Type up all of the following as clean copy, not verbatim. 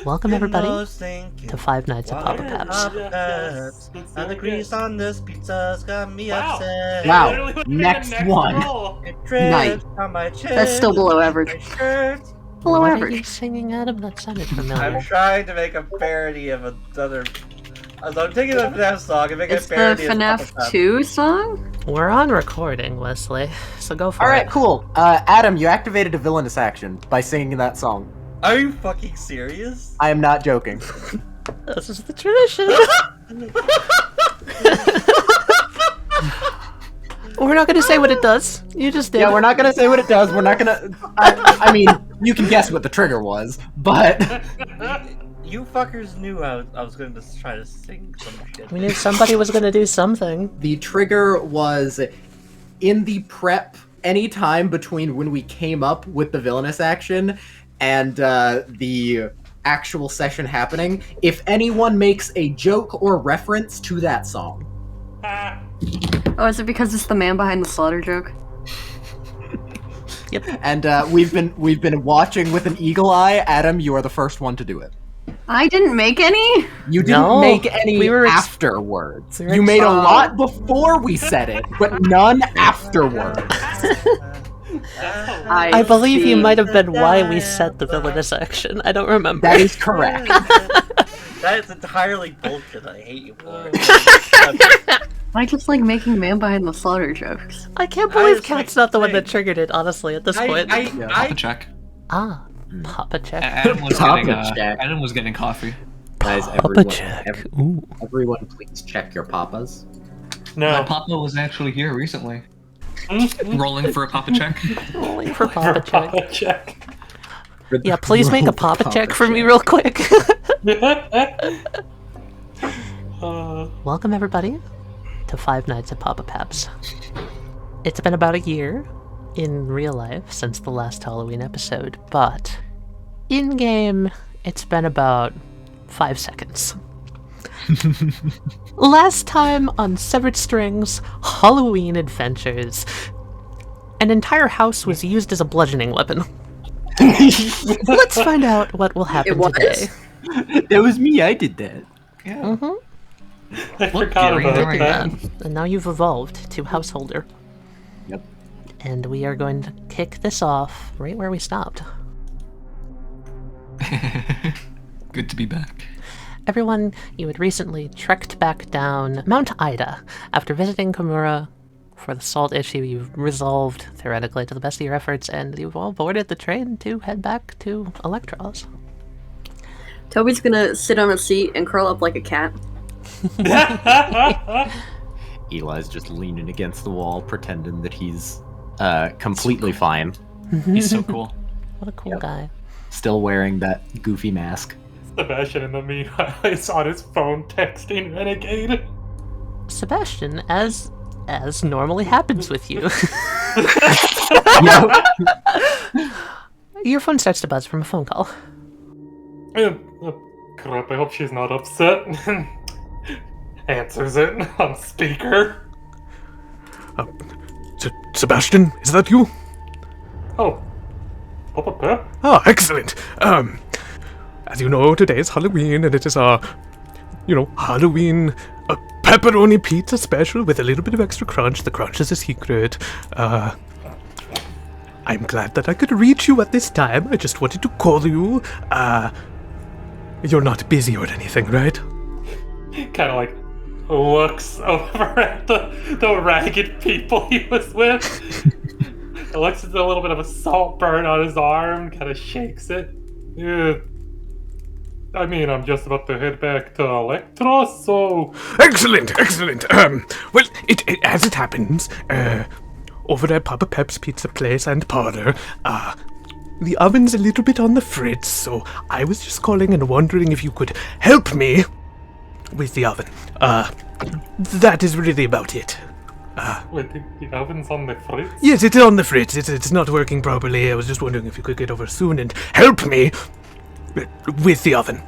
Welcome everybody to Five Nights at Papa Pep's. And the grease on this pizza's got me upset. Wow. Next one. It drips on my chin. That's still below average. Below What average. are you singing, Adam? That sounded familiar. I'm trying to make a parody of another. I'm taking the FNaF song and making It's a the parody of FNaF Papa 2 song? We're on recording, Wesley, so go for it. Alright, cool. Adam, you activated a villainous action by singing that song. Are you fucking serious? I am not joking. This is the tradition. We're not going to say what it does. You just did. Yeah, we're not gonna say what it does. We're not gonna. I mean, you can guess what the trigger was, but You fuckers knew I was going to try to sing some shit. We knew somebody was going to do something. the trigger was in the prep anytime between when we came up with the villainous action and the actual session happening. If anyone makes a joke or reference to that song. Oh, is it because it's the man behind the slaughter joke? Yep. And we've been watching with an eagle eye. Adam, you are the first one to do it. I didn't make any? You didn't No, make any we were afterwards. we were You made a Oh. lot before we said it, but none afterwards. I believe you see. might have been why we set the villainous action. I don't remember. That is correct. That is entirely bullshit. I hate you for it. I just like making man behind the slaughter jokes. I can't I believe was Cat's like not the one that saying- triggered it, honestly, at this point. Papa check. Ah, Papa check. Adam was Papa getting check. Adam was getting coffee. Guys, Papa check. Ooh. everyone, please check your papas. My Papa was actually here recently. Rolling for a Papa check. Rolling for Papa check. Papa check. Yeah, please make a Papa check for me real quick. Welcome everybody to Five Nights at Papa Pep's. It's been about a year in real life since the last Halloween episode, but in-game it's been about 5 seconds. Last time on Severed Strings Halloween Adventures, an entire house was used as a bludgeoning weapon. Let's find out what will happen It was? today. That was me. I did that. Yeah. Mm-hmm. I forgot Gary, about doing that. And now you've evolved to householder. Yep. And we are going to kick this off right where we stopped. Good to be back. Everyone, you had recently trekked back down Mount Ida after visiting Komura for the salt issue. You've resolved, theoretically, to the best of your efforts, and you've all boarded the train to head back to Electros. Toby's gonna sit on a seat and curl up like a cat. Eli's just leaning against the wall, pretending that he's completely fine. He's so cool. What a cool Yep. guy. Still wearing that goofy mask. Sebastian in the meanwhile is on his phone texting Renegade. Sebastian, as normally happens with you, your phone starts to buzz from a phone call. Crap, I hope she's not upset. Answers it on speaker. Sebastian, is that you? Oh, Papa Pep? Ah, excellent. As you know, today is Halloween, and it is our, Halloween pepperoni pizza special with a little bit of extra crunch. The crunch is a secret. I'm glad that I could reach you at this time. I just wanted to call you. You're not busy or anything, right? Kind of like looks over at the ragged people he was with. It looks at a little bit of a salt burn on his arm, kind of shakes it. Yeah. I mean, I'm just about to head back to Electros, so... Excellent. Well, as it happens, over at Papa Pep's Pizza Place and Parlor, the oven's a little bit on the fritz, so I was just calling and wondering if you could help me with the oven. That is really about it. Wait, the oven's on the fritz? Yes, it's on the fritz. It's not working properly. I was just wondering if you could get over soon and help me with the oven.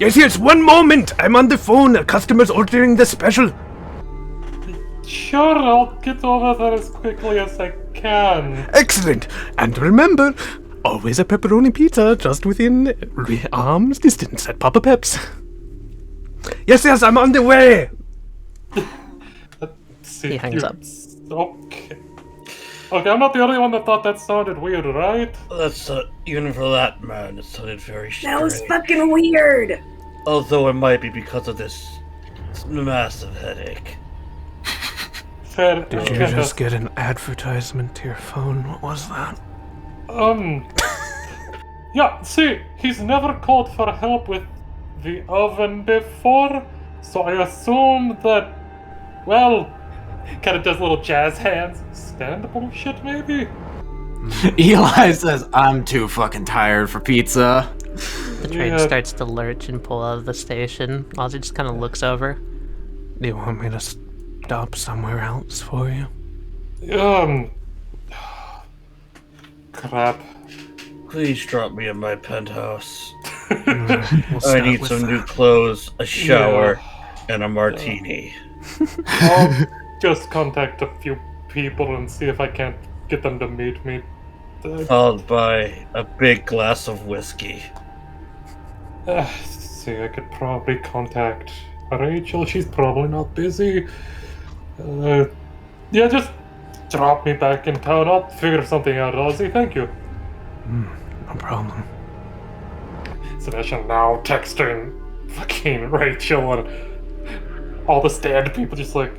Yes, one moment! I'm on the phone. A customer's ordering the special. Sure, I'll get over there as quickly as I can. Excellent. And remember, always a pepperoni pizza just within arm's distance at Papa Pep's. Yes, I'm on the way! See, He hangs up. Okay. Okay, I'm not the only one that thought that sounded weird, right? That's even for that man, it sounded very strange. That was fucking weird. Although it might be because of this massive headache. Fair. Did you just get an advertisement to your phone? What was that? Yeah, see, he's never called for help with the oven before, so I assume that, well, kind of does little jazz hands. Stand bullshit, maybe? Eli says, I'm too fucking tired for pizza. The train starts to lurch and pull out of the station. Ozzy just kind of looks over. Do you want me to stop somewhere else for you? Crap. Please drop me in my penthouse. We'll I start need with some that. new clothes, a shower, and a martini. I'll just contact a few people and see if I can't get them to meet me. Followed by a big glass of whiskey. See, I could probably contact Rachel. She's probably not busy. Yeah, just drop me back in town. I'll figure something out, Ozzy. Thank you. No problem. Sebastian now texting fucking Rachel and all the stand people just like,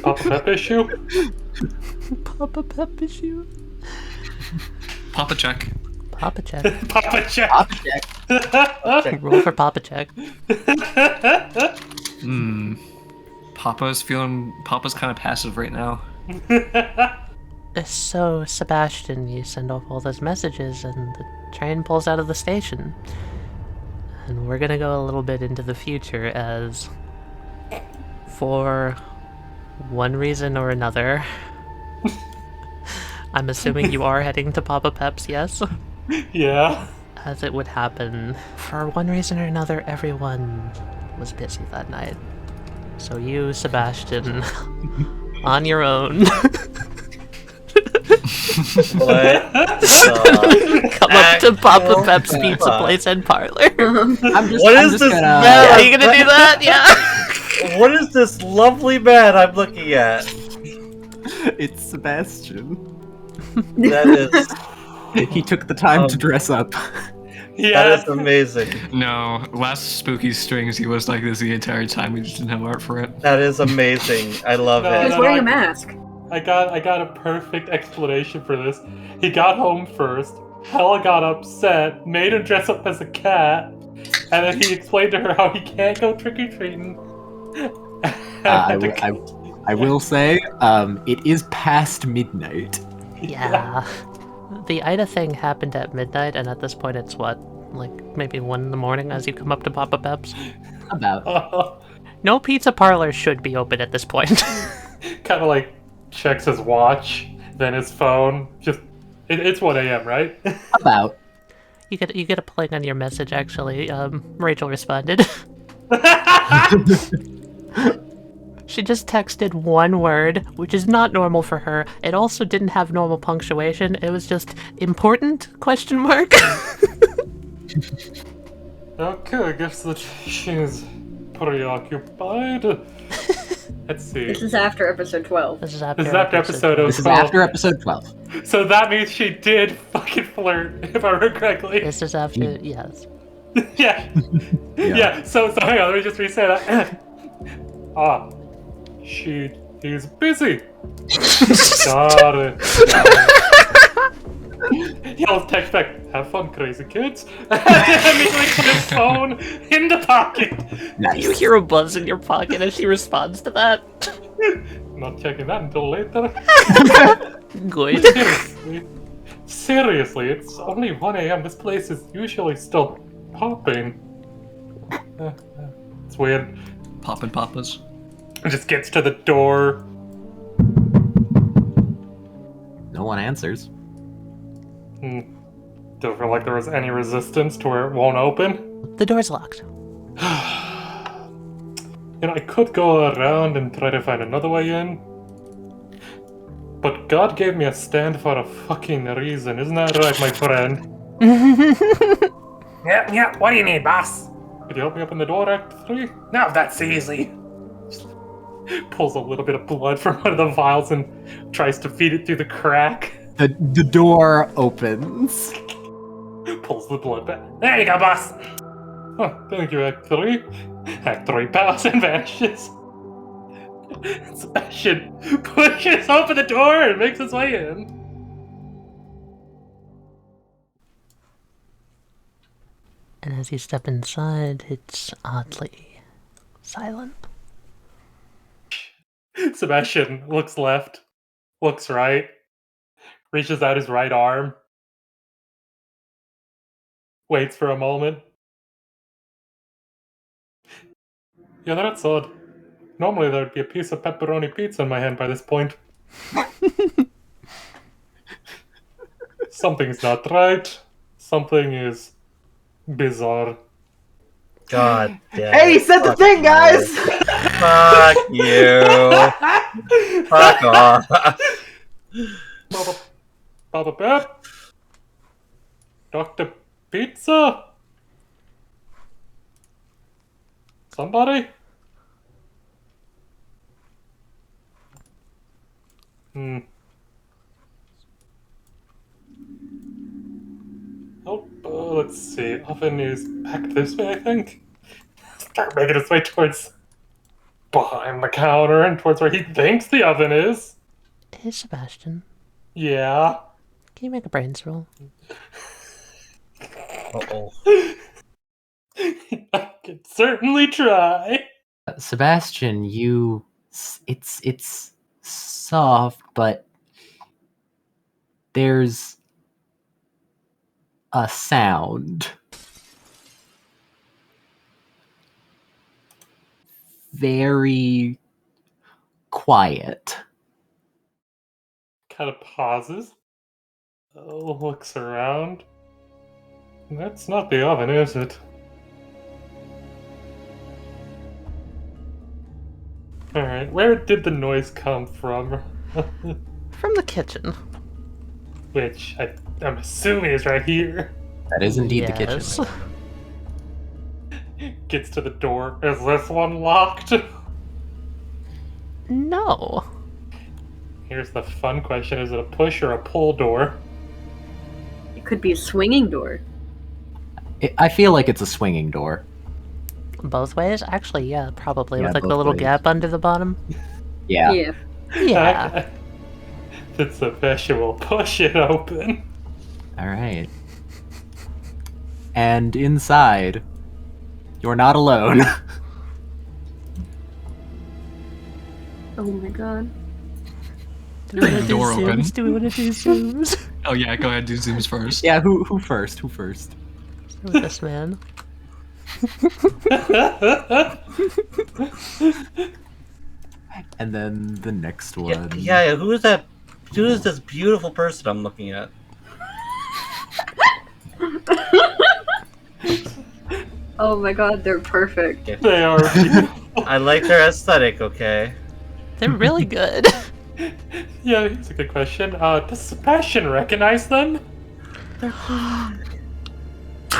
Papa Pep issue? Papa Pep issue. Papa check. Papa check. Papa check! Papa check. Roll for Papa check. Papa's kind of passive right now. So, Sebastian, you send off all those messages and the train pulls out of the station. And we're gonna go a little bit into the future as, for one reason or another, I'm assuming you are heading to Papa Pep's, yes? Yeah. As it would happen, for one reason or another, everyone was busy that night. So you, Sebastian, on your own, What? come up to Papa Pep's pizza place and parlor. I'm just, What I'm is just this gonna, man? Are you gonna do that? Yeah. What is this lovely man I'm looking at? It's Sebastian. That is He took the time to dress up. Yeah. that is amazing. No, last Spooky Strings, he was like this the entire time. We just didn't have art for it. That is amazing. I love No, He it. was wearing a mask. I got a perfect explanation for this. He got home first. Hella got upset, made him dress up as a cat, and then he explained to her how he can't go trick or treating. I will say, it is past midnight. Yeah. The Ida thing happened at midnight, and at this point it's what? Like, maybe 1 in the morning as you come up to Papa Pep's? About. No pizza parlor should be open at this point. Kind of like checks his watch, then his phone. Just it's 1 a.m., right? About. You get a pling on your message, actually. Rachel responded. She just texted one word, which is not normal for her. It also didn't have normal punctuation. It was just important? Question mark. Okay, I guess that she's preoccupied. Let's see. This is after episode 12. This is after, This is after episode This is 12. after episode 12. So that means she did fucking flirt, if I remember correctly. This is after, yes. Yeah. Yeah. So hang on, let me just reset that. He's busy. Got it. He'll text back, have fun, crazy kids. And then immediately put his phone in the pocket. You hear a buzz in your pocket as she responds to that. Not checking that until later. Good. Seriously, it's only 1 a.m. This place is usually still popping. It's weird. Poppin' Papas. It just gets to the door. No one answers. Don't feel like there was any resistance to where it won't open. The door's locked. I could go around and try to find another way in. But God gave me a stand for a fucking reason, isn't that right, my friend? Yeah, what do you need, boss? Could you help me open the door, Act 3? No, that's easy. Just pulls a little bit of blood from one of the vials and tries to feed it through the crack. The door opens. Pulls the blood back. There you go, boss! Oh, thank you, Act 3. Act 3 bows and vanishes. Sebastian pushes open the door and makes his way in. And as you step inside, it's oddly silent. Sebastian looks left, looks right, reaches out his right arm, waits for a moment. Yeah, that's odd. Normally there'd be a piece of pepperoni pizza in my hand by this point. Something's not right. Something is bizarre. God damn. Hey, he said the thing, guys! Fuck you. Fuck off. Papa Pep? Dr. Pizza? Somebody? Oh, let's see. Oven is back this way, I think. Start making its way towards behind the counter and towards where he thinks the oven is. Hey, Sebastian. Yeah. Can you make a brains roll? Uh-oh. I can certainly try. Sebastian, it's soft, but there's a sound. Very quiet. Kind of pauses. Looks around. That's not the oven, is it? Alright, where did the noise come from? From the kitchen. Which I'm assuming is right here. That is indeed the Yes. kitchen. Gets to the door. Is this one locked? No. Here's the fun question. Is it a push or a pull door? It could be a swinging door. I feel like it's a swinging door. Both ways? Actually, yeah, probably. Yeah, With like the both little ways. gap under the bottom. Yeah. Yeah. Yeah. It's a visual. Push it open. Alright. And inside, you're not alone. Oh my god. Do we want to do Door open. zooms? Do we want to do zooms? Oh yeah, go ahead, do zooms first. Yeah, who first? Who first? With this man. And then the next Yeah, one. yeah, who is that? Who is this beautiful person I'm looking at? Oh my god, they're perfect. They are beautiful. I like their aesthetic, okay? They're really good. Yeah, that's a good question. Does Sebastian recognize them? Does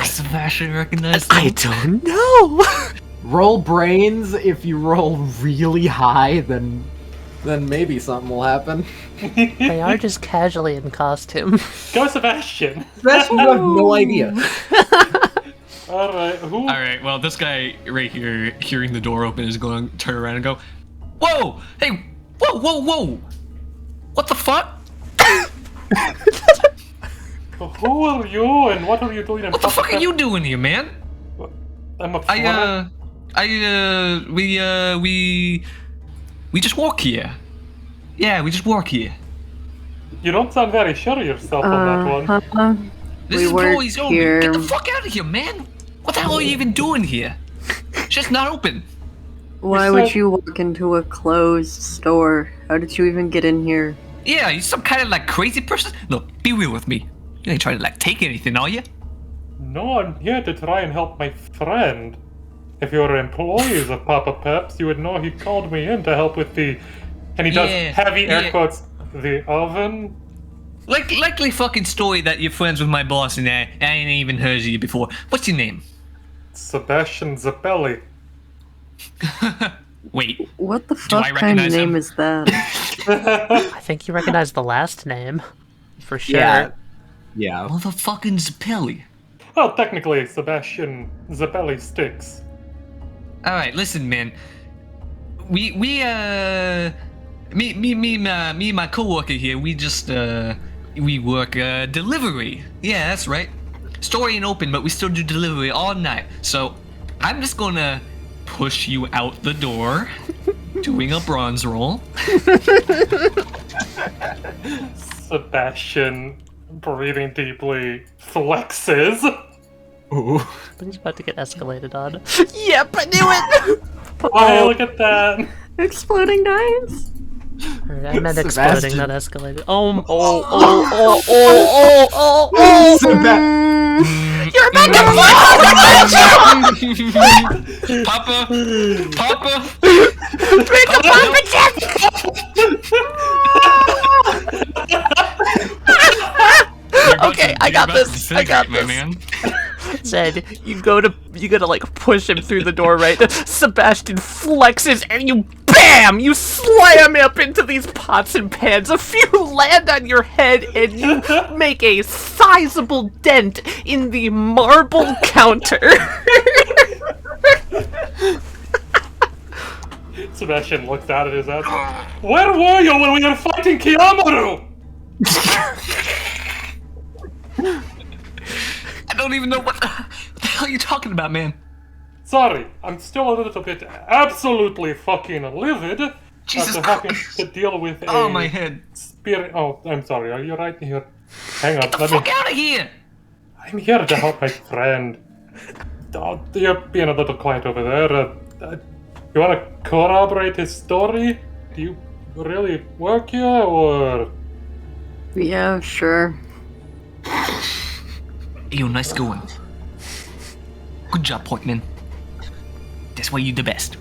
Sebastian recognize I don't know. Roll brains. If you roll really high, then maybe something will happen. They are just casually in costume. Go Sebastian! That's what I have no idea. Alright, who? Alright, well, this guy right here, hearing the door open, is going to turn around and go, "Whoa! Hey! Whoa! What the fuck? Who are you and what are you doing in What the fuck are you doing here, man? I'm a We just walk here. Yeah, we just walk here. You don't sound very sure of yourself on that one. This We is work boys only. here. Get the fuck out of here, man! What the hell are you even doing here? It's just not open. Why would you walk into a closed store? How did you even get in here? Yeah, you some kind of like crazy person? Look, be real with me. You ain't trying to like take anything, are you? No, I'm here to try and help my friend. If you were employees of Papa Pep's, you would know he called me in to help with the... And he does Yeah, heavy air yeah. quotes, the oven? likely fucking story that you're friends with my boss and I ain't even heard of you before. What's your name? Sebastian Zappelli. Wait. What the I fuck kind of recognize name him? is that? I think you recognize the last name, for sure. Yeah. Yeah. Motherfucking Zappelli. Well, technically, Sebastian Zappelli sticks. All right, listen, man. Me and my coworker here. We just we work delivery. Yeah, that's right. Store ain't open, but we still do delivery all night. So I'm just gonna push you out the door, doing a bronze roll. Sebastian, breathing deeply, flexes. Ooh. But he's about to get escalated on. Yep, I knew it! Oh, look at that. Exploding dice? I meant exploding, Sebastian. not escalated. Oh. You're about to Papa. drink a Papa Chip! Okay, I got this. I got my this. man. Zed, you gotta like push him through the door, right? Sebastian flexes and you BAM! You slam up into these pots and pans. A few land on your head and you make a sizable dent in the marble counter. Sebastian looks down at his ass. Where were you when we were fighting Kiyomaru? I don't even know what the hell you're talking about, man. Sorry, I'm still a little bit absolutely fucking livid Jesus after having Christ. to deal with a Oh, my head. spirit. Oh, I'm sorry. Are you right here? Hang on. Get the Let me. fuck out of here! I'm here to help my friend. Oh, you're being a little quiet over there. You want to corroborate his story? Do you really work here, or? Yeah, sure. Yo, nice going. Good job, Portman. That's why you the best.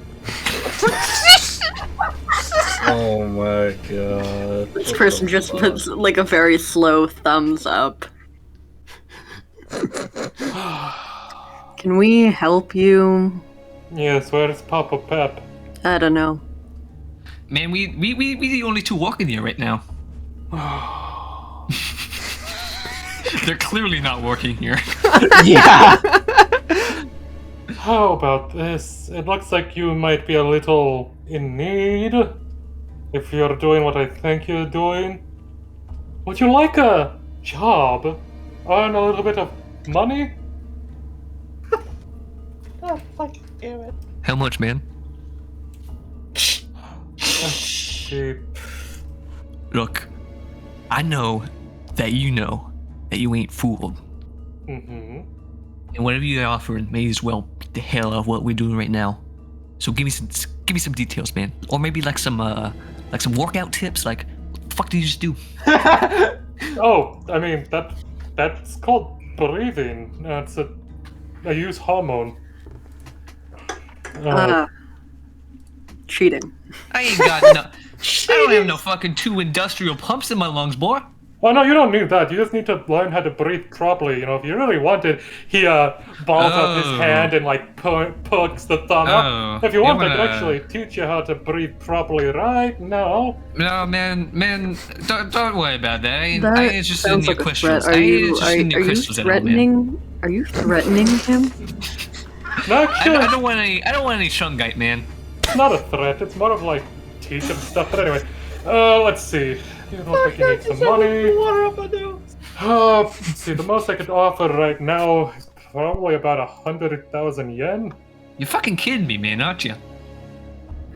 Oh my god. This person just puts like a very slow thumbs up. Can we help you? Yes, where's Papa Pep? I don't know. Man, we the only two walking here right now. They're clearly not working here. Yeah. How about this? It looks like you might be a little in need. If you're doing what I think you're doing. Would you like a job? Earn a little bit of money? Oh, fuck, damn it. How much, man? Cheap. Look, I know that you ain't fooled. Mm-hmm. And whatever you're offering may as well beat the hell out of what we're doing right now. So give me some details, man. Or maybe like some workout tips. Like, what the fuck did you just do? Oh, I mean that's called breathing. It's a use hormone. Cheating. I ain't got no. I don't have no fucking 2 industrial pumps in my lungs, boy. Oh no, you don't need that. You just need to learn how to breathe properly. You know, if you really wanted, he balls up his Oh. hand and like pokes the thumb Oh. up. If you want, I can wanna- actually teach you how to breathe properly right now. No, man, don't worry about that. I ain't That interested in sounds your like a crystals. threat. I Are ain't you interested in your crystals at all, man. threatening? Are you threatening him? Actually, I don't want any shungite, man. it's not a threat. It's more of like teach him stuff. But anyway, let's see. You look like you need some money. Water up my nose. Let's see. The most I could offer right now is probably about 100,000 yen. You're fucking kidding me, man, aren't you?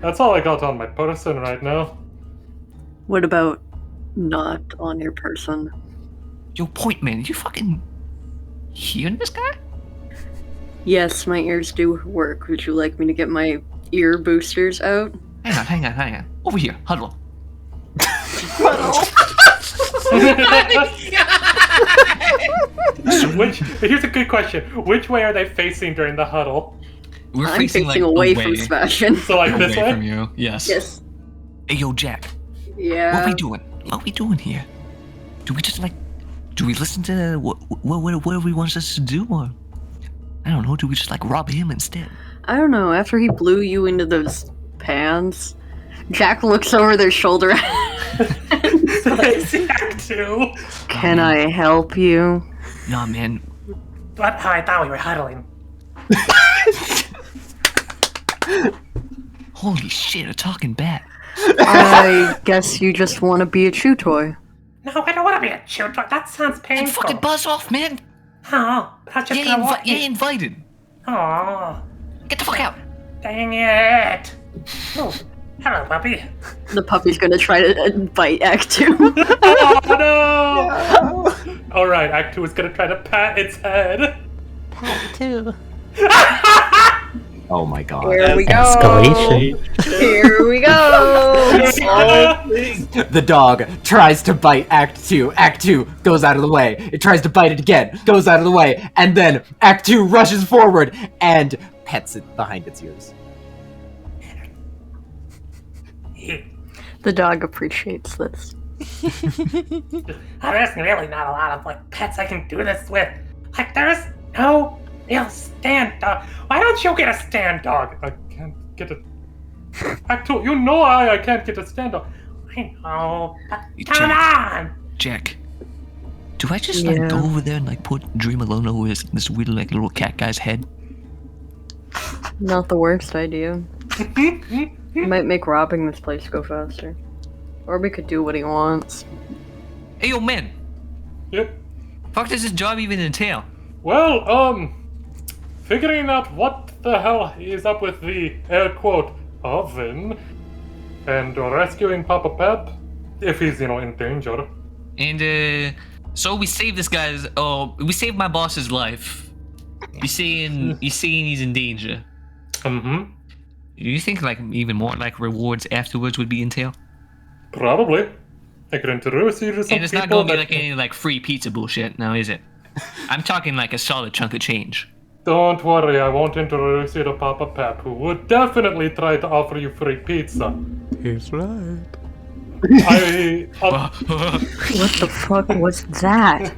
That's all I got on my person right now. What about not on your person? Yo, point, man, you fucking hearing this guy? Yes, my ears do work. Would you like me to get my ear boosters out? Hang on. Over here, huddle. Here's a good question. Which way are they facing during the huddle? We're I'm facing facing like away from Sebastian. So like this away way? from you. Yes. Yes. Hey, yo, Jack. Yeah. What we doing? What we doing here? Do we just like? Do we listen to whatever he wants us to do, or I don't know? Do we just like rob him instead? I don't know. After he blew you into those pans, Jack looks over their shoulder. Jack too. Can I help you? Nah, man. But I thought we were huddling. Holy shit, a talking bat. I guess you just want to be a chew toy. No, I don't want to be a chew toy. That sounds Then painful. fucking buzz off, man. Oh, that's just You gonna ain't, walk you ain't invited. Oh, Get the fuck out. dang it. Oh, hello, puppy. The puppy's gonna try to bite Act 2. Oh, no. Alright, Act 2 is gonna try to pat its head. Pat 2. Oh my god. Here we go. Escalation. Here we go. The dog tries to bite Act 2. Act 2 goes out of the way. It tries to bite it again, goes out of the way, and then Act 2 rushes forward and pets it behind its ears. The dog appreciates this. There's really not a lot of like pets I can do this with. Like there's no real stand dog. Why don't you get a stand dog? I can't get a. Act 2, you know I can't get a stand dog. I know. But come on. Jack. Do I just like go over there and like put Dream Alone over this weird like little cat guy's head? Not the worst idea. Might make robbing this place go faster. Or we could do what he wants. Hey, yo, man. Yep. Fuck does this job even entail? Well, figuring out what the hell is up with the air quote oven, and rescuing Papa Pep if he's in danger. And so we saved this guy's. Oh, we saved my boss's life. You saying he's in danger? Mm-hmm. Do you think like even more like rewards afterwards would be entail? Probably. I could introduce you to some And it's people not gonna be that- like any like free pizza bullshit, now is it? I'm talking like a solid chunk of change. Don't worry, I won't introduce you to Papa Pep, who would definitely try to offer you free pizza. He's right. What the fuck was that?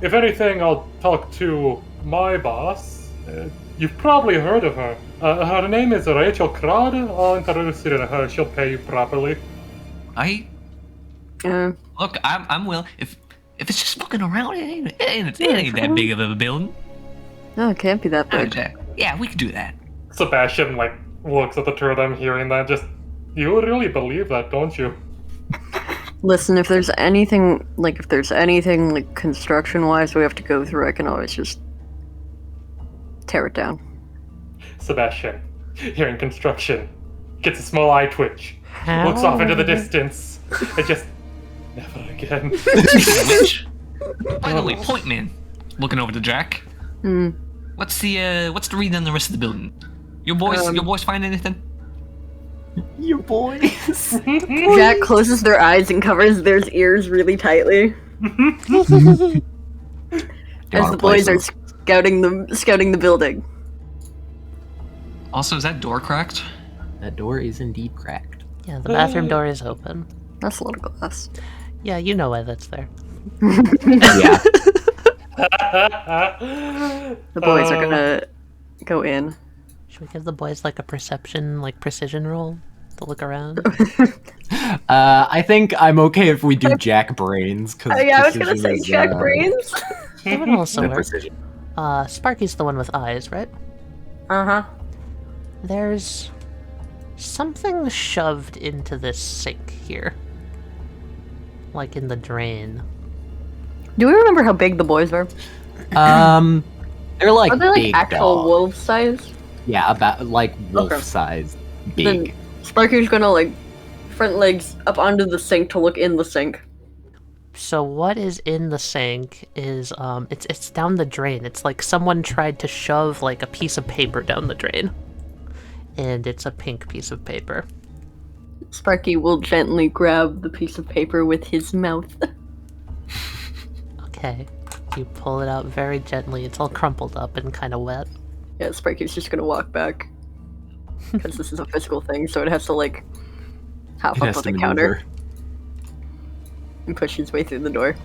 If anything, I'll talk to my boss. You've probably heard of her. Her name is Rachel Crowd. I'll introduce you to her. She'll pay you properly. Look, I'm will if it's just fucking around, it ain't that big of a building. No, it can't be that big. Yeah, we could do that. Sebastian looks at the two of them, hearing that. Just, you really believe that, don't you? Listen, if there's anything construction-wise we have to go through, I can always just tear it down. Sebastian, hearing construction, gets a small eye twitch, looks off into the distance, and just never again. Which, by the way, point man, looking over to Jack. What's the read on the rest of the building? Your boys find anything? Your boys. Jack closes their eyes and covers their ears really tightly. As the boys are scouting the building. Also, is that door cracked? That door is indeed cracked. Yeah, the bathroom door is open. That's a lot of glass. Yeah, you know why that's there. Yeah. The boys are gonna go in. Should we give the boys like a perception, like precision roll to look around? I think I'm okay if we do Jack Brains. Cause Yeah, I was gonna precision say is, Jack Brains. That would also the work. precision. Sparky's the one with eyes, right? Uh-huh. There's something shoved into this sink here. Like in the drain. Do we remember how big the boys are? They're like Are they like big actual dogs. wolf size? Yeah, about like wolf Okay. size. Big. Then Sparky's gonna front legs up onto the sink to look in the sink. So what is in the sink is it's down the drain. It's like someone tried to shove like a piece of paper down the drain. And it's a pink piece of paper. Sparky will gently grab the piece of paper with his mouth. Okay. You pull it out very gently. It's all crumpled up and kind of wet. Yeah, Sparky's just gonna walk back. Because this is a physical thing, so it has to hop It up has on to the counter. maneuver. and push his way through the door.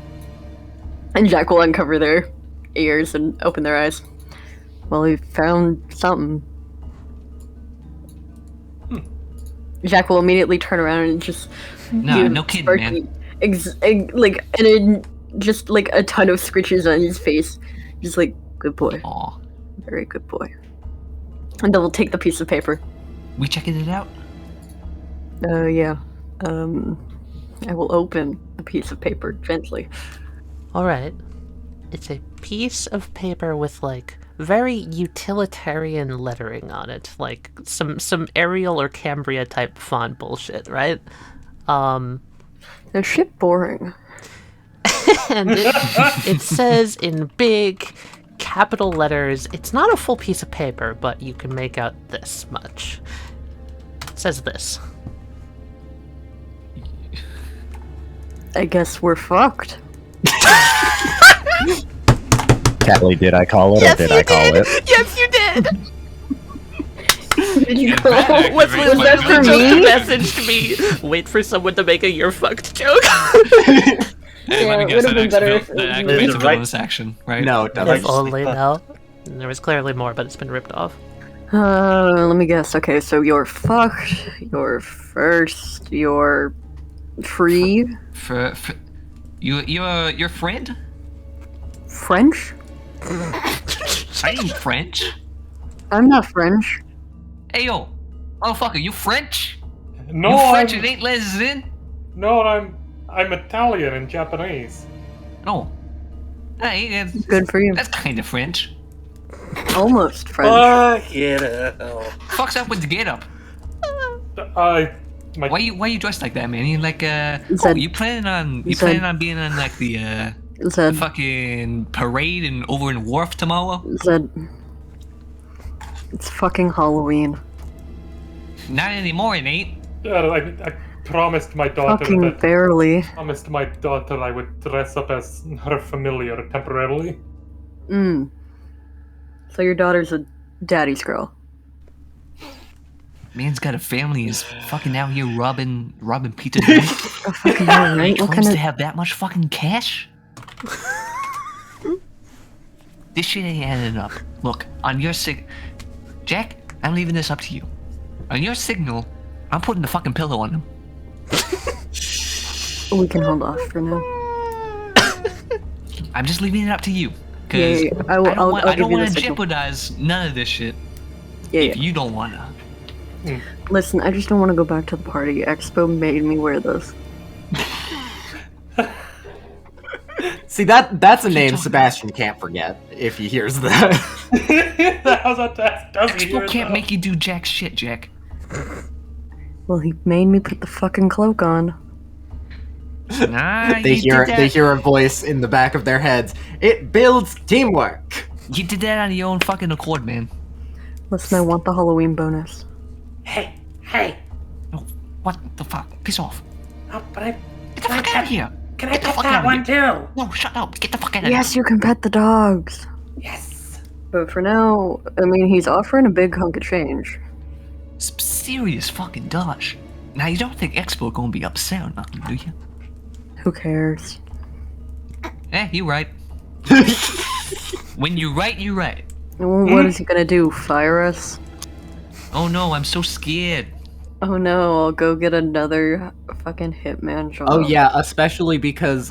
And Jack will uncover their ears and open their eyes. Well, we found something. Jack will immediately turn around and just Nah, no kidding, man. Just like a ton of scritches on his face. Just like, good boy. Aw. Very good boy. And then we'll take the piece of paper. We checking it out? Yeah. I will open the piece of paper gently. Alright. It's a piece of paper with, like, very utilitarian lettering on it. Like, some Arial or Cambria type font bullshit, right? That shit boring. And it says in big capital letters, it's not a full piece of paper, but you can make out this much. It says this. I guess we're fucked. Callie, did I call it or did I call it? Yes, you did! Did you Better call? was that for Just me? messaged me. Wait for someone to make a "you're fucked" joke. Hey, let Yeah, me it guess, would've been better if it that was activates a right. villainous action, right? No, it If doesn't. only now. There was clearly more, but it's been ripped off. Let me guess. Okay, so you're fucked. You're first. You're free. For your friend? French? I ain't French. I'm not French. Hey yo, motherfucker, you French? No, you French I'm, and ain't lesbian? no, I'm Italian and Japanese. No. Hey, Good for you. that's kind of French. Almost French. Fuck it up. Fuck's up with the get up? My Why you dressed like that, man? You like Zed. you planning on Zed. being on like the Zed. fucking parade and over in Wharf tomorrow? Zed. It's fucking Halloween. Not anymore, it ain't. I promised my daughter Fucking that barely. I would dress up as her familiar temporarily. So your daughter's a daddy's girl. Man's got a family, is fucking out here robbing pizza joints. Oh, fucking hell, right? What Claims kind to of... have that much fucking cash? This shit ain't adding up. Look, on your Jack, I'm leaving this up to you. On your signal, I'm putting the fucking pillow on him. We can hold off for now. I'm just leaving it up to you. Cause Yeah. I'll I don't give you the want to signal. jeopardize none of this shit. Yeah, If yeah. you don't wanna. Listen, I just don't want to go back to the party. Expo made me wear this. See, that's a name Sebastian can't forget if he hears that. How's that test? Does he hear Expo can't that? make you do jack shit, Jack. Well, he made me put the fucking cloak on. Nah, they you hear did that. they hear a voice in the back of their heads. It builds teamwork. You did that on your own fucking accord, man. Listen, I want the Halloween bonus. Hey. No, what the fuck? Piss off. Oh, but I Get the fuck out of here. can I Get the pet fuck that outta one here. too? No, shut up. Get the fuck out of Yes, here. you can pet the dogs. Yes. But for now, I mean, he's offering a big hunk of change. Some serious fucking dosh. Now, you don't think Expo gonna be upset or nothing, do you? Who cares? Eh, you right. When you're right, you're right. What is he gonna do? Fire us? Oh no, I'm so scared. Oh no, I'll go get another fucking hitman job. Oh yeah, especially because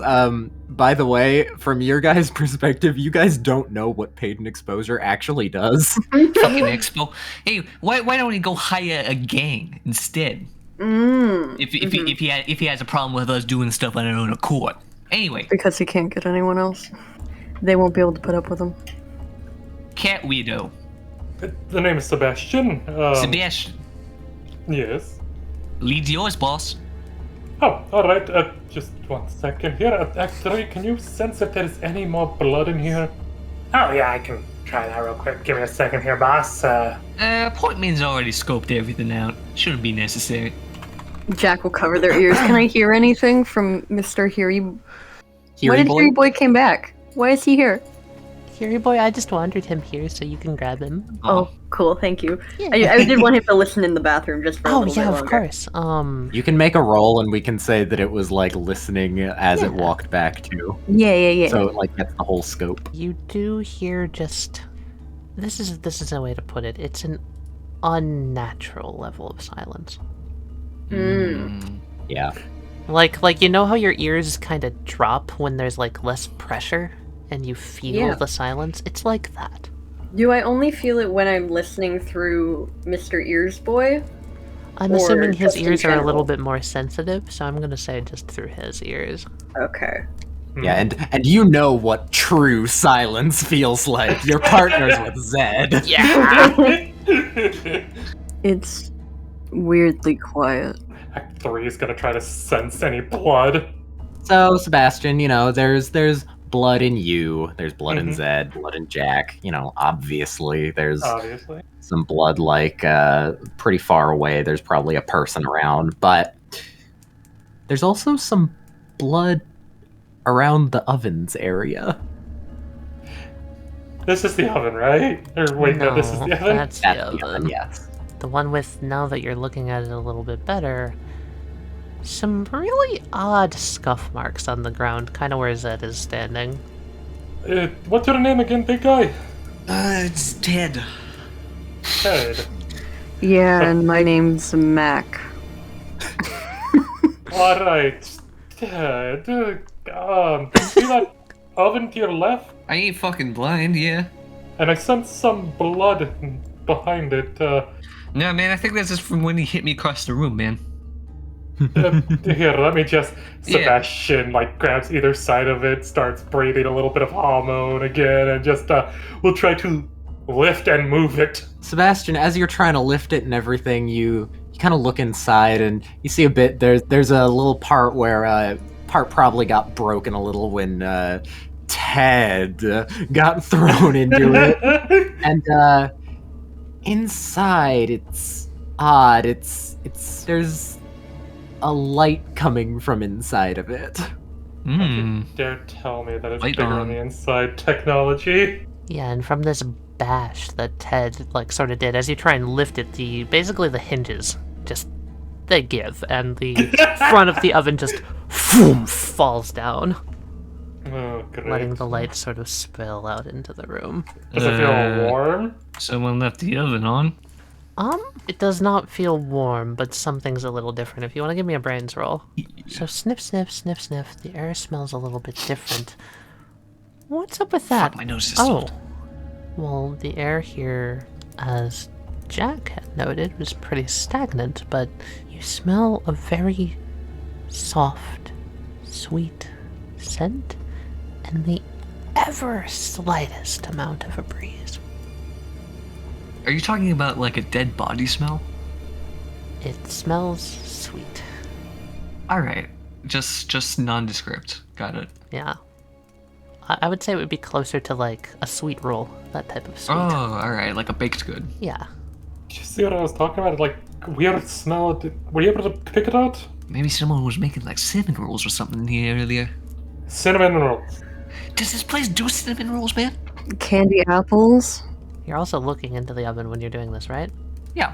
by the way, from your guys' perspective, you guys don't know what paid and exposure actually does. Fucking Expo. Hey, why don't we go hire a gang instead? If he has a problem with us doing stuff on our own accord. Anyway, Because he can't get anyone else. They won't be able to put up with him. cat weirdo. The name is Sebastian. Sebastian, Yes. leads yours, boss. Oh, alright. Just 1 second here. Act 3, can you sense if there's any more blood in here? Oh yeah, I can try that real quick. Give me a second here, boss. Portman's already scoped everything out. Shouldn't be necessary. Jack will cover their ears. Can I hear anything from Mr. Why Hearing did boy? Heary Boy came back? Why is he here? Here, boy, I just wandered him here so you can grab him. Oh, cool, thank you. Yeah. I did want him to listen in the bathroom just for a Oh, little yeah, bit of longer. course. You can make a roll, and we can say that it was like listening as it Yeah. walked back too. Yeah. So it like gets the whole scope. You do hear just... This is a way to put it. It's an unnatural level of silence. Yeah. Like you know how your ears kind of drop when there's like less pressure and you feel Yeah. the silence? It's like that. Do I only feel it when I'm listening through Mr. Ears Boy? I'm Or assuming his just in ears are a little general? bit more sensitive, so I'm gonna say just through his ears. Okay. Yeah, and you know what true silence feels like. Your partner's with Zed. Yeah. It's weirdly quiet. Act 3 is gonna try to sense any blood. So, Sebastian, you know, there's blood in you. There's blood in Mhm. Zed, blood in Jack. You know, obviously, there's Obviously. some blood like pretty far away. There's probably a person around, but there's also some blood around the ovens area. This is the oven, right? Or wait, no, this is the oven? That's the That's the oven. oven, yes. The one with, now that you're looking at it a little bit better, some really odd scuff marks on the ground, kind of where Zed is standing. What's your name again, big guy? It's Ted. Ted. Yeah, and my name's Mac. Alright, Ted. See that oven to your left? I ain't fucking blind, yeah. And I sense some blood behind it. No, man, I think that's just from when he hit me across the room, man. Here, let me just... Yeah. Sebastian, like, grabs either side of it, starts breathing a little bit of hormone again, and just, we'll try to lift and move it. Sebastian, as you're trying to lift it and everything, you kind of look inside and you see a bit. There's a little part where part probably got broken a little when Ted got thrown into it, and inside it's odd. It's there's a light coming from inside of it. Hmm. Dare tell me that it's Light bigger on. on the inside technology. Yeah, and from this bash that Ted like sort of did, as you try and lift it, basically the hinges just they give, and the front of the oven just falls down, Oh, great. letting the light sort of spill out into the room. Does it feel warm? Someone left the oven on. It does not feel warm, but something's a little different. If you want to give me a brains roll. So sniff, sniff, sniff, sniff. The air smells a little bit different. What's up with that? Fuck, my nose is Oh, stalled. well, the air here, as Jack had noted, was pretty stagnant, but you smell a very soft, sweet scent, and the ever slightest amount of a breeze. Are you talking about like a dead body smell? It smells sweet. Alright. Just nondescript. Got it. Yeah. I would say it would be closer to like a sweet roll, that type of sweet. Oh, alright, like a baked good. Yeah. Did you see what I was talking about? Like, weird smell. Were you able to pick it out? Maybe someone was making like cinnamon rolls or something here earlier. Cinnamon rolls. Does this place do cinnamon rolls, man? Candy apples? You're also looking into the oven when you're doing this, right? Yeah.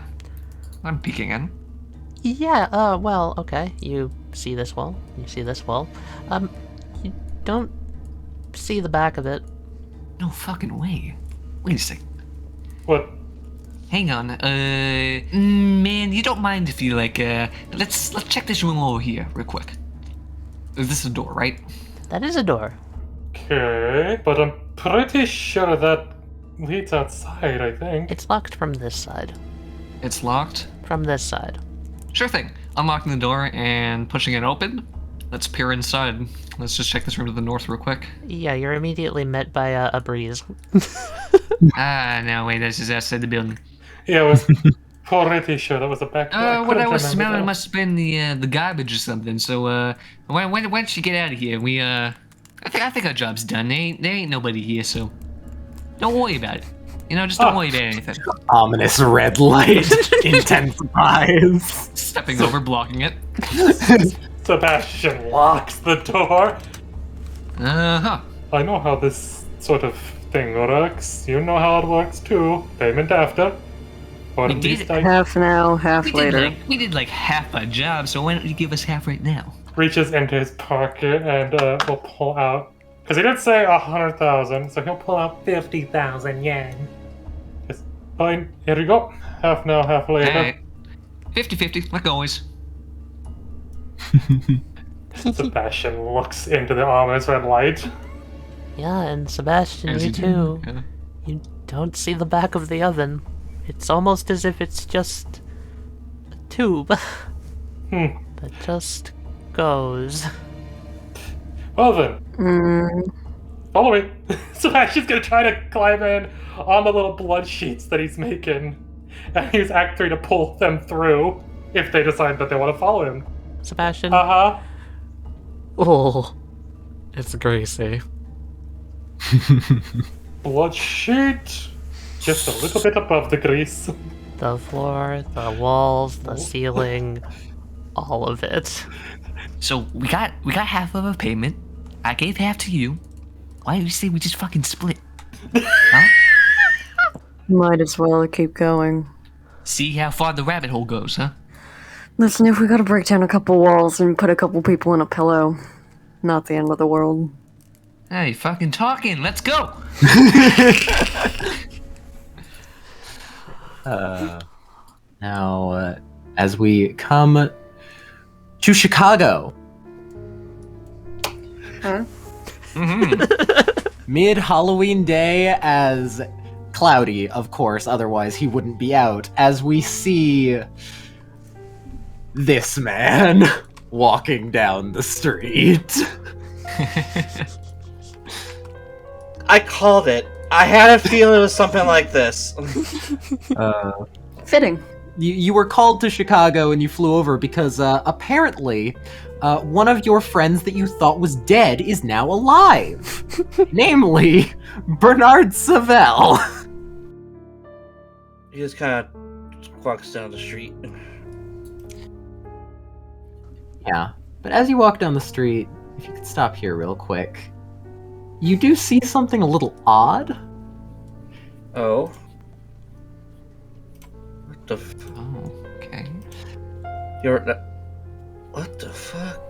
I'm peeking in. Yeah, well, okay. You see this wall. You see this wall. You don't see the back of it. No fucking way. Wait a sec. What? Hang on. Man, you don't mind if you like, let's check this room over here real quick. Is this a door, right? That is a door. Okay, but I'm pretty sure that leads outside, I think. It's locked from this side. It's locked. From this side. Sure thing. Unlocking the door and pushing it open. Let's peer inside. Let's just check this room to the north real quick. Yeah, you're immediately met by a breeze. No, wait, this is outside the building. Yeah, I was pretty sure that was a back door. What couldn't I was remember smelling though. must have been the garbage or something. So, why don't you get out of here? I think our job's done. There ain't nobody here, so don't worry about it. You know, just don't worry about anything. Ominous red light intensifies. Stepping over, blocking it. Sebastian locks the door. Uh-huh. I know how this sort of thing works. You know how it works too. Payment after. Or We at did least it. Half now, half We later. did like half a job, so why don't you give us half right now? reaches into his pocket and will pull out, because he did say 100,000, so he'll pull out 50,000 yen. Just fine. Here you go. Half now, half later. Alright. 50-50, like always. Sebastian looks into the ominous red light. Yeah, and Sebastian, As you you do. too. Yeah. You don't see the back of the oven. It's almost as if it's just a tube that just goes. Well then, follow me. Sebastian's gonna try to climb in on the little blood sheets that he's making, and use Act 3 to pull them through if they decide that they want to follow him. Sebastian? Uh-huh. Oh, it's Greasy. Blood sheet. Just a little bit above the grease. The floor, the walls, the ceiling, all of it. So we got half of a payment. I gave half to you. Why do you say we just fucking split? Huh? Might as well keep going. See how far the rabbit hole goes, huh? Listen, if we gotta break down a couple walls and put a couple people in a pillow, not the end of the world. Hey, fucking talking. Let's go. Now, as we come to Chicago, mid-Halloween day, as cloudy, of course, otherwise he wouldn't be out, as we see this man walking down the street. I called it. I had a feeling it was something like this. Fitting. You were called to Chicago and you flew over because apparently one of your friends that you thought was dead is now alive. Namely, Bernard Savell. He just kind of walks down the street. Yeah, but as you walk down the street, if you could stop here real quick, you do see something a little odd. Oh. What the Oh, okay. You're... What the fuck?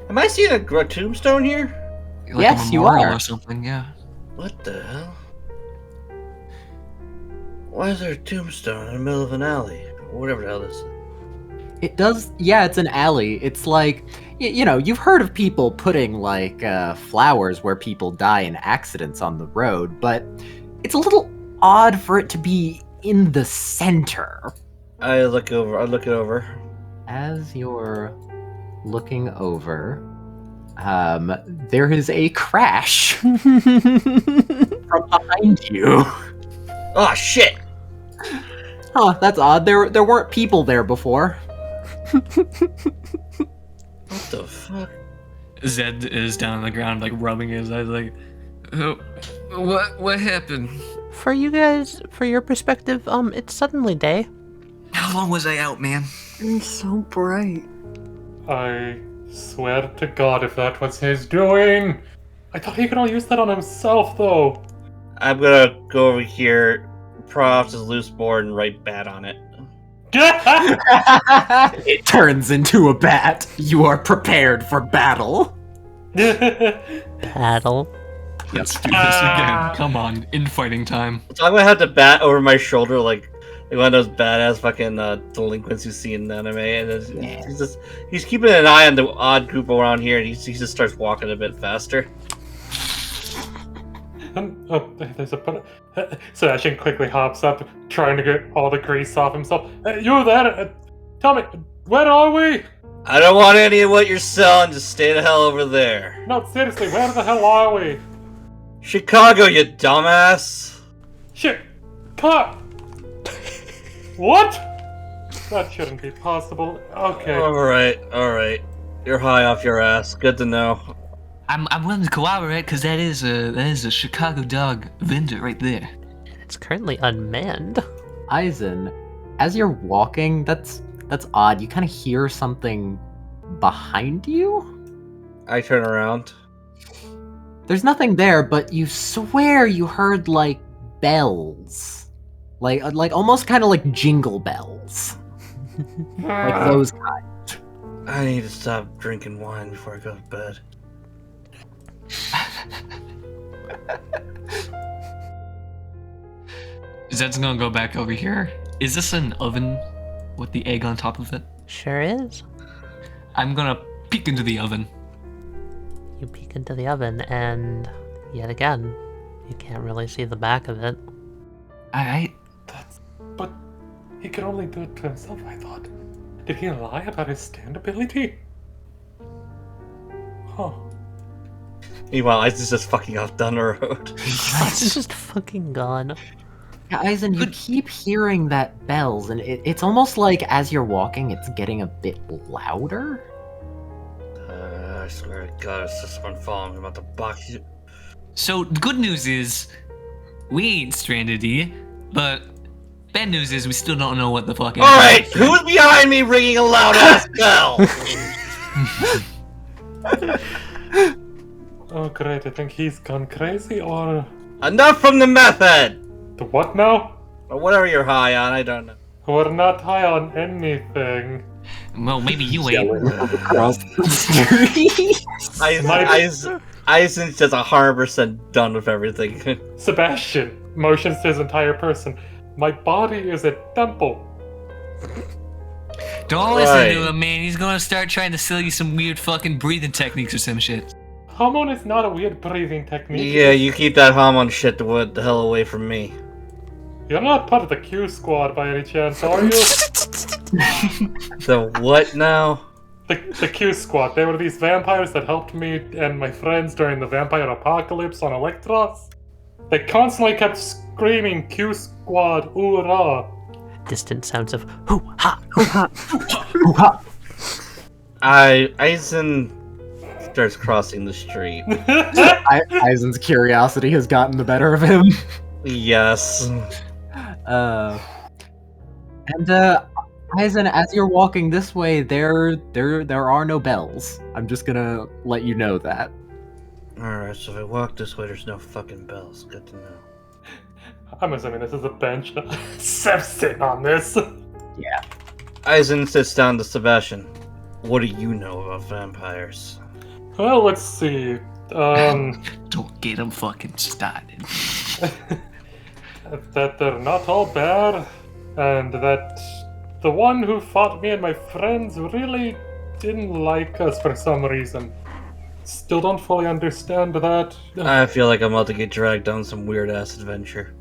Am I seeing a tombstone here? Like Yes, a you memorial are. or something, yeah. What the hell? Why is there a tombstone in the middle of an alley? Or whatever the hell this is. It does, yeah, it's an alley. It's like, you know, you've heard of people putting, like, flowers where people die in accidents on the road, but it's a little odd for it to be in the center. I look it over. As you're looking over, there is a crash from behind you. Oh shit! Huh, that's odd. There weren't people there before. What the fuck? Zed is down on the ground, like rubbing his eyes, like, oh, what happened? For you guys, for your perspective, it's suddenly day. How long was I out, man? It's so bright. I swear to God if that was his doing. I thought he could all use that on himself, though. I'm gonna go over here, pry off this loose board, and write "bat" on it. It turns into a bat. You are prepared for battle. Paddle. Let's do this again. Come on, infighting time. So I'm gonna have the bat over my shoulder, like one of those badass fucking delinquents you see in the anime, and he's keeping an eye on the odd group around here, and he just starts walking a bit faster. There's a Sebastian quickly hops up, trying to get all the grease off himself. You there? Tell me, where are we? I don't want any of what you're selling. Just stay the hell over there. No, seriously, where the hell are we? Chicago, you dumbass. Shit! Cut! What? That shouldn't be possible. Okay. All right. You're high off your ass. Good to know. I'm willing to cooperate because that is a Chicago dog vendor right there. It's currently unmanned. Eisen, as you're walking, that's odd. You kind of hear something behind you? I turn around. There's nothing there, but you swear you heard like bells, like almost kind of like jingle bells, like those kind. I need to stop drinking wine before I go to bed. Zed's gonna go back over here. Is this an oven with the egg on top of it? Sure is. I'm gonna peek into the oven. You peek into the oven, and yet again, you can't really see the back of it. But he could only do it to himself, I thought. Did he lie about his stand ability? Huh. Meanwhile, Isaac's just fucking off down the road. It's just fucking gone. Yeah, Eisen, you keep hearing that bells, and it's almost like as you're walking, it's getting a bit louder. I swear to God, it's just one falling about the box. So the good news is we ain't stranded here, but bad news is we still don't know what the fuck. All right, who's behind me ringing a loud ass bell? Oh great, I think he's gone crazy, or... Enough from the method. The what now? Or whatever you're high on, I don't know. We're not high on anything. Well, maybe you ain't. Across the street. Eisen's just 100% done with everything. Sebastian motions to his entire person. My body is a temple. Don't listen to him, man. He's gonna start trying to sell you some weird fucking breathing techniques or some shit. Hormone is not a weird breathing technique. Yeah, you keep that hormone shit the hell away from me. You're not part of the Q squad by any chance, are you? The what now? The Q squad. They were these vampires that helped me and my friends during the vampire apocalypse on Electros. They constantly kept screaming Q squad, hoorah. Distant sounds of hoo ha. Eisen starts crossing the street. Eisen's curiosity has gotten the better of him. Yes. Eisen, as you're walking this way, there are no bells. I'm just gonna let you know that. Alright, so if I walk this way, there's no fucking bells. Good to know. I'm assuming this is a bench. Seb's sitting on this. Yeah. Eisen sits down to Sebastian. What do you know about vampires? Well, let's see. Don't get him fucking started. That they're not all bad, and that the one who fought me and my friends really didn't like us for some reason. Still don't fully understand that. I feel like I'm about to get dragged down some weird ass adventure.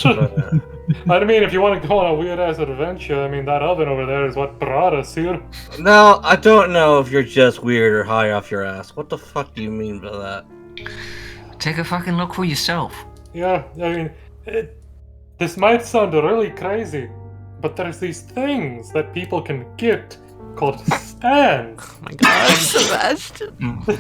I mean, if you want to go on a weird ass adventure, I mean, that oven over there is what brought us here. Now, I don't know if you're just weird or high off your ass. What the fuck do you mean by that? Take a fucking look for yourself. Yeah, I mean, this might sound really crazy, but there's these things that people can get called stands. Oh my god, Sebastian. And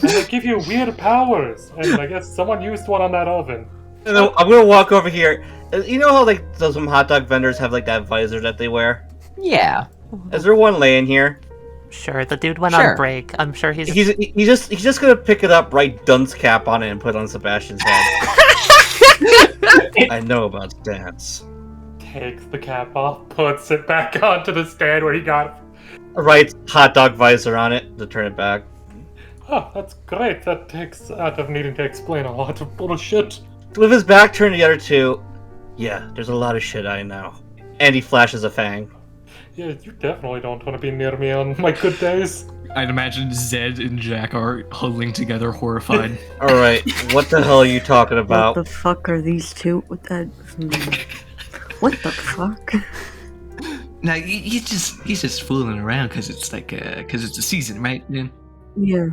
they give you weird powers, and I guess someone used one on that oven. And then I'm gonna walk over here. You know how like some hot dog vendors have like that visor that they wear? Yeah. Is there one laying here? Sure, the dude went Sure. on break. I'm sure he's just gonna pick it up, write dunce cap on it, and put it on Sebastian's head. I know about stands. Takes the cap off, puts it back onto the stand where he got it. Writes hot dog visor on it to turn it back. Oh, that's great. That takes out of needing to explain a lot of bullshit. With his back turned to the other two, yeah, there's a lot of shit I know. And he flashes a fang. Yeah, you definitely don't want to be near me on my good days. I'd imagine Zed and Jack are huddling together, horrified. Alright, what the hell are you talking about? What the fuck are these two? What that? What the fuck? Now he's just fooling around because it's like because it's a season, right? Yeah. Yeah.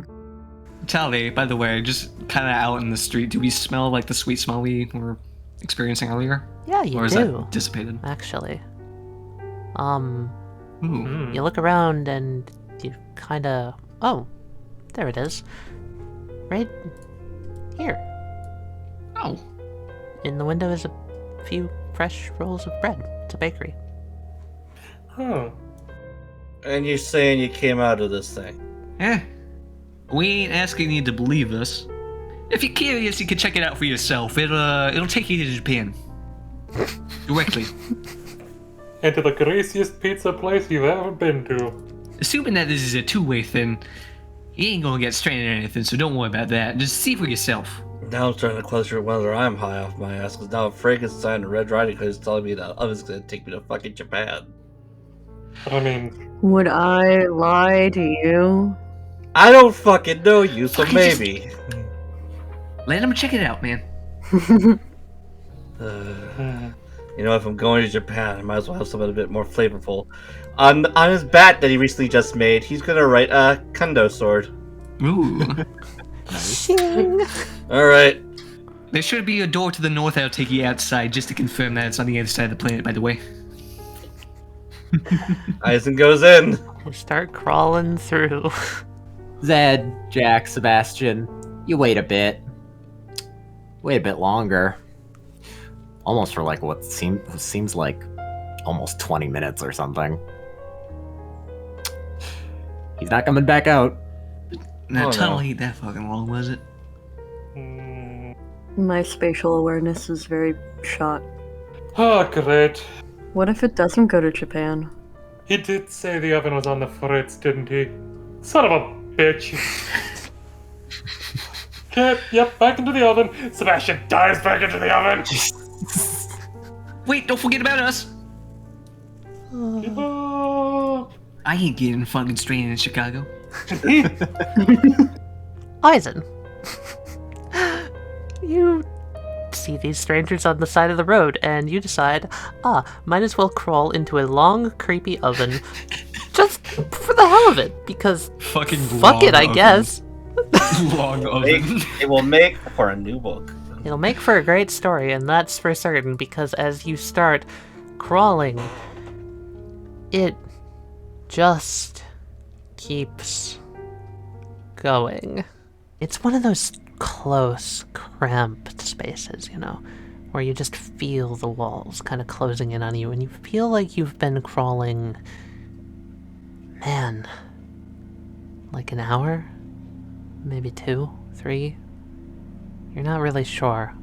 Tally, by the way, just kind of out in the street, do we smell like the sweet smell we were experiencing earlier? Yeah, you Or is do. that dissipated? Actually. Ooh. You look around and you kinda... Oh, there it is. Right here. Oh. In the window is a few fresh rolls of bread. It's a bakery. Huh. And you're saying you came out of this thing? Yeah. We ain't asking you to believe us. If you're curious, you can check it out for yourself. It'll take you to Japan. Directly. And to the greasiest pizza place you've ever been to. Assuming that this is a two-way thing, you ain't gonna get stranded or anything, so don't worry about that. Just see for yourself. Now I'm starting to question whether I'm high off my ass, because now Frankenstein and Red Riding Hood is telling me that oven's gonna take me to fucking Japan. I mean, Would I lie to you? I don't fucking know you, so maybe. Let him check it out, man. You know, if I'm going to Japan, I might as well have something a bit more flavorful. On his bat that he recently just made, he's gonna write a kendo sword. Ooh. Shing. Alright. There should be a door to the north that'll take you outside, just to confirm that it's on the other side of the planet, by the way. Eisen goes in. We start crawling through. Zed, Jack, Sebastian, you wait a bit. Wait a bit longer. Almost for like what seems like almost 20 minutes or something. He's not coming back out. That Oh, tunnel no. ain't that fucking long, was it? My spatial awareness is very shot. oh, great. What if it doesn't go to Japan? He did say the oven was on the fritz, didn't he? Son of a bitch. Okay, yep, back into the oven. Sebastian dives back into the oven. Wait, don't forget about us! Oh. I ain't getting fucking stranded in Chicago. Eisen. You see these strangers on the side of the road, and you decide, might as well crawl into a long, creepy oven just for the hell of it, because Fucking fuck it, I guess. Long oven. It will make for a new book. It'll make for a great story, and that's for certain, because as you start crawling, it just keeps going. It's one of those close, cramped spaces, you know, where you just feel the walls kind of closing in on you, and you feel like you've been crawling, man, like an hour? Maybe 2, 3? You're not really sure.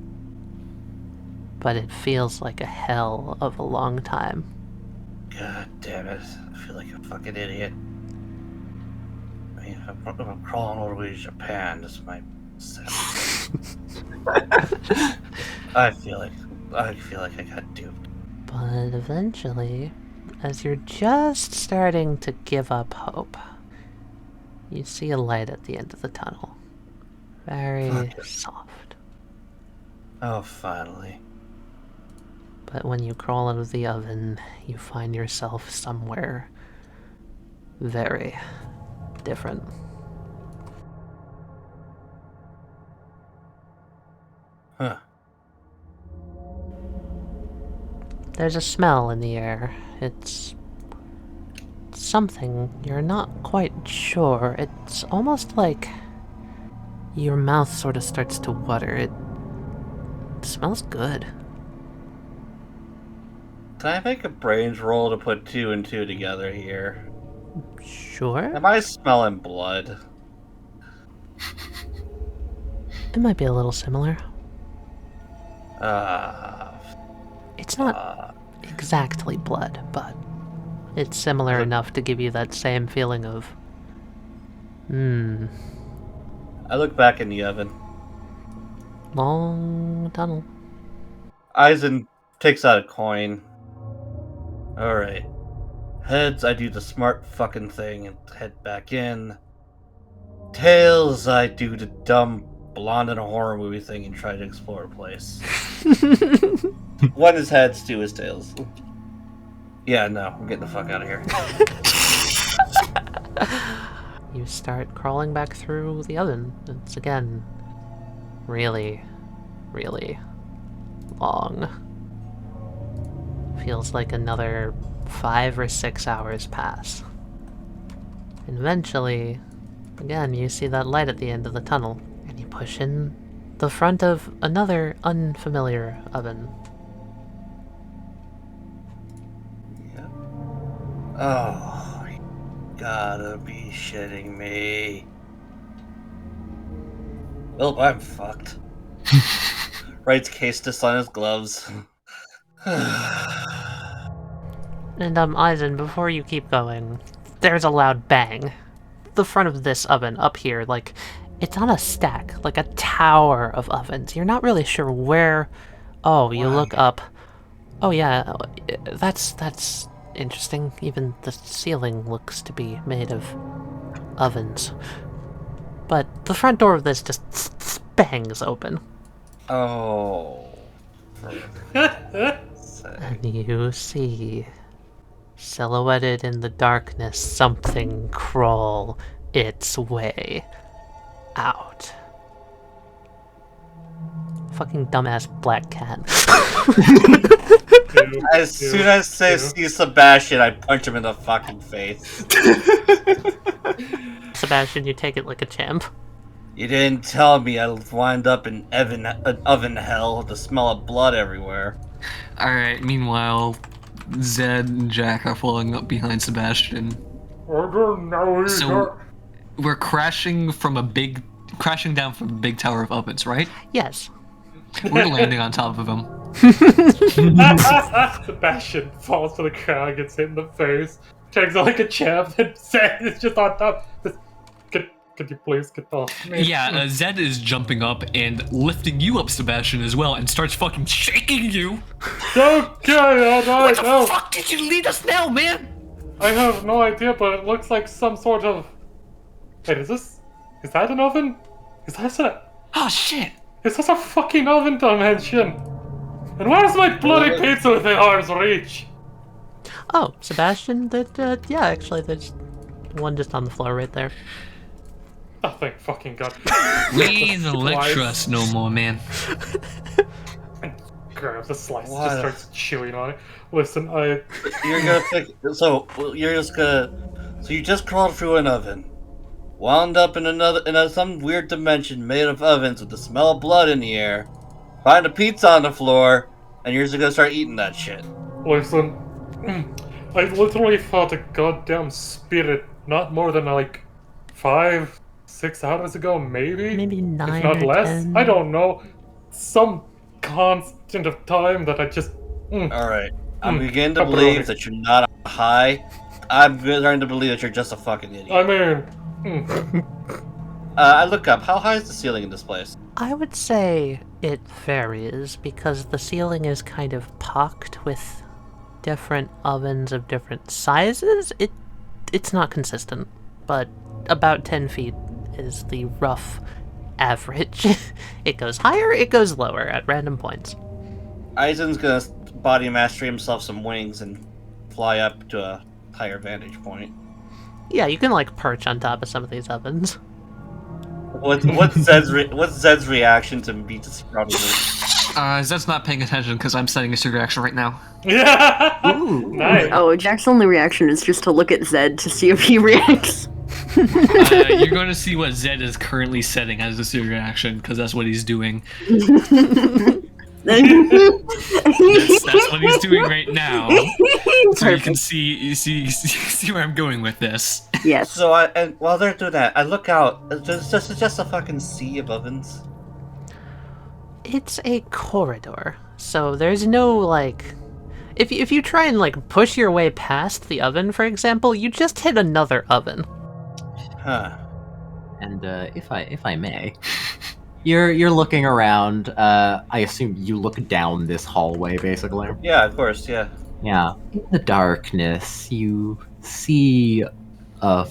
But it feels like a hell of a long time. God damn it. I feel like a fucking idiot. I mean, if I'm crawling all the way to Japan, this might I feel like I got duped. But eventually, as you're just starting to give up hope, you see a light at the end of the tunnel. Very soft. Oh, finally. But when you crawl out of the oven, you find yourself somewhere very different. Huh. There's a smell in the air. It's something you're not quite sure. It's almost like your mouth sort of starts to water. It smells good. Can I make a brains roll to put 2 and 2 together here? Sure. Am I smelling blood? It might be a little similar. Uh, It's not exactly blood, but it's similar enough to give you that same feeling of, I look back in the oven. long tunnel. Eisen takes out a coin. Alright. Heads, I do the smart fucking thing and head back in. Tails, I do the dumb blonde in a horror movie thing and try to explore a place. One is heads, 2 is tails. Yeah, no, I'm getting the fuck out of here. You start crawling back through the oven. It's again really, really long. Feels like another 5 or 6 hours pass. And eventually, again, you see that light at the end of the tunnel, and you push in the front of another unfamiliar oven. Yep. Oh, you gotta be shitting me. Well, I'm fucked. Writes Castus on his gloves. And, Eisen, before you keep going, there's a loud bang. The front of this oven up here, like, it's on a stack, like a tower of ovens. You're not really sure where... Oh, you look up. Oh yeah, that's interesting. Even the ceiling looks to be made of ovens. But the front door of this just bangs open. Oh. And you see, silhouetted in the darkness, something crawl its way out. Fucking dumbass black cat. As soon as I see Sebastian, I punch him in the fucking face. Sebastian, you take it like a champ. You didn't tell me I'd wind up in oven hell with the smell of blood everywhere. Alright, meanwhile, Zed and Jack are following up behind Sebastian. I don't know. So, we're crashing down from a big tower of ovens, right? Yes. We're landing on top of them. Sebastian falls to the ground, gets hit in the face, takes it like a champ, and Zed is just on top. Could you please get off me? Yeah, Zed is jumping up and lifting you up, Sebastian, as well, and starts fucking shaking you. Okay, alright, What the no. fuck did you lead us now, man? I have no idea, but it looks like some sort of... Wait, is that an oven? Is Oh shit! this a fucking oven dimension? And where's my bloody pizza within arm's reach? Oh, Sebastian, yeah, actually, there's one just on the floor right there. Oh, thank fucking god. We ain't Electros no more, man. Grabs a slice, What? just starts chewing on it. Listen, You're gonna pick. So you just crawled through an oven, wound up in some weird dimension made of ovens with the smell of blood in the air, find a pizza on the floor, and you're just gonna start eating that shit. Listen, I literally fought a goddamn spirit not more than like 5-6 hours ago, maybe? Maybe 9 if not or less. 10. I don't know. Some constant of time that I just... Alright. I'm beginning to Pepperoni. believe that you're not high. I'm starting to believe that you're just a fucking idiot. I mean... I look up. How high is the ceiling in this place? I would say it varies because the ceiling is kind of pocked with different ovens of different sizes. It's not consistent, but about 10 feet is the rough average. It goes higher, it goes lower at random points. Eisen's gonna body mastery himself some wings and fly up to a higher vantage point. Yeah, you can like perch on top of some of these ovens. What's Zed's reaction to me just probably? Zed's not paying attention because I'm setting a secret action right now. Yeah! Ooh. Nice. Oh, Jack's only reaction is just to look at Zed to see if he reacts. You're going to see what Zed is currently setting as a secret action because that's what he's doing. That's what he's doing right now. So you can see where I'm going with this. Yes. So and while they're doing that, I look out. It's just a fucking sea of ovens. It's a corridor, so there's no like... If you try and like push your way past the oven, for example, you just hit another oven. Huh. And if I may, you're looking around. I assume you look down this hallway, basically. Yeah, of course, yeah. Yeah. In the darkness, you see a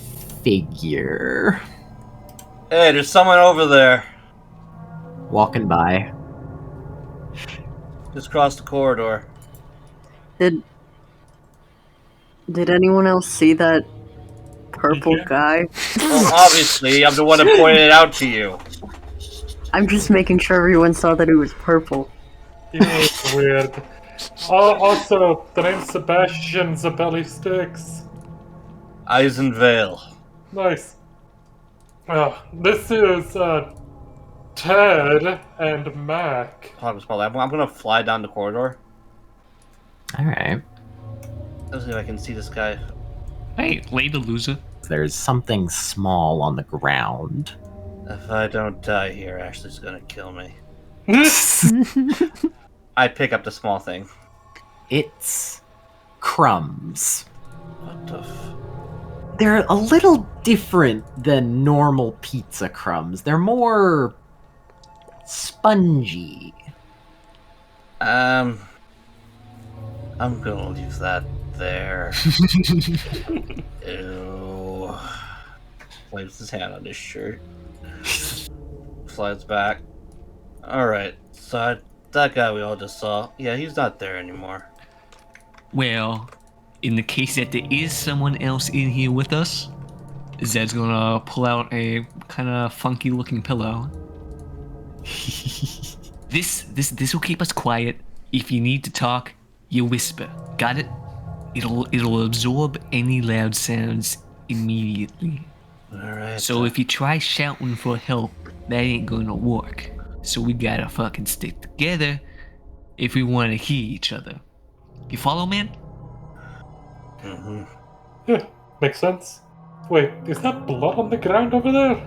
figure Hey, there's someone over there. walking by. Just crossed the corridor. Did anyone else see that purple Yeah. guy? Well, obviously, I'm the one that pointed it out to you. I'm just making sure everyone saw that it was purple. You know, it's weird. Also, the name's Sebastian Zabelli Sticks. Eisenvale. Nice. This is, Ted and Mac. I'm gonna fly down the corridor. Alright. Let's see if I can see this guy. Hey, lady loser. There's something small on the ground. If I don't die here, Ashley's gonna kill me. I pick up the small thing. It's crumbs. What the They're a little different than normal pizza crumbs. They're more spongy. I'm gonna leave that there. Ew. Wipes his hand on his shirt. Slides back. Alright, so that guy we all just saw, yeah, he's not there anymore. Well, in the case that there is someone else in here with us, Zed's gonna pull out a kind of funky looking pillow. This will keep us quiet. If you need to talk, you whisper. Got it? It'll absorb any loud sounds immediately. Alright. So if you try shouting for help, that ain't gonna work. So we gotta fucking stick together if we wanna hear each other. You follow, man? Mm-hmm. Yeah, makes sense. Wait, is that blood on the ground over there?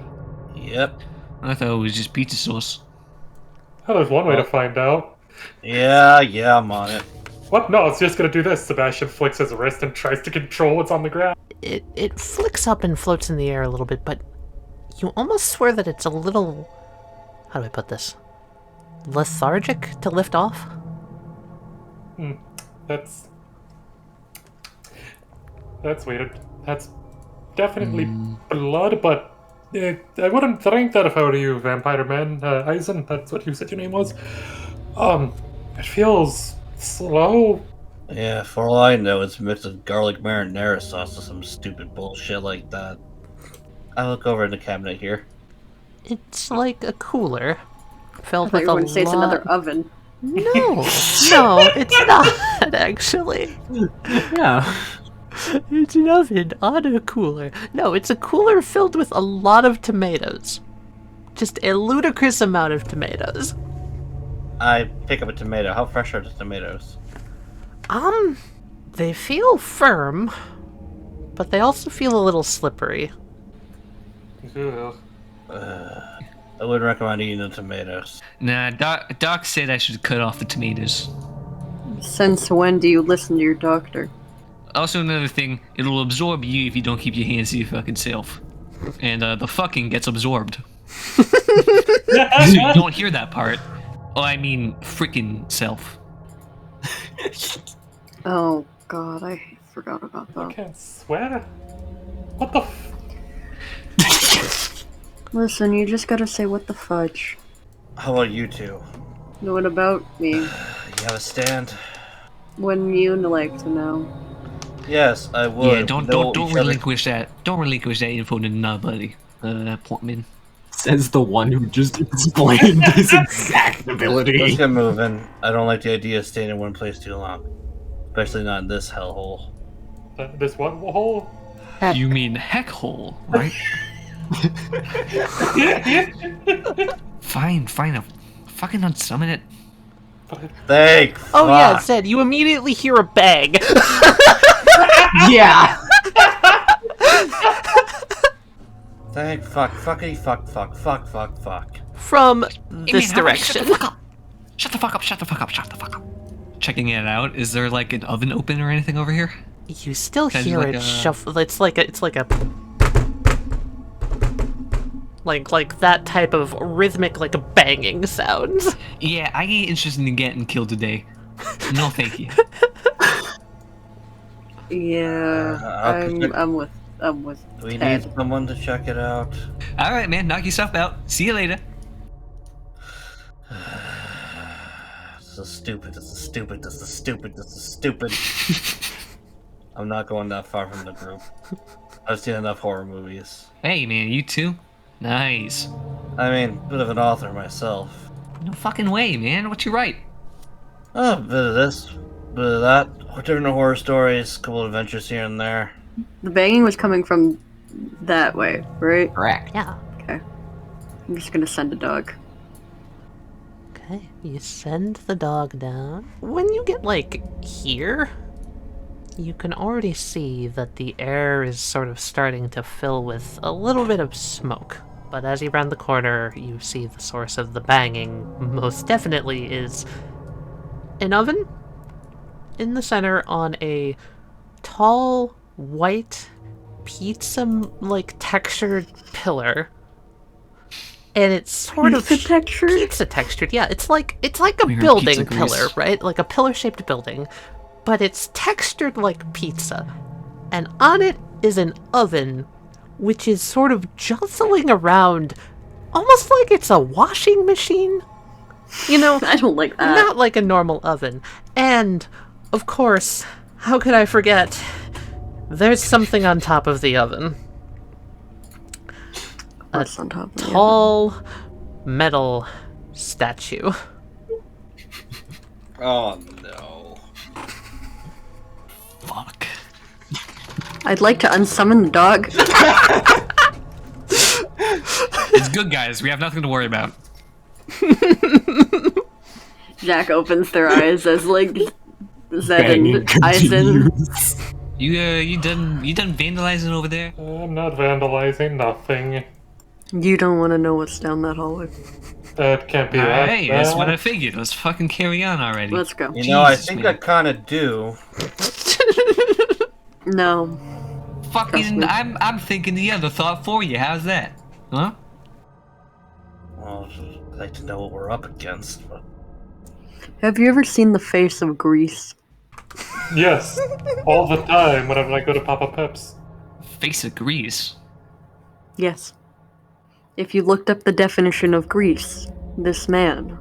Yep. I thought it was just pizza sauce. Oh, there's one way to find out. Yeah, I'm on it. What? No, it's just gonna do this. Sebastian flicks his wrist and tries to control what's on the ground. It flicks up and floats in the air a little bit, but you almost swear that it's a little... How do I put this? Lethargic to lift off? That's weird. That's definitely blood, but I wouldn't drink that if I were you, Vampire Man. Eisen, that's what you said your name was. It feels slow. Yeah, for all I know, it's mixed with garlic marinara sauce or some stupid bullshit like that. I look over in the cabinet here. It's like a cooler filled I thought with you a wouldn't say it's another lot... oven. No, it's not, actually. Yeah. It's an oven on a cooler. No, it's a cooler filled with a lot of tomatoes. Just a ludicrous amount of tomatoes. I pick up a tomato. How fresh are the tomatoes? They feel firm, but they also feel a little slippery. Ugh. I wouldn't recommend eating the tomatoes. Nah, Doc said I should cut off the tomatoes. Since when do you listen to your doctor? Also, another thing, it'll absorb you if you don't keep your hands to your fucking self. And the fucking gets absorbed. So you don't hear that part. Oh, I mean, freaking self. Oh god, I forgot about I that. can't swear. What the Listen, you just gotta say what the fudge. How about you two? What about me? You have a stand? Wouldn't you like to know? Yes, I would. Yeah, don't relinquish that. Don't relinquish that info to nobody, Portman. Says the one who just explained his exact Let's ability. get moving. I don't like the idea of staying in one place too long. Especially not in this hellhole. This one hole? You mean heck hole, right? Fine. Fucking unsummon it. Thank Oh yeah, fuck. it said you immediately hear a bang. Yeah. Thank fuck. Fuckity fuck. From Hey, this man, direction. Shut the fuck up. Checking it out. Is there like an oven open or anything over here? You still Kind of hear like it a- shuffle. It's like that type of rhythmic, like a banging sound. Yeah, I ain't interested in getting killed today. No, thank you. Yeah, I'm with We Ted. need someone to check it out. All right, man. Knock yourself out. See you later. This is stupid. I'm not going that far from the group. I've seen enough horror movies. Hey, man. You too. Nice. I mean, bit of an author myself. No fucking way, man. What you write? A bit of this, bit of that. Different horror stories, couple of adventures here and there. The banging was coming from that way, right? Correct. Yeah. Okay. I'm just gonna send a dog. Okay, you send the dog down. When you get, like, here, you can already see that the air is sort of starting to fill with a little bit of smoke. But as you round the corner, you see the source of the banging most definitely is an oven in the center on a tall, white, pizza-like textured pillar. And it's sort of Pizza textured? pizza textured. Yeah, it's like a We heard building pizza grease. pillar, right? Like a pillar-shaped building, but it's textured like pizza. And on it is an oven, which is sort of jostling around, almost like it's a washing machine. You know, I don't like that. not like a normal oven. And, of course, how could I forget? There's something on top of the oven. What's on top of it? Tall metal statue. Oh no. Fuck. I'd like to unsummon the dog. It's good, guys. We have nothing to worry about. Jack opens their eyes as like Zed Banging and Eisen. continues. You done vandalizing over there? I'm not vandalizing, nothing. You don't want to know what's down that hallway. That can't be that Alright, that's what I bad. figured. Let's fucking carry on already. Let's go. You know, I Jesus, think man. I kind of do. No. Fucking, I'm thinking the other thought for you. How's that? Huh? Well, I'd like to know what we're up against, but Have you ever seen the face of Grease? Yes, all the time whenever I go to Papa Pep's. Face of grease. Yes. If you looked up the definition of Grease, this man,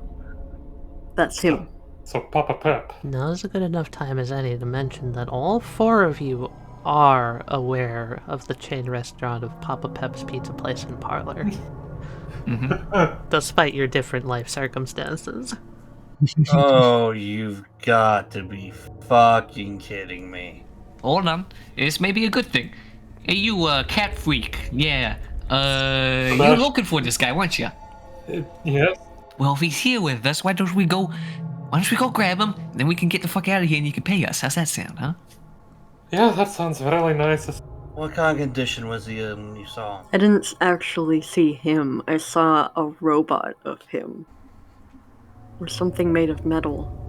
that's him. So Papa Pep. Now's a good enough time as any to mention that all four of you are aware of the chain restaurant of Papa Pep's Pizza Place and Parlor, despite your different life circumstances. oh, you've got to be fucking kidding me. Hold on. This may be a good thing. Hey, you, cat freak. Yeah. You're looking for this guy, weren't you? Yes. Well, if he's here with us, why don't we go grab him, then we can get the fuck out of here and you can pay us. How's that sound, huh? Yeah, that sounds really nice. What kind of condition was he in when you saw him? I didn't actually see him. I saw a robot of him. Or something made of metal.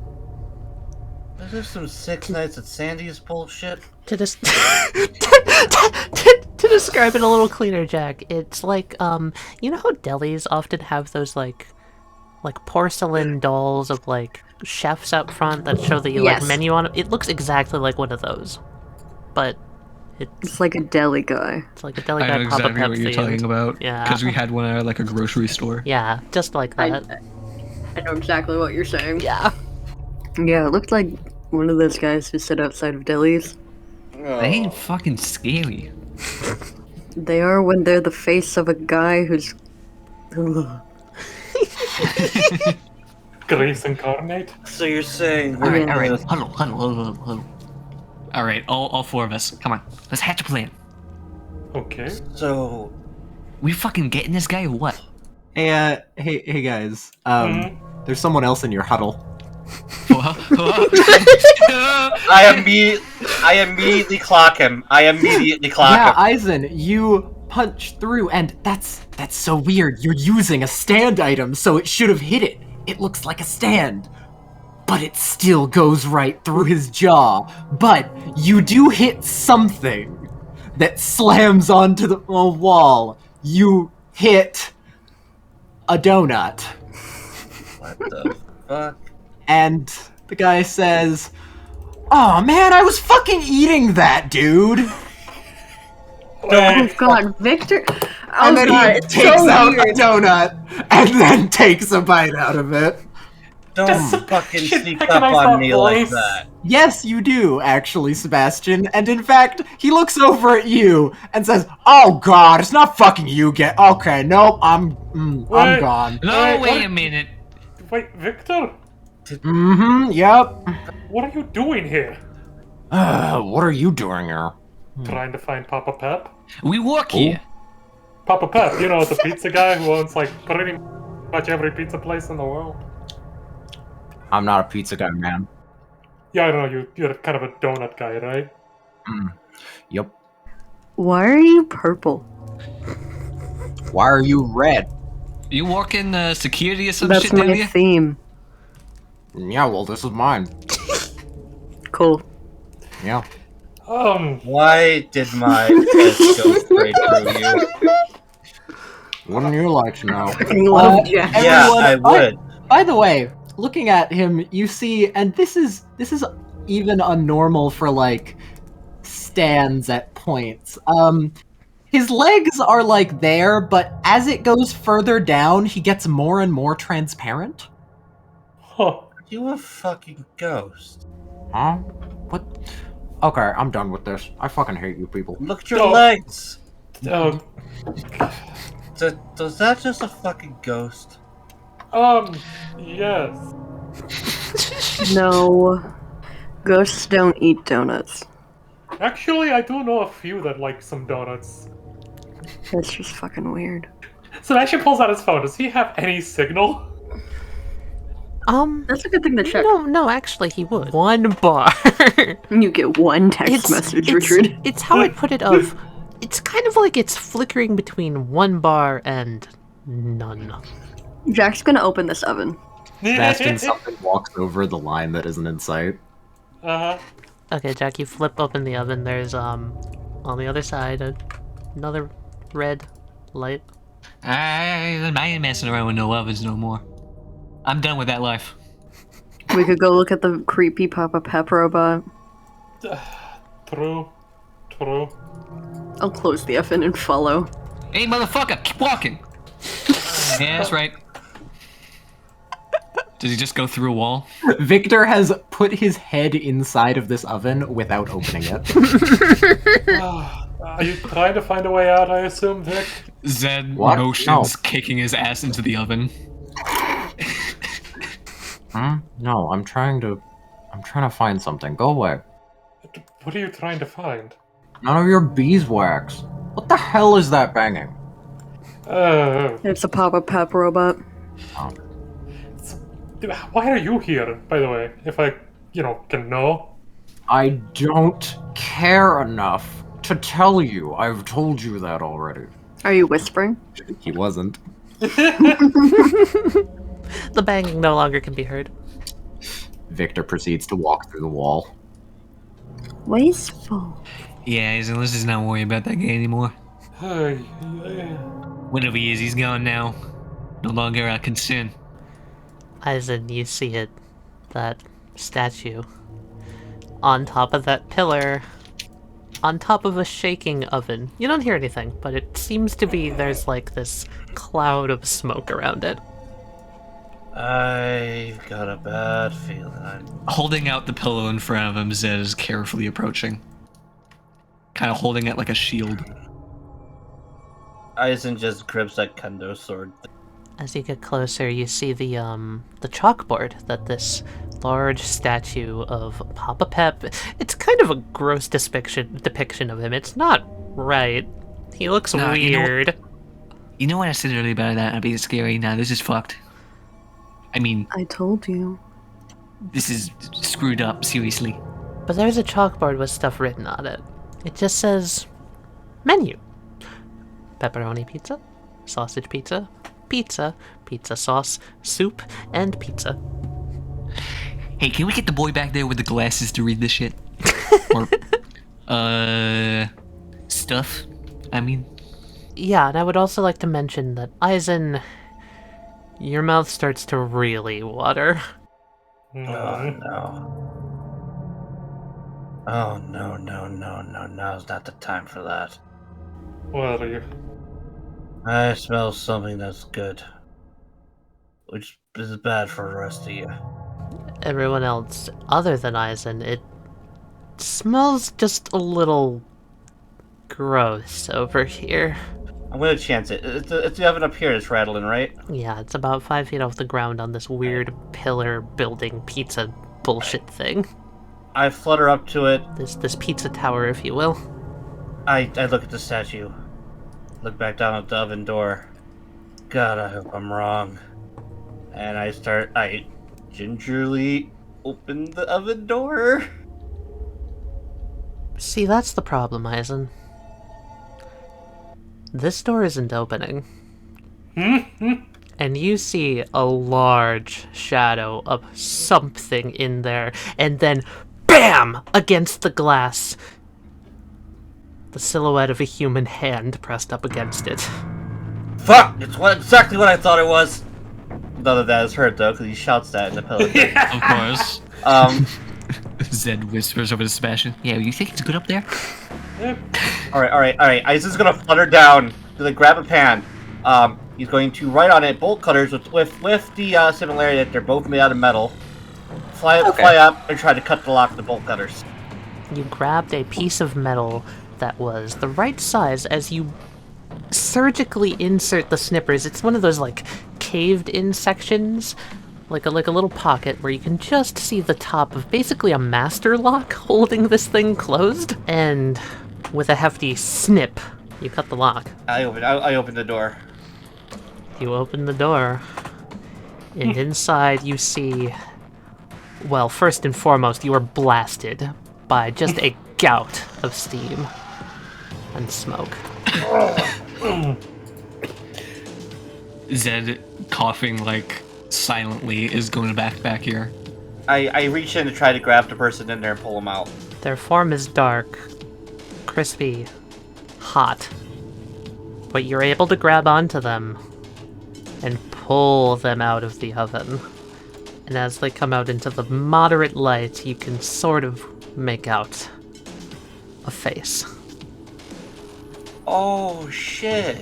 Is this some Six Nights at Sandy's bullshit? To to describe it a little cleaner, Jack, it's like you know how delis often have those like porcelain dolls of like chefs up front that show the like Yes. menu on it. It looks exactly like one of those, but It's like a deli guy. it's like a deli I guy know Papa exactly Pep what you're themed. talking about. Yeah. Because we had one at like a grocery store. Yeah, just like I that. know exactly what you're saying. Yeah. Yeah, it looked like one of those guys who sit outside of delis. Oh. They ain't fucking scary. They are when they're the face of a guy who's. Grease incarnate. So you're saying Alright, Yeah. alright. Huddle. Alright, all four of us. Come on. Let's hatch a plan. Okay. So We fucking getting this guy or what? Hey, hey guys. There's someone else in your huddle. I immediately clock him. Yeah, Eisen, you punch through, and that's so weird. You're using a stand item, so it should have hit it. It looks like a stand. But it still goes right through his jaw. But you do hit something that slams onto the wall. You hit a donut. What the fuck? And the guy says, "Oh man, I was fucking eating that, dude." Oh god, Victor! Oh And then god, he it's takes so out weird. a donut and then takes a bite out of it. Don't fucking sneak up recognize on that me like voice. that. Yes, you do, actually, Sebastian. And in fact, he looks over at you and says, "Oh god, it's not fucking you, get okay, nope, I'm Wait. gone." No, Wait, wait what? a minute. Wait, Victor? Yep. What are you doing here? What are you doing here? Trying to find Papa Pep? We work here. Papa Pep, you know, the pizza guy who owns like pretty much every pizza place in the world. I'm not a pizza guy, man. Yeah, I know, you're kind of a donut guy, right? Yep. Why are you purple? Why are you red? You working security or some That's shit, my Taliyah? theme. Yeah, well, this is mine. Cool. Yeah. Why did my head go straight through you? Wouldn't you like to know? Fucking love Jack. Yeah, I would. By the way, looking at him, you see, and this is even unnormal for like stands at points. His legs are like there, but as it goes further down, he gets more and more transparent. Huh. You a fucking ghost. Huh? What? Okay, I'm done with this. I fucking hate you people. Look at your Oh. legs. Um, Does that just a fucking ghost? yes. No. Ghosts don't eat donuts. Actually, I do know a few that like some donuts. That's just fucking weird. Sebastian pulls out his phone. Does he have any signal? That's a good thing to check. No, actually he would. 1 bar. You get one text message, Richard. It's how I put it of, it's kind of like it's flickering between 1 bar and none. Jack's gonna open this oven. Bastion something walks over the line that isn't in sight. Uh-huh. Okay, Jack, you flip open the oven, there's, on the other side, another red light. I ain't messing around with no ovens no more. I'm done with that life. We could go look at the creepy Papa Pep robot. True. I'll close the oven and follow. Hey, motherfucker, keep walking. Yeah, that's right. Does he just go through a wall? Victor has put his head inside of this oven without opening it. Are you trying to find a way out, I assume, Vic? Zed What? motions, No. kicking his ass into the oven. No, I'm trying to find something. Go away. What are you trying to find? None of your beeswax. What the hell is that banging? It's a Papa Pep robot. Why are you here, by the way? If I, can know. I don't care enough to tell you. I've told you that already. Are you whispering? He wasn't. The banging no longer can be heard. Victor proceeds to walk through the wall. Wasteful. Yeah, let's just not worry about that guy anymore. Hey, Whatever he is, he's gone now. No longer a concern. As in, you see it, that statue, on top of that pillar, on top of a shaking oven. You don't hear anything, but it seems to be there's like this cloud of smoke around it. I've got a bad feeling. Holding out the pillow in front of him, Zed is carefully approaching. Kind of holding it like a shield. Aizen just grips that kendo sword. As you get closer, you see the chalkboard that this large statue of Papa Pep. It's kind of a gross depiction of him. It's not right. He looks weird. You know what I said earlier about that? I'd be scary. Nah, this is fucked. I mean, I told you. this is screwed up, seriously. But there's a chalkboard with stuff written on it. It just says, menu. Pepperoni pizza, sausage pizza, pizza, pizza sauce, soup, and pizza. Hey, can we get the boy back there with the glasses to read this shit? Or, stuff, I mean. Yeah, and I would also like to mention that, Aizen, your mouth starts to really water. Oh no. Oh no, now's not the time for that. What are you? I smell something that's good. Which is bad for the rest of you. Everyone else, other than Aizen, it smells just a little gross over here. I'm gonna chance it. It's the oven up here that's rattling, right? Yeah, it's about 5 feet off the ground on this weird pillar building pizza bullshit thing. I flutter up to it. This pizza tower, if you will. I look at the statue. Look back down at the oven door. God, I hope I'm wrong. And I gingerly open the oven door. See, that's the problem, Aizen. This door isn't opening. And you see a large shadow of something in there, and then BAM! Against the glass. The silhouette of a human hand pressed up against it. Fuck! It's exactly what I thought it was! None of that is heard, though, because he shouts that in the pillow. Of course. Zed whispers over to Sebastian. Yeah, you think it's good up there? Alright. Isaac's gonna flutter down, grab a pan. He's going to write on it bolt cutters with the similarity that they're both made out of metal. Fly up and try to cut the lock of the bolt cutters. You grabbed a piece of metal that was the right size as you surgically insert the snippers. It's one of those like caved in sections, like a little pocket where you can just see the top of basically a master lock holding this thing closed. And with a hefty snip, you cut the lock. I open the door. You open the door, and inside you see, well, first and foremost, you are blasted by just a gout of steam and smoke. Zed, coughing like silently, is going back here. I reach in to try to grab the person in there and pull him out. Their form is dark, crispy, hot, but you're able to grab onto them and pull them out of the oven. And as they come out into the moderate light, you can sort of make out a face. Oh, shit.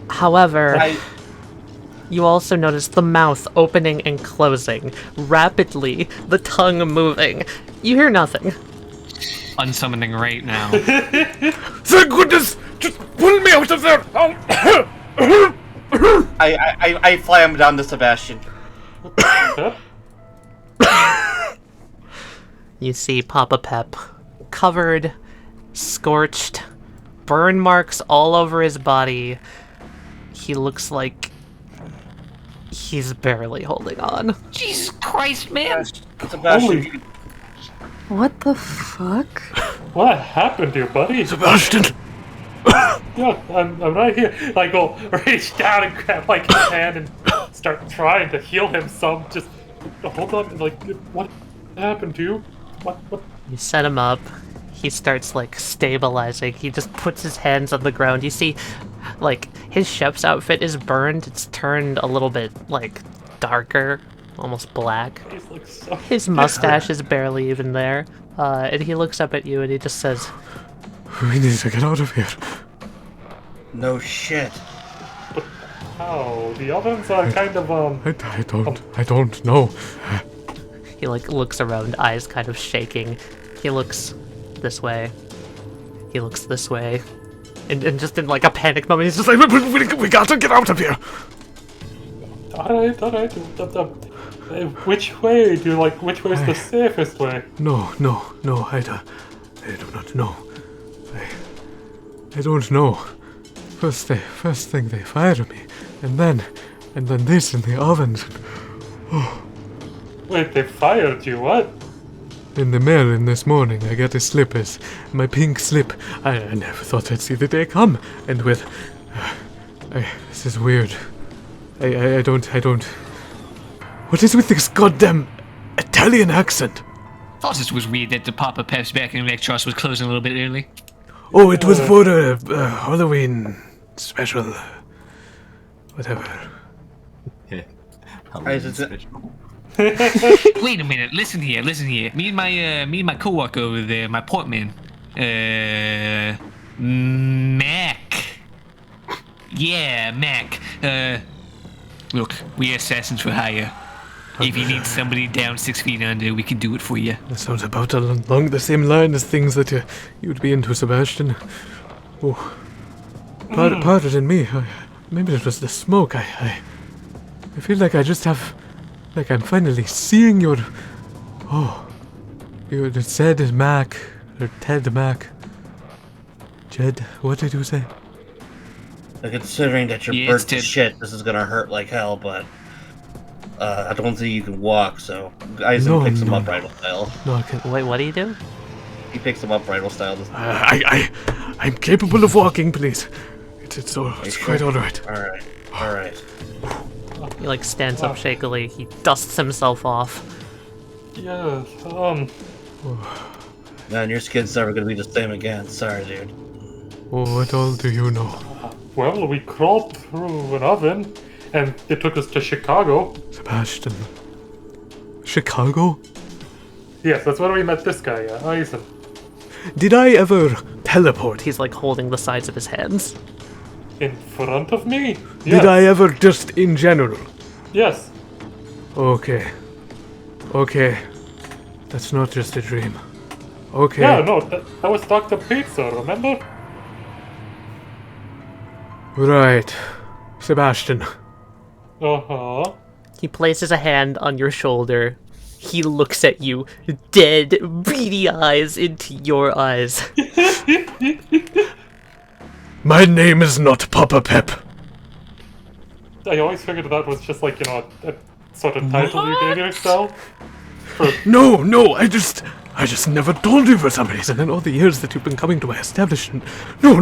However, you also notice the mouth opening and closing, rapidly, the tongue moving. You hear nothing. Unsummoning right now. Thank goodness! Just pull me out of there! I fly him down to Sebastian. You see Papa Pep, covered, scorched, burn marks all over his body. He looks like he's barely holding on. Jesus Christ, man! Sebastian, What the fuck? What happened to your buddy? Sebastian! Yeah, I'm right here. I go reach down and grab like his hand and start trying to heal him some. Just hold on, like what happened to you? What? You set him up. He starts like stabilizing. He just puts his hands on the ground. You see, like, his chef's outfit is burned. It's turned a little bit like darker, almost black. He's like so. His mustache is barely even there. And he looks up at you and he just says, We need to get out of here. no shit. How? The ovens are kind of I don't know. he like looks around, eyes kind of shaking. He looks this way. He looks this way. And just in like a panic moment, he's just like, We gotta get out of here. Alright. Which way do you like? Which way is the safest way? No, I do not know. I don't know. First thing they fired me, and then this in the ovens. Wait, they fired you? What? In the mail in this morning, I got a slip as my pink slip. I never thought I'd see the day come, and with, this is weird. I don't. What is with this goddamn Italian accent? Thought it was weird that the Papa Pep's back in Electros was closing a little bit early. Oh, it was for the Halloween special. Whatever. Wait a minute, listen here. Me and my coworker over there, my portman, Mac. Yeah, Mac. Look, we're assassins for hire. If you need somebody down 6 feet under, we can do it for you. That sounds about along the same line as things that you'd be into, Sebastian. Oh, pardon me. Maybe it was the smoke. I feel like I just have, like I'm finally seeing your. Oh, you said Mac or Ted Mac. Jed, what did you say? Considering that you're burnt to shit, this is gonna hurt like hell, but I don't think you can walk, so Eisen picks him up bridal style. No, I can't. wait, what do you do? He picks him up bridal style. I'm capable of walking, please. alright. It's quite alright. Alright. He like stands up shakily. He dusts himself off. Yeah, Man, your skin's never gonna be the same again. Sorry, dude. What all do you know? well, we crawled through an oven, and it took us to Chicago. Sebastian. Chicago? Yes, that's where we met this guy, Eisen. Did I ever teleport? He's like holding the sides of his hands. In front of me? Yes. Did I ever just in general? Yes. Okay. That's not just a dream. Okay. Yeah, no, that was Dr. Pizza, remember? Right. Sebastian. Uh-huh. He places a hand on your shoulder. He looks at you, dead, beady eyes into your eyes. My name is not Papa Pep. I always figured that was just like, a sort of title you gave yourself. No, I just never told you for some reason in all the years that you've been coming to my establishment. No.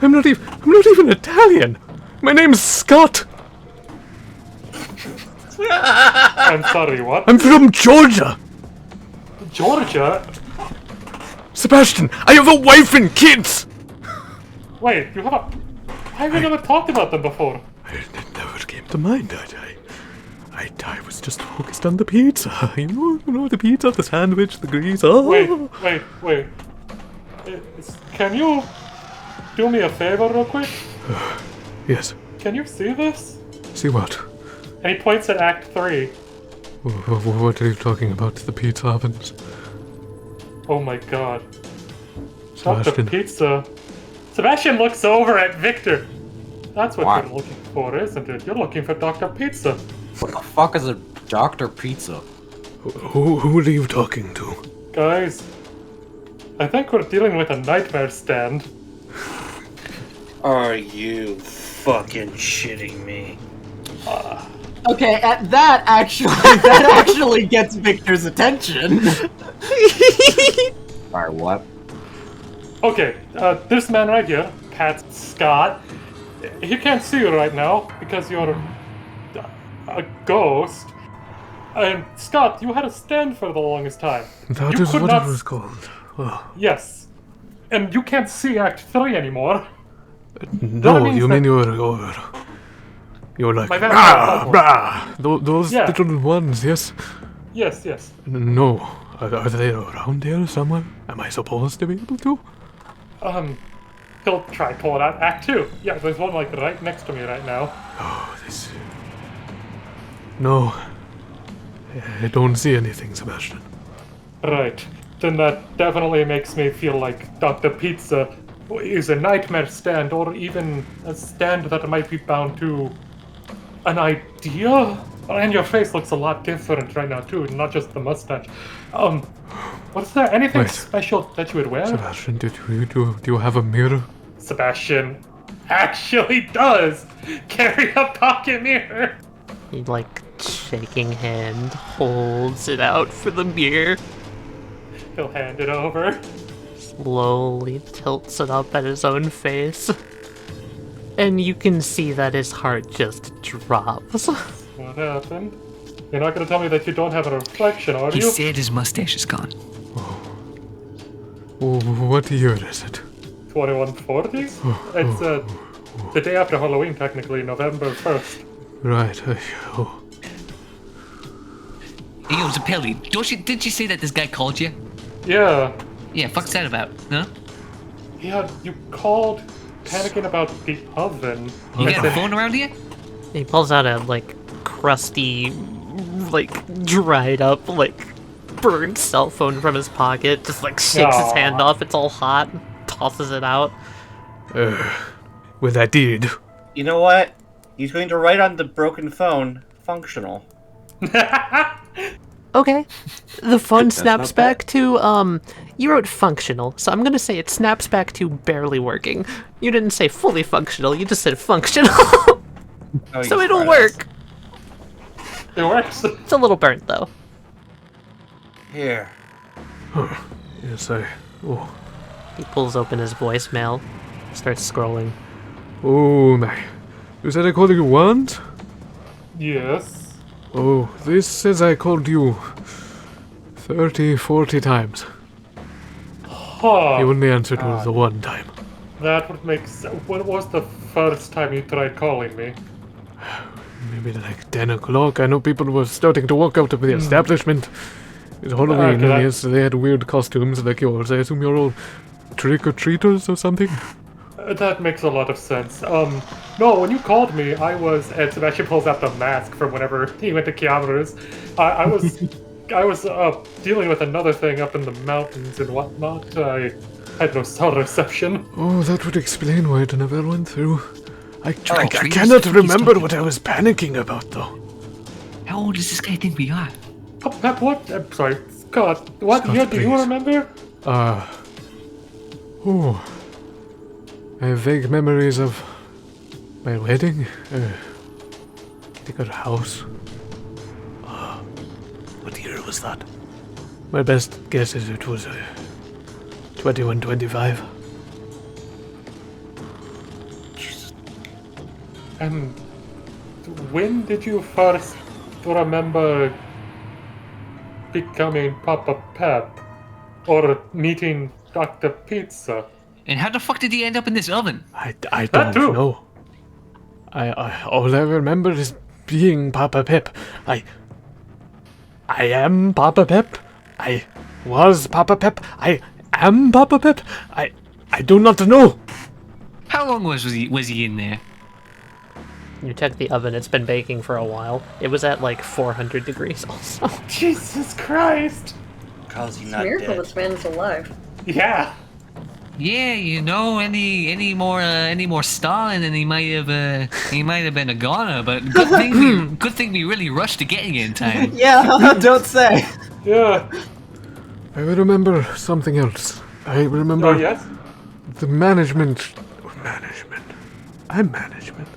I'm not even Italian. My name's Scott. I'm sorry, what? I'm from Georgia. Georgia? Sebastian, I have a wife and kids. Wait, you have a... Why have we never talked about them before? It never came to mind. I was just focused on the pizza. You know the pizza, the sandwich, the grease. Oh. Wait. Can you do me a favor real quick? Yes. Can you see this? See what? And he points at Act 3. What are you talking about? The pizza ovens? Oh my god. Sebastian. Dr. Pizza. Sebastian looks over at Victor. That's what you're looking for, isn't it? You're looking for Dr. Pizza. What the fuck is a Dr. Pizza? Who are you talking to? Guys, I think we're dealing with a nightmare stand. Are you fucking shitting me? Okay, that actually gets Victor's attention. Alright, what? Okay, this man right here, Pat Scott, he can't see you right now because you're a ghost. And Scott, you had a stand for the longest time. That You is could what not it was called. Oh. Yes. And you can't see Act 3 anymore. No, means you that- mean you're like, My vampire rah. Those Yeah. little ones, yes? Yes. No. Are they around here somewhere? Am I supposed to be able to? He'll try pulling out Act 2. Yeah, there's one like right next to me right now. Oh, this... No. I don't see anything, Sebastian. Right. Then that definitely makes me feel like Dr. Pizza is a nightmare stand, or even a stand that might be bound to an idea. And your face looks a lot different right now too, not just the mustache. Was there anything Wait. special that you would wear? Sebastian, do you have a mirror? Sebastian actually does carry a pocket mirror. He like shaking hand holds it out for the mirror, He'll hand it over. slowly tilts it up at his own face, and you can see that his heart just drops. What happened? You're not gonna tell me that you don't have a reflection, are He you? said his mustache is gone. What year is it? 2140? It's the day after Halloween, technically, November 1st. Right. Hey, yo, Zappelli, didn't you say that this guy called you? Yeah. Yeah, fuck's that about, huh? Yeah, you called panicking about the oven. You I got a said, phone around here? He pulls out a like crusty, like dried up, like burned cell phone from his pocket, just like shakes his hand Aw. off, it's all hot, tosses it out. Well, I did. You know what? He's going to write on the broken phone, functional. Okay. The phone snaps not back to, you wrote functional, so I'm gonna say it snaps back to barely working. You didn't say fully functional, you just said functional. Oh, So you it'll smartass. work. It works. It's a little burnt though. Here. Yes, Oh. He pulls open his voicemail. Starts scrolling. Oh my. You said I called you once? Yes. Oh, this says I called you 30, 40 times. Huh. You only answered with the one time. That would make sense. When was the first time you tried calling me? Maybe like 10 o'clock. I know people were starting to walk out of the establishment. It's Halloween, Okay, and yes, they had weird costumes like yours. I assume you're all trick-or-treaters or something? That makes a lot of sense. No, when you called me, I was, and Sebastian pulls out the mask from whenever he went to Kiamaru's. I was dealing with another thing up in the mountains and whatnot. I had no cell reception. Oh, that would explain why it never went through. I trees, cannot trees, remember trees. what I was panicking about, though. How old does this guy think we are? Papa Pep, what? I'm sorry, Scott. What Scott, year do you please. remember? Oh. I have vague memories of my wedding. Getting our house. What year was that? My best guess is it was 2125. And when did you first remember becoming Papa Pep? Or meeting Dr. Pizza? And how the fuck did he end up in this oven? I That don't too. know. I all I remember is being Papa Pep. I am Papa Pep. I was Papa Pep. I am Papa Pep. I do not know. How long was he in there? You check the oven, it's been baking for a while. It was at like 400 degrees also. Jesus Christ! Cause you're It's a not miracle dead. this man is alive. Yeah. Yeah, you know, any more stalling, and he might have been a goner. But good thing we really rushed to getting in time. Yeah, don't say. Yeah. I remember something else. I remember Oh, yes? the management. I'm management.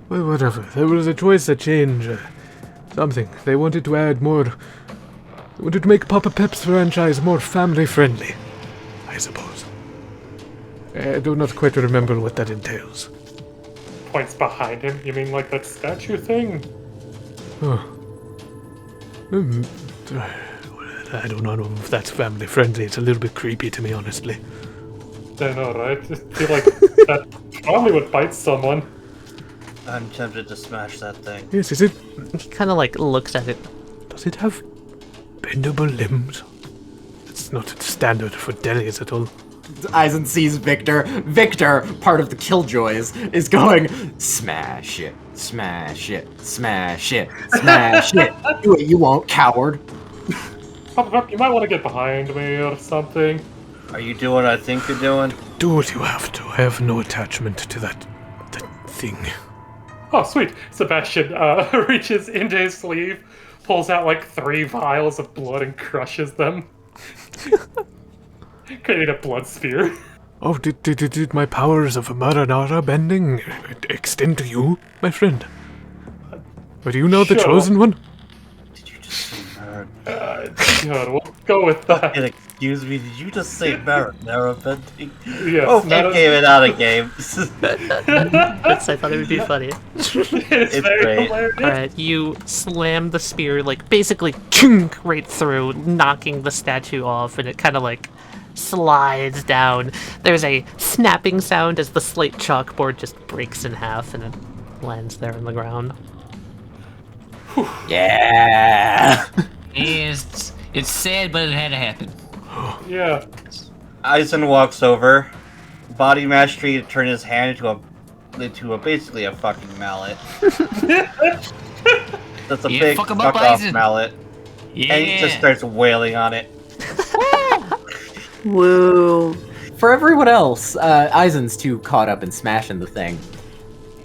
Well, whatever. There was a choice to change something. They wanted to add more. They wanted to make Papa Pep's franchise more family friendly, I suppose. I do not quite remember what that entails. Points behind him. You mean like that statue thing? Oh. I don't know if that's family friendly. It's a little bit creepy to me, honestly. I know, right? I feel like that probably would bite someone. I'm tempted to smash that thing. Yes, is it? He kind of like looks at it. Does it have bendable limbs? It's not standard for delis at all. Eisen sees Victor. Victor, part of the Killjoys, is going, smash it, smash it, smash it, smash it. Do it, you won't, coward. Papa Pep, you might want to get behind me or something. Are you doing what I think you're doing? Do what you have to. I have no attachment to that thing. Oh, sweet. Sebastian reaches into his sleeve, pulls out like 3 vials of blood and crushes them. Creating a blood spear. Oh, did my powers of Marinara bending extend to you, my friend? Were you now the Sure. chosen one? Did you just say merit? God, we'll go with that. And excuse me, did you just say marinara bending? Yes, Oh, not in game and out of game. That's, I thought it would be funny. it's very great. hilarious. Alright, you slam the spear, like, basically chunk right through, knocking the statue off, and it kind of, like, slides down. There's a snapping sound as the slate chalkboard just breaks in half, and it lands there on the ground. Yeah. It's sad, but it had to happen. Yeah. Eisen walks over, body mastery to turn his hand into a basically a fucking mallet. That's a Yeah, big fuck him fuck up, off Eisen. mallet. Yeah. And he just starts wailing on it. Woo. For everyone else, Eisen's too caught up in smashing the thing.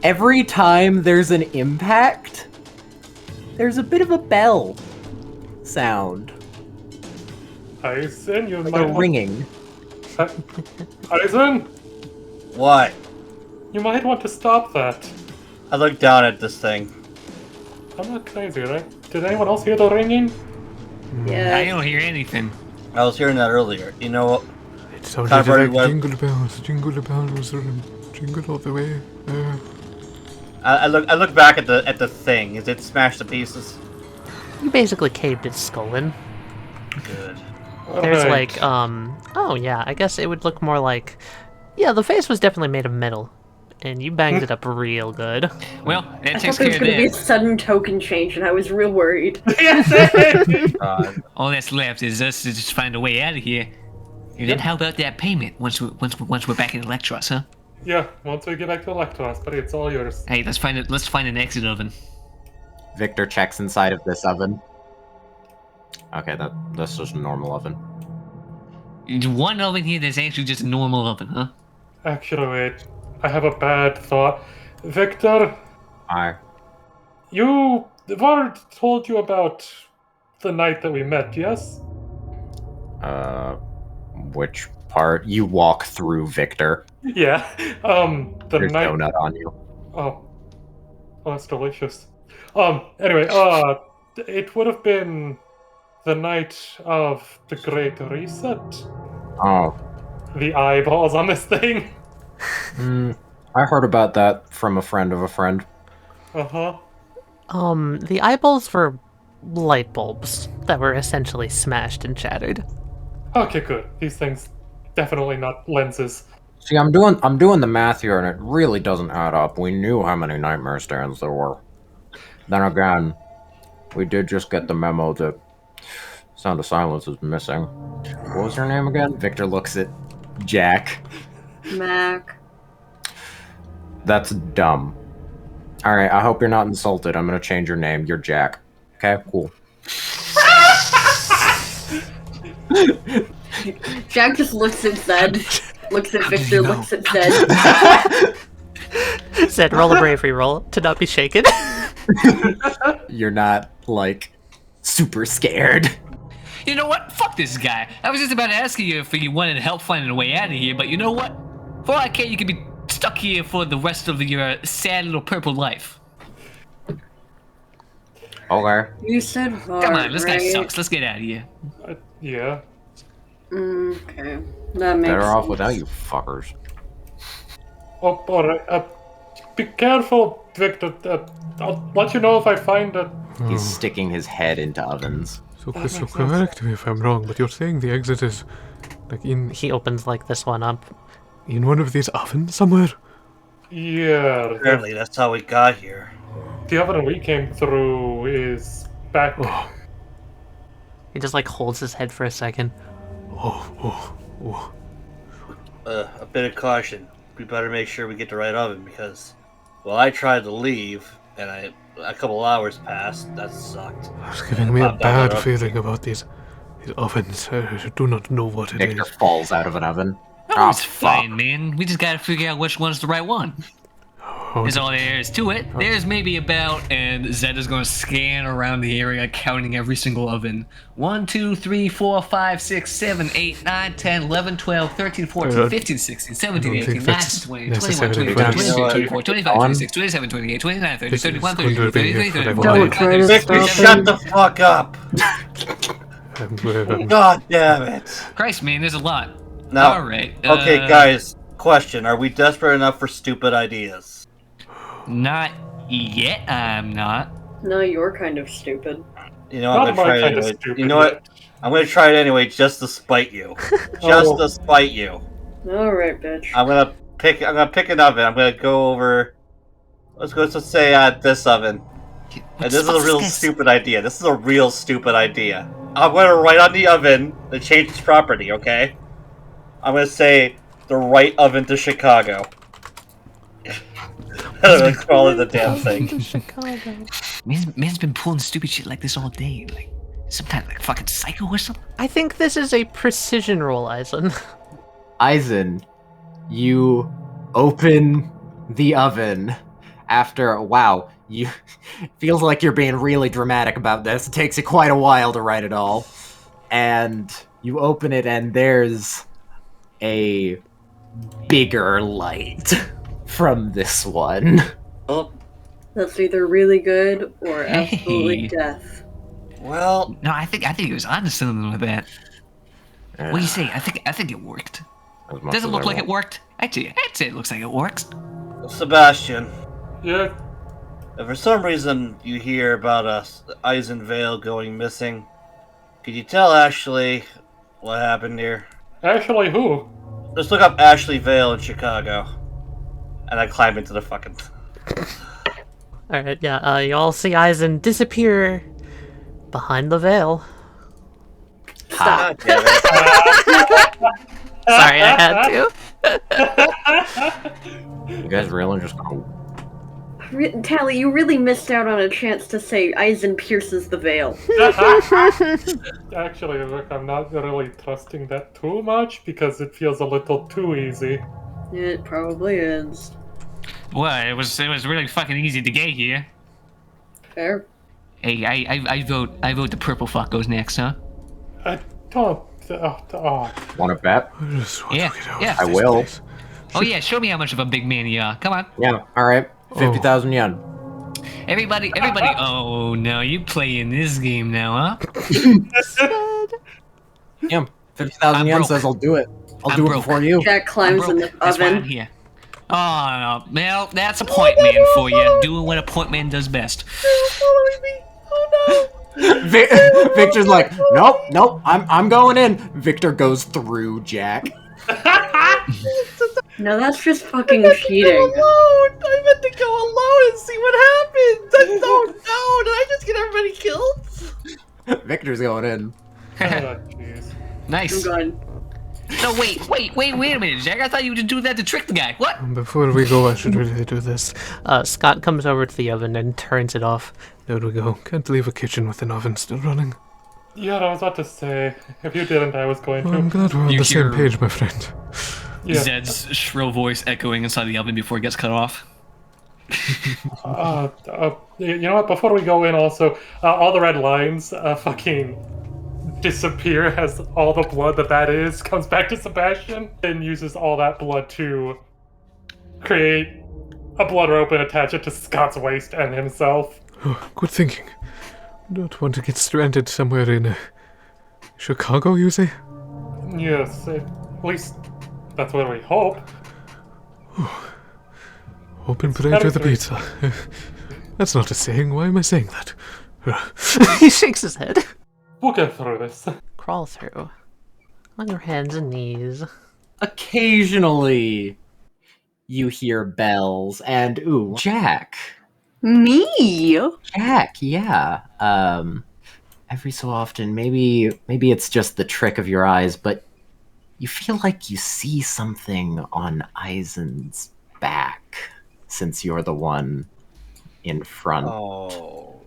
Every time there's an impact, there's a bit of a bell sound. Eisen, you Like might a ringing. Eisen, What? you might want to stop that. I look down at this thing. I'm not crazy, right? Did anyone else hear the ringing? I Yeah. don't hear anything. I was hearing that earlier. You know what? It sounded Kind of already like went- jingle bells, jingle all the way. I look back at the thing. Is it smashed to pieces? You basically caved its skull in. Good. There's Alright. like, oh yeah, I guess it would look more like, yeah, the face was definitely made of metal, and you banged it up real good. Well, that I takes thought there care was of going to be a that. sudden token change, and I was real worried. God. All that's left is us to just find a way out of here. And then how about that payment once we're back in Electros, huh? Yeah, once we get back to Electros, buddy, it's all yours. Hey, let's find an exit oven. Victor checks inside of this oven. Okay, that's just a normal oven. One oven here that's actually just a normal oven, huh? Actually, wait. I have a bad thought. Victor, Vard told you about the night that we met, yes? Which part? You walk through Victor. Yeah. The There's night. donut on you. Oh, that's delicious. Anyway, it would have been the night of the Great Reset. Oh, The eyeballs on this thing. I heard about that from a friend of a friend. Uh-huh. The eyeballs were light bulbs that were essentially smashed and shattered. Okay, good. These things definitely not lenses. See, I'm doing the math here, and it really doesn't add up. We knew how many nightmare stands there were. Then again, we did just get the memo that Sound of Silence is missing. What was her name again? Victor looks at Jack. Mac. That's dumb. Alright, I hope you're not insulted. I'm gonna change your name. You're Jack. Okay, cool. Jack just looks at Zed, looks at Victor, looks at Zed. Said, roll a bravery roll to not be shaken. You're not, like, super scared. You know what? Fuck this guy. I was just about to ask you if you wanted help finding a way out of here, but you know what? For all I care, you could be stuck here for the rest of your sad little purple life. Okay. You said Vard, Come on, this guy right? sucks. Let's get out of here. Yeah. Okay, that makes Better off sense. without you fuckers. Oh, alright. Be careful, Victor. I'll let you know if I find it. He's sticking his head into ovens. So makes sense. correct me if I'm wrong, but you're saying the exit is like He opens like this one up. in one of these ovens somewhere? Yeah. Apparently, that's how we got here. The oven we came through is back. Oh, He just like holds his head for a second. oh. A bit of caution. We better make sure we get the right oven because, well, I tried to leave and a couple hours passed. That sucked. It's giving me a Popped out bad of- feeling about these ovens. I do not know what it Victor is. falls out of an oven. Oh, it's fuck. fine, man. We just gotta figure out which one's the right one. Oh, That's all there is to it. There's maybe about, and Zed is going to scan around the area, counting every single oven. 1, 2, 3, 4, 5, 6, 7, 8, 9, 10, 11, 12, 13, 14, 15, 16, 17, I don't 18, think 19, that's 20, 21, necessarily 22, what 23, I'm- 24, 25, On. 26, 27, 28, 29, 30, This is 31, going 32, to be 33, what I 34, want. Don't try to 35, Victor, stop shut him. the fuck up! God damn it! Christ, man, there's a lot. Now, All right. okay, guys. Question: are we desperate enough for stupid ideas? Not yet. I'm not. No, you're kind of stupid. You know, I'm Not gonna try my it kind of anyway. stupid. You know what? I'm gonna try it anyway, just to spite you. Just to spite you. Alright, bitch. I'm gonna pick an oven. I'm gonna go over. Let's go to say this oven. And this is a real stupid idea. This is a real stupid idea. I'm gonna write on the oven to change its property. Okay. I'm gonna say the right oven to Chicago. I'm gonna call it the damn thing. Chicago. Man's been pulling stupid shit like this all day. Like some kind of like fucking psycho or something. I think this is a precision roll, Eisen. Eisen, you open the oven after, wow, you feels like you're being really dramatic about this. It takes you quite a while to write it all. And you open it and there's a bigger light from this one. Oh, That's either really good or absolutely Hey. death. well, No, I think he was onto something with that. What do you say? I think it worked. Doesn't look like it worked. I'd say it looks like it works. Sebastian, Yeah. if for some reason you hear about Eisenvale going missing, could you tell Ashley what happened here? Actually, who? Just look up Ashley Vale in Chicago. And I climb into the fucking... Alright, yeah, you all see Eisen disappear behind the veil. God damn it. Sorry, I had to. You guys really just gonna... Tally, you really missed out on a chance to say Eisen pierces the veil. Actually, look, I'm not really trusting that too much because it feels a little too easy. It probably is. Well, it was really fucking easy to get here. Fair. Hey, I vote the purple fuck goes next, huh? I don't. Want to bet? Yeah. I will. Oh yeah, show me how much of a big man you are. Come on. Yeah, alright. 50,000 yen. Everybody. Oh no, you playing this game now, huh? Yeah, 50,000 yen broke. says I'll do it. I'll I'm do it broke. before you. Jack climbs in the That's why I'm oven. here. Oh, no. Well, that's a point man for you. Doing what a point man does best. Victor's like, nope, I'm going in. Victor goes through Jack. No, that's just fucking cheating. I meant to go alone and see what happens. I don't know. Did I just get everybody killed? Victor's going in. Oh, jeez. I'm Nice. going. No, wait a minute, Jack. I thought you would do that to trick the guy. What? Before we go, I should really do this. Scott comes over to the oven and turns it off. There we go. Can't leave a kitchen with an oven still running. Yeah, I was about to say, if you didn't, I was going Well, I'm to. glad we're on You the same hear- page, my friend. Yeah. Zed's shrill voice echoing inside the oven before it gets cut off. You know what? Before we go in, also, all the red lines fucking disappear as all the blood that is comes back to Sebastian and uses all that blood to create a blood rope and attach it to Scott's waist and himself. Oh, good thinking. Don't want to get stranded somewhere in Chicago, you say? Yes, at least that's what we hope. Hope and pray to the pizza. That's not a saying. Why am I saying that? He shakes his head. We'll get through this. Crawl through. On your hands and knees. Occasionally, you hear bells and ooh, Jack. Me? Jack, yeah. Every so often, maybe it's just the trick of your eyes, but you feel like you see something on Eisen's back, since you're the one in front. Oh.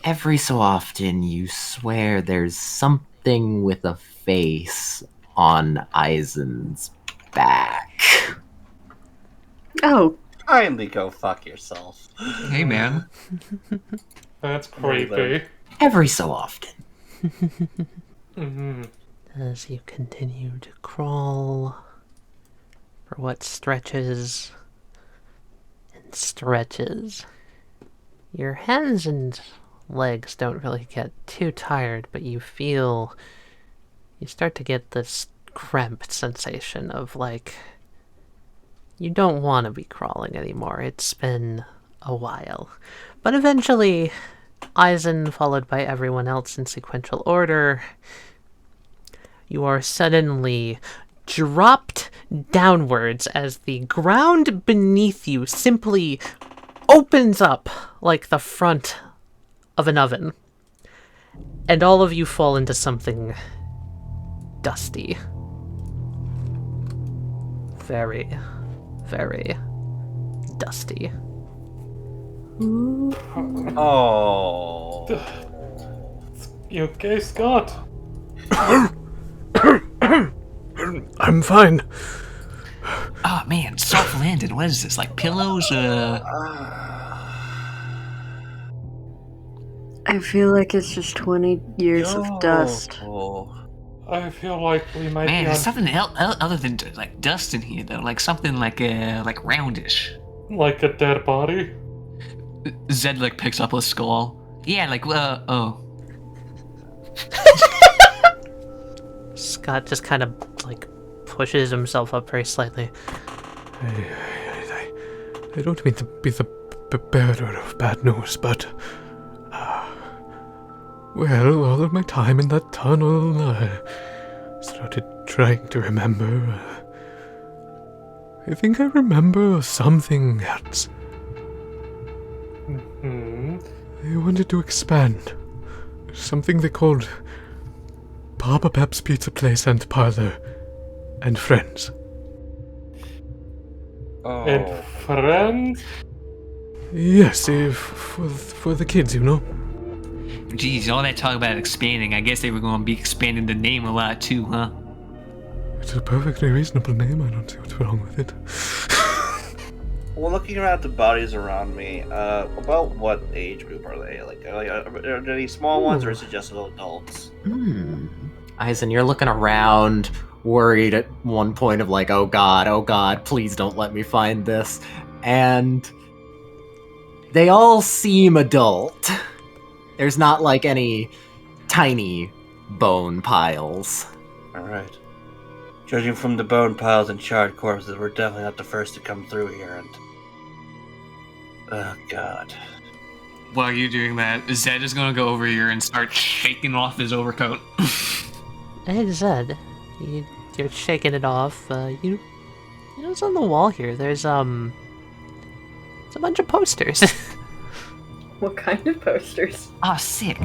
Every so often, you swear there's something with a face on Eisen's back. Oh, Kindly go fuck yourself. Hey, man. That's creepy. Every so often. Mm-hmm. As you continue to crawl for what stretches and stretches, your hands and legs don't really get too tired, but you start to get this cramped sensation of like you don't want to be crawling anymore. It's been a while. But eventually, Eisen, followed by everyone else in sequential order, you are suddenly dropped downwards as the ground beneath you simply opens up like the front of an oven. And all of you fall into something dusty. Very, very dusty. Oh. You okay, Scott? I'm fine. Oh man, soft landed. What is this? Like pillows? I feel like it's just 20 years of dust. I feel like we might Man, be there's on something other than like dust in here though. Like something like roundish. like a dead body. Zed like picks up a skull. Yeah, like oh. Scott just kind of, like, pushes himself up very slightly. I don't mean to be the bearer of bad news, but... well, all of my time in that tunnel, I started trying to remember. I think I remember something else. They wanted to expand. Something they called Papa Pep's Pizza Place and Parlor and Friends. Oh. And friends? Yes, for the kids, you know. Geez, all that talk about expanding, I guess they were going to be expanding the name a lot too, huh? It's a perfectly reasonable name. I don't see what's wrong with it. Well, looking around at the bodies around me, about what age group are they? Like, are they small ones, or is it just little adults? Eisen, you're looking around, worried at one point of like, oh god, please don't let me find this. And they all seem adult. There's not like any tiny bone piles. Alright. Judging from the bone piles and charred corpses, we're definitely not the first to come through here, and... oh god. While you're doing that, Zed is going to go over here and start shaking off his overcoat. Hey, Zed, you're shaking it off. You know, it's on the wall here. There's a bunch of posters. What kind of posters? Oh, sick.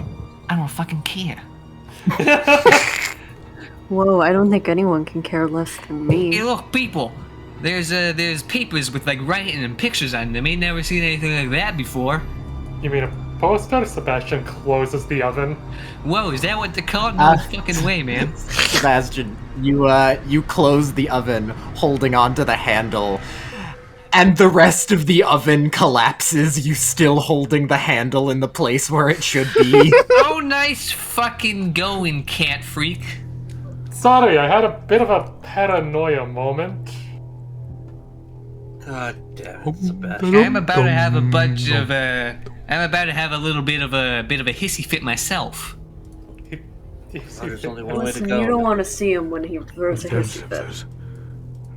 I don't fucking care. Whoa, I don't think anyone can care less than me. Hey, look, people. There's papers with, like, writing and pictures on them. Ain't never seen anything like that before. You mean a poster? Sebastian closes the oven. Whoa, is that what they're called? No fucking way, man. Sebastian, you close the oven, holding onto the handle, and the rest of the oven collapses, you still holding the handle in the place where it should be. Oh, nice fucking going, cat freak. Sorry, I had a bit of a paranoia moment. God damn it, Sebastian. I'm about to have a bunch of I'm about to have a little bit of a hissy fit myself. There's only one way to Listen, go. you don't want to see him when he throws a hissy fit.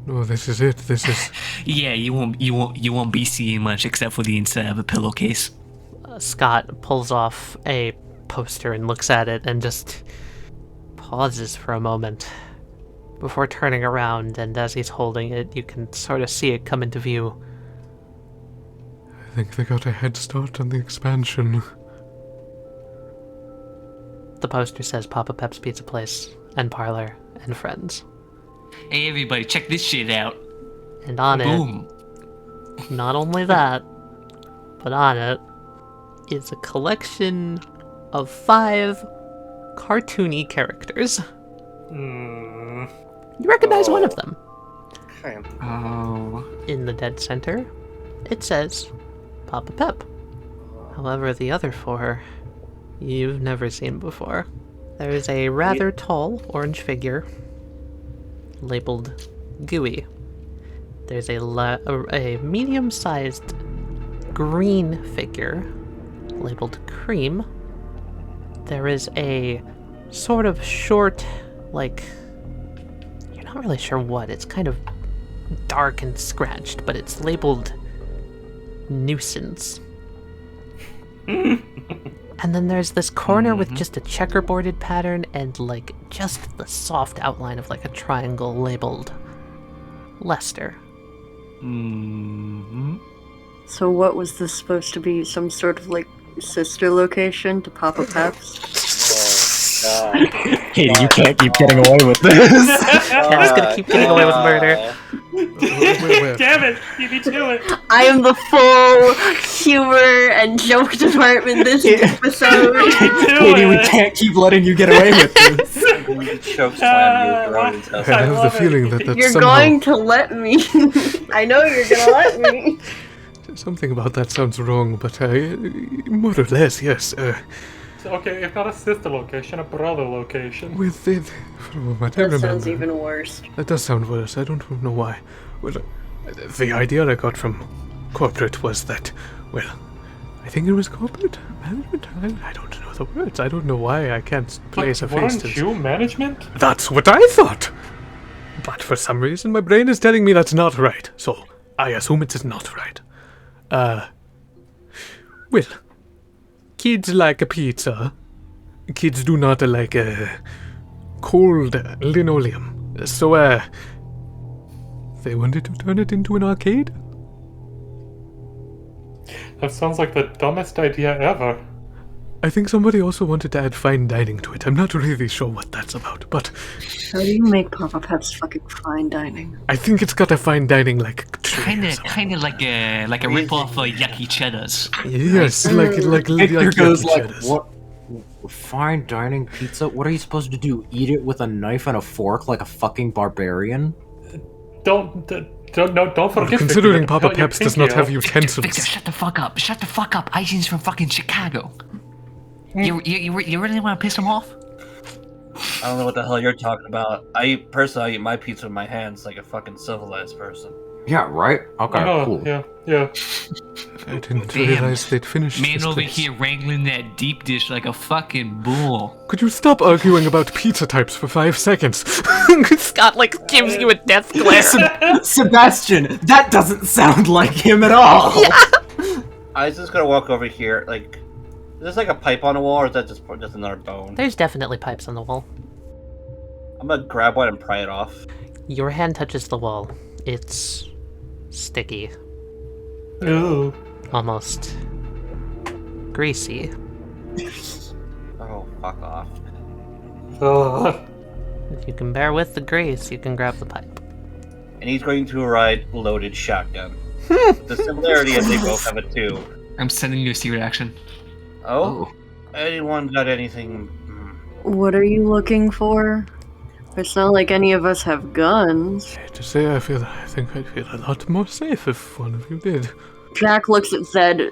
No, this is it. This is... Yeah, you won't be seeing much except for the inside of a pillowcase. Scott pulls off a poster and looks at it and just pauses for a moment before turning around, and as he's holding it, you can sort of see it come into view. I think they got a head start on the expansion. The poster says Papa Pep's Pizza Place and Parlor and Friends. Hey, everybody, check this shit out. And on Boom. it, not only that, but on it is a collection of 5 cartoony characters. You recognize one of them. Oh. In the dead center, it says Papa Pep. However, the other 4, you've never seen before. There is a rather tall orange figure labeled Gooey. There's a medium-sized green figure labeled Cream. There is a sort of short, like, you're not really sure what, it's kind of dark and scratched, but it's labeled Nuisance. And then there's this corner with just a checkerboarded pattern and, like, just the soft outline of, like, a triangle labeled Lester. So what was this supposed to be? Some sort of, like, sister location to Papa Pep's? Katie, you can't keep getting away with this. Cat's gonna keep getting away with murder. Wait. Damn it! You need to do it! I am the full humor and joke department this episode. Katie, we can't keep letting you get away with this. Choke slam you around his house. I have the feeling that You're somehow... going to let me. I know you're gonna let me. Something about that sounds wrong, but more or less, yes. Okay, if not a sister location, a brother location. With it... From what I That remember... sounds even worse. That does sound worse. I don't know why. Well, the idea I got from corporate was that, well, I think it was corporate management. I don't know the words. I don't know why I can't place a face to Weren't you management? That's what I thought. But for some reason, my brain is telling me that's not right. So I assume it is not right. Well, kids like a pizza. Kids do not like cold linoleum. So, they wanted to turn it into an arcade? That sounds like the dumbest idea ever. I think somebody also wanted to add fine dining to it. I'm not really sure what that's about, but How do you make Papa Pep's fucking fine dining? I think it's got a fine dining like tree. Kind of like a rip-off of Yucky Cheddars. Yes, like Victor goes Yucky like, Cheddars. what? Fine dining pizza? What are you supposed to do? Eat it with a knife and a fork like a fucking barbarian? Don't forget. Considering Victor, Papa your Pep's does not pinky have out. utensils. Victor, shut the fuck up. Shut the fuck up. Aizen's from fucking Chicago. You really want to piss him off? I don't know what the hell you're talking about. I eat my pizza with my hands like a fucking civilized person. Yeah, right? Okay, Oh, cool. yeah. I didn't Damn. realize they'd finished Man this over place. here wrangling that deep dish like a fucking bull. Could you stop arguing about pizza types for 5 seconds? Scott, like, gives you a death glare. Sebastian, that doesn't sound like him at all. I was just gonna walk over here, like... Is there like a pipe on the wall, or is that just another bone? There's definitely pipes on the wall. I'm gonna grab one and pry it off. Your hand touches the wall. It's sticky. Ooh. Almost greasy. Oh, fuck off. Ugh. If you can bear with the grease, you can grab the pipe. And he's going to ride loaded shotgun. The similarity is they both have a 2. I'm sending you a secret action. Oh? Anyone got anything? What are you looking for? It's not like any of us have guns. To say I think I'd feel a lot more safe if one of you did. Jack looks at Zed,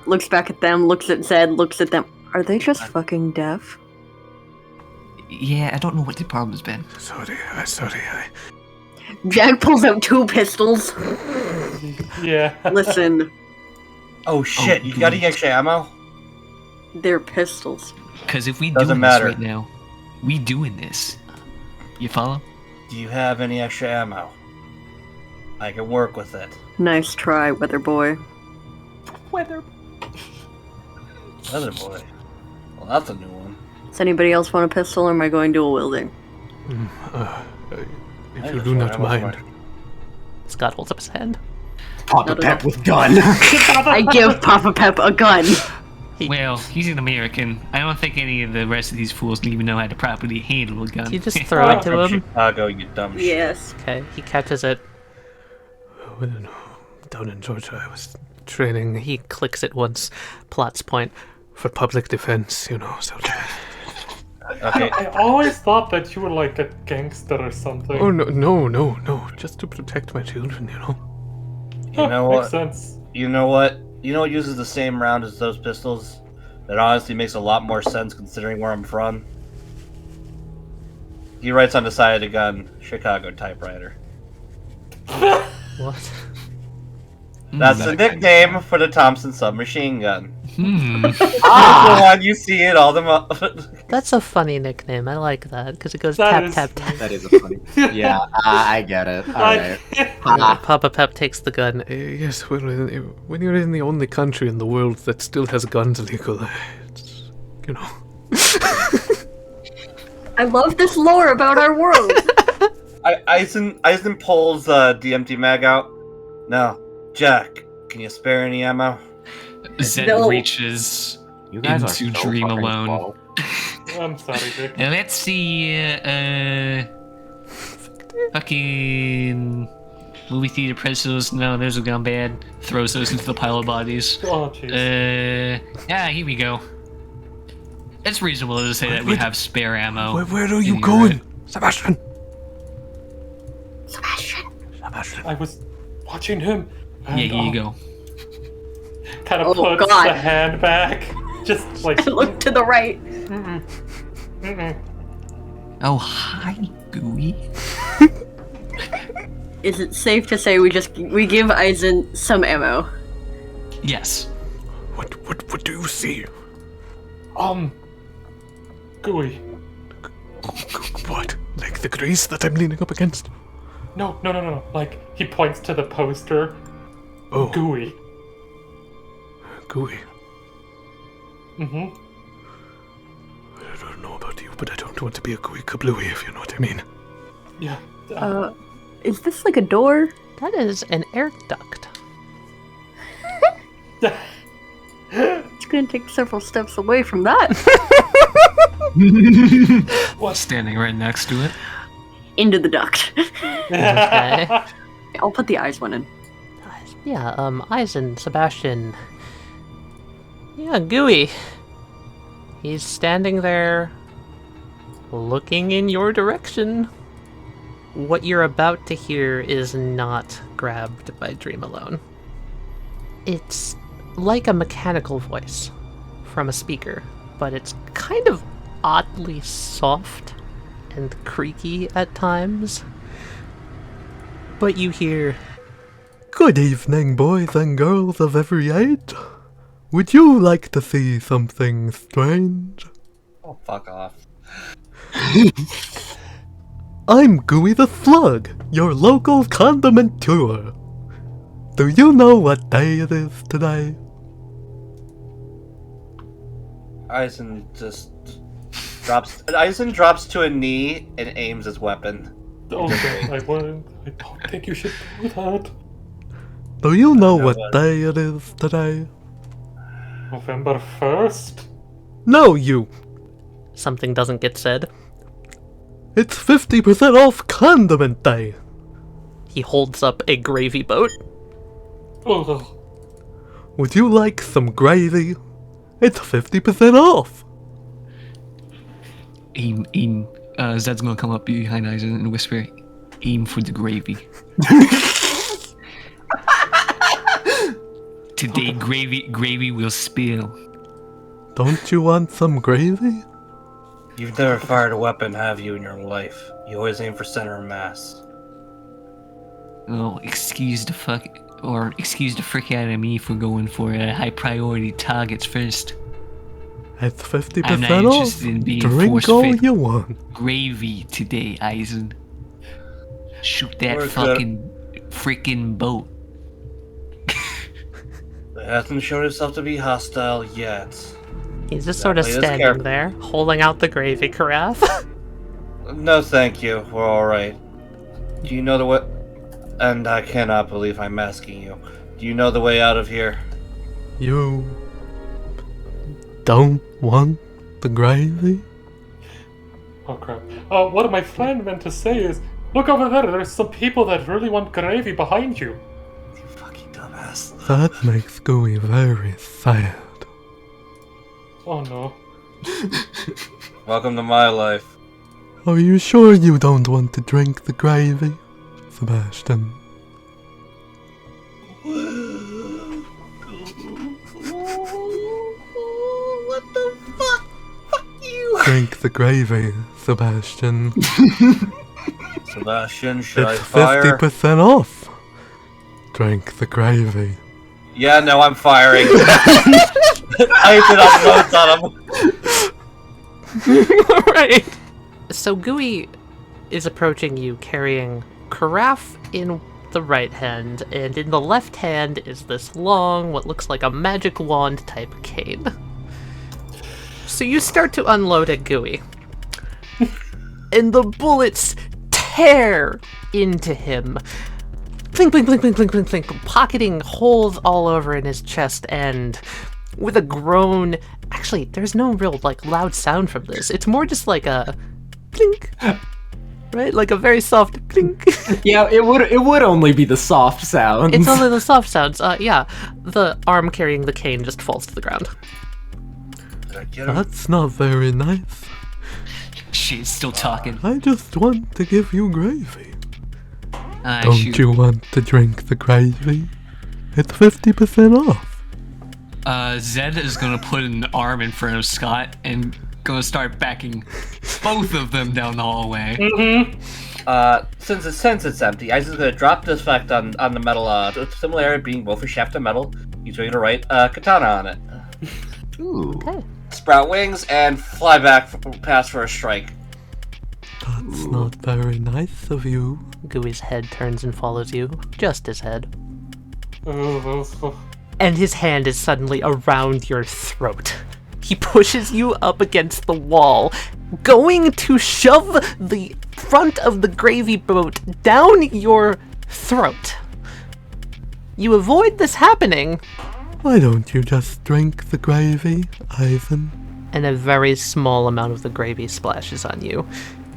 looks back at them, looks at Zed, looks at them. Are they just fucking deaf? Yeah, I don't know what the problem has been. Sorry. Jack pulls out 2 pistols. Yeah. Listen, Oh shit, you got any extra ammo? they're pistols. Because if we Doesn't doing matter. this right now, we doing this. You follow? Do you have any extra ammo? I can work with it. Nice try, Weather Boy. Weather boy. Well, that's a new one. Does anybody else want a pistol, or am I going dual wielding? If you do not mind. Scott holds up his hand. Papa Not Pep enough. with gun. I give Papa Pep a gun. Well, he's an American. I don't think any of the rest of these fools even know how to properly handle a gun. You just throw it to From him. Chicago, you dumb shit. Yes. Okay, he catches it. Well, no, down in Georgia, I was training. He clicks it once. Plot's point. For public defense, so. Okay. I always thought that you were like a gangster or something. Oh, no. Just to protect my children, You Huh, know makes what? sense. You know what? You know what uses the same round as those pistols? That honestly makes a lot more sense considering where I'm from. He writes on the side of the gun, Chicago typewriter. What? That's the nickname for the Thompson submachine gun. Hmm. The one you see in all the That's a funny nickname. I like that because it goes That tap is- tap tap. That is a funny. Yeah, I get it. Alright. Papa Pep takes the gun. Yes, well, when you're in the only country in the world that still has guns legal, it's, I love this lore about our world. Eisen pulls the empty mag out. No, Jack, can you spare any ammo? Zed No. reaches You guys are into so Dream fucking Alone. slow. I'm sorry, Vic. Now let's see, fucking movie theater pretzels. No, those have gone bad. Throws those into the pile of bodies. Oh, jeez. Yeah, here we go. It's reasonable to say that we have spare ammo. Where are you in going? here. Sebastian! I was watching him. Yeah, here you go. Kind of Oh, puts God. the hand back. Just like. Look to the right. Oh, hi, Gooey. Is it safe to say we give Eisen some ammo? Yes. What do you see? Gooey. What? Like the grease that I'm leaning up against? No. Like, he points to the poster. Oh. Gooey. Gooey. Mm-hmm. I don't know about you, but I don't want to be a gooey kablooey, if you know what I mean. Yeah. Is this like a door? That is an air duct. It's gonna take several steps away from that. Standing right next to it. Into the duct. Okay. I'll put the eyes one in. Yeah, Eisen, Sebastian. Yeah, Gooey. He's standing there, looking in your direction. What you're about to hear is not grabbed by Dream Alone. It's like a mechanical voice from a speaker, but it's kind of oddly soft and creaky at times. But you hear, Good evening, boys and girls of every age. Would you like to see something strange? Oh, fuck off. I'm Gooey the Slug, your local condiment tour. Do you know what day it is today? Eisen just drops. Eisen drops to a knee and aims his weapon. Oh, no, I don't think you should do that. Do you know what day it is today? November 1st? No, you. something doesn't get said. It's 50% off Condiment Day. He holds up a gravy boat. Oh, Would you like some gravy? It's 50% off. Aim. Zed's gonna come up behind Eisen and whisper, "Aim for the gravy." Today, gravy will spill. Don't you want some gravy? You've never fired a weapon, have you, in your life? You always aim for center of mass. Oh, excuse the frick out of me for going for high priority targets first. It's 50% I'm not off. interested in being Drink all force-fed. you want. Gravy today, Eisen. Shoot that We're good. fucking freaking boat. It hasn't shown itself to be hostile yet. He's just sort of play this standing careful. there, holding out the gravy carafe. No, thank you. We're alright. Do you know the way? And I cannot believe I'm asking you. Do you know the way out of here? You don't want the gravy? oh crap. What my friend meant to say is, look over there, there's some people that really want gravy behind you. You fucking dumbass. That makes Gooey very sad. Oh no. Welcome to my life. Are you sure you don't want to drink the gravy, Sebastian? What the fuck? Fuck you! Drink the gravy, Sebastian. Sebastian, should I It's fire? 50% off. Drink the gravy. Yeah, no, I'm firing. I did up notes on him. Alright. So Gooey is approaching you carrying carafe in the right hand, and in the left hand is this long, what looks like a magic wand type cane. So you start to unload at Gooey. And the bullets tear into him. Blink, blink, blink, blink, blink, blink, blink, pocketing holes all over in his chest, and with a groan. Actually, there's no real loud sound from this. It's more just like a blink, right? Like a very soft blink. Yeah, it would only be the soft sounds. It's only the soft sounds. Yeah, the arm carrying the cane just falls to the ground. Did I get him? That's not very nice. Shit, still talking. I just want to give you gravy. Ah, Don't shoot. you want to drink the gravy? It's 50% off. Zed is gonna put an arm in front of Scott and gonna start backing both of them down the hallway. Since it's empty, Isaac's gonna drop this fact on the metal, similarity being both a shaft of metal. He's going to write katana on it. Ooh. Okay. Sprout wings and fly back, pass for a strike. That's not very nice of you. Gooey's head turns and follows you. Just his head. Ooh. And his hand is suddenly around your throat. He pushes you up against the wall, going to shove the front of the gravy boat down your throat. You avoid this happening, Why don't you just drink the gravy, Ivan? and a very small amount of the gravy splashes on you,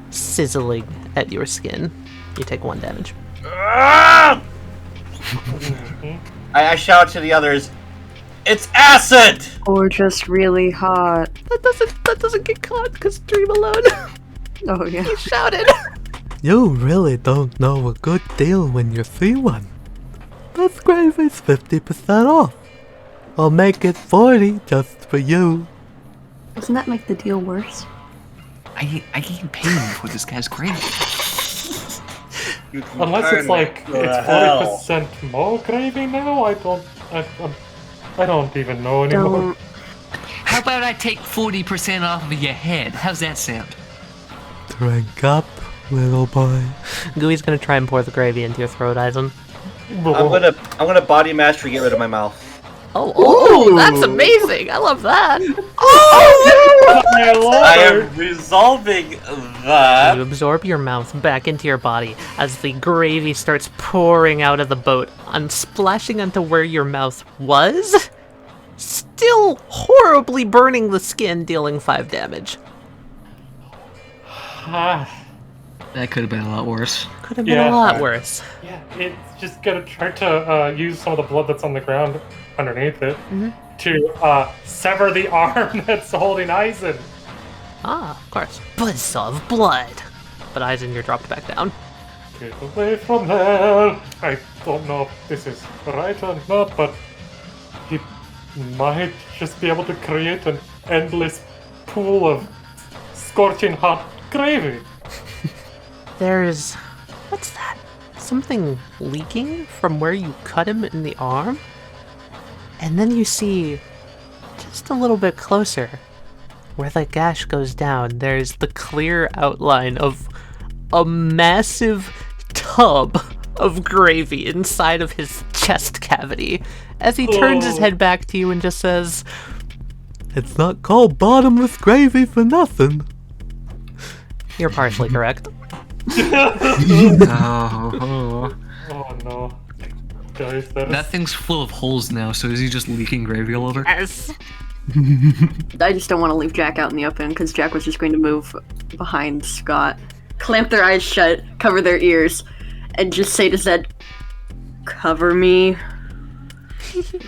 sizzling at your skin. You take 1 damage. I shout to the others, "It's acid!" Or just really hot. That doesn't get caught because Dream alone. Oh, yeah. He shouted. You really don't know a good deal when you see one. This gravy's 50% off. I'll make it 40 just for you. Doesn't that make the deal worse? I ain't paying for this guy's gravy. Unless it's like it's 40% more gravy now. I don't even know anymore. Don't. How about I take 40% off of your head? How's that sound? Drink up, little boy. Gooey's gonna try and pour the gravy into your throat, Eisen. I'm gonna body mash to get rid of my mouth. Oh, that's amazing! I love that. I am resolving that. You absorb your mouth back into your body as the gravy starts pouring out of the boat and splashing onto where your mouth was, still horribly burning the skin, dealing 5 damage. That could have been a lot worse. Could have been a lot right. worse. Yeah, it's just gonna try to use some of the blood that's on the ground underneath it to sever the arm that's holding Eisen. Ah, of course. Buzz of blood. But Eisen, you're dropped back down. Get away from there! I don't know if this is right or not, but he might just be able to create an endless pool of scorching hot gravy. There's... what's that? Something leaking from where you cut him in the arm? And then you see, just a little bit closer, where the gash goes down, there's the clear outline of a massive tub of gravy inside of his chest cavity, as he turns his head back to you and just says, It's not called bottomless gravy for nothing. "You're partially correct." Oh. Oh no. Guys, that That thing's full of holes now, so is he just leaking gravy all over? Yes! I just don't want to leave Jack out in the open because Jack was just going to move behind Scott, clamp their eyes shut, cover their ears, and just say to Zed, "Cover me."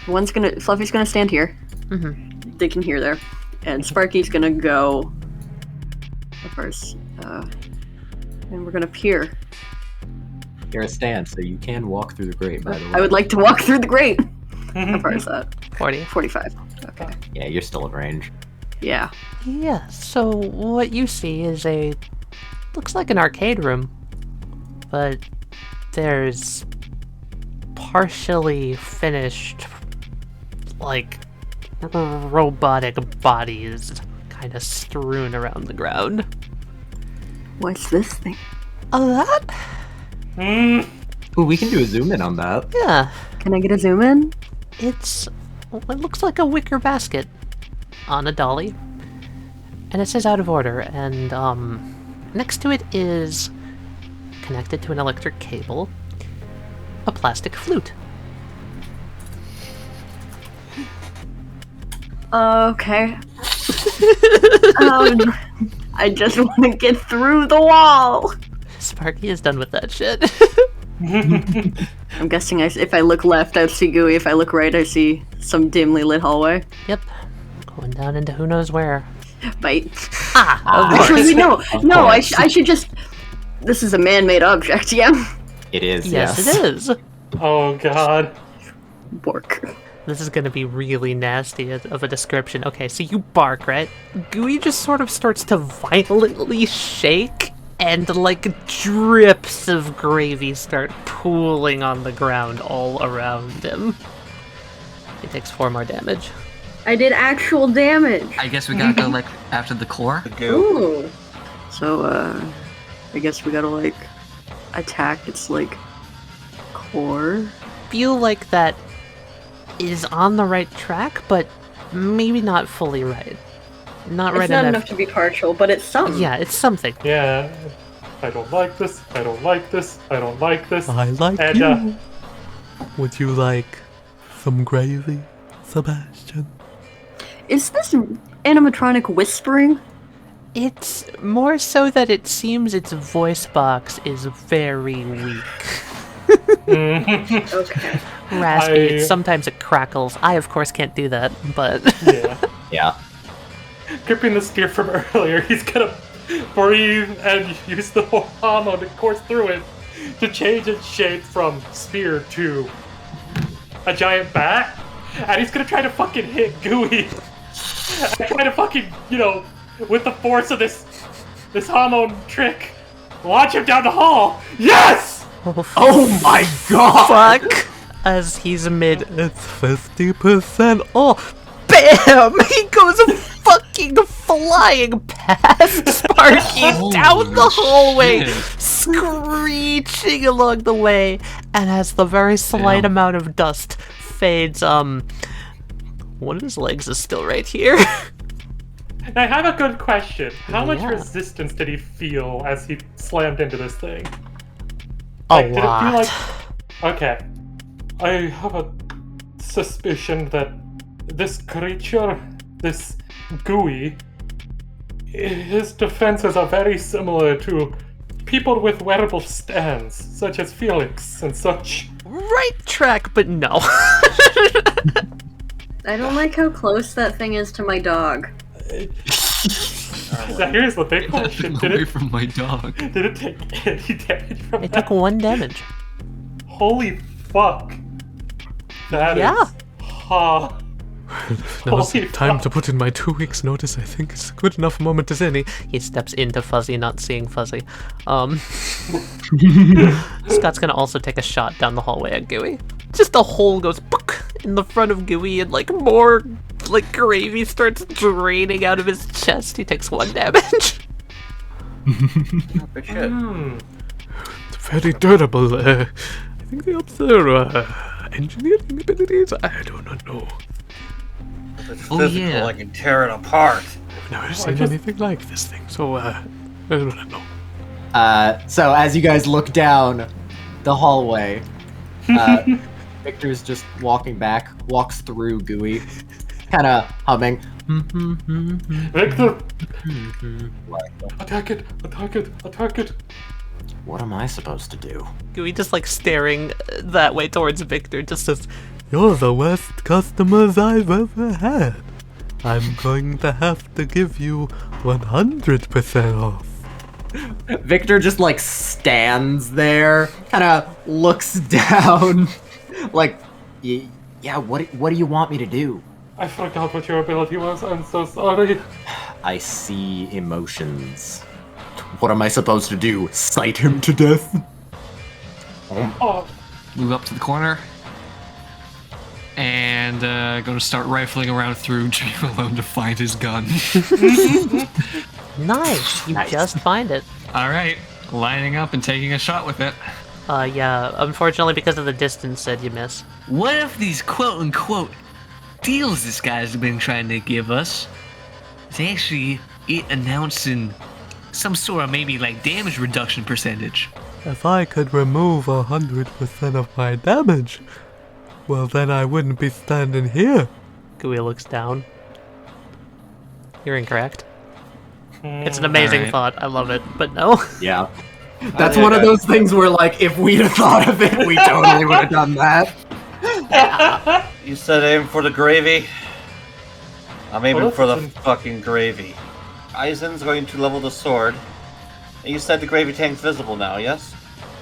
Fluffy's gonna stand here. They can hear there, and Sparky's gonna go first, and we're gonna peer. You're a stand, so you can walk through the grate, by the way. I would like to walk through the grate. How far is that? 40. 45. Okay. Yeah, you're still in range. Yeah. Yeah, so what you see is looks like an arcade room, but there's partially finished, like, robotic bodies kind of strewn around the ground. What's this thing? That? Ooh, we can do a zoom in on that. Yeah, Can I get a zoom in? it looks like a wicker basket on a dolly, and it says out of order, and next to it is, connected to an electric cable, a plastic flute. Okay. I just want to get through the wall. Sparky is done with that shit. I'm guessing if I look left, I see Gooey. If I look right, I see some dimly lit hallway. Yep, going down into who knows where. Bite. Of Actually, course. no. I should just. This is a man-made object. Yeah. It is, Yes, yes. it is. Oh god. Bork. This is gonna be really nasty of a description. Okay, so you bark, right? Gooey just sort of starts to violently shake, and like drips of gravy start pooling on the ground all around him. He takes 4 more damage. I did actual damage. I guess we gotta go like after the core. The goo. Ooh. So, I guess we gotta like attack its like core. Feel like that is on the right track, but maybe not fully right. Not right It's not enough. enough to be partial, but it's something. Yeah, it's something. Yeah. I don't like this. I don't like this. I don't like this. I like And, you. Would you like some gravy, Sebastian? Is this animatronic whispering? It's more so that it seems its voice box is very weak. Okay. Raspy. Sometimes it crackles. I, of course, can't do that, but Yeah. Yeah. Gripping the spear from earlier, he's gonna breathe and use the hormone to course through it to change its shape from spear to a giant bat. And he's gonna try to fucking hit Gooey. And try to fucking, with the force of this hormone trick, launch him down the hall. Yes! Oh my god! fuck! As he's amid. It's 50% off. BAM! He goes fucking flying past Sparky down the hallway, shit. screeching along the way, and as the very slight Damn. amount of dust fades, one of his legs is still right here. I have a good question. How much Yeah. resistance did he feel as he slammed into this thing? A Did it feel lot. like... Okay. I have a suspicion that this creature, this Gooey, his defenses are very similar to people with wearable stands, such as Felix and such. Right track, but no. I don't like how close that thing is to my dog. Now here's the big question. Did Away it, from my dog. did it take any damage from It that? took 1 damage. Holy fuck. That is... Yeah. Ha. Now's Holy time fuck. to put in my 2 weeks notice. I think it's a good enough moment as any. He steps into Fuzzy, not seeing Fuzzy. Scott's gonna also take a shot down the hallway at Gooey. Just a hole goes book in the front of Gooey, and like more like gravy starts draining out of his chest. He takes 1 damage. Good shit. It's very durable. I think they up their engineering abilities. I do not know. If it's Oh, physical, yeah. I can tear it apart. I've never seen anything like this thing, so I do not know. So as you guys look down the hallway, Victor's just walking back, walks through Gooey, kind of humming. Victor! Attack it! Attack it! Attack it! What am I supposed to do? Gooey just like staring that way towards Victor, just says, You're the worst customers I've ever had. I'm going to have to give you 100% off. Victor just like stands there, kind of looks down, like, yeah, what do you want me to do? I forgot what your ability was. I'm so sorry. I see emotions. What am I supposed to do? Cite him to death? Oh, Move up to the corner. And gonna start rifling around through Dream Alone to find his gun. nice, you Nice. just find it. Alright, lining up and taking a shot with it. Yeah, unfortunately because of the distance, said you miss. What if these quote-unquote deals this guy's been trying to give us is actually it announcing some sort of maybe like damage reduction percentage? If I could remove 100% of my damage, well then I wouldn't be standing here. Gooey looks down. You're incorrect. It's an amazing Alright. thought, I love it, but no. Yeah. That's one of those things where, like, if we'd have thought of it, we totally would have done that. You said aim for the gravy. I'm aiming Well, for the listen. fucking gravy. Aizen's going to level the sword. And you said the gravy tank's visible now, yes?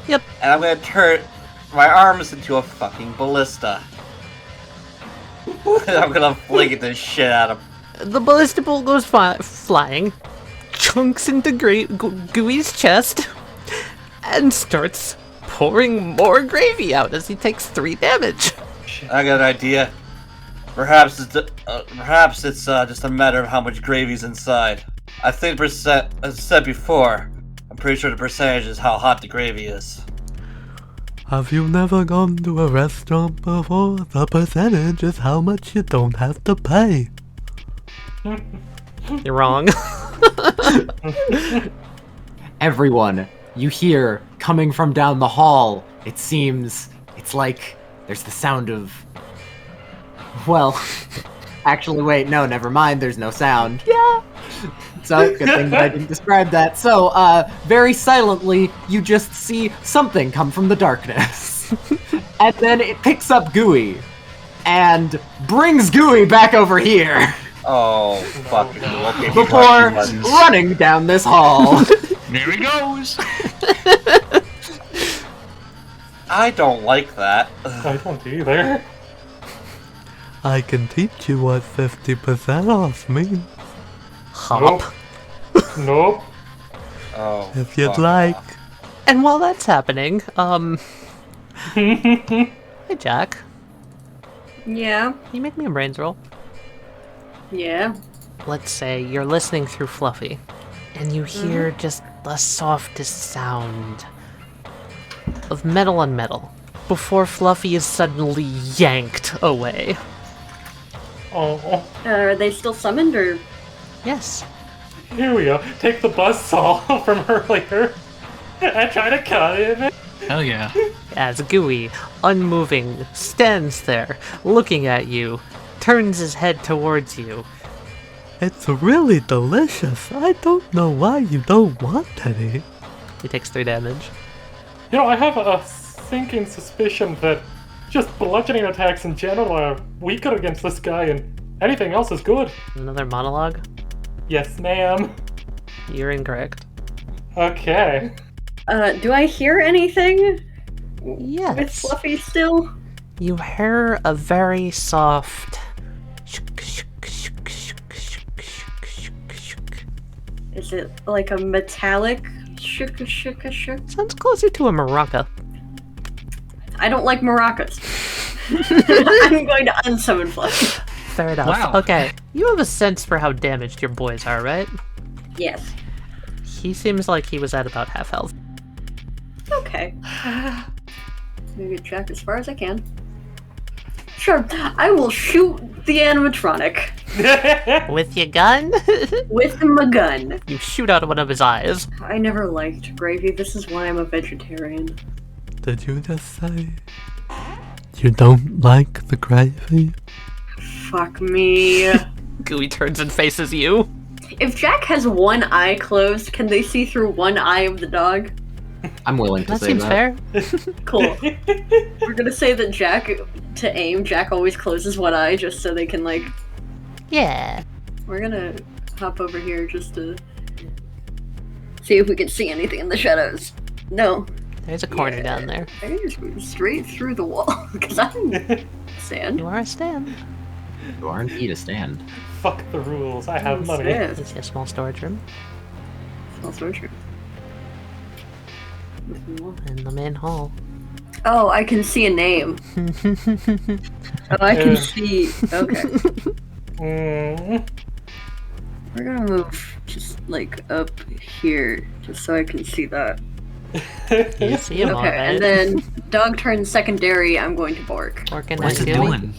Yep. And I'm gonna turn my arms into a fucking ballista. And I'm gonna fling the shit out of The ballista bolt goes flying, chunks into Gooey's chest, and starts pouring more gravy out as he takes 3 damage. I got an idea. Perhaps it's just a matter of how much gravy's inside. I think percent, as I said before, I'm pretty sure the percentage is how hot the gravy is. Have you never gone to a restaurant before? The percentage is how much you don't have to pay. You're wrong. Everyone, you hear coming from down the hall. It's like there's the sound of. Well, actually, wait, no, never mind. There's no sound. Yeah. So, good thing that I didn't describe that. So, very silently, you just see something come from the darkness. And then it picks up Gooey and brings Gooey back over here Oh, fuck. Okay, before running down this hall. There he goes. I don't like that. I don't either. I can teach you what 50% off means. Hop. Nope. Oh, If you'd fuck like. off. And while that's happening, hey Jack, Yeah. can you make me a brains roll? Yeah. Let's say you're listening through Fluffy, and you hear just the softest sound of metal on metal before Fluffy is suddenly yanked away. Oh, Are they still summoned or? Yes. here we go. Take the buzzsaw from earlier and try to cut him. Hell yeah. As Gooey, unmoving, stands there, looking at you, turns his head towards you. It's really delicious. I don't know why you don't want any. He takes 3 damage. You know, I have a sinking suspicion that just bludgeoning attacks in general are weaker against this guy, and anything else is good. Another monologue? Yes, ma'am. You're incorrect. Okay. Do I hear anything with Yes. Fluffy still? You hear a very soft. Is it like a metallic shook? Sounds closer to a maraca. I don't like maracas. I'm going to unsummon Fluffy. Fair enough. Wow. Okay, you have a sense for how damaged your boys are, right? Yes. He seems like he was at about half health. Okay. I'm gonna get Jack as far as I can. Sure, I will shoot the animatronic With your gun? with my gun. You shoot out one of his eyes. I never liked gravy. This is why I'm a vegetarian. Did you just say you don't like the gravy? Fuck me. Gooey turns and faces you. If Jack has one eye closed, can they see through one eye of the dog? I'm willing to That say seems that. fair. Cool. We're gonna say that Jack, to aim, Jack always closes one eye just so they can, like... Yeah. We're gonna hop over here just to see if we can see anything in the shadows. No. There's a corner down there. I just go straight through the wall, because I'm sand. You are a stand. You are indeed a stand. Fuck the rules. I have money. You see a small storage room Small storage room. in the main hall. Oh, I can see a name. Oh, I can see. Okay. Mm. We're gonna move just like up here, just so I can see that. You see him Okay, and alright. then dog turn secondary, I'm going to bark. Working What's at it Gooey. doing?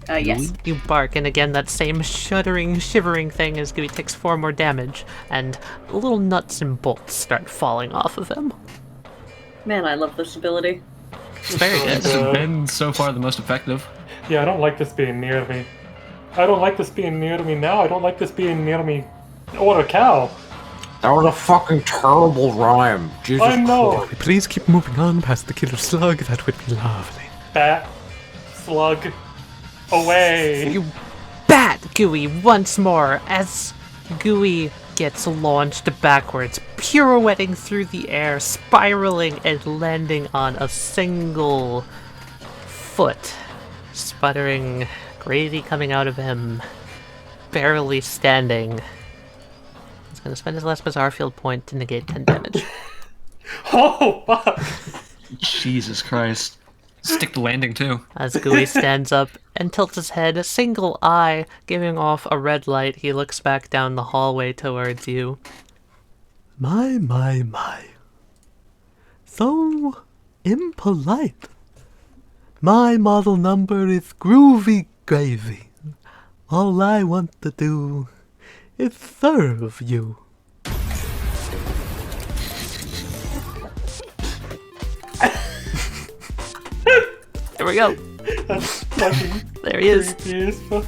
Yes. You bark, and again that same shuddering, shivering thing as Gooey takes 4 more damage, and little nuts and bolts start falling off of him. Man, I love this ability. It's very good. This has been so far the most effective. Yeah, I don't like this being near me. I don't like this being near me now. I don't like this being near me. Or a cow. That was a fucking terrible rhyme. Jesus I know. Christ. Please keep moving on past the killer slug. That would be lovely. Bat. Slug. Away. You bat Gooey once more as Gooey gets launched backwards, pirouetting through the air, spiraling and landing on a single foot, sputtering gravy coming out of him, barely standing. He's gonna spend his last Bizarre Field point to negate 10 damage. Oh, fuck. Jesus Christ. Stick the landing too. As Gooey stands up and tilts his head, a single eye giving off a red light, he looks back down the hallway towards you. My. So impolite. My model number is Groovy Gravy. All I want to do is serve you. There we go. That's fucking There he is. creepy as fuck.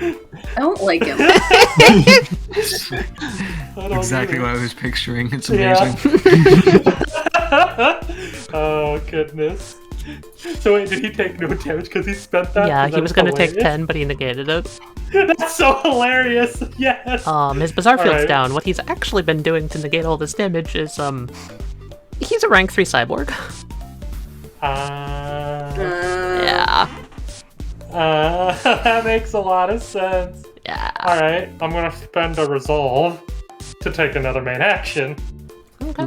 I don't like him. I don't Exactly either. what I was picturing. It's Yeah. amazing. Oh goodness. So wait, did he take no damage because he spent that? Yeah, That he was gonna take hilarious. 10, but he negated it. That's so hilarious. Yes. His Bizarre Field's Alright. down. What he's actually been doing to negate all this damage is, he's a rank 3 cyborg. Yeah. That makes a lot of sense. Yeah. Alright, I'm gonna spend a resolve to take another main action. Okay.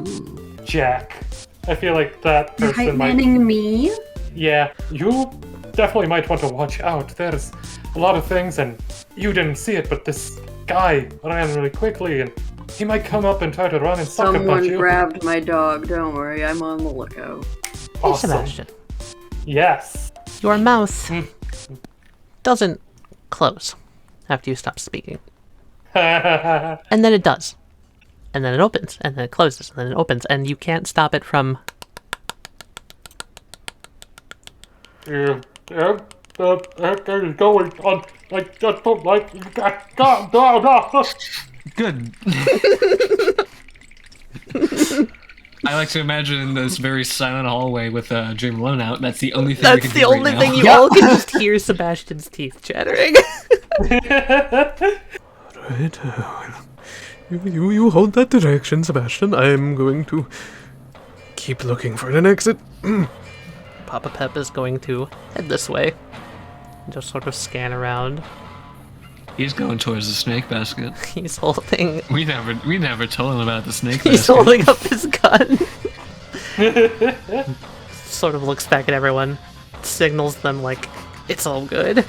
Jack. I feel like that You're person might. heightening me? Yeah, you definitely might want to watch out. There's a lot of things, and you didn't see it, but this guy ran really quickly, and he might come up and try to run and suck about Someone you. grabbed my dog. Don't worry, I'm on the lookout. Hey, Awesome. Sebastian. Yes. Your mouth Hmm. doesn't close after you stop speaking. Yeah. And then it does. And then it opens, and then it closes, and then it opens, and you can't stop it from... It's going on like just like Good. I like to imagine this very silent hallway with Dream Alone out. That's the only thing we That's can the do only right thing now. you all can just hear Sebastian's teeth chattering. Right. You hold that direction, Sebastian. I'm going to keep looking for an exit. Papa Pep is going to head this way. And just sort of scan around. He's going towards the snake basket. He's holding... We never told him about the snake He's basket. holding up his gun. Sort of looks back at everyone. Signals them like, it's all good. Of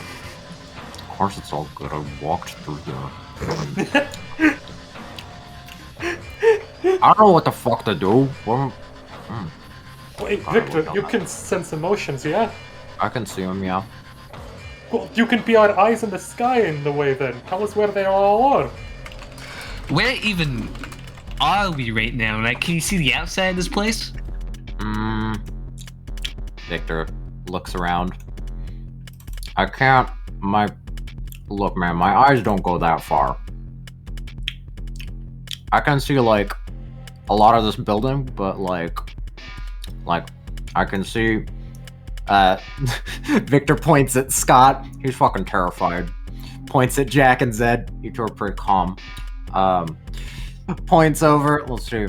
course it's all good. I walked through here. I don't know what the fuck to do. Well, Wait, Victor, you can sense emotions, yeah? I can see him, yeah. Well, you can be our eyes in the sky in the way then. Tell us where they all are. Where even are we right now? Like, can you see the outside of this place? Victor looks around. I can't. Look, man, my eyes don't go that far. I can see, like, a lot of this building, but, like, I can see, Victor points at Scott. He's fucking terrified. Points at Jack and Zed. You two are pretty calm. Points over. Let's see.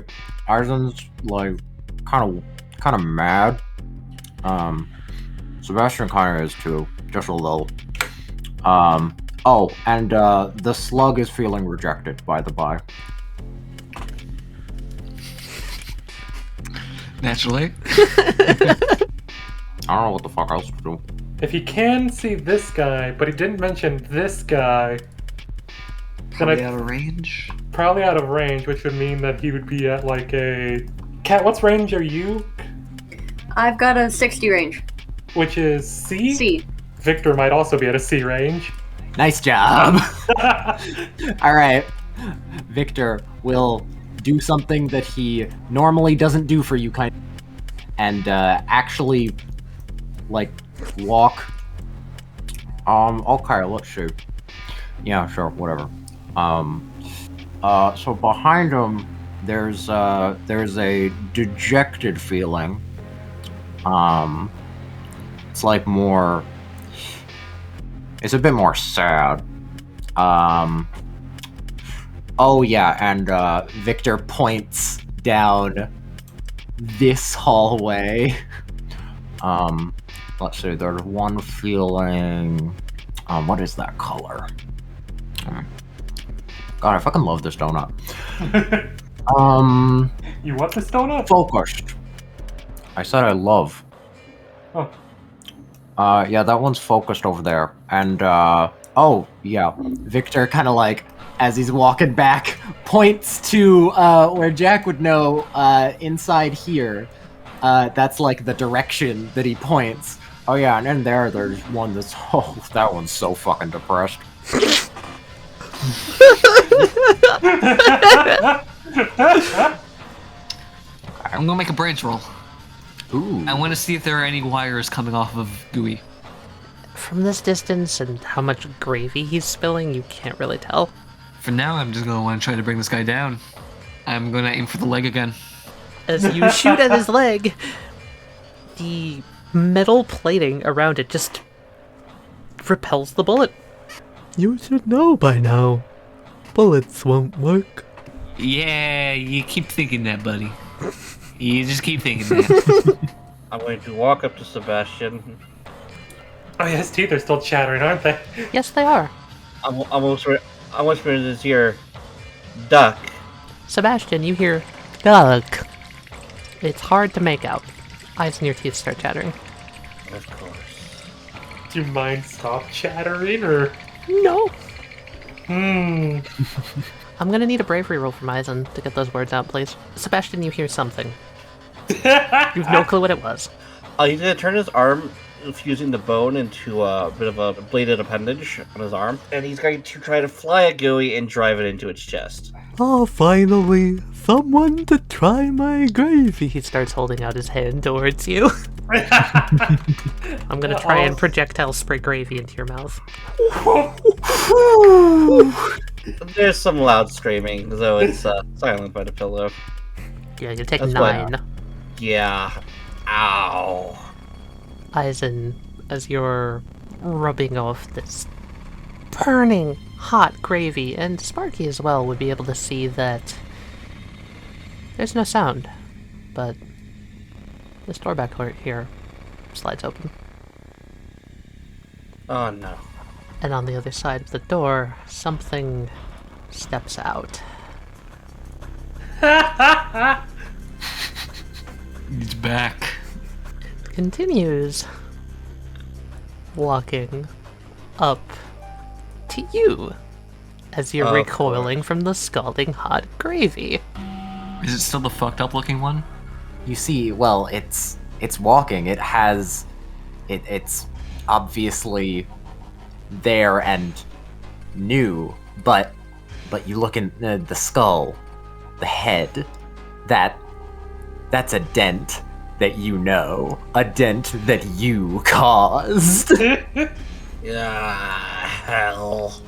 Arzen's, like, kind of mad. Sebastian kind of is too. Just a little. Oh, and, the slug is feeling rejected, by the by. Naturally. I don't know what the fuck else to do. If he can see this guy, but he didn't mention this guy, Probably out of range. probably out of range, which would mean that he would be at like a... Cat, what's range are you? I've got a 60 range. Which is C? C. Victor might also be at a C range. Nice job! Alright. Victor will do something that he normally doesn't do for you, kind of, and actually, like, walk. Okay, let's see. Yeah, sure, whatever. So behind him, there's a dejected feeling. It's like more. It's a bit more sad. Oh yeah, and Victor points down this hallway. Let's see, there's one feeling. What is that color? God, I fucking love this donut. You want this donut? Focused. I said I love. Yeah, that one's focused over there. And, oh, yeah. Victor kind of like, as he's walking back, points to, where Jack would know, inside here. That's like the direction that he points. Oh, yeah, and then there's one that's, oh, that one's so fucking depressed. I'm gonna make a branch roll. Ooh. I want to see if there are any wires coming off of Gooey. From this distance and how much gravy he's spilling, you can't really tell. For now, I'm just gonna want to try to bring this guy down. I'm gonna aim for the leg again. As you shoot at his leg, the metal plating around it just repels the bullet. You should know by now. Bullets won't work. Yeah, you keep thinking that, buddy. You just keep thinking that. I'm going to walk up to Sebastian. Oh yeah, his teeth are still chattering, aren't they? Yes, they are. I whisper in his ear, duck. Sebastian, you hear duck. It's hard to make out. Eyes in your teeth start chattering. Of course. Do you mind stop chattering, or? No. Hmm. I'm gonna need a bravery roll from Eisen to get those words out, please. Sebastian, you hear something. You've no clue what it was. He's gonna turn his arm, fusing the bone into a bit of a bladed appendage on his arm, and he's going to try to fly at Gooey and drive it into its chest. Oh, finally, someone to try my gravy. He starts holding out his hand towards you. I'm gonna try and projectile spray gravy into your mouth. There's some loud screaming, though it's silent by the pillow. Yeah, you take That's 9. Yeah. Ow. Eisen, as you're rubbing off this burning hot gravy, and Sparky as well would be able to see that there's no sound, but this door back here slides open. Oh no. And on the other side of the door, something steps out. He's back. Continues walking up to you as you're recoiling from the scalding hot gravy. Is it still the fucked up looking one? You see, well, it's walking. It has, it's obviously there and new, but you look in the skull, the head, that's a dent that you know, a dent that you caused. Yeah, hell.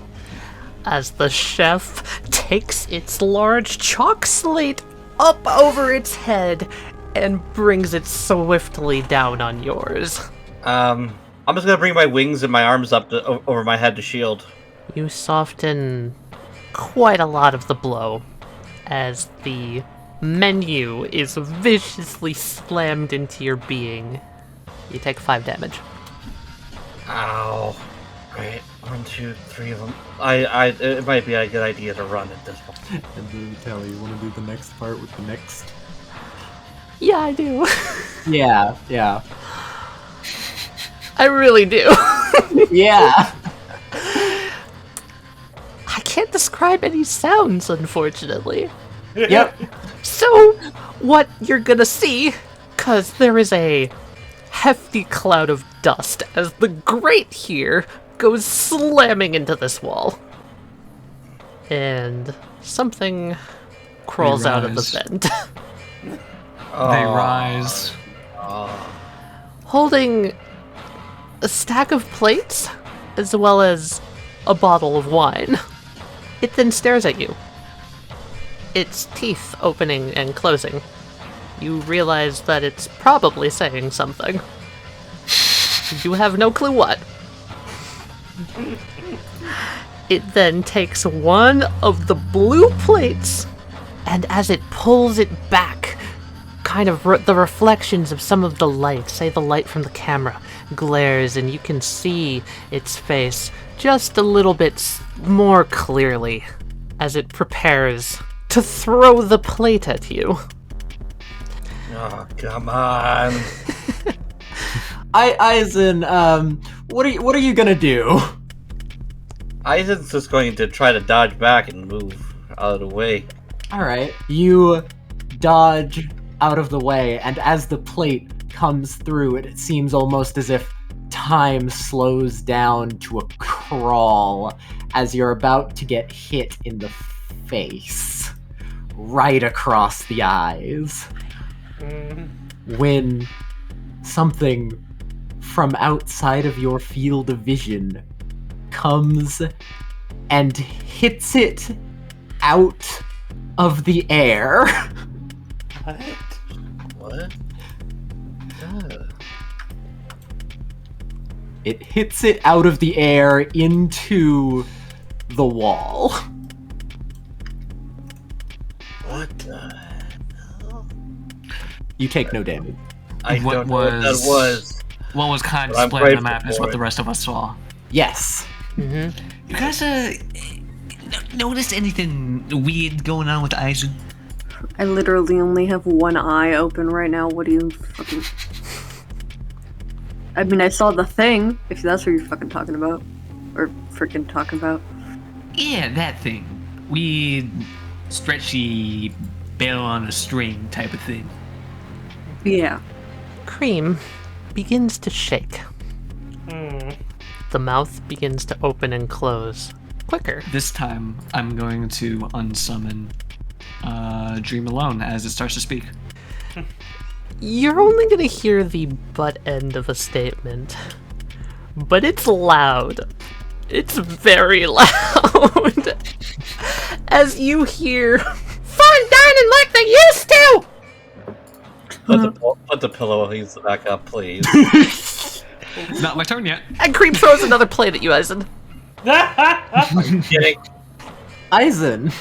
As the chef takes its large chalk slate up over its head and brings it swiftly down on yours. I'm just gonna bring my wings and my arms up over my head to shield. You soften quite a lot of the blow as the menu is viciously slammed into your being. You take 5 damage. Ow. Right, 1, 2, 3 of them. It might be a good idea to run at this point. And then Tally, you want to do the next part with the next? Yeah, I do. Yeah. I really do. Yeah. I can't describe any sounds, unfortunately. Yep. So, what you're gonna see, cause there is a hefty cloud of dust as the grate here goes slamming into this wall. And something crawls out of the vent. They rise. Holding a stack of plates, as well as a bottle of wine. It then stares at you. Its teeth opening and closing. You realize that it's probably saying something. You have no clue what. It then takes one of the blue plates, and as it pulls it back, kind of the reflections of some of the light, say the light from the camera, glares, and you can see its face just a little bit more clearly as it prepares to throw the plate at you. Oh, come on. Eisen, what are you gonna do? Eisen's just going to try to dodge back and move out of the way. All right, you dodge out of the way, and as the plate comes through, it seems almost as if time slows down to a crawl as you're about to get hit in the face, right across the eyes. When something from outside of your field of vision comes and hits it out of the air. What? It hits it out of the air into the wall. What the hell? You take no damage. I don't know what that was. What was kind of But I'm split on the grateful map is for what it. the rest of us saw. Yes. You guys noticed anything weird going on with Eisen? I literally only have one eye open right now. What do you fucking... I mean, I saw the thing, if that's what you're fucking talking about. Or freaking talking about. Yeah, that thing. Weird, stretchy, bell on a string type of thing. Yeah. Cream begins to shake. The mouth begins to open and close quicker. This time, I'm going to unsummon Dream Alone as it starts to speak. You're only going to hear the butt end of a statement, but it's loud. It's very loud. As you hear, "Fun dining like they used to!" Put the pillow back up, please. Not my turn yet. And Cream throws another plate at you, Eisen. I'm kidding. Eisen,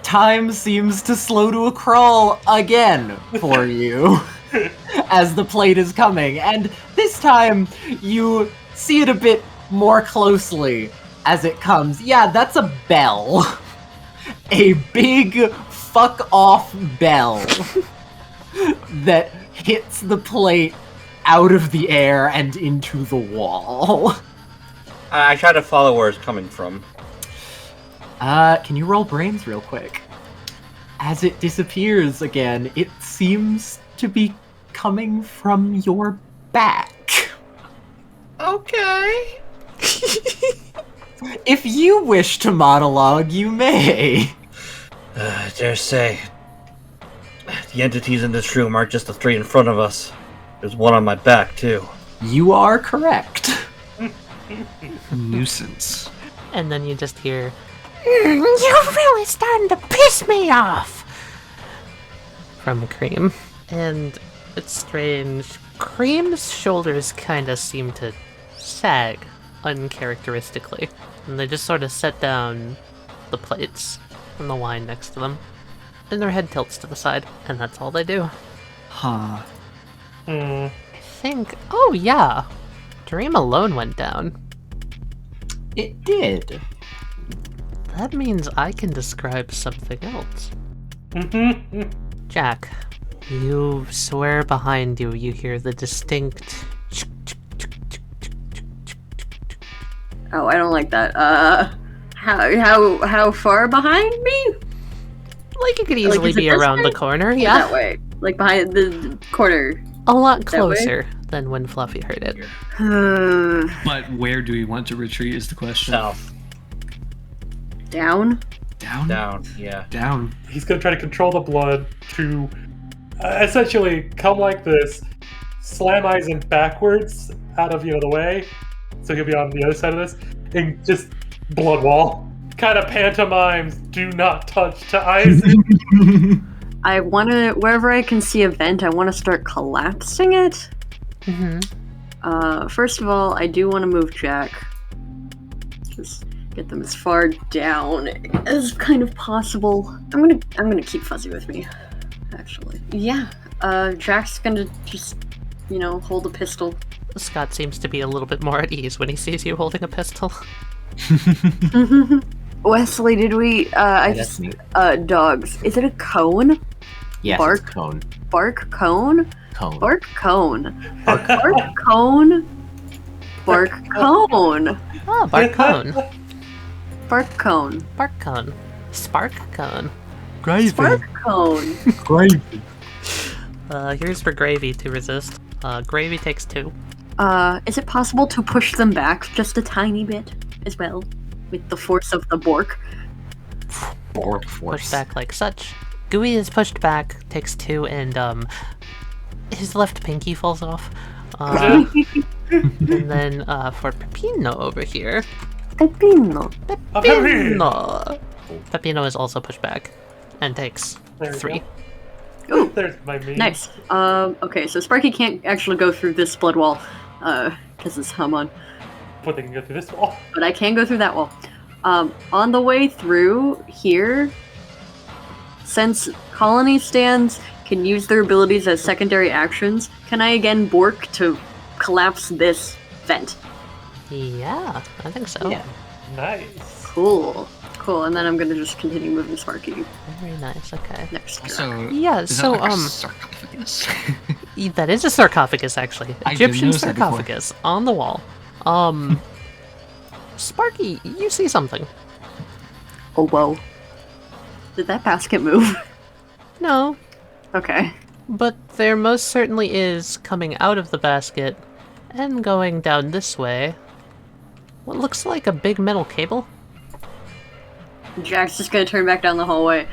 time seems to slow to a crawl again for you as the plate is coming, and this time you see it a bit more closely as it comes. Yeah, that's a bell. A big fuck off bell that hits the plate out of the air and into the wall. I try to follow where it's coming from. Can you roll brains real quick? As it disappears again, it seems to be coming from your back. Okay. If you wish to monologue, you may. I dare say, the entities in this room aren't just the three in front of us. There's one on my back, too. You are correct. Nuisance. And then you just hear, "You're really starting to piss me off!" from Cream. And it's strange. Cream's shoulders kind of seem to sag uncharacteristically. And they just sort of set down the plates and the wine next to them. And their head tilts to the side. And that's all they do. Huh. I think... Oh, yeah. Dream Alone went down. It did. That means I can describe something else. Jack, you swear behind you hear the distinct... Oh, I don't like that. How far behind me? Like, it could easily is it be this around way? the corner, Or yeah. that way. Like behind the corner. A lot That way? closer than when Fluffy heard it. But where do we want to retreat is the question. South. Down? Down? Down, yeah. Down. He's gonna try to control the blood to essentially come like this, slam Eisen backwards out of the way, so he'll be on the other side of this, and just blood wall. Kind of pantomimes "do not touch" to Eisen. I want to, wherever I can see a vent, I want to start collapsing it. First of all, I do want to move Jack. Just get them as far down as kind of possible. I'm gonna keep Fuzzy with me, actually. Yeah, Jack's gonna just, hold a pistol. Scott seems to be a little bit more at ease when he sees you holding a pistol. Wesley, did we, that's neat. dogs. Is it a cone? Yes, Bark? it's cone. Bark cone? Cone. Bark cone. Bark cone. Bark cone. Oh, bark cone. Bark cone. Bark cone. Spark cone. Gravy. Bark cone. Gravy. Here's for Gravy to resist. Gravy takes 2. Is it possible to push them back just a tiny bit as well? With the force of the Bork? Bork Push force. back like such. Gooey is pushed back, takes 2, and his left pinky falls off. And then for Pepino over here. Pepino. Pepino. Pepino is also pushed back and takes There we 3. go. Ooh, there's my meme. Nice. Okay, so Sparky can't actually go through this blood wall, because it's Hamon. But they can go through this wall. But I can go through that wall. On the way through here, since colony stands can use their abilities as secondary actions, can I again Bork to collapse this vent? Yeah, I think so. Yeah. Nice. Cool. Cool, and then I'm gonna just continue moving Sparky Very nice, okay. next turn. So Yeah, is so, that like a sarcophagus? That is a sarcophagus, actually. I didn't Egyptian notice that before. sarcophagus on the wall. Sparky, you see something. Oh, whoa. Did that basket move? No, Okay. but there most certainly is coming out of the basket and going down this way what looks like a big metal cable. Jack's just gonna turn back down the hallway.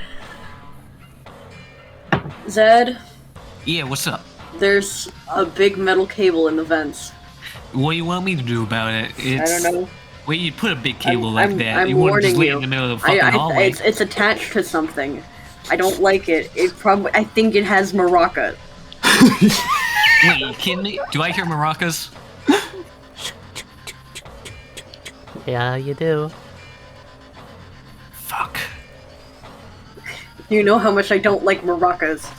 Zed, Yeah, what's up? there's a big metal cable in the vents. What do you want me to do about it? It's, I don't know. Where you put a big cable I'm- like that? I'm you wouldn't just warning lay it you. in the middle of the fucking hallway. It's attached to something. I don't like it. I think it has maracas. Wait, you kidding me? Do I hear maracas? Yeah, you do. Fuck. You know how much I don't like maracas.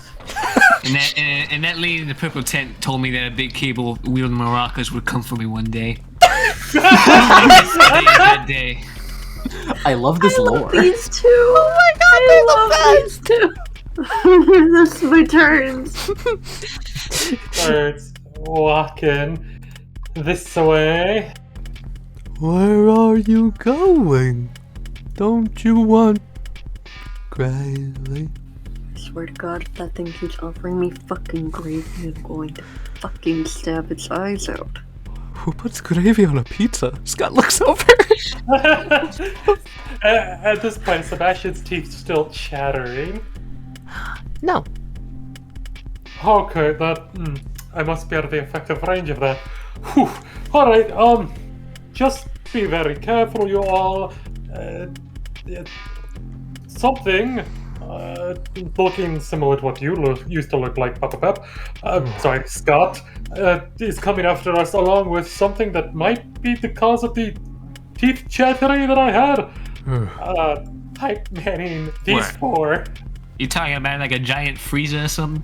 And that lady in the purple tent told me that a big cable wielding maracas would come for me one day. That day. I love this lore. These two. Oh my god, I love these two. This is my turns. Starts walking this way. Where are you going? Don't you want gravy? I swear to God, if that thing keeps offering me fucking gravy, I'm going to fucking stab its eyes out. Who puts gravy on a pizza? Scott looks over. At this point, Sebastian's teeth still chattering. No. Okay, I must be out of the effective range of that. Whew. Alright, just be very careful, you all. Something, looking similar to what you used to look like, Papa Pep, sorry, Scott, is coming after us along with something that might be the cause of the teeth chattering that I had. Type manning these What? 4. You talking about like a giant freezer or something?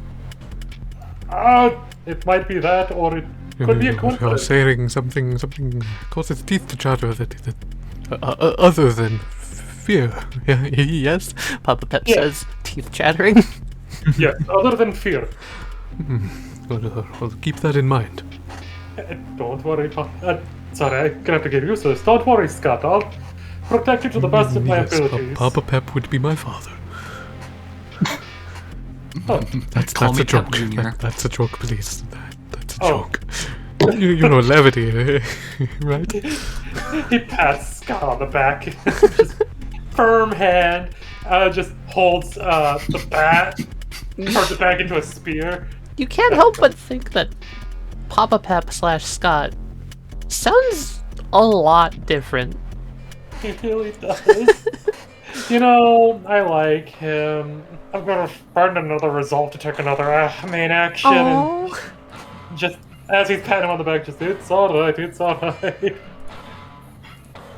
It might be that, or it could be a You're coincidence. saying something causes teeth to chatter that other than fear. Yeah, yes. Papa Pep Yeah. says, teeth chattering. Yes, other than fear. I'll keep that in mind. Don't worry, sorry, I'm gonna have to get used to this. Don't worry, Scott, I'll protect you to the best of my Yes, abilities. Papa Pep would be my father. That's Call a me Pep joke. Jr.. That's a joke, please. That's a Oh. joke. You know levity, right? He pats Scott on the back. Just firm hand. Just holds the bat, turns it back into a spear. You can't help but think that Papa Pep / Scott sounds a lot different. He really does. You know, I like him. I'm gonna find another resolve to take another main action. And Oh, just as he's patting him on the back, just it's alright, it's alright.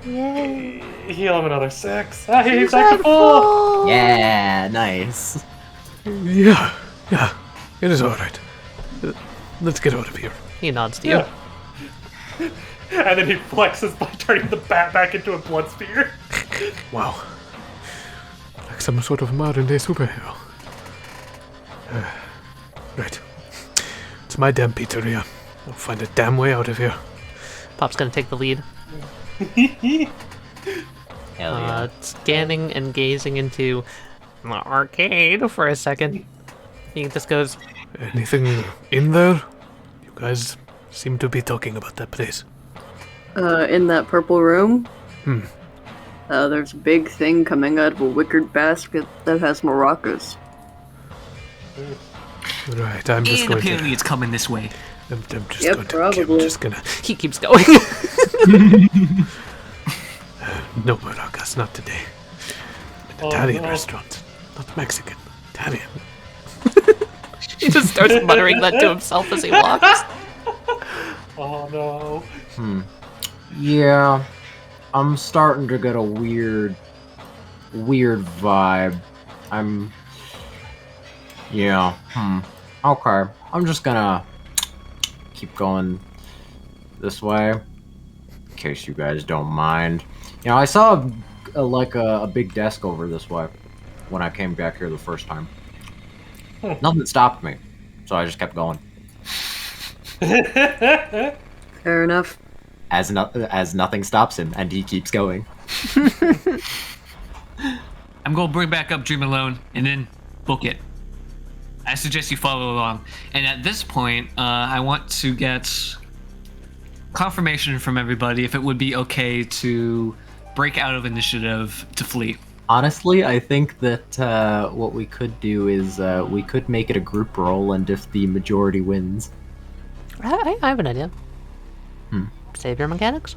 yay. Heal him another 6. Hey, he's At back to full. full. Yeah, nice. Yeah, it is alright. Let's get out of here. He nods to you. Yeah. And then he flexes by turning the bat back into a blood spear. Wow. Like some sort of modern day superhero. Right. It's my damn pizzeria. I'll find a damn way out of here. Pop's gonna take the lead. Hell yeah. Scanning and gazing into the arcade for a second. He just goes, Anything in there? You guys seem to be talking about that place. In that purple room, Hmm. there's a big thing coming out of a wicker basket that has maracas. Right, I'm just And going apparently to... it's coming this way. I'm just Yep, going to... probably. I'm just gonna... he keeps going. No maracas, not today. An Italian restaurant. Not Mexican. Italian. He just starts muttering that to himself as he walks. Oh no. Yeah, I'm starting to get a weird vibe. Okay, I'm just gonna keep going this way, in case you guys don't mind. You know, I saw a big desk over this way when I came back here the first time. Nothing stopped me, so I just kept going. Fair enough. As nothing stops him, and he keeps going. I'm gonna bring back up Dream Alone and then book it. I suggest you follow along. And at this point, I want to get confirmation from everybody if it would be okay to break out of initiative to flee. Honestly, I think that what we could do is we could make it a group roll, and if the majority wins, I have an idea. Savior mechanics?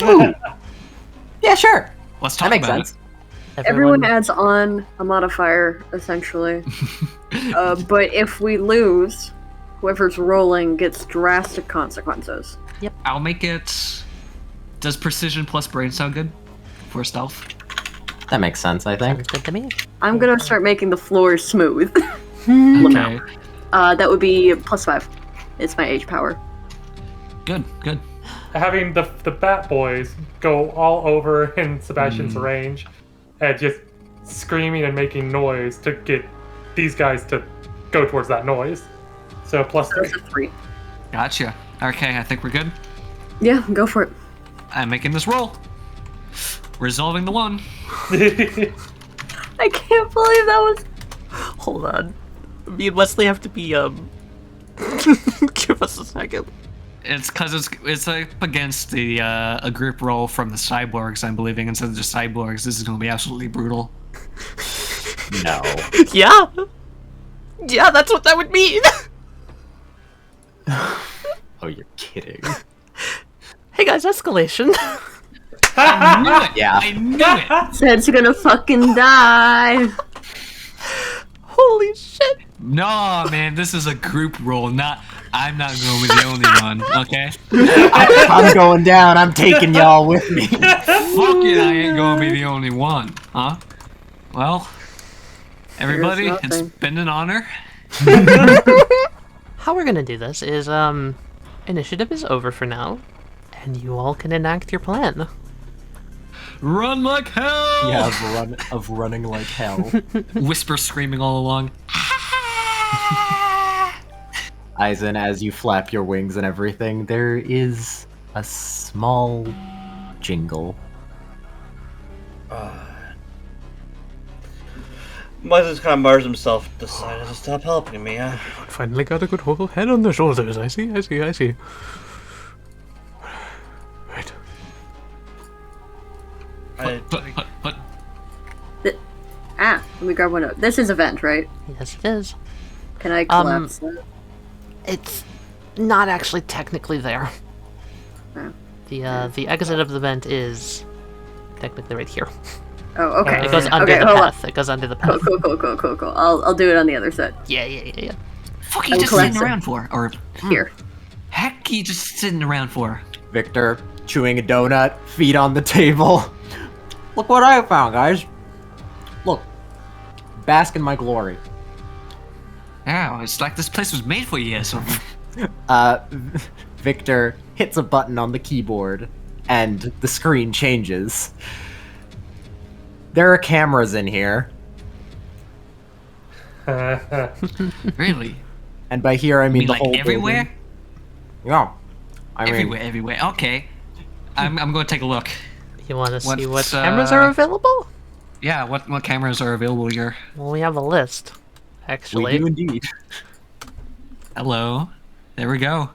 Ooh. Yeah, sure. Let's That talk makes about sense. Everyone adds on a modifier, essentially. But if we lose, whoever's rolling gets drastic consequences. it. I'll make it... Does precision plus brain sound good for stealth? That makes sense, I think. Sounds good to me. I'm gonna start making the floors smooth. Okay. That would be +5. It's my age power. Good, good. Having the Bat Boys go all over in Sebastian's range and just screaming and making noise to get these guys to go towards that noise. So +3. That's a 3. Gotcha. Okay, I think we're good. Yeah, go for it. I'm making this roll. Resolving the 1. I can't believe that was. Hold on. Me and Wesley have to be, give us a second. It's because it's up against the a group roll from the cyborgs, I'm believing. Instead of just cyborgs, this is going to be absolutely brutal. No. Yeah! Yeah, that's what that would mean! Oh, you're kidding. Hey guys, escalation. I knew it! Yeah. I knew it! Said's gonna fucking die. Holy shit. No, man, this is a group roll, I'm not going to be the only one, okay? I'm going down. I'm taking y'all with me. Fuck it, I ain't going to be the only one, huh? Well, everybody, There's it's nothing. been an honor. How we're gonna do this is, initiative is over for now, and you all can enact your plan. Run like hell! Yeah, of running like hell. Whisper screaming all along. Aizen, as you flap your wings and everything, there is a small jingle. Miles kind of mutters himself, decided to stop helping me, huh? Finally got a good whole head on the shoulders. I see. Right. But Let me grab one up. This is event, right? Yes, it is. Can I collapse that? It's not actually technically there. Oh. The exit of the vent is technically right here. Oh, okay. It goes under Okay, the hold on. path. It goes under the path. Cool. I'll do it on the other side. Yeah. fuck are you I'm just sitting collecting. around for? Or Here. heck are you just sitting around for? Victor, chewing a donut, feet on the table. Look what I found, guys. Look. Bask in my glory. Yeah, it's like this place was made for you or something. Victor hits a button on the keyboard, and the screen changes. There are cameras in here. Really? And by here, I You mean mean the like whole everywhere? building. Yeah. I mean, Everywhere. Okay. I'm going to take a look. You want to see what What's, cameras are available? Yeah, what cameras are available here? Well, we have a list, we actually. do indeed. Hello. There we go.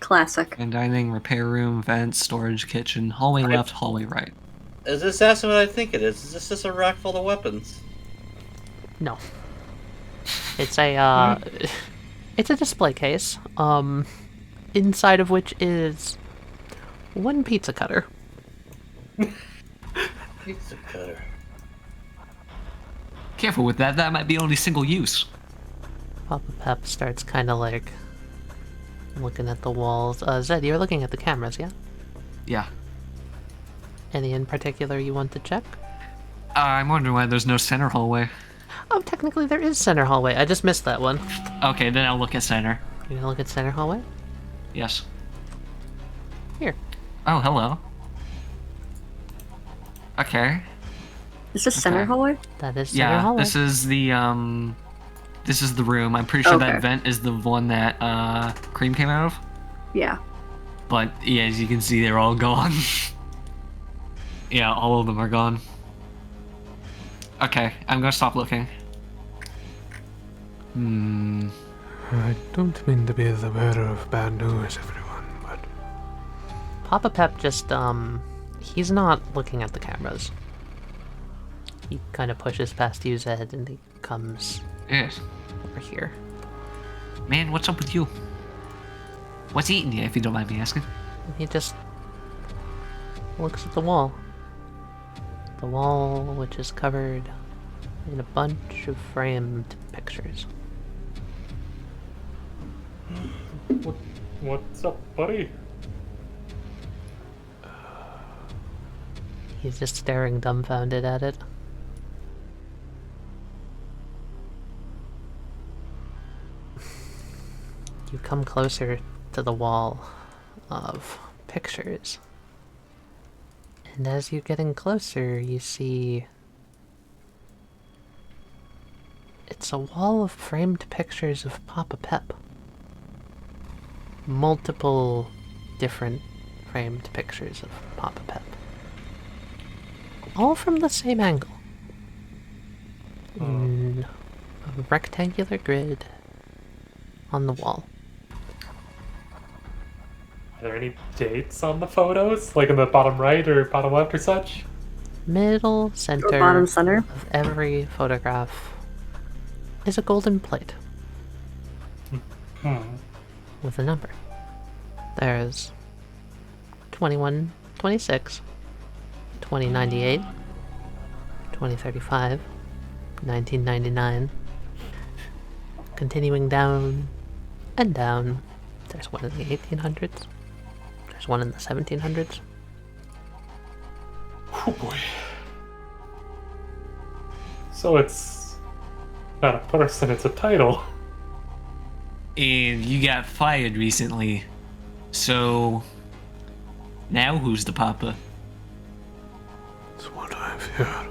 Classic. And dining, repair room, vents, storage, kitchen, hallway left, hallway right. Is this actually what I think it is? Is this just a rack full of weapons? No. It's a it's a display case. Inside of which is one pizza cutter. Pizza cutter. Careful with that. That might be only single use. Papa Pep starts kind of like looking at the walls. Zed, you're looking at the cameras, yeah? Yeah. Any in particular you want to check? I'm wondering why there's no center hallway. Oh, technically there is center hallway. I just missed that one. Okay, then I'll look at center. You gonna look at center hallway? Yes. Here. Oh, hello. Okay. Is this center Okay. hallway? That is center Yeah, hallway. this is the room. I'm pretty sure Okay. that vent is the one that Cream came out of. Yeah. But yeah, as you can see, they're all gone. Yeah, all of them are gone. Okay, I'm gonna stop looking. I don't mean to be the bearer of bad news, everyone, but Papa Pep just, he's not looking at the cameras. He kind of pushes past you, Zed, and he comes Yes. over here. Man, what's up with you? What's eating you, if you don't mind me asking? He just looks at the wall. The wall, which is covered in a bunch of framed pictures. What's up, buddy? He's just staring dumbfounded at it. You come closer to the wall of pictures. And as you're getting closer, you see... It's a wall of framed pictures of Papa Pep. Multiple different framed pictures of Papa Pep. All from the same angle. In a rectangular grid on the wall. Are there any dates on the photos? Like in the bottom right or bottom left or such? Middle Or center bottom center? of every photograph is a golden plate with a number. There's 2126, 2098, 2035, 1999. Continuing down and down. There's one in the 1800s. There's one in the 1700s. Oh boy. So it's not a person, it's a title. And you got fired recently. So now who's the papa? it's what I've heard.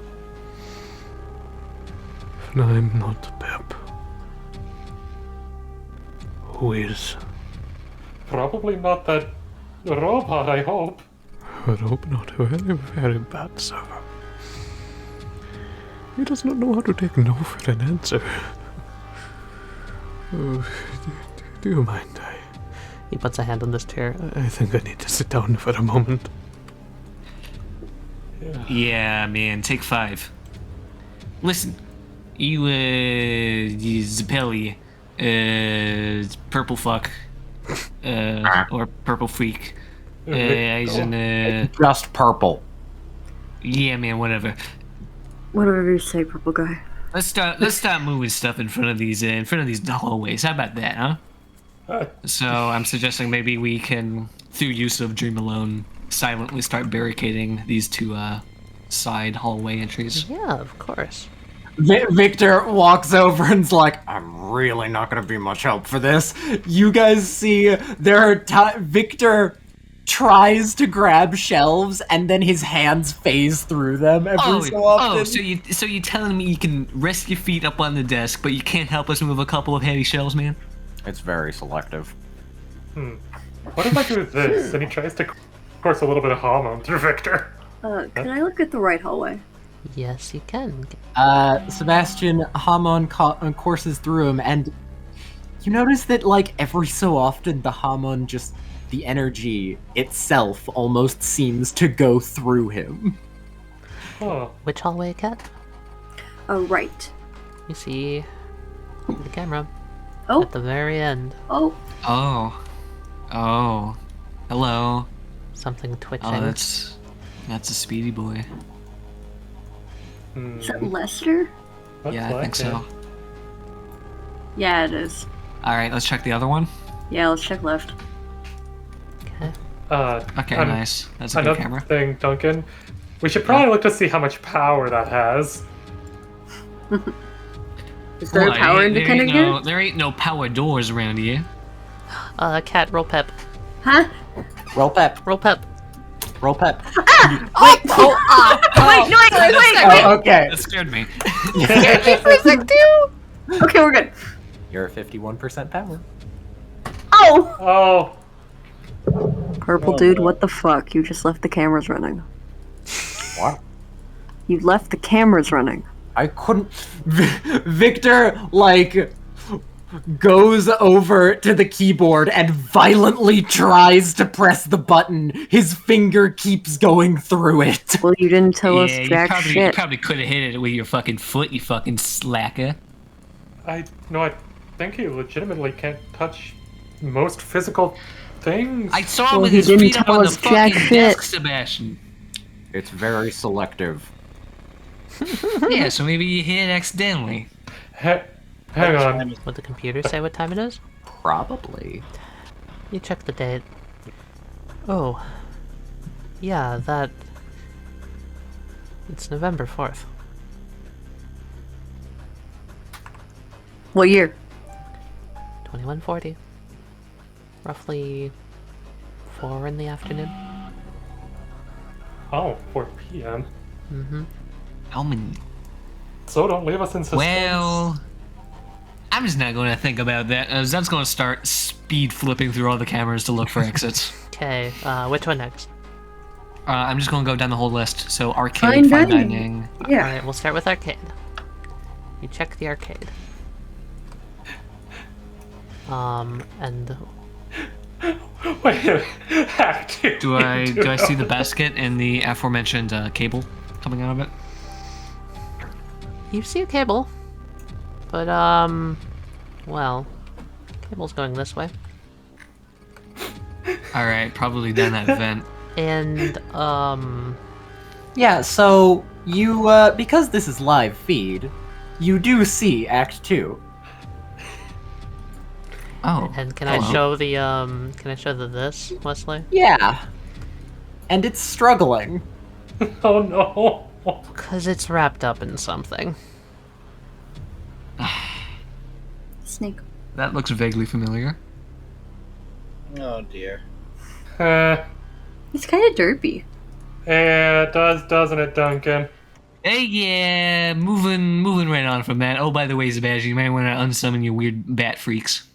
And I'm not Pep. Who is? Probably not that robot, I hope. I hope not. A very, very bad server. He does not know how to take no for an answer. Oh, do you mind? He puts a hand on this chair. I think I need to sit down for a moment. Yeah, man, take 5. Listen, you Zappelli, purple fuck, or purple freak, he's in, Just purple. yeah, man, whatever. Whatever you say, purple guy. Let's start moving stuff in front of these hallways. How about that, huh? So I'm suggesting maybe we can, through use of Dream Alone, silently start barricading these 2 side hallway entries. Yeah, of course. Victor walks over and's like, I'm really not going to be much help for this. You guys see there are Victor tries to grab shelves and then his hands phase through them every so often. So you telling me you can rest your feet up on the desk, but you can't help us move a couple of heavy shelves, man? It's very selective. What if I do this? And he tries to course a little bit of hormone through Victor. Can I look at the right hallway? Yes, you can. Sebastian Hamon courses through him, and you notice that, like, every so often the Hamon just, the energy itself almost seems to go through him. Oh. Which hallway, Cat? Right. You see the camera. Oh. At the very end. Oh. Oh. Hello. Something twitching. Oh, that's a speedy boy. Is that Lester? Yeah, I think so. Yeah, it is. Alright, let's check the other one. Yeah, let's check left. Okay. Okay, nice. That's a good another camera. thing, Duncan. We should probably look to see how much power that has. Is there a power indicator here? There ain't no power doors around here. Cat, roll pep. Huh? Roll pep. Roll pep. Roll pep. Wait! Wait! Oh, okay. That scared me. Scared me for a sec too! Okay, we're good. You're at 51% power. Oh! Oh. Purple dude, what the fuck? You just left the cameras running. What? You left the cameras running. I couldn't. Victor, like, goes over to the keyboard and violently tries to press the button. His finger keeps going through it. Well, you didn't tell us You jack shit. probably could have hit it with your fucking foot, you fucking slacker. I think he legitimately can't touch most physical things. I saw him Well, with he his didn't feet up tell on the us jack fucking shit. desk, Sebastian. It's very selective. Yeah, so maybe you hit it accidentally. Hang on. Would the computer say what time it is? Probably. You check the date. Oh. Yeah, that... It's November 4th. What year? 2140. Roughly 4 in the afternoon. Oh, 4 p.m. Mm-hmm. How many? So don't leave us in suspense. Well, I'm just not going to think about that. Zed's going to start speed flipping through all the cameras to look for exits. Okay, which one next? I'm just going to go down the whole list. So Fine arcade, fine dining. dining. Yeah. Alright, we'll start with arcade. You check the arcade. And... Wait a minute. Do I see the basket and the aforementioned cable coming out of it? You see a cable. But, well... Cable's going this way. Alright, probably down that vent. And, Yeah, so you, because this is live feed, you do see Act 2. Oh. and can I show the, can I show the this, Wesley? Yeah. And it's struggling. Oh no. Because it's wrapped up in something. Snake. That looks vaguely familiar. Oh dear. It's kind of derpy. Yeah, it does, doesn't it, Duncan? Hey, yeah, moving right on from that. Oh, by the way, Sebastian, you might want to unsummon your weird bat freaks.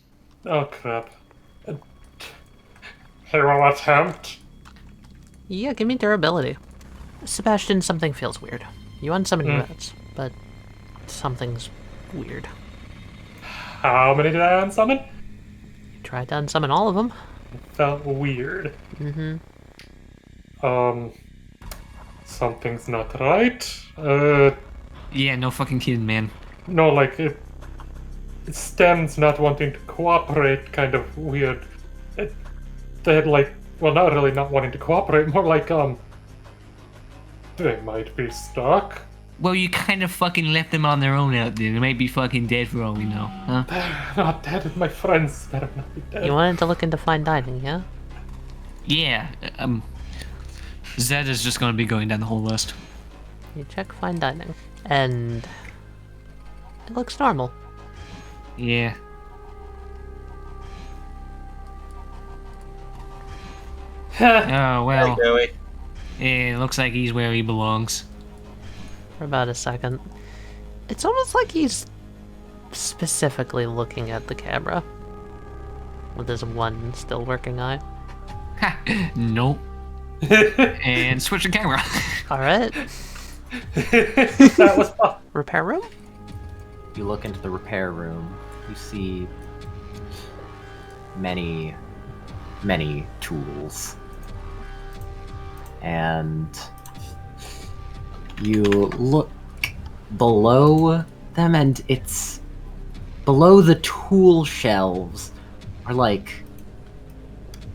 Oh crap. Hero attempt. Yeah, give me durability. Sebastian, something feels weird. You unsummon your rats, but something's weird. How many did I unsummon? You tried to unsummon all of them. Felt weird. Mm-hmm. Something's not right. Yeah, no fucking kidding, man. No, like it stems not wanting to cooperate, kind of weird. They had like, well, not really not wanting to cooperate, more like they might be stuck. Well, you kind of fucking left them on their own out there. They might be fucking dead for all we know, huh? They're not dead. My friends better not be dead. You wanted to look into fine dining, yeah? Yeah, Zed is just gonna be going down the whole list. You check fine dining. And... it looks normal. Yeah. Oh, well. Hey, Joey. It looks like he's where he belongs. For about a second. It's almost like he's specifically looking at the camera. With his one still working eye. Ha! Nope. And switch the camera. Alright. That was fun. Repair room? You look into the repair room. You see many, many tools. And you look below them, and it's below the tool shelves are like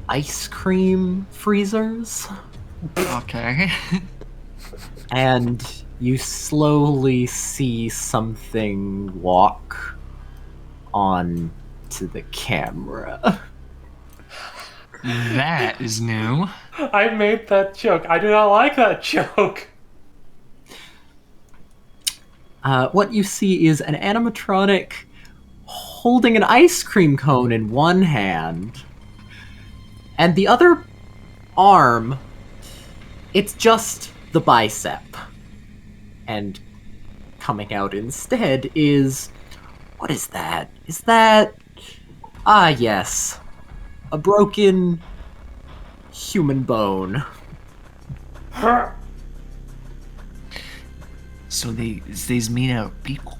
ice cream freezers. Okay. And you slowly see something walk on to the camera. That is new. I made that joke. I do not like that joke. What you see is an animatronic holding an ice cream cone in one hand, and the other arm, it's just the bicep. And coming out instead is... what is that? Is that... ah, yes. A broken human bone. So they's made out of people.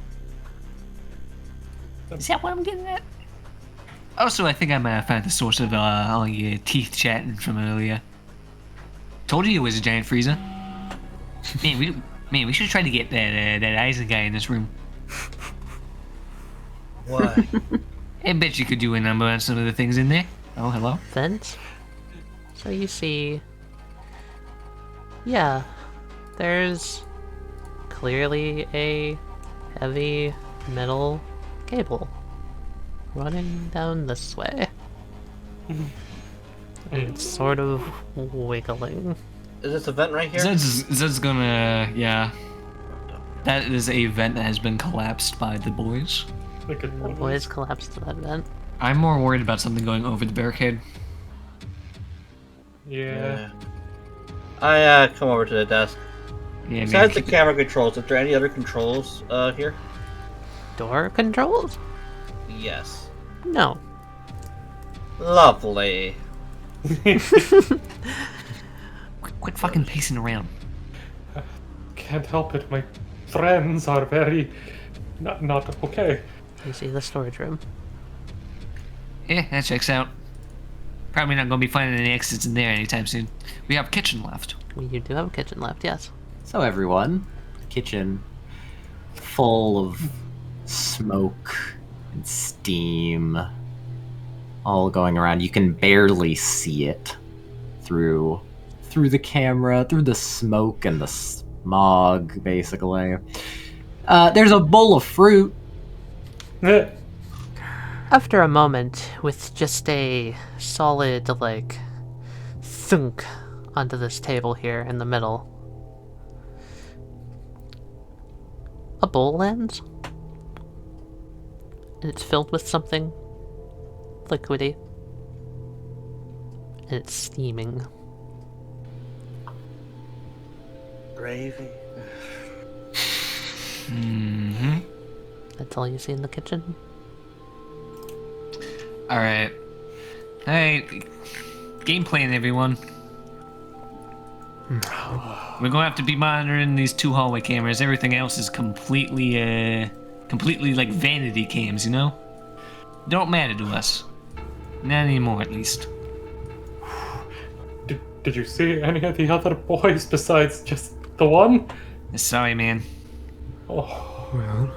Is that what I'm getting at? Also, I think I might have found the source of all your teeth chatting from earlier. Told you it was a giant freezer. Man, we should try to get that Eisen guy in this room. Why? I bet you could do a number on some of the things in there. Oh, hello? Vent? So you see... yeah, there's clearly a heavy metal cable running down this way. And it's sort of wiggling. Is this a vent right here? Zed's gonna... yeah. That is a vent that has been collapsed by the boys. Look at The boys collapsed to that vent. I'm more worried about something going over the barricade. Yeah. I come over to the desk. Yeah, man. Besides the camera controls, is there any other controls here? Door controls? Yes. No. Lovely. Quit fucking pacing around. Can't help it. My friends are very not okay. You see the storage room. Yeah, that checks out. Probably not gonna be finding any exits in there anytime soon. We have kitchen left. You do have a kitchen left, yes. So everyone, kitchen full of smoke and steam all going around. You can barely see it through the camera, through the smoke and the smog, basically. There's a bowl of fruit. After a moment, with just a solid, like, thunk onto this table here in the middle, a bowl lands, and it's filled with something liquidy, and it's steaming. Gravy. Mm-hmm. That's all you see in the kitchen. Alright. Alright. Game plan, everyone. We're gonna have to be monitoring these 2 hallway cameras. Everything else is completely like vanity cams, you know? Don't matter to us. Not anymore, at least. Did you see any of the other boys besides just the one? Sorry, man. Oh, Well,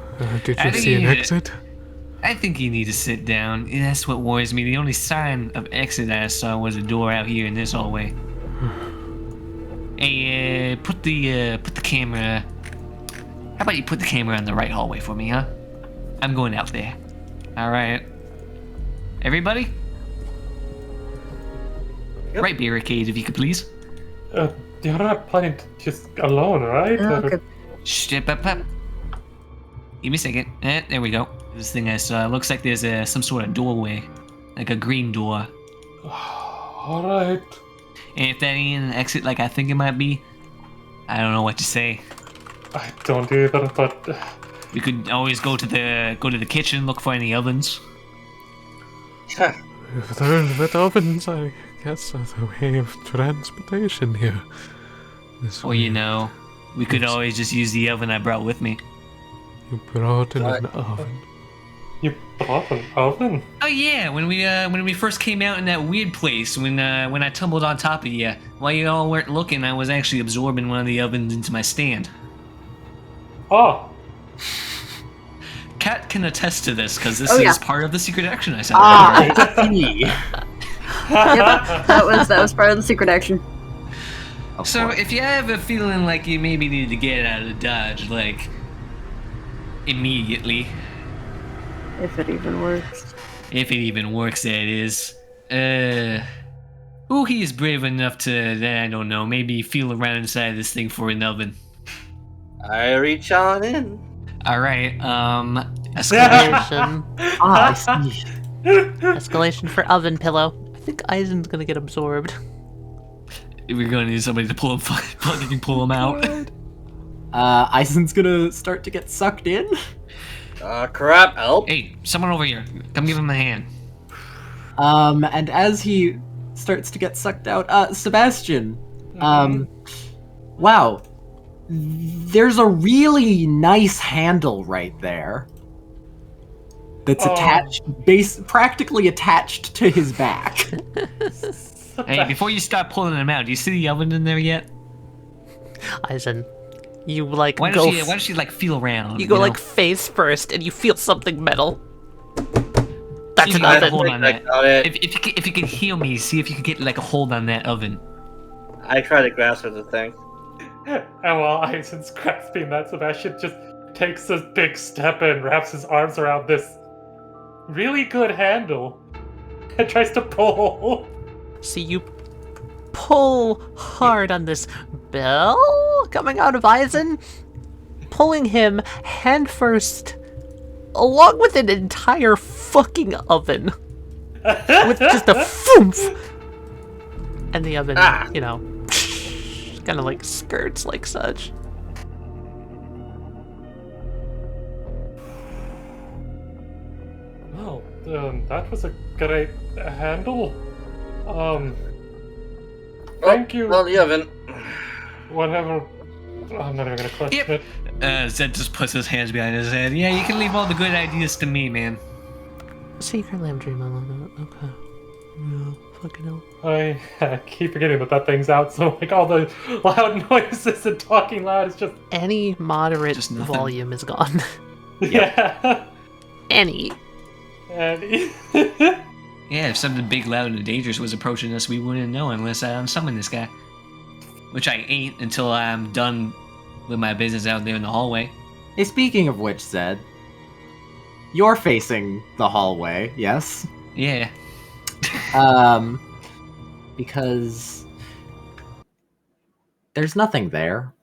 did I you think see an you- exit? I think you need to sit down. That's what worries me. The only sign of exit I saw was a door out here in this hallway. Hey, put the camera... How about you put the camera in the right hallway for me, huh? I'm going out there. Alright. Everybody? Yep. Right barricade, if you could please. you're not planning to just alone, right? Okay. Step up. Give me a second. There we go. This thing I saw. Looks like there's some sort of doorway. Like a green door. Alright. And if that ain't an exit like I think it might be, I don't know what to say. I don't either, but We could always go to the kitchen, look for any ovens. If there's with ovens, I guess there's a way of transportation here. This Or way you know, we could always just use the oven I brought with me. you brought in an oven. you brought an oven? Oh yeah, when we first came out in that weird place, when I tumbled on top of you, while you all weren't looking, I was actually absorbing one of the ovens into my stand. Oh, Kat can attest to this because this Oh, yeah. is part of the secret action I said. I see. That was part of the secret action. Of So course. if you have a feeling like you maybe need to get out of Dodge, like immediately, If it even works. if it even works, that is. Who he is brave enough to, I don't know, maybe feel around inside this thing for an oven. I reach on in. All right, Escalation. I see. Escalation for oven pillow. I think Eisen's gonna get absorbed. we're gonna need somebody to pull him out. Eisen's gonna start to get sucked in. Crap, help. Hey, someone over here, come give him a hand. And as he starts to get sucked out, Sebastian, wow, there's a really nice handle right there that's attached, practically attached to his back. Hey, before you start pulling him out, do you see the oven in there yet? Eisen, you like Why go. don't she like feel around? You go know? like face first, and you feel something metal. That's See if an you can get a oven. hold on I that. got it. If you can heal me, see if you can get like a hold on that oven. I try to grasp at the thing. and while Eisen's grasping that, Sebastian just takes a big step and wraps his arms around this really good handle and tries to pull. See, you pull hard on this bell coming out of Eisen, pulling him hand first, along with an entire fucking oven, with just a thoomph, and the oven, you know, kind of like skirts like such. Well, that was a great handle. Thank you. Well, the oven. Whatever. I'm not even gonna question Yep. it. Zed just puts his hands behind his head. Yeah, you can leave all the good ideas to me, man. Secretly, I'm dreaming a little bit. Okay. Yeah, fucking hell. I keep forgetting that things out, so like all the loud noises and talking loud is just Any moderate Just nothing. volume is gone. yeah. Any. And Yeah, if something big, loud, and dangerous was approaching us, we wouldn't know unless I unsummon this guy. Which I ain't until I'm done with my business out there in the hallway. Hey, speaking of which, Zed, you're facing the hallway, yes? Yeah. Because there's nothing there.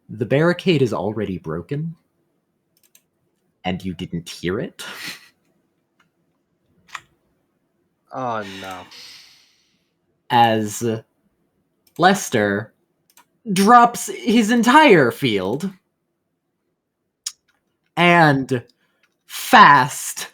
The barricade is already broken, and you didn't hear it. Oh no. As Lester drops his entire field and fast,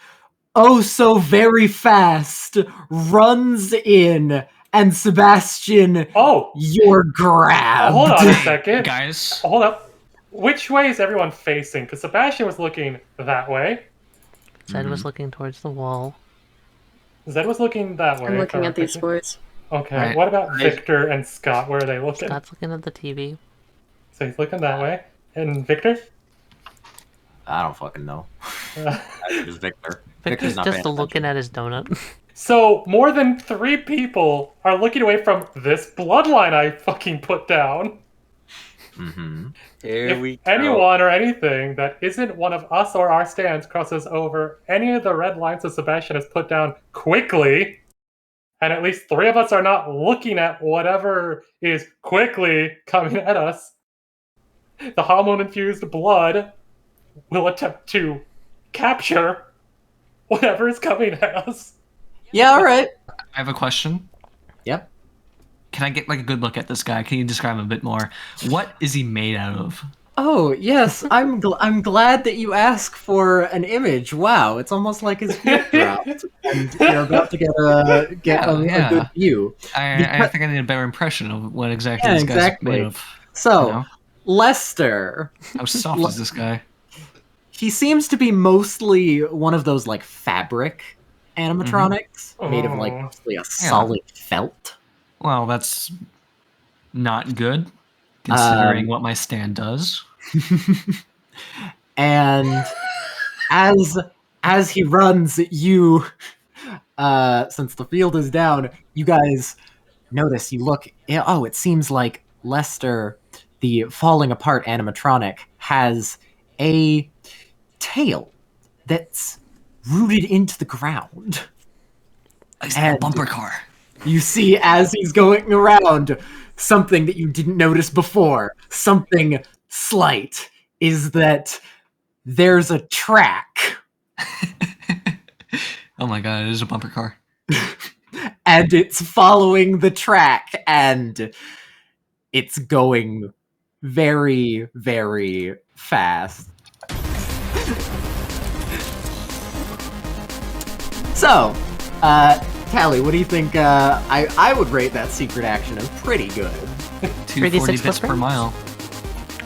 oh so very fast, runs in, and Sebastian, oh, you're grabbed. hold on a second. Guys, Hold up. Which way is everyone facing? Because Sebastian was looking that way. Zed was looking towards the wall. Zed was looking that way. I'm looking at these correctly. boys. Okay. Right. What about Victor and Scott? Where are they looking? Scott's looking at the TV. So he's looking that way. And Victor? I don't fucking know. It was Victor. Victor's not just paying looking at his donut. So more than 3 people are looking away from this bloodline I fucking put down. Mm-hmm. Here we If go. anyone or anything that isn't one of us or our stands crosses over any of the red lines that Sebastian has put down quickly, and at least 3 of us are not looking at whatever is quickly coming at us, the hormone-infused blood will attempt to capture whatever is coming at us. Yeah, all right. I have a question. Yep. Can I get like a good look at this guy? Can you describe him a bit more? What is he made out of? Oh yes, I'm glad that you ask for an image. Wow, it's almost like his feet dropped, and you're about to get a good view. I think I need a better impression of what exactly Yeah, this guy's exactly. made of. So, You know? Lester, How soft is this guy? he seems to be mostly one of those like fabric animatronics made of like mostly a solid felt. Well, that's not good, considering what my stand does. And as he runs, you since the field is down, you guys notice, you look, oh, it seems like Lester, the falling apart animatronic, has a tail that's rooted into the ground. He's like a bumper car. You see, as he's going around, something that you didn't notice before, something slight, is that there's a track. Oh my god, it is a bumper car. And it's following the track, and it's going very, very fast. So, Tally, what do you think? I would rate that secret action as pretty good. 240 bits per mile.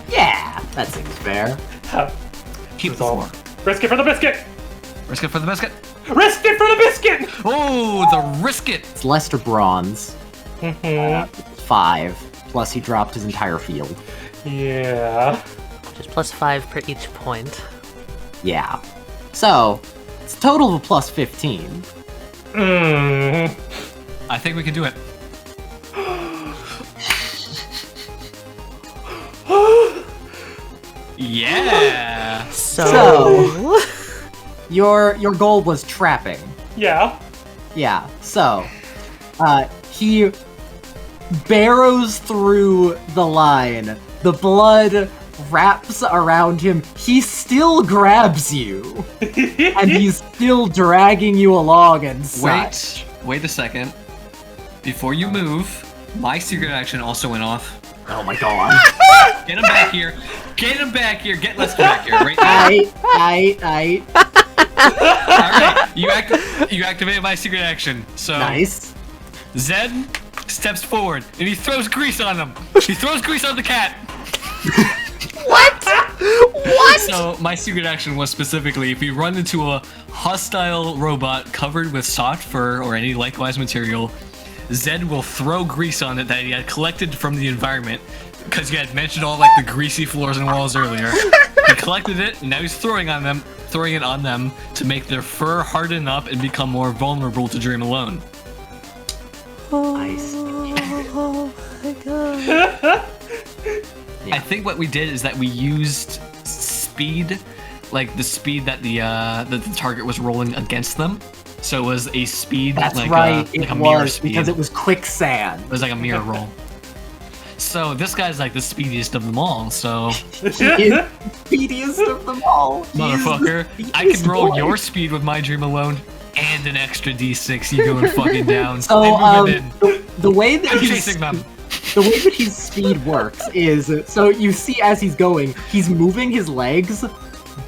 Yeah, that seems fair. Keep the all. floor. Risk it for the biscuit! Risk it for the biscuit. Risk it for the biscuit! Oh, the risk it! It's Lester Bronze. 5, plus he dropped his entire field. Yeah. Just +5 per each point. Yeah. So, it's a total of a plus 15. I think we can do it. Yeah. So your goal was trapping. Yeah. Yeah. So, he barrows through the line. The blood wraps around him. He still grabs you, and he's still dragging you along and such. Wait a second. Before you move, my secret action also went off. Oh my god. Get him back here. Get him back here. Get Lester back here right now. Alright, you activate my secret action. So Nice. Zed steps forward and he throws grease on him. He throws grease on the cat. What? So my secret action was specifically if we run into a hostile robot covered with soft fur or any likewise material, Zed will throw grease on it that he had collected from the environment because you had mentioned all like the greasy floors and walls earlier. He collected it and now he's throwing it on them to make their fur harden up and become more vulnerable to dream alone. I see. Oh my god. I think what we did is that we used speed, like the speed that the target was rolling against them. So it was a speed That's like right. like It a mirror was speed. because it was quicksand. It was like a mirror roll. So this guy's like the speediest of them all. So He is the speediest of them all. He is the motherfucker, I speediest can roll boy. your speed with my dream alone and an extra D6. You going fucking down? So They move it in. the way that I'm he's chasing them. the way that his speed works is, so you see as he's going, he's moving his legs,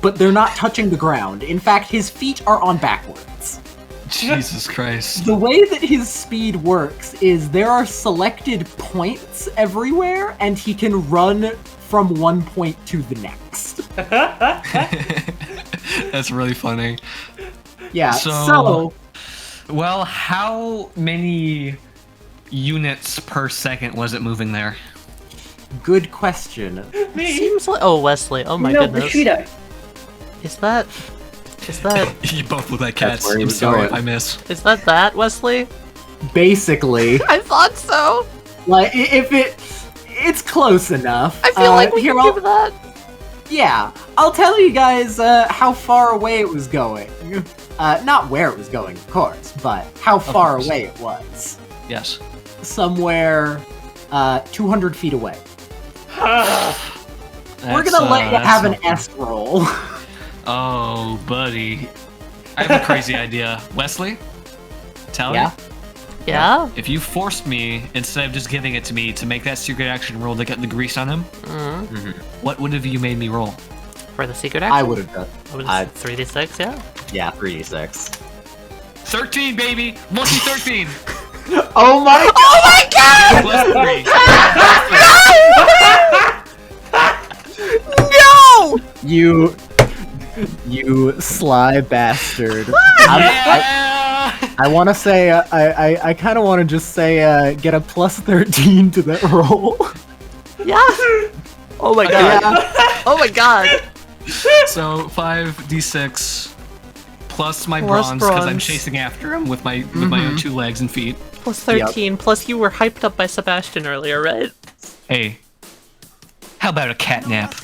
but they're not touching the ground. In fact, his feet are on backwards. Jesus Christ. The way that his speed works is there are selected points everywhere, and he can run from one point to the next. That's really funny. Yeah, So- Well, how many units per second was it moving there? good question. Seems like Wesley. Oh my no, goodness. Bushido. Is that You both look like cats. where he I'm was sorry going. if I miss. that Wesley? Basically, I thought so. like if it's close enough. I feel like we here, can do that. Yeah, I'll tell you guys how far away it was going. Not where it was going, of course, but how far course. away it was. Yes. Somewhere 200 feet away. We're That's, gonna let you that's have an something. S roll. Oh, buddy. I have a crazy idea. Wesley, Taliyah? Yeah? If you forced me, instead of just giving it to me, to make that secret action roll to get the grease on him, what would have you made me roll? For the secret action? I would have done. What is it, 3d6, yeah? Yeah, 3d6. 13, baby! Lucky 13! Oh my god! Plus 3. No! You sly bastard. Yeah! I want to say, I kind of want to just say, get a plus 13 to that roll. Yeah! Oh my god. Oh my god. So 5d6 plus my Plus bronze because I'm bronze. chasing after him with my own 2 legs and feet. Plus 13, plus you were hyped up by Sebastian earlier, right? Hey, how about a cat nap?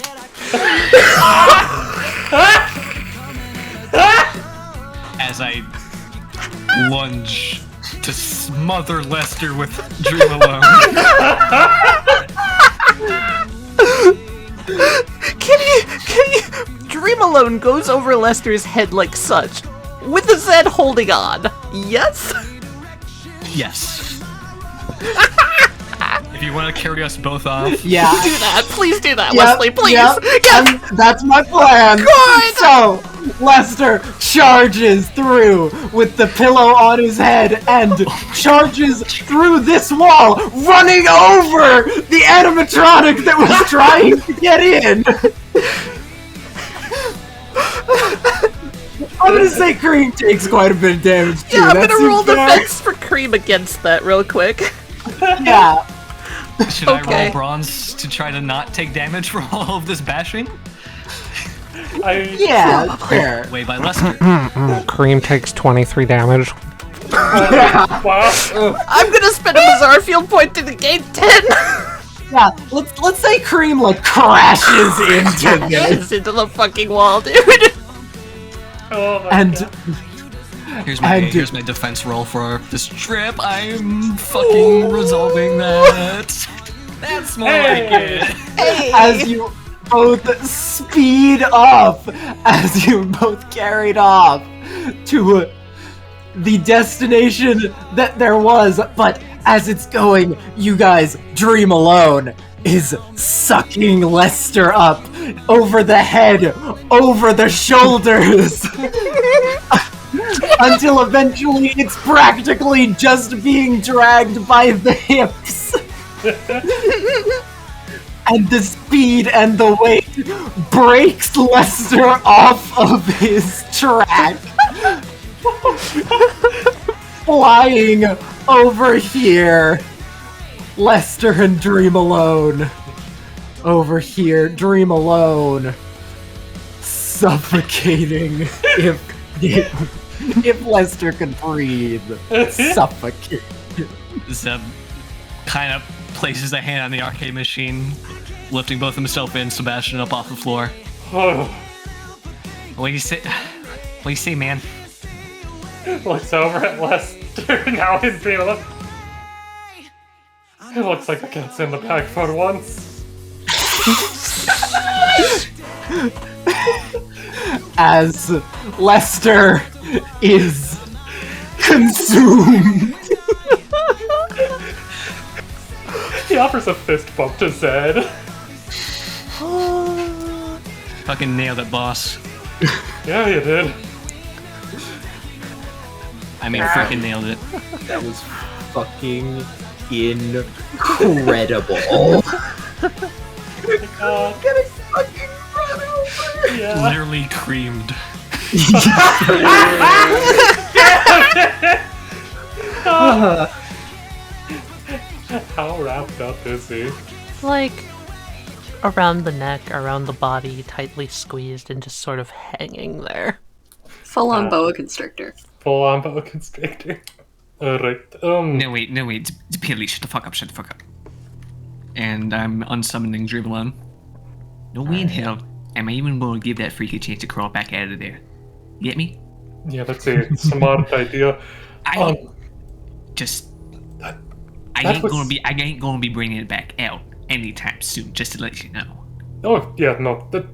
As I lunge to smother Lester with Dream Alone. Can you Dream Alone goes over Lester's head like such, with his head holding on. Yes? Yes. If you want to carry us both off. Yeah. Do that. Please do that, Yep, Wesley, please. yep, Yes. that's my plan. Good. So, Lester charges through with the pillow on his head and charges through this wall, running over the animatronic that was trying to get in. I'm gonna say Cream takes quite a bit of damage too. Yeah, I'm That gonna seems roll fair. defense for Cream against that real quick. Yeah. Should I Okay. roll bronze to try to not take damage from all of this bashing? Yeah, fair. Way by Lester. Cream takes 23 damage. I'm gonna spend a bizarre field point to negate 10. Yeah, let's say Cream like crashes into this. Yes, into the fucking wall, dude. Oh my And god. Here's my defense roll for this trip. I'm fucking resolving that. That's more like it. as you both speed up, as you both carried off to the destination that there was, but as it's going, you guys, Dream Alone is sucking Lester up over the head, over the shoulders. Until eventually it's practically just being dragged by the hips. And the speed and the weight breaks Lester off of his track. Flying over here. Lester and Dream Alone. Over here, Dream Alone. Suffocating if Lester can breathe. Suffocate. Zeb kind of places a hand on the arcade machine, lifting both himself and Sebastian up off the floor. What do you say? What do you say, man? Looks over at Lester now in Dream Alone. It looks like the cat's in the bag for once. As Lester is consumed. He offers a fist bump to Zed. Fucking nailed it, boss. Yeah, you did. I mean, freaking nailed it. That was fucking incredible. Yeah. Literally creamed. How wrapped up is he? Like, around the neck, around the body, tightly squeezed and just sort of hanging there. Full on boa constrictor. Full on boa constrictor. Alright, No wait, Pilly, shut the fuck up. And I'm unsummoning Dream Alone. No way in hell am I even going to give that freak a chance to crawl back out of there. You get me? yeah, that's a smart idea. I That ain't was- gonna be bringing it back out anytime soon. Just to let you know. Oh, yeah, no, but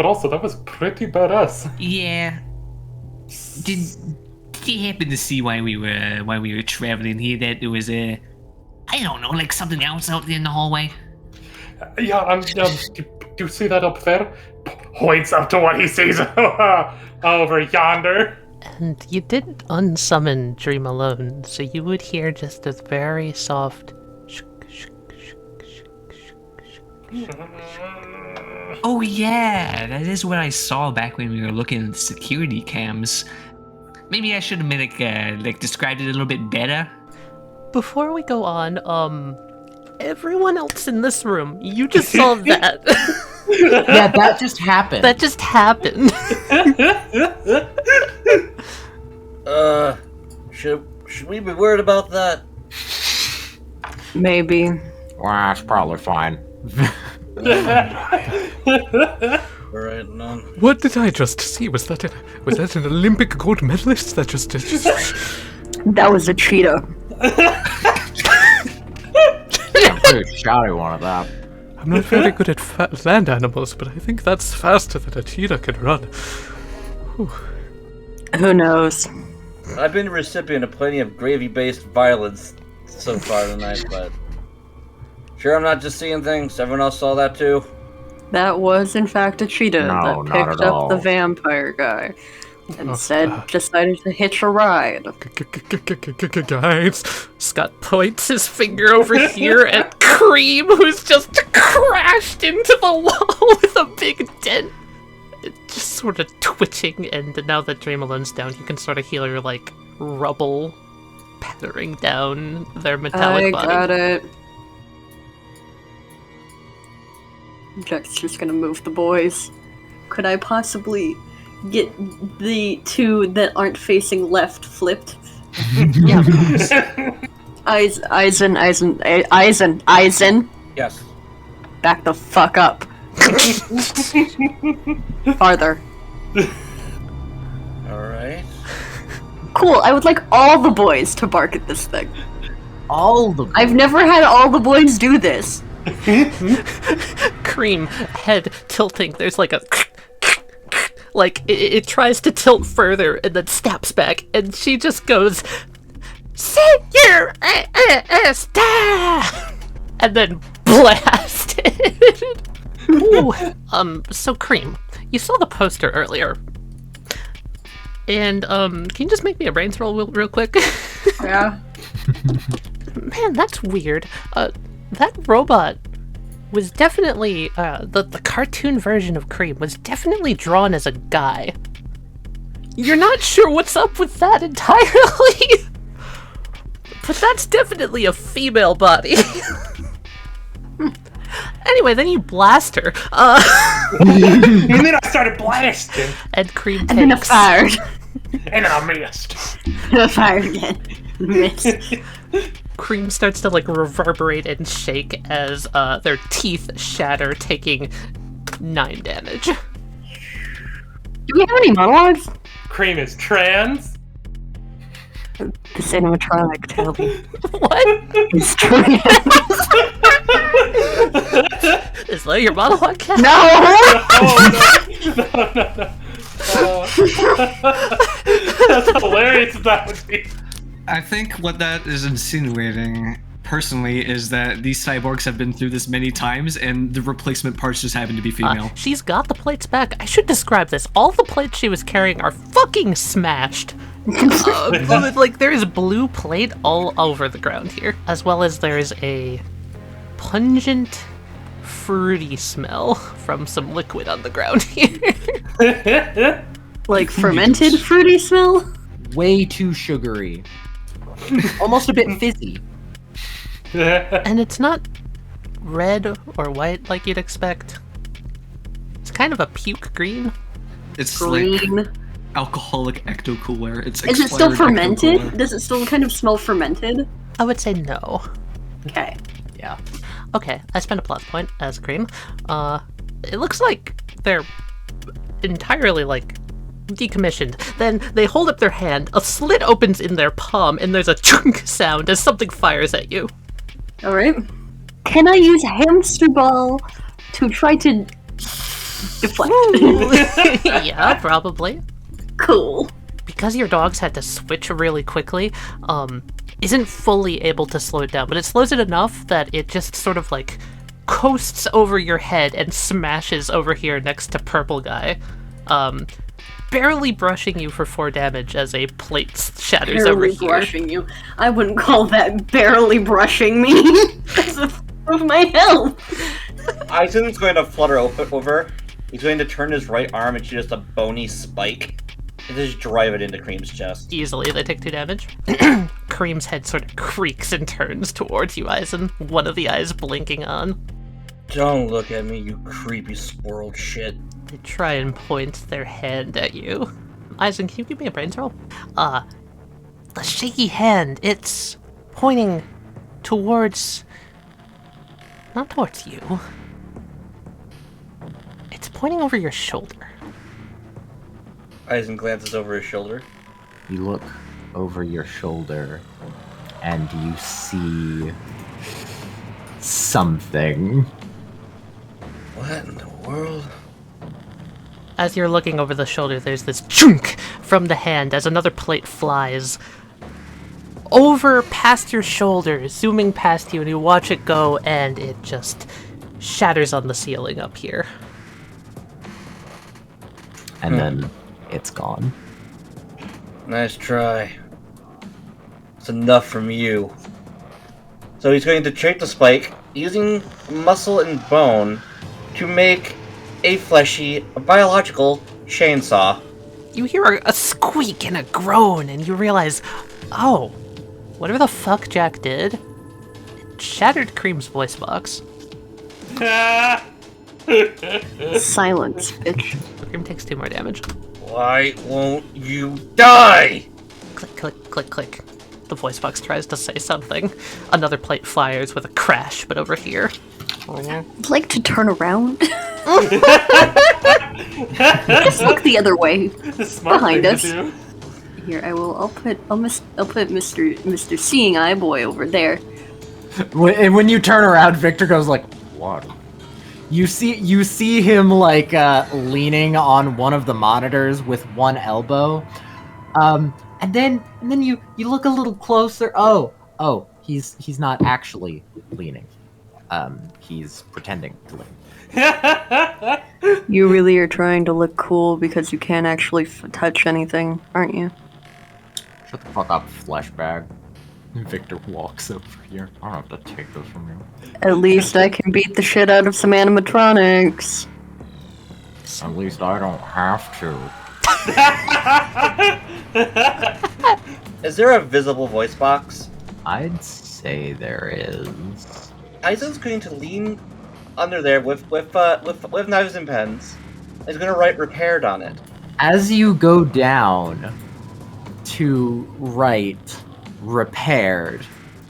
also that was pretty badass. Yeah. Did you happen to see while we were traveling here that there was I don't know, like something else out there in the hallway? Yeah, do you see that up there? Points up to what he sees over yonder. And you did unsummon Dream Alone, so you would hear just this very soft Oh yeah, that is what I saw back when we were looking at the security cams. Maybe I should have like described it a little bit better. Before we go on, everyone else in this room, you just saw that. Yeah, that just happened. That just happened. Should we be worried about that? Maybe. Well, it's probably fine. Alright, none. What did I just see? Was that an Olympic gold medalist that just That was a cheetah. I'm pretty shoddy one of that. I'm not very good at land animals, but I think that's faster than a cheetah can run. Whew. Who knows? I've been a recipient of plenty of gravy-based violence so far tonight, but... Sure I'm not just seeing things? Everyone else saw that too? That was, in fact, a cheetah No, that not picked at up all. the vampire guy and decided to hitch a ride. Guys, Scott points his finger over here at Cream, who's just crashed into the wall with a big dent. Just sort of twitching, and now that Dream Alone's down, you can sort of hear, like, rubble pattering down their metallic body. I got it. Jack's just gonna move the boys. Could I possibly get the two that aren't facing left flipped? Yeah, of course. Eisen. Yes. Back the fuck up. Farther. Alright. Cool, I would like all the boys to bark at this thing. All the I've never had all the boys do this. Cream, head tilting, there's like a... Like, it tries to tilt further and then snaps back, and she just goes... Sit your ass down! And then blasted. Ooh, so Cream, you saw the poster earlier. And, can you just make me a brains roll real quick? Yeah. Man, that's weird. That robot was definitely, the cartoon version of Cream was definitely drawn as a guy. You're not sure what's up with that entirely? But that's definitely a female body. Anyway, then you blast her. And then I started blasting. And Cream takes... And then I fired. And then I missed. I fired again. Missed. Cream starts to like reverberate and shake as their teeth shatter, taking 9 damage. Do we have any monologues? Cream is trans. The cinematonic, Toby. What? It's trans. Is that your monologue, Cat? No! No. That's hilarious. That would be. I think what that is insinuating, personally, is that these cyborgs have been through this many times, and the replacement parts just happen to be female. She's got the plates back. I should describe this. All the plates she was carrying are fucking smashed. Like, there is blue plate all over the ground here, as well as there is a pungent, fruity smell from some liquid on the ground here. Like fermented fruity smell? way too sugary. Almost a bit fizzy. And it's not red or white like you'd expect. It's kind of a puke green. It's Green. like alcoholic ecto-cooler. It's Is it still expired fermented? ecto-cooler. Does it still kind of smell fermented? I would say no. Okay. Yeah. Okay, I spent a plus point as cream. It looks like they're entirely, like, decommissioned. Then they hold up their hand, a slit opens in their palm, and there's a chunk sound as something fires at you. Alright. Can I use hamster ball to try to deflect? Yeah, probably. Cool. because your dogs had to switch really quickly, isn't fully able to slow it down, but it slows it enough that it just sort of like coasts over your head and smashes over here next to Purple Guy, barely brushing you for 4 damage as a plate shatters over Barely here. brushing you. I wouldn't call that barely brushing me. That's of my health. Aizen's going to flutter over. He's going to turn his right arm into just a bony spike and just drive it into Cream's chest. Easily, they take 2 damage. Cream's head sort of creaks and turns towards you, Aizen, one of the eyes blinking on. Don't look at me, you creepy squirrel shit. They try and point their hand at you. Aizen, can you give me a brains roll? The shaky hand, it's pointing towards... not towards you. It's pointing over your shoulder. Aizen glances over his shoulder. You look over your shoulder, and you see something. What in the world? As you're looking over the shoulder, there's this chunk from the hand as another plate flies over past your shoulder, zooming past you, and you watch it go, and it just shatters on the ceiling up here. And then it's gone. Nice try. It's enough from you. So he's going to treat the spike using muscle and bone to make a fleshy, biological chainsaw. You hear a squeak and a groan, and you realize, oh, whatever the fuck Jack did, it shattered Cream's voice box. Silence, bitch. Cream takes 2 more damage. Why won't you die? Click, click, click, click. The voice box tries to say something. Another plate fires with a crash, but over here. I'd like to turn around. Just look the other way. The smart Behind thing us. to do. Here, I'll put Mr. Seeing Eye Boy over there. And when you turn around, Victor goes like, "What?" You see him like leaning on one of the monitors with one elbow, and then you look a little closer. Oh, he's not actually leaning. He's pretending to lean. You really are trying to look cool because you can't actually touch anything, aren't you? Shut the fuck up, flesh bag. Victor walks over here. I don't have to take this from you. At least I can beat the shit out of some animatronics. At least I don't have to. Is there a visible voice box? I'd say there is. Aizen's going to lean under there with knives and pens. He's going to write repaired on it. As you go down to write repaired,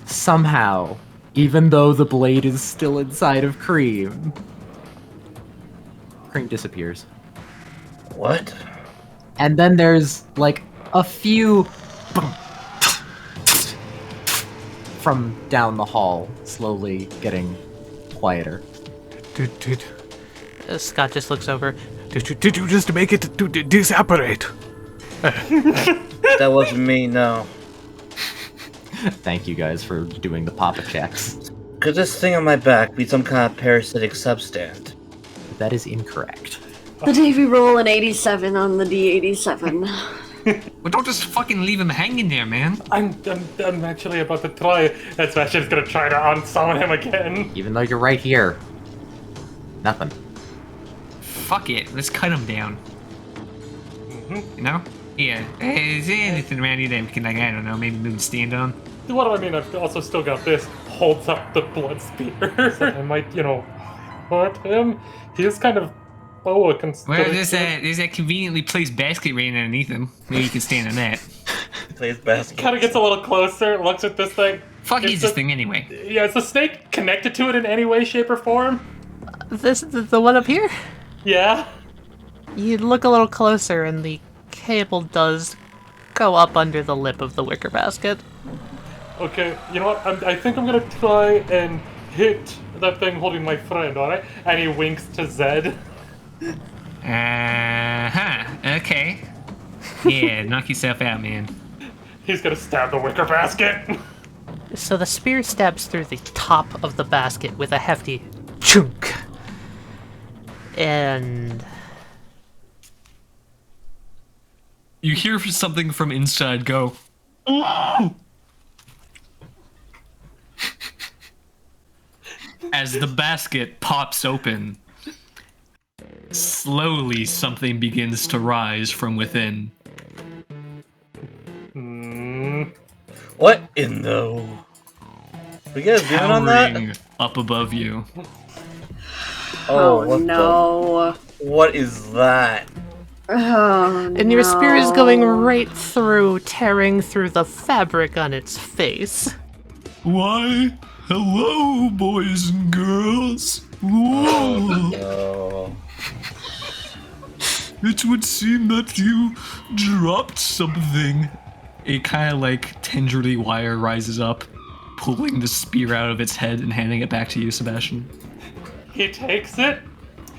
somehow, even though the blade is still inside of Cream disappears. What? And then there's like a few from down the hall, slowly getting quieter. Did Scott just looks over. you just make it to disapparate? That wasn't me, no. Thank you guys for doing the Papa checks. Could this thing on my back be some kind of parasitic substance? That is incorrect. The Davy roll an 87 on the D87. Well, don't just fucking leave him hanging there, man. I'm actually about to try. That's actually just gonna try to unsummon him again. Even though you're right here. Nothing. Fuck it, let's cut him down. You know? Yeah. Is there anything around here that we can, like, I don't know, maybe move and stand on? What do I mean? I've also still got this. Holds up the blood spear. I might, hurt him. He is kind of boa constricted. Well, there's that conveniently placed basket right underneath him. Maybe you can stand on that. Plays basket. Kind of gets a little closer, looks at this thing. Fuck It's is this a- thing anyway? Yeah, is the snake connected to it in any way, shape, or form? The one up here? Yeah. You look a little closer, and the cable does go up under the lip of the wicker basket. Okay, you know what? I think I'm gonna try and hit that thing holding my friend, alright? And he winks to Zed. Okay. Yeah, knock yourself out, man. He's gonna stab the wicker basket. So the spear stabs through the top of the basket with a hefty chunk. And You hear something from inside go. As the basket pops open, slowly something begins to rise from within. What in the... We get a zoom in on that? Towering up above you. Oh, what no. What is that? Oh, and your spear is going right through, tearing through the fabric on its face. Why, hello, boys and girls. Whoa. Oh. It would seem that you dropped something. A kind of like tenderly wire rises up, pulling the spear out of its head and handing it back to you, Sebastian. He takes it,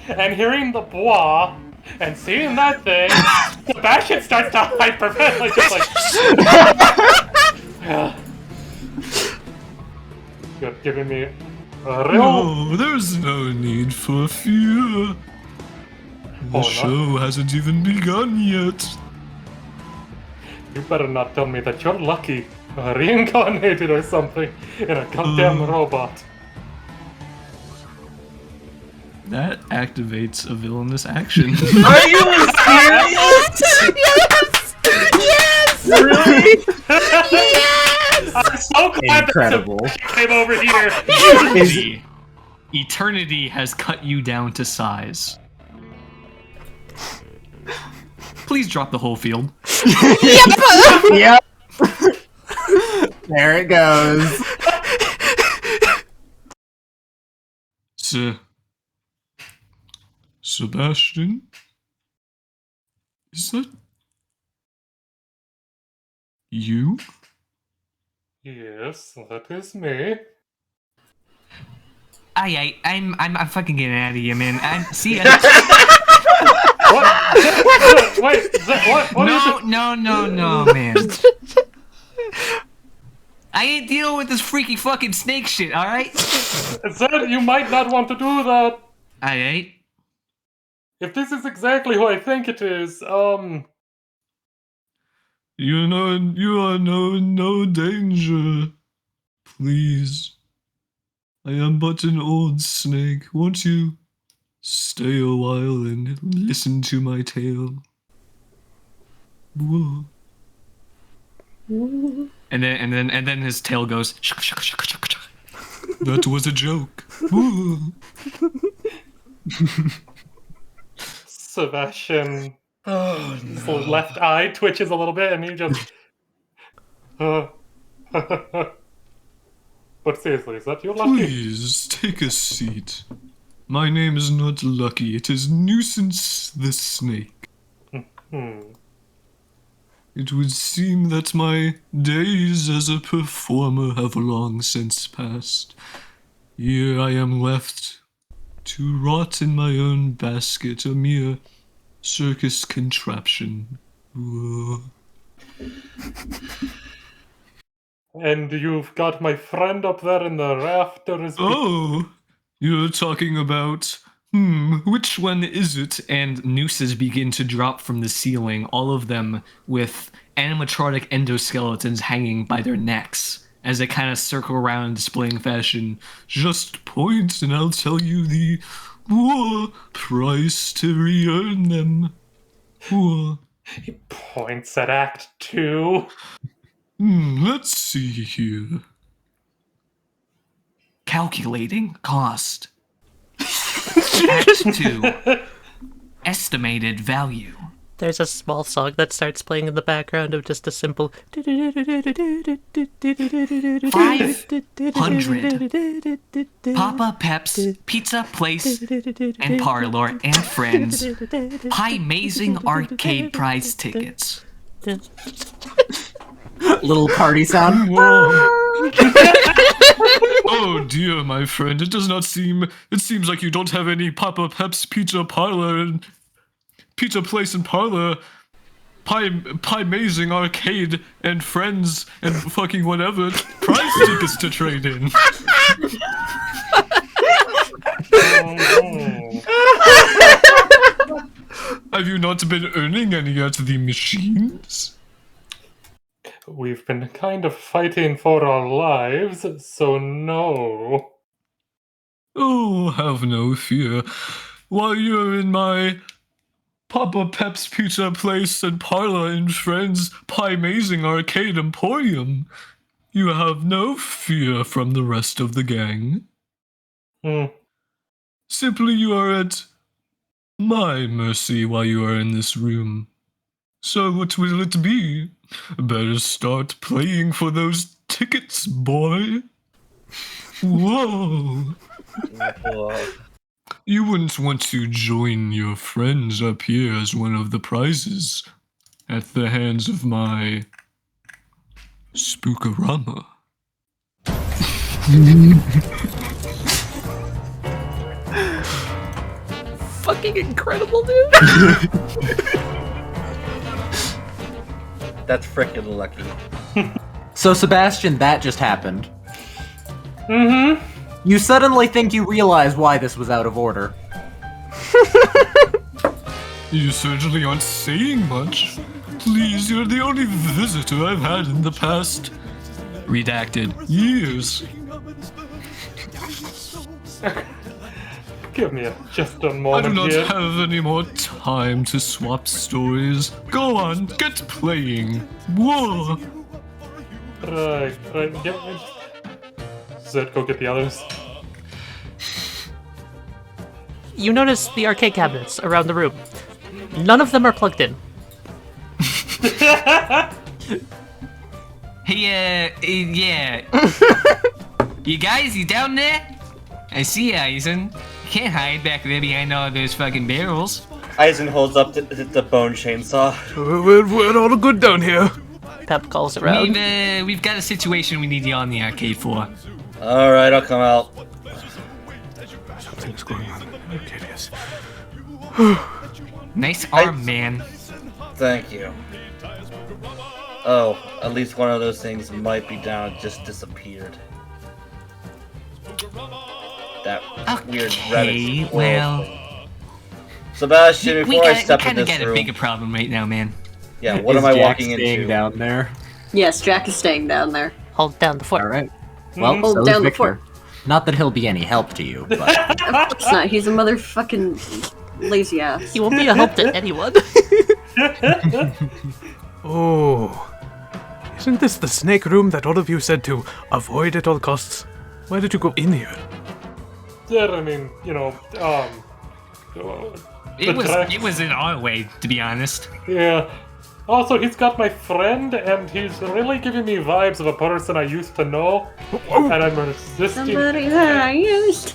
and hearing the bois, and seeing that thing, Sebastian starts to hyperventilate, just like... You're giving me a real... No, there's no need for fear. The show hasn't even begun yet. You better not tell me that you're lucky, reincarnated or something, in a goddamn robot. That activates a villainous action. Are you serious? Yes! Really? Yes! I'm so glad Incredible. that came over here. Eternity has cut you down to size. Please drop the whole field. Yep. There it goes. Sebastian? Is that you? Yes, that is me. I'm fucking getting out of here, man. See ya. What? Wait, what? No, man. I ain't dealing with this freaky fucking snake shit, alright? Zed, you might not want to do that. I ain't. If this is exactly who I think it is, You are no danger. Please. I am but an old snake. Won't you stay a while and listen to my tale? Whoa. And then his tail goes. That was a joke. Whoa. Sebastian, Oh, his no. left eye twitches a little bit, and he just. But seriously, is that you, Lucky? Please take a seat. My name is not Lucky. It is Nuisance the Snake. It would seem that my days as a performer have long since passed. Here I am left to rot in my own basket, a mere circus contraption. Whoa. And you've got my friend up there in the rafters. Oh, you're talking about... which one is it? And nooses begin to drop from the ceiling, all of them with animatronic endoskeletons hanging by their necks, as they kind of circle around displaying fashion. Just point and I'll tell you the price to re-earn them. He points at Act 2. Let's see here. Calculating cost. Act 2. Estimated value. There's a small song that starts playing in the background of just a simple 500. Papa Pep's Pizza Place and Parlor and Friends. High-mazing arcade prize tickets. Little party sound. Oh dear, my friend, it does not seem... It seems like you don't have any Papa Pep's Pizza Parlor and... Pizza Place and Parlor Amazing Arcade and Friends and fucking whatever prize tickets to trade in. Have you not been earning any at the machines? We've been kind of fighting for our lives, so no. Oh, have no fear. While you're in my Papa Pep's Pizza Place and Parlor and Friends Amazing Arcade Emporium, you have no fear from the rest of the gang. Simply you are at my mercy while you are in this room. So what will it be? Better start playing for those tickets, boy. Whoa. You wouldn't want to join your friends up here as one of the prizes at the hands of my Spookorama. Fucking incredible, dude. That's freaking lucky. So, Sebastian, that just happened. Mm-hmm. You suddenly think you realize why this was out of order. You certainly aren't saying much. Please, you're the only visitor I've had in the past redacted years. Give me just a I do moment not here. have any more time to swap stories. Go on, get playing. Whoa! Right. Get me. Zed, go get the others. You notice the arcade cabinets around the room. None of them are plugged in. Hey, yeah. You guys, you down there? I see you, Eisen. You can't hide back there behind all those fucking barrels. Eisen holds up the bone chainsaw. We're all good down here. Pep calls around. We've got a situation we need you on the arcade for. Alright, I'll come out. Something's going on. Okay, yes. Nice arm, man. Thank you. Oh, at least one of those things might be down. It just disappeared. That weird Okay, rabbit well, thing. Sebastian, before I step in kind of this got a room, bigger problem right now, man. yeah, what Is am I Jack walking staying into? down there? Yes, Jack is staying down there. Hold down the fort. All right. Well, Hold so is down the Victor. fort. Not that he'll be any help to you, but Of course not. He's a motherfucking lazy ass. He won't be a help to anyone. Oh. Isn't this the snake room that all of you said to avoid at all costs? Why did you go in here? Yeah, I mean, you know, It was in our way, to be honest. yeah. Also, he's got my friend, and he's really giving me vibes of a person I used to know, and I'm resisting. Somebody that I used.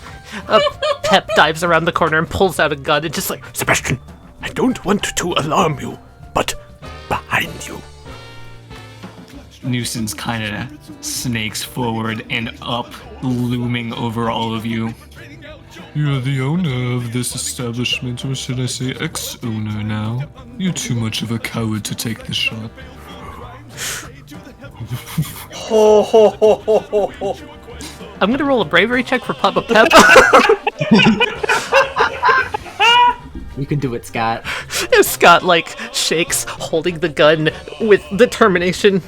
Pep dives around the corner and pulls out a gun and just like, Sebastian, I don't want to alarm you, but behind you. Nuisance kind of snakes forward and up, looming over all of you. You're the owner of this establishment, or should I say ex-owner now? You're too much of a coward to take the shot. Ho ho ho ho ho ho. I'm gonna roll a bravery check for Papa Pep. you can do it, Scott. As Scott, like, shakes, holding the gun with determination.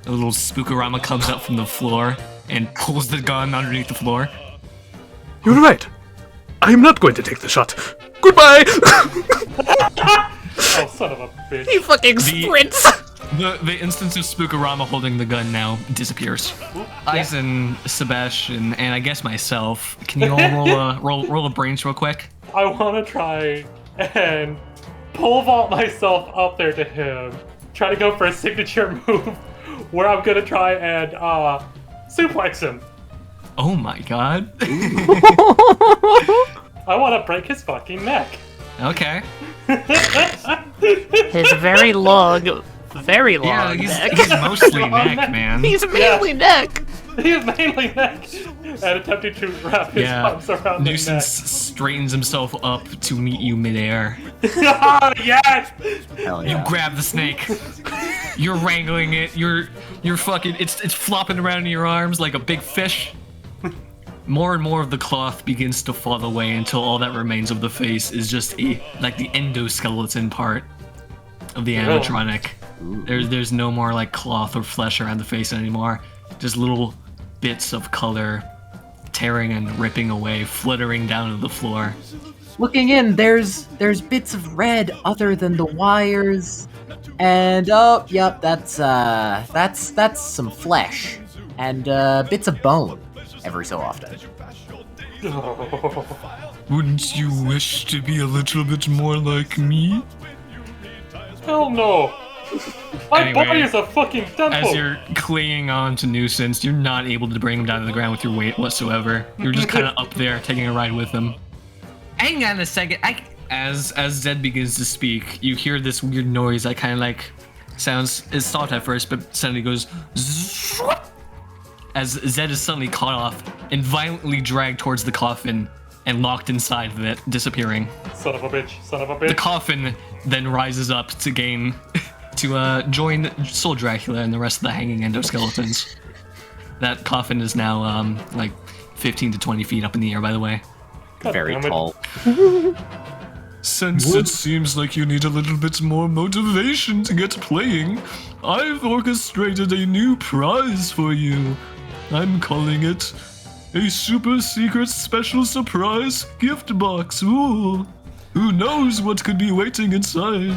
A little Spookorama comes up from the floor and pulls the gun underneath the floor. You're right. I am not going to take the shot. Goodbye! Oh, son of a bitch. He fucking sprints! The instance of Spookorama holding the gun now disappears. Eisen, Sebastian, and I guess myself, can you all roll a brains real quick? I want to try and pole vault myself up there to him. Try to go for a signature move where I'm gonna try and suplex him. Oh my god. I want to break his fucking neck. Okay. His very long Yeah, neck. he's mostly neck, man. He's mainly neck! He is mainly neck and attempting to wrap his arms around the Nuisance neck. straightens himself up to meet you midair. Oh, yes! Hell You yeah. grab the snake. You're wrangling it. You're fucking. It's flopping around in your arms like a big fish. More and more of the cloth begins to fall away until all that remains of the face is just like the endoskeleton part of the animatronic. There's no more like cloth or flesh around the face anymore. Just little bits of color tearing and ripping away, fluttering down to the floor. Looking in, there's bits of red other than the wires, and oh, yep, that's some flesh and bits of bone every so often. Wouldn't you wish to be a little bit more like me? Hell no! My Anyway, body is a fucking temple! As you're clinging on to Nuisance, you're not able to bring him down to the ground with your weight whatsoever. You're just kind of up there, taking a ride with him. Hang on a second. As Zed begins to speak, you hear this weird noise that kind of like sounds. It's soft at first, but suddenly goes. Zzzz, as Zed is suddenly caught off and violently dragged towards the coffin and locked inside of it, disappearing. Son of a bitch, son of a The bitch. coffin then rises up to gain. To join Soul Dracula and the rest of the hanging endoskeletons. That coffin is now like 15 to 20 feet up in the air, by the way. God Very damn it. tall. Since it seems like you need a little bit more motivation to get playing, I've orchestrated a new prize for you. I'm calling it a super secret special surprise gift box. Ooh, who knows what could be waiting inside?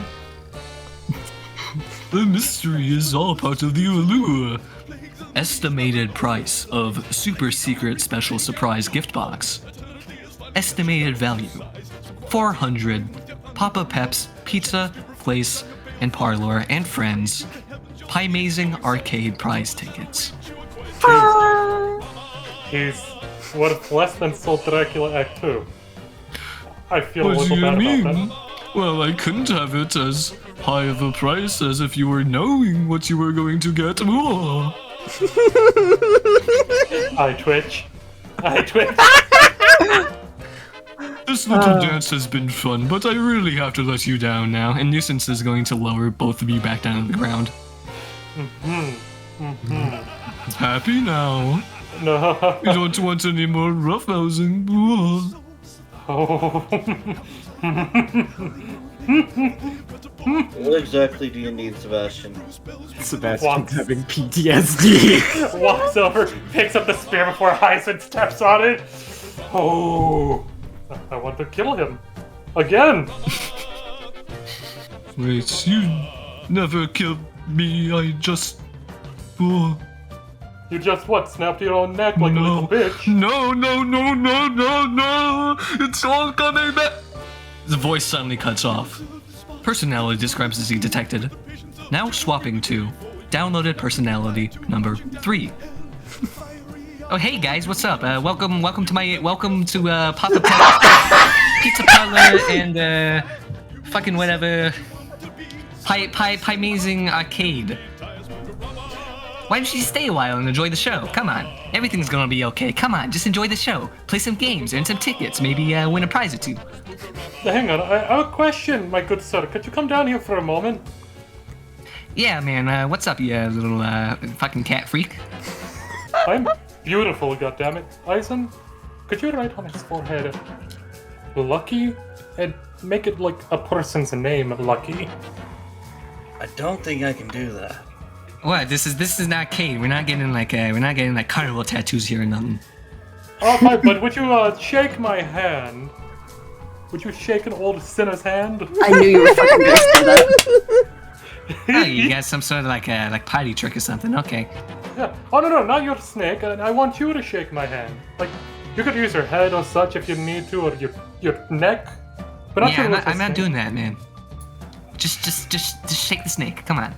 The mystery is all part of the allure. Estimated price of super secret special surprise gift box. Estimated value 400 Papa Pep's Pizza, Place, and Parlor and Friends Pie-mazing arcade prize tickets. He's worth less than Soul Dracula Act 2. I feel a What do little you bad mean? about that. Well, I couldn't have it as high of a price as if you were knowing what you were going to get. Ooh. I twitch. This little dance has been fun, but I really have to let you down now, and Nuisance is going to lower both of you back down to the ground. Happy now? No. You don't want any more roughhousing? Ooh. Oh. What exactly do you need, Sebastian? Sebastian's Walks. having PTSD. Walks over, picks up the spear before Heisen steps on it. Oh. I want to kill him. Again. Wait, you never killed me, I just... Ooh. You just what? Snapped your own neck like a little bitch. No, it's all coming back. The voice suddenly cuts off. Personality discrepancy detected. Now swapping to downloaded personality number 3. Oh hey guys, what's up? Welcome to Papa Pep Pizza Parlor and fucking whatever Pie-mazing arcade. Why don't you stay a while and enjoy the show? Come on, everything's gonna be okay. Come on, just enjoy the show. Play some games, earn some tickets, maybe win a prize or two. Hang on, I have a question, my good sir. Could you come down here for a moment? Yeah, man. What's up, you little fucking cat freak? I'm beautiful, goddammit. Eisen, could you write on his forehead Lucky and make it like a person's name, Lucky? I don't think I can do that. What? This is an arcade. We're not getting like carnival tattoos here or nothing. Oh, fine, but would you shake my hand? Would you shake an old sinner's hand? I knew you were fucking gonna say that. Oh, you got some sort of like party trick or something. Okay. Yeah. Oh no, not your snake. I want you to shake my hand. Like you could use your head or such if you need to, or your neck. But not Yeah, your I'm little not snake. doing that, man. Just shake the snake. Come on.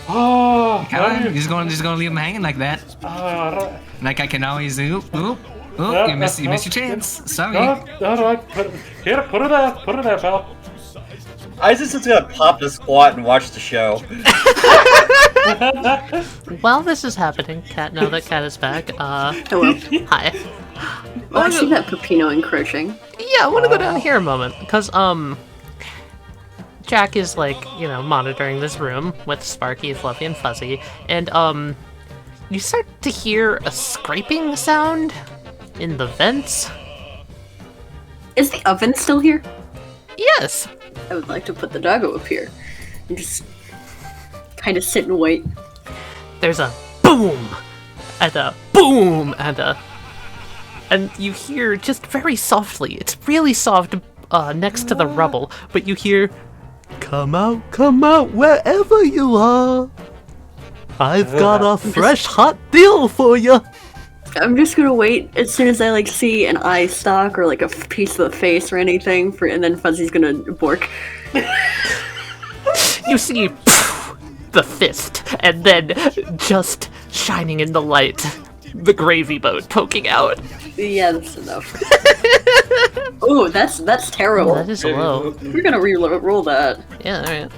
Oh, Come on. right. You're just gonna leave him hanging like that. Right. Like I can always do. Oop. Yeah, You missed your yeah. chance. Sorry. All right. Put it there, pal. Isaac's just gonna pop the squat and watch the show. While this is happening, now that Cat is back, Hello. hi. Oh, I see that Peppino encroaching. Yeah, I want to go down here a moment, because, Jack is, like, you know, monitoring this room with Sparky, Fluffy, and Fuzzy, and, you start to hear a scraping sound in the vents. Is the oven still here? Yes! I would like to put the doggo up here and just kind of sit and wait. There's a boom! And a boom! And you hear just very softly, it's really soft next to the rubble, but you hear, come out, wherever you are. I've got a fresh hot deal for you. I'm just gonna wait as soon as I like see an eye stalk or like a piece of the face or anything and then Fuzzy's gonna bork. You see the fist, and then just shining in the light, the gravy boat poking out. Yeah, that's enough. Ooh, that's terrible. That is low. We're gonna re-roll that. Yeah, alright.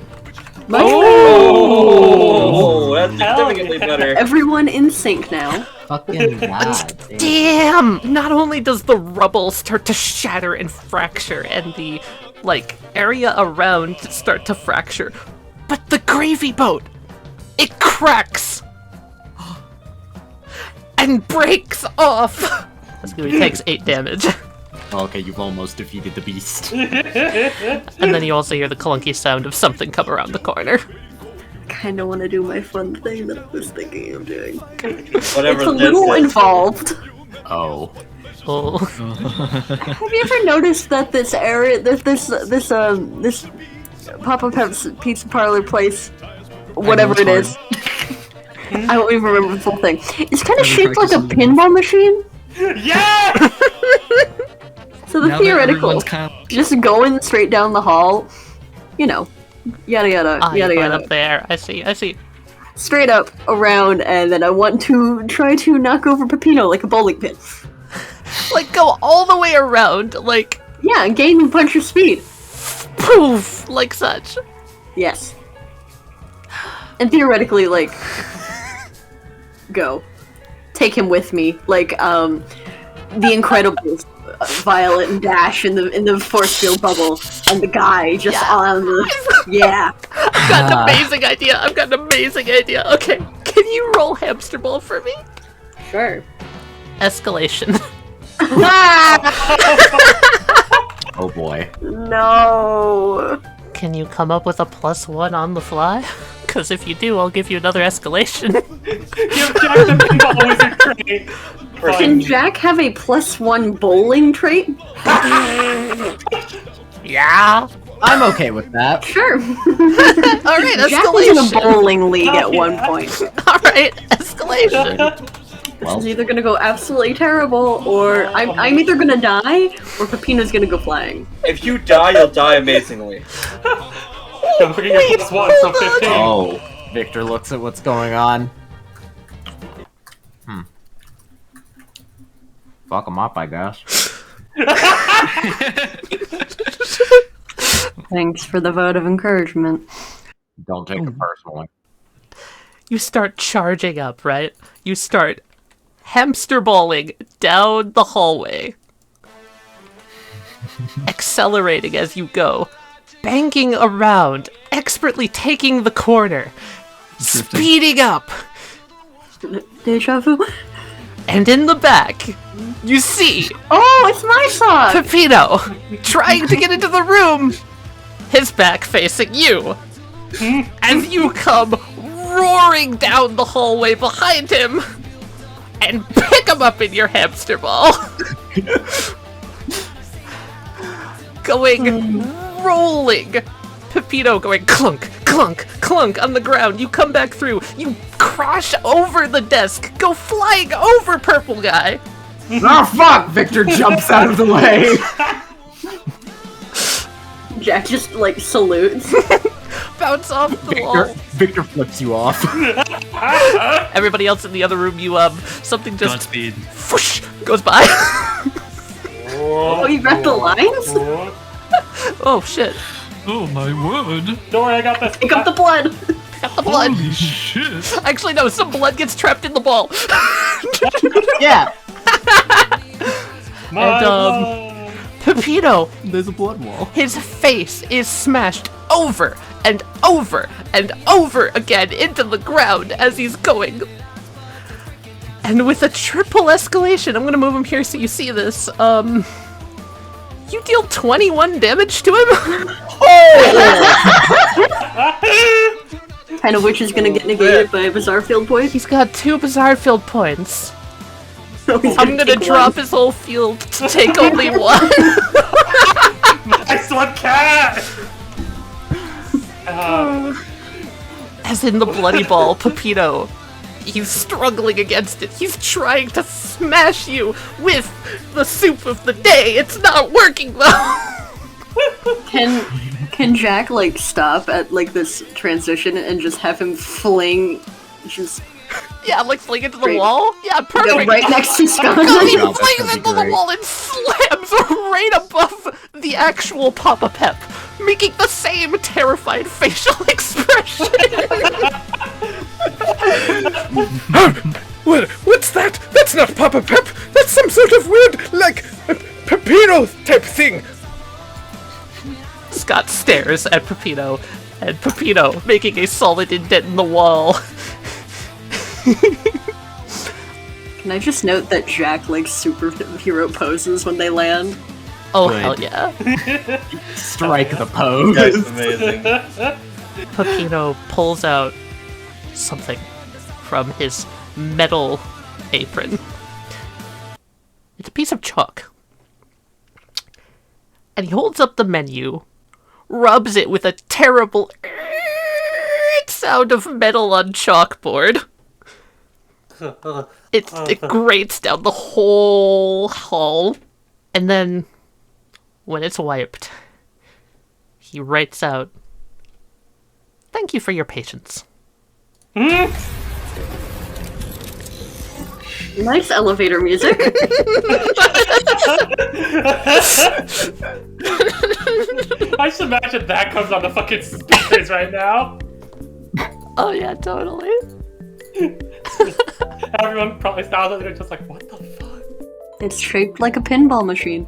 Oh, that's significantly better. Everyone in sync now. Fucking god. Damn! Not only does the rubble start to shatter and fracture, and the, like, area around start to fracture, but the gravy boat, it cracks! And breaks off! That's good, he takes 8 damage. Okay, you've almost defeated the beast. And then you also hear the clunky sound of something come around the corner. Kinda wanna do my fun thing that I was thinking of doing. Whatever It's a this little is. involved. Oh. Oh. Have you ever noticed that this area, this Papa Pep's pizza parlor place, whatever it is, I don't even remember the full thing. It's kind of shaped like a pinball machine. Yeah! So the Now that theoretical, everyone's kind of- just going straight down the hall, you know, yada yada Ah, yada you went yada, up there. I see. straight up around, and then I want to try to knock over Peppino like a bowling pin. Like, go all the way around, like, Yeah, gain a bunch of speed. poof, like such. Yes. And theoretically, like, go. Take him with me, like, the Incredibles, Violet and Dash in the force field bubble, and the guy just on the, yeah. I've got an amazing idea. Okay, can you roll hamster ball for me? Sure. Escalation. Oh boy. No. Can you come up with a +1 on the fly? Because if you do, I'll give you another escalation. Give Jack the pinball wizard trait. Can Jack have a +1 bowling trait? Yeah. I'm okay with that. Sure. Alright, Jack was in a escalation. bowling league at one point. Alright, escalation. This is either gonna go absolutely terrible, or I'm either gonna die, or Peppino's gonna go flying. If you die, you'll die amazingly. Don't forget your +1, so 15. Oh. Victor looks at what's going on. Fuck him up, I guess. Thanks for the vote of encouragement. Don't take it personally. You start charging up, right? You start hamster balling down the hallway. Accelerating as you go. Banking around. Expertly taking the corner. Speeding up. Deja vu. And in the back, you see Oh, it's my song! Peppino trying to get into the room. His back facing you. As you come roaring down the hallway behind him and pick him up in your hamster ball. Going rolling. Peppino going clunk, clunk, clunk on the ground. You come back through. You crash over the desk. Go flying over Purple Guy. Oh fuck! Victor jumps out of the way. Jack just, like, salutes. Bounce off the wall. Victor flips you off. Everybody else in the other room, you, something just Godspeed. whoosh, goes by. Oh, you read the lines? Oh, shit. Oh my word. Don't worry, I got this. Pick up the blood! Got the blood. Holy shit! Actually, no, some blood gets trapped in the ball. Yeah, My And, Pepino, there's a blood wall. his face is smashed over and over and over again into the ground as he's going. And with a triple escalation, I'm gonna move him here so you see this. You deal 21 damage to him. Kind of which is gonna get negated by a bizarre field point. He's got 2 bizarre field points. So he's I'm gonna take drop one. his whole field to take only 1. Nice one, cat! As in the bloody ball, Pepino. He's struggling against it. He's trying to smash you with the soup of the day. It's not working though. Can Jack like stop at like this transition and just have him fling just Yeah, like fling into the Great. wall. Yeah, perfect. go right next to Scott? No, he Yeah, that's flings gonna be into the great. wall and slams right above the actual Papa Pep, making the same terrified facial expression. What's that? That's not Papa Pep. That's some sort of weird, like, Pepino type thing. Scott stares at Pepino, and Pepino making a solid indent in the wall. Can I just note that Jack likes superhero poses when they land? Oh, Good. hell yeah. Strike the pose. That's amazing. Pepino pulls out something from his metal apron. It's a piece of chalk. And he holds up the menu, rubs it with a terrible sound of metal on chalkboard. It grates down the whole hall. And then, when it's wiped, he writes out, "Thank you for your patience." Nice elevator music. I just imagine that comes on the fucking speakers right now. Oh yeah, totally. Everyone probably sounds like they're just like, what the fuck? It's shaped like a pinball machine.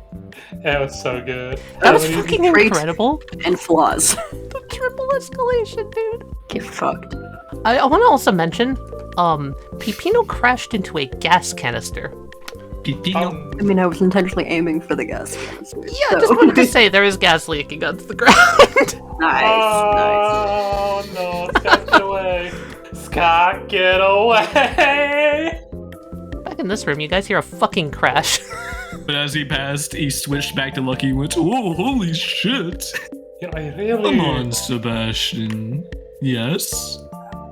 It was so good. That was When you- fucking great. incredible. And flaws. The triple escalation, dude. Get fucked. I want to also mention, Pepino crashed into a gas canister. Pepino. I mean, I was intentionally aiming for the gas. Yeah, just wanted to say there is gas leaking onto the ground. Nice, Oh no, Scott, get away. Scott, get away. Back in this room, you guys hear a fucking crash. But as he passed, he switched back to Lucky and went, "Oh, holy shit! You know, I really Come on, Sebastian. Yes?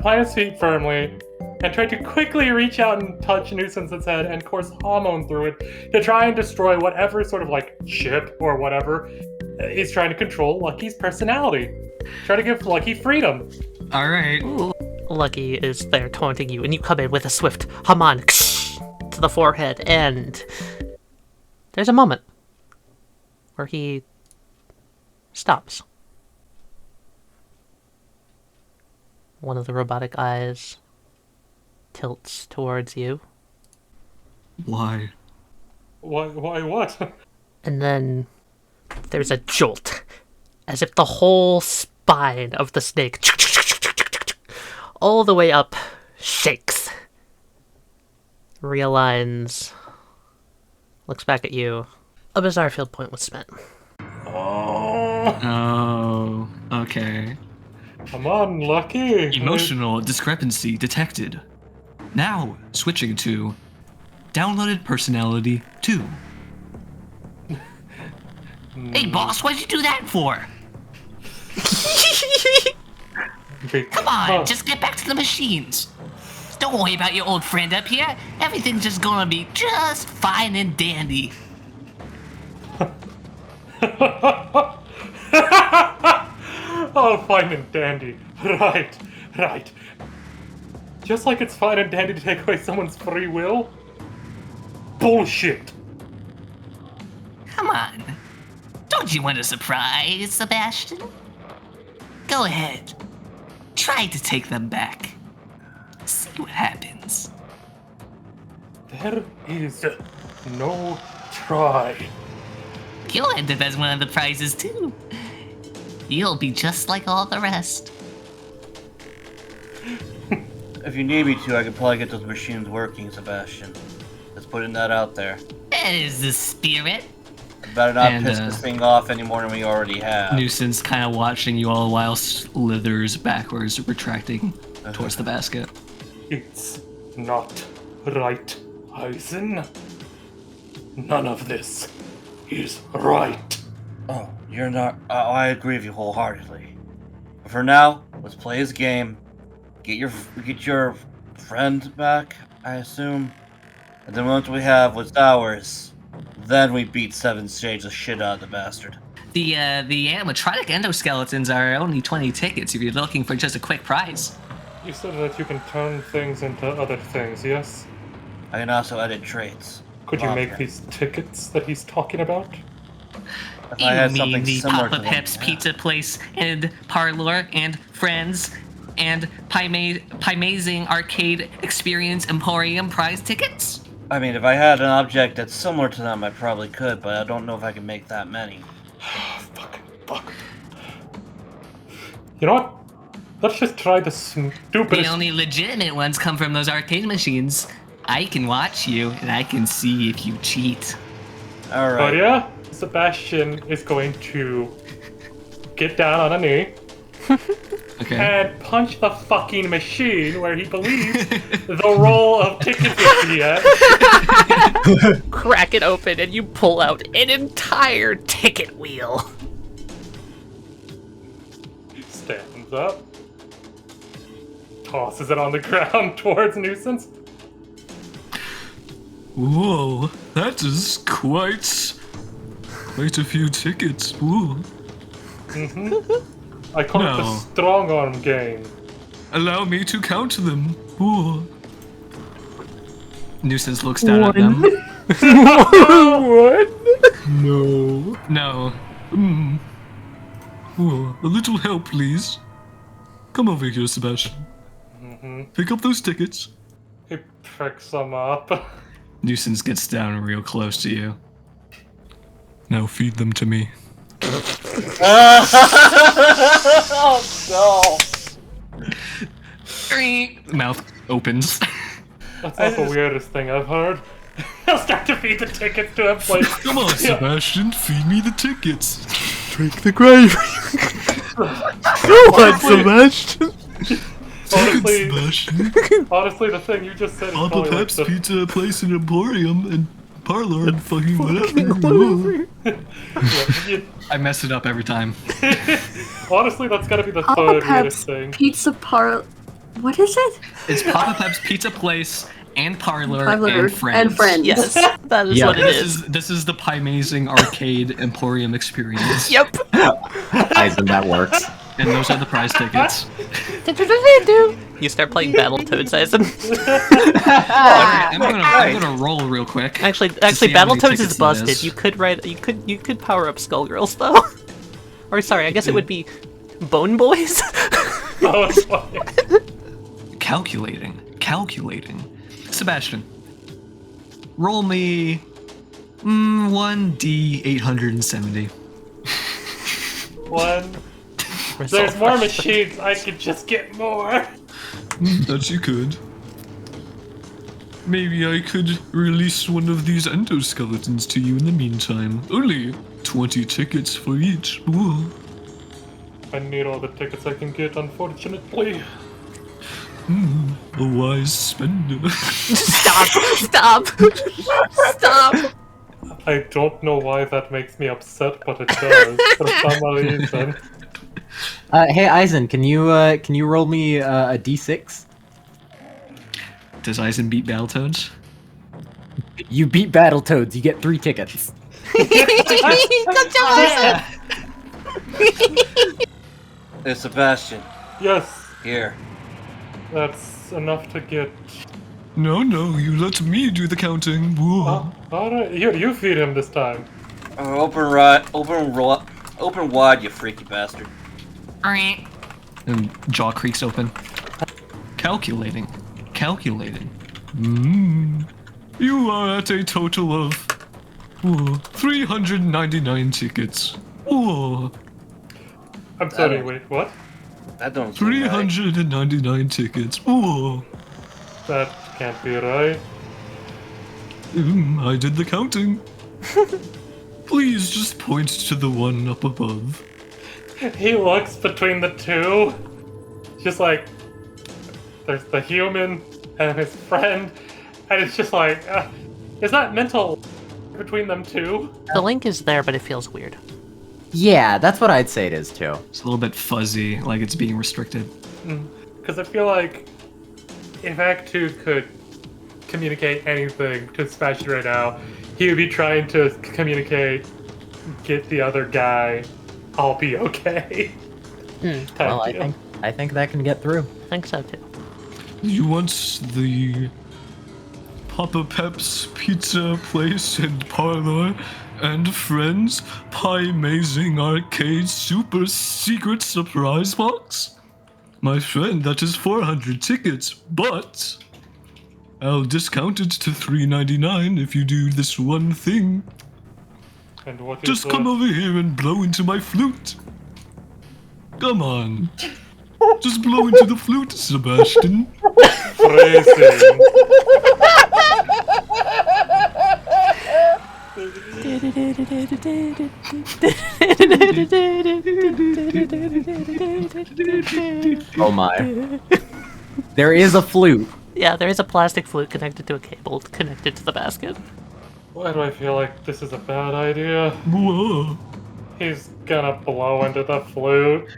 plant his feet firmly and tried to quickly reach out and touch Nuisance's head and course hormone through it to try and destroy whatever sort of like chip or whatever is trying to control Lucky's personality. Try to give Lucky freedom. Alright. Lucky is there taunting you, and you come in with a swift Haman to the forehead, and there's a moment where he stops. One of the robotic eyes tilts towards you, Why? Why what? and then there's a jolt, as if the whole spine of the snake, all the way up, shakes, realigns, looks back at you. A bizarre field point was spent. Oh, Oh, okay. come on, Lucky. Emotional discrepancy detected. Now, switching to downloaded personality 2. Hey, boss, what'd you do that for? Come on, just get back to the machines. Don't worry about your old friend up here. Everything's just gonna be just fine and dandy. Oh, fine and dandy. Right. Just like it's fine and dandy to take away someone's free will? Bullshit. Come on. Don't you want a surprise, Sebastian? Go ahead. Try to take them back. See what happens. There is no try. You'll end up as one of the prizes too. You'll be just like all the rest. If you need me to, I could probably get those machines working, Sebastian. Just putting that out there. That is the spirit. Better not And, piss this thing off any more than we already have. Nuisance kind of watching you all while slithers backwards, retracting towards the basket. It's not right, Eisen. None of this is right. Oh, you're not. I agree with you wholeheartedly. But for now, let's play his game. Get your friend back, I assume. And then once we have what's ours, then we beat 7 Shades of shit out of the bastard. The animatronic endoskeletons are only 20 tickets if you're looking for just a quick prize. You said that you can turn things into other things, yes? I can also edit traits. Could you make Okay. these tickets that he's talking about? If I had You mean something the similar Papa to them, Pep's yeah. Pizza Place and Parlor and Friends and Pimazing Arcade Experience Emporium prize tickets? I mean, if I had an object that's similar to them, I probably could, but I don't know if I can make that many. Fuck. You know what? Let's just try the The stupidest... only legitimate ones come from those arcade machines. I can watch you, and I can see if you cheat. Alright. But yeah, Sebastian is going to get down on a knee Okay. and punch the fucking machine where he believes the roll of tickets would be at. Crack it open and you pull out an entire ticket wheel. Stands up. Tosses it on the ground towards Nuisance. Whoa, that is quite a few tickets. Whoa. I call it the No. strong arm game. Allow me to count them. Whoa. Nuisance looks down at them. What? No. No. Whoa, a little help, please. Come over here, Sebastian. Pick up those tickets. He picks them up. Nuisance gets down real close to you. Now feed them to me. Oh no! Mouth opens. That's not the weirdest thing I've heard. He'll start to feed the tickets to him. Like, Come on, Sebastian, feed me the tickets. Drink the gravy. Go on, Sebastian. honestly, Sebastian. honestly, the thing you just said is Papa probably like Pep's the... Pizza Place and Emporium and Parlor and fucking whatever. I mess it up every time. Honestly, that's gotta be the Papa third Pep's weirdest thing. Pizza What is it? It's Papa Pep's Pizza Place and Parlor Parlor and Friends. and Friends. Yes, that is Yeah. what it is. This is the Pimazing Arcade Emporium experience. Yep. Eisen, that works. And those are the prize tickets. You start playing Battletoads, Eisen. I'm gonna roll real quick. Actually, see how many Battletoads tickets is that busted. is. You could power up Skullgirls though. Or sorry, I guess it would be Bone Boys. Oh, it's funny. Calculating. Sebastian, roll me 1d870. One. There's more machines. I could just get more. That you could. Maybe I could release one of these endoskeletons to you in the meantime. Only 20 tickets for each. Ooh. I need all the tickets I can get, unfortunately. A wise spender. Stop! I don't know why that makes me upset, but it does for some reason. Hey Eisen, can you roll me a d6? Does Eisen beat Battletoads? You beat Battletoads, you get 3 tickets. Good job, Hey, Sebastian, Yes, here. that's enough to get. No, you let me do the counting. Whoa. Alright, you feed him this time. Open wide, you freaky bastard. And jaw creaks open. Calculating. You are at a total of 399 tickets. Ooh, I'm sorry, wait, what? That don't seem right. 399 tickets. Ooh. That can't be right. I did the counting. Please just point to the one up above. He looks between the two. Just like, there's the human and his friend, and it's just like, is that mental between them two? The link is there, but it feels weird. Yeah, that's what I'd say it is too. It's a little bit fuzzy, like it's being restricted. Because I feel like if Act 2 could communicate anything to Sebastian right now, he would be trying to communicate, get the other guy, I'll be okay. type Well, deal. I think that can get through. I think so too. You want the Papa Pep's Pizza Place and Parlor and Friends Pie Amazing Arcade Super Secret Surprise Box? My friend, that is 400 tickets, but I'll discount it to $3.99 if you do this one thing. And what is Just come over here and blow into my flute. Come on. Just blow into the flute, Sebastian. phrasing? Oh my. There is a flute. Yeah, there is a plastic flute connected to a cable connected to the basket. Why do I feel like this is a bad idea? Whoa. He's gonna blow into the flute.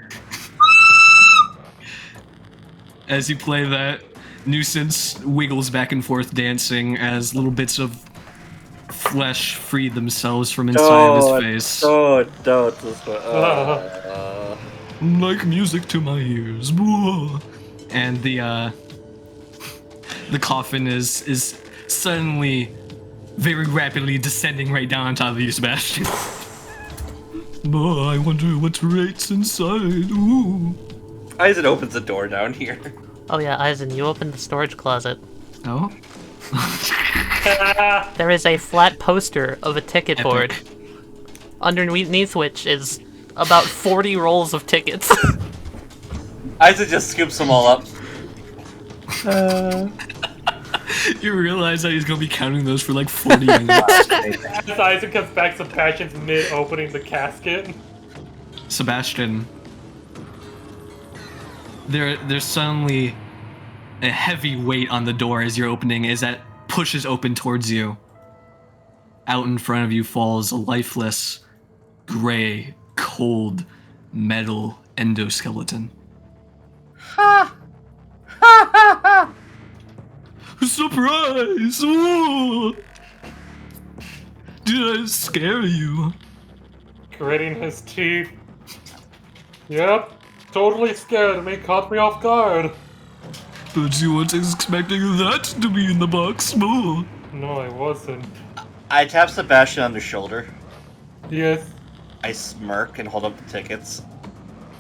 As you play that, Nuisance wiggles back and forth dancing as little bits of flesh free themselves from inside of his face. Don't. Like music to my ears. Whoa. And the coffin is suddenly very rapidly descending right down on top of you, Sebastian. I wonder what rates inside. Ooh. Eisen opens the door down here. Oh yeah, Eisen, you opened the storage closet. Oh? There is a flat poster of a ticket Epic. board, underneath which is about 40 rolls of tickets. Eisen just scoops them all up. You realize that he's gonna be counting those for like 40 minutes. As Isaac comes back, Sebastian's mid-opening the casket. Sebastian, there's suddenly a heavy weight on the door as you're opening, as that pushes open towards you. Out in front of you falls a lifeless, gray, cold, metal endoskeleton. Surprise! Ooh! Did I scare you? Gritting his teeth. Yep, totally scared. It caught me off guard. But you weren't expecting that to be in the box. Ooh. No, I wasn't. I tap Sebastian on the shoulder. Yes, I smirk and hold up the tickets.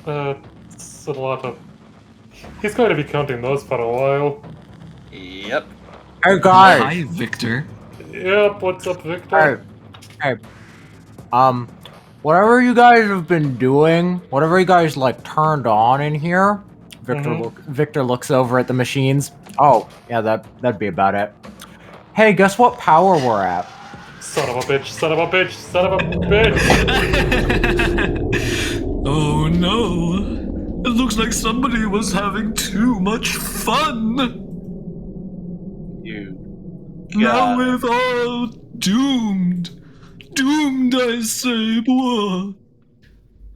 it's a lot of... He's going to be counting those for a while. Yep. Hey guys. Hi, Victor. Yep, what's up, Victor? Hey. Whatever you guys have been doing, whatever you guys like turned on in here, Victor looks over at the machines. Oh, yeah, that'd be about it. Hey, guess what power we're at? Son of a bitch, son of a bitch, son of a bitch! Oh no. It looks like somebody was having too much fun. Now we're all doomed. Doomed, I say. Whoa.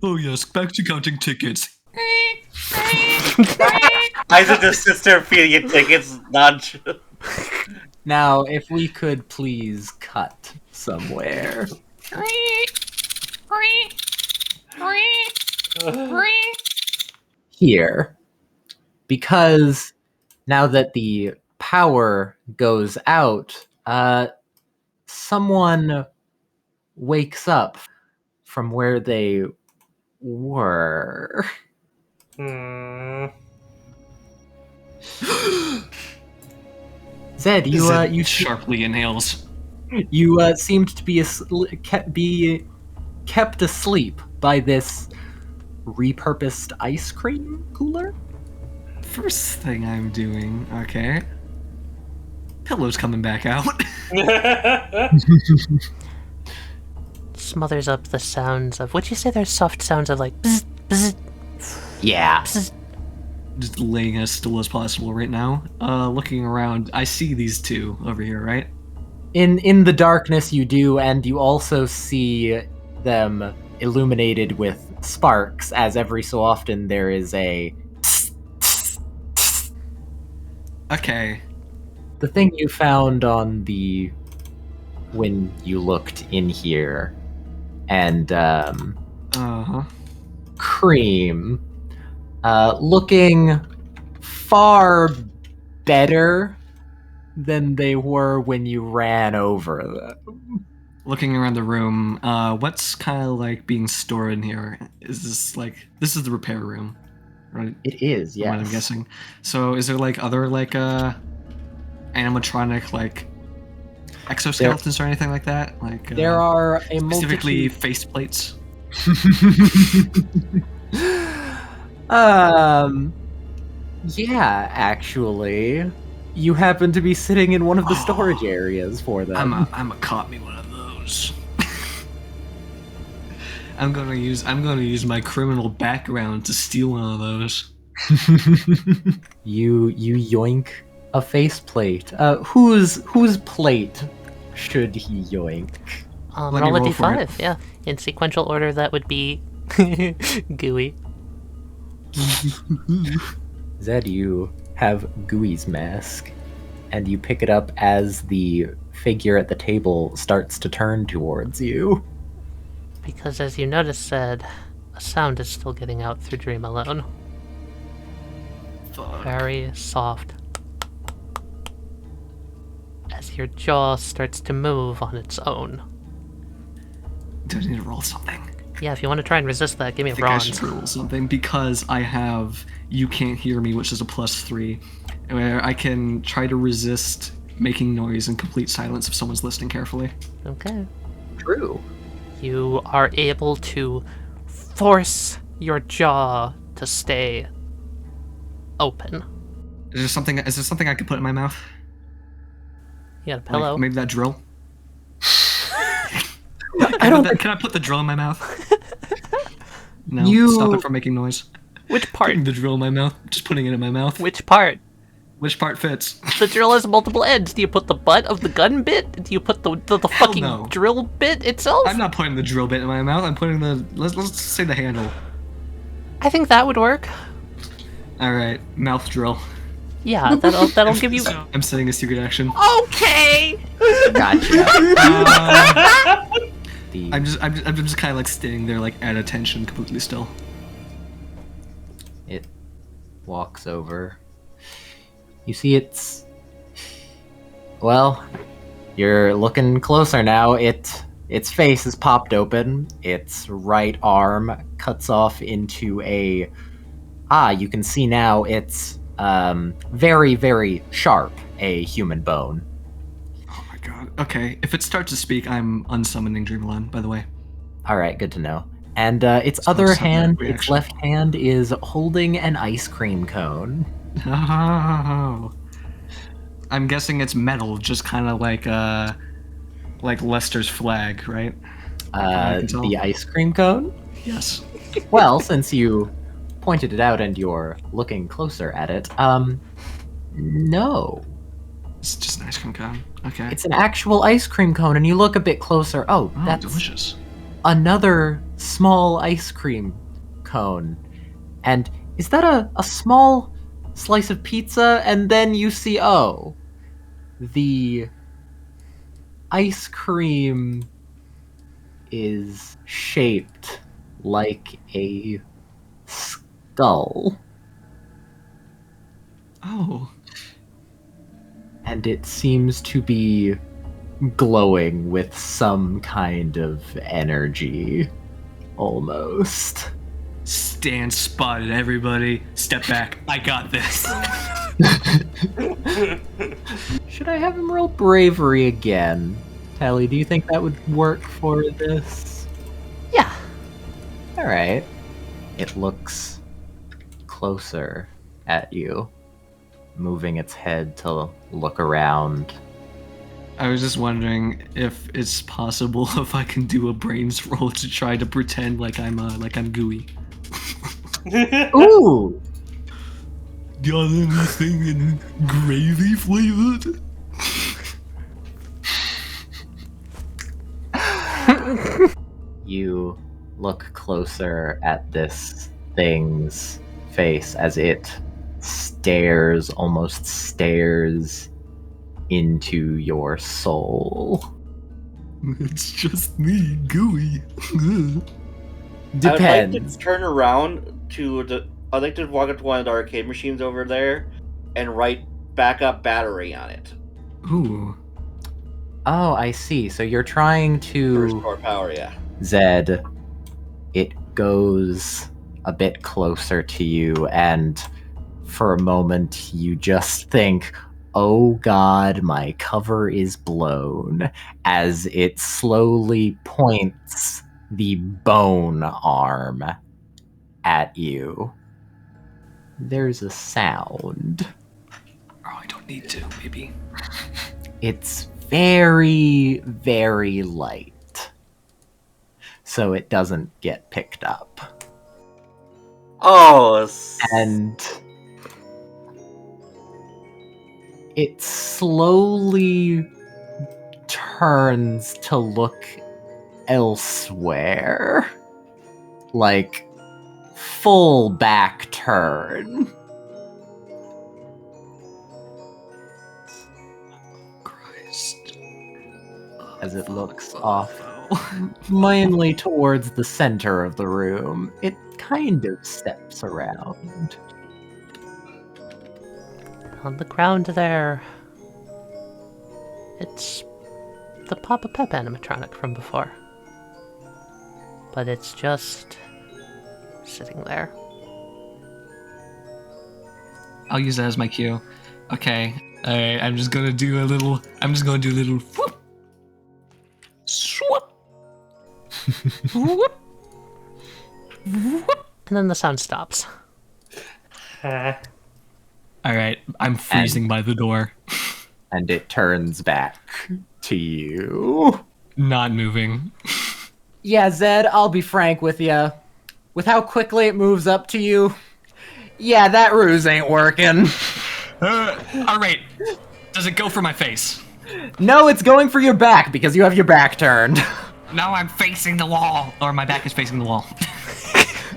Oh yes, back to counting tickets. Eisen just sits there feeding it tickets, not... Now, if we could please cut somewhere. Here. Because now that the power goes out, someone wakes up from where they were. Zed, you sharply inhales. You seemed to be kept asleep by this repurposed ice cream cooler. First thing I'm doing, okay. Pillow's coming back out. Smothers up the sounds of. Would you say there's soft sounds of like bzz, bzz, Yeah. bzz? Just laying as still as possible right now. Looking around, I see these two over here, right? In the darkness you do, and you also see them illuminated with sparks, as every so often there is a... Okay. The thing you found on the... when you looked in here, and, Uh-huh. Cream, looking far better than they were when you ran over them. Looking around the room, what's kind of like being stored in here? Is this like... This is the repair room, right? It is, From what I'm yes. guessing. So is there like other like, animatronic like exoskeletons or anything like that? Like There are a specifically multitude... faceplates. Yeah, actually. You happen to be sitting in one of the storage areas for them. I'm a caught me one of those. I'm gonna use my criminal background to steal one of those. You yoink a faceplate. Whose plate should he yoink? Let me Roll a roll for d5, it. yeah. In sequential order, that would be Gooey. Zed, you have Gooey's mask, and you pick it up as the figure at the table starts to turn towards you. Because as you notice, said, a sound is still getting out through Dream Alone. Fuck. Very soft. As your jaw starts to move on its own. Do I need to roll something? Yeah, if you want to try and resist that, give me I a think I bronze. should roll something because I have You Can't Hear Me, which is a +3, where I can try to resist making noise in complete silence if someone's listening carefully. Okay. True. You are able to force your jaw to stay open. Is there something I could put in my mouth? You got a pillow. Like maybe that drill? Can I put the drill in my mouth? No, stop it from making noise. Which part? Putting the drill in my mouth, just putting it in my mouth. Which part? Which part fits? The drill has multiple ends. Do you put the butt of the gun bit? Do you put the fucking no. drill bit itself? I'm not putting the drill bit in my mouth. I'm putting the let's say the handle. I think that would work. All right, mouth drill. Yeah, that'll give you. So, I'm setting a secret action. Okay. Gotcha. I'm just kind of like standing there like at attention, completely still. It walks over. You see it's... Well, you're looking closer now. Its face is popped open. Its right arm cuts off into a... you can see now it's very, very sharp, a human bone. Oh my god. Okay, if it starts to speak, I'm unsummoning Dreamland, by the way. Alright, good to know. And its other sudden hand, its reaction. left hand, is holding an ice cream cone. Oh. I'm guessing it's metal, just kind of like Lester's flag, right? I can tell. The ice cream cone? Yes. Well, since you pointed it out and you're looking closer at it, no. It's just an ice cream cone. Okay. It's an actual ice cream cone, and you look a bit closer. Oh, that's delicious. another small ice cream cone. And is that a small slice of pizza? And then you see, the ice cream is shaped like a skull. Oh. And it seems to be glowing with some kind of energy. Almost. stand spotted, everybody. Step back. I got this. Should I have him roll bravery again? Tally, do you think that would work for this? Yeah. Alright. It looks closer at you, moving its head to look around. I was just wondering if it's possible if I can do a brains roll to try to pretend like I'm gooey. Ooh! Got anything in gravy flavored? You look closer at this thing's face as it almost stares into your soul. It's just me, gooey. I'd like Depends. to turn around I'd like to walk up to one of the arcade machines over there and write backup battery on it. Ooh. Oh, I see. So you're trying to Restore power, yeah. Zed, it goes a bit closer to you, and for a moment you just think, oh god, my cover is blown, as it slowly points the bone arm at you. There's a sound. Oh, I don't need to, maybe. It's very, very light, so it doesn't get picked up. Oh, And it slowly turns to look elsewhere. Like, full back turn. Christ. As it looks off, mainly towards the center of the room. It kind of steps around. On the ground there. It's the Papa Pep animatronic from before. But it's just sitting there. I'll use that as my cue. Okay. Alright, I'm just gonna do a little whoop. Swoop. Whoop. Whoop. And then the sound stops. Alright, I'm freezing by the door. And it turns back to you. Not moving. Yeah, Zed, I'll be frank with you. With how quickly it moves up to you, yeah, that ruse ain't working. Alright. Does it go for my face? No, it's going for your back because you have your back turned. Now I'm facing the wall. Or my back is facing the wall.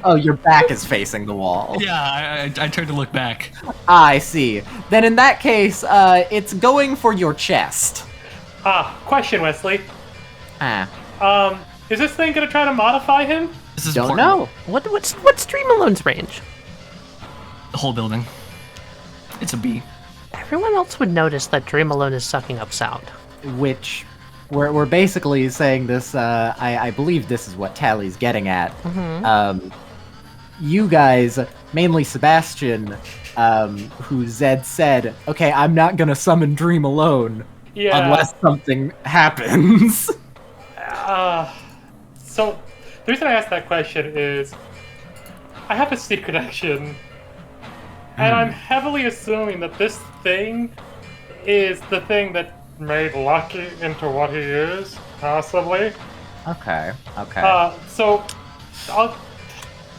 Oh, your back is facing the wall. Yeah, I turned to look back. I see. Then in that case, it's going for your chest. Question, Wesley. Ah. Is this thing gonna try to modify him? This is Don't important. know. What's Dream Alone's range? The whole building. It's a B. Everyone else would notice that Dream Alone is sucking up sound. Which, we're basically saying this, I believe this is what Tally's getting at. You guys, mainly Sebastian, who Zed said, okay, I'm not gonna summon Dream Alone unless something happens. So, the reason I asked that question is, I have a secret action, and I'm heavily assuming that this thing is the thing that made Lucky into what he is, possibly. Okay. So,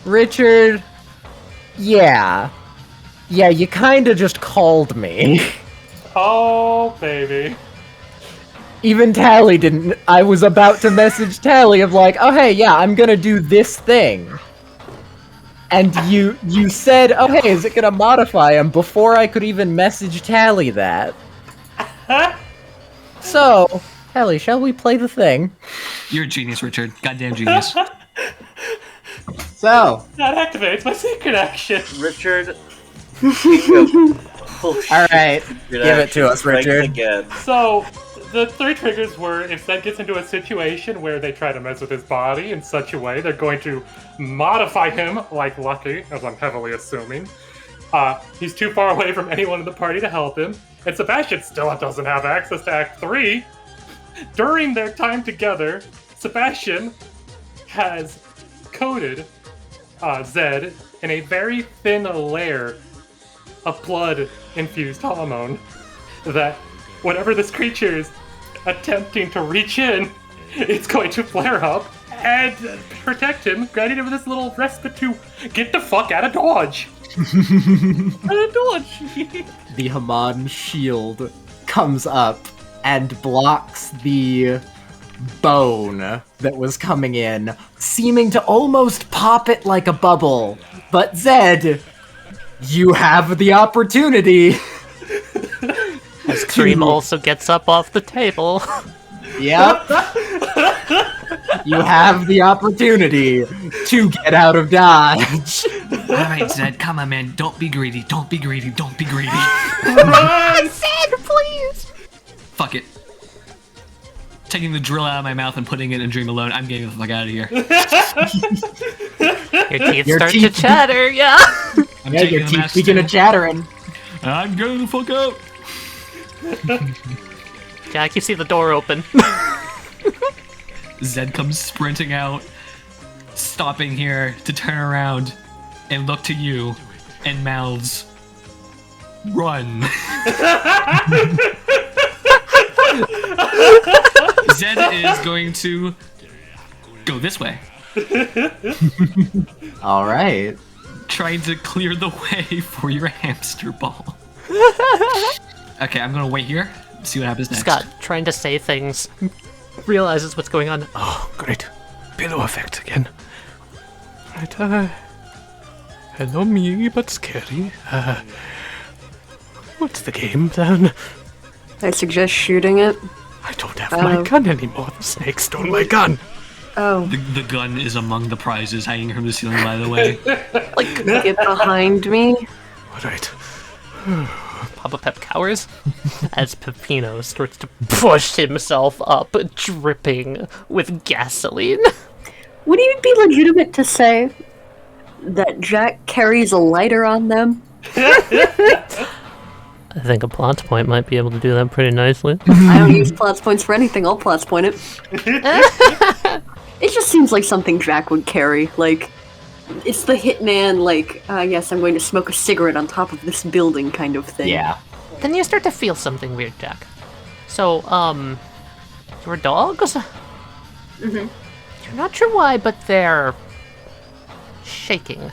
Richard, yeah, you kinda just called me. Oh, baby. Even Tally didn't. I was about to message Tally of like, oh hey, yeah, I'm gonna do this thing. And you said, oh hey, is it gonna modify him before I could even message Tally that? So, Tally, shall we play the thing? You're a genius, Richard. Goddamn genius. So, That activates my secret action. Richard. alright, give it to us, Richard. Again. So, the 3 triggers were if Zed gets into a situation where they try to mess with his body in such a way, they're going to modify him like Lucky, as I'm heavily assuming. He's too far away from anyone in the party to help him, and Sebastian still doesn't have access to Act 3. During their time together, Sebastian has coated Zed in a very thin layer of blood-infused hormone that whenever this creature is attempting to reach in, it's going to flare up and protect him, granting him this little respite to get the fuck out of dodge. The Haman shield comes up and blocks the bone that was coming in, seeming to almost pop it like a bubble. But Zed, you have the opportunity. As Cream also gets up off the table. Yep. You have the opportunity to get out of dodge. Alright, Zed, come on, man. Don't be greedy. Don't be greedy. Don't be greedy. Run! Zed, please! Fuck it. Taking the drill out of my mouth and putting it in Dream Alone. I'm getting the fuck out of here. Your teeth start to chatter, yeah. Yeah, your teeth begin to chattering. I'm going the fuck out. Jack, you see the door open. Zed comes sprinting out, stopping here to turn around and look to you and mouths, "Run." Zed is going to go this way. Alright. Trying to clear the way for your hamster ball. Okay, I'm gonna wait here, see what happens next. Scott, trying to say things, realizes what's going on. Oh, great. Pillow effect again. Right, hello me, but scary. What's the game plan? I suggest shooting it. I don't have my gun anymore. The snake stole my gun. Oh. The gun is among the prizes hanging from the ceiling, by the way. Like, get behind me. Alright. Papa Pep cowers as Peppino starts to push himself up, dripping with gasoline. Would it be legitimate to say that Jack carries a lighter on them? I think a plot point might be able to do that pretty nicely. I don't use plots points for anything, I'll plots point it. It just seems like something Jack would carry, like, it's the hitman, like, yes, I'm going to smoke a cigarette on top of this building kind of thing. Yeah. Then you start to feel something weird, Jack. So, your dogs? Mm-hmm. You're not sure why, but they're shaking.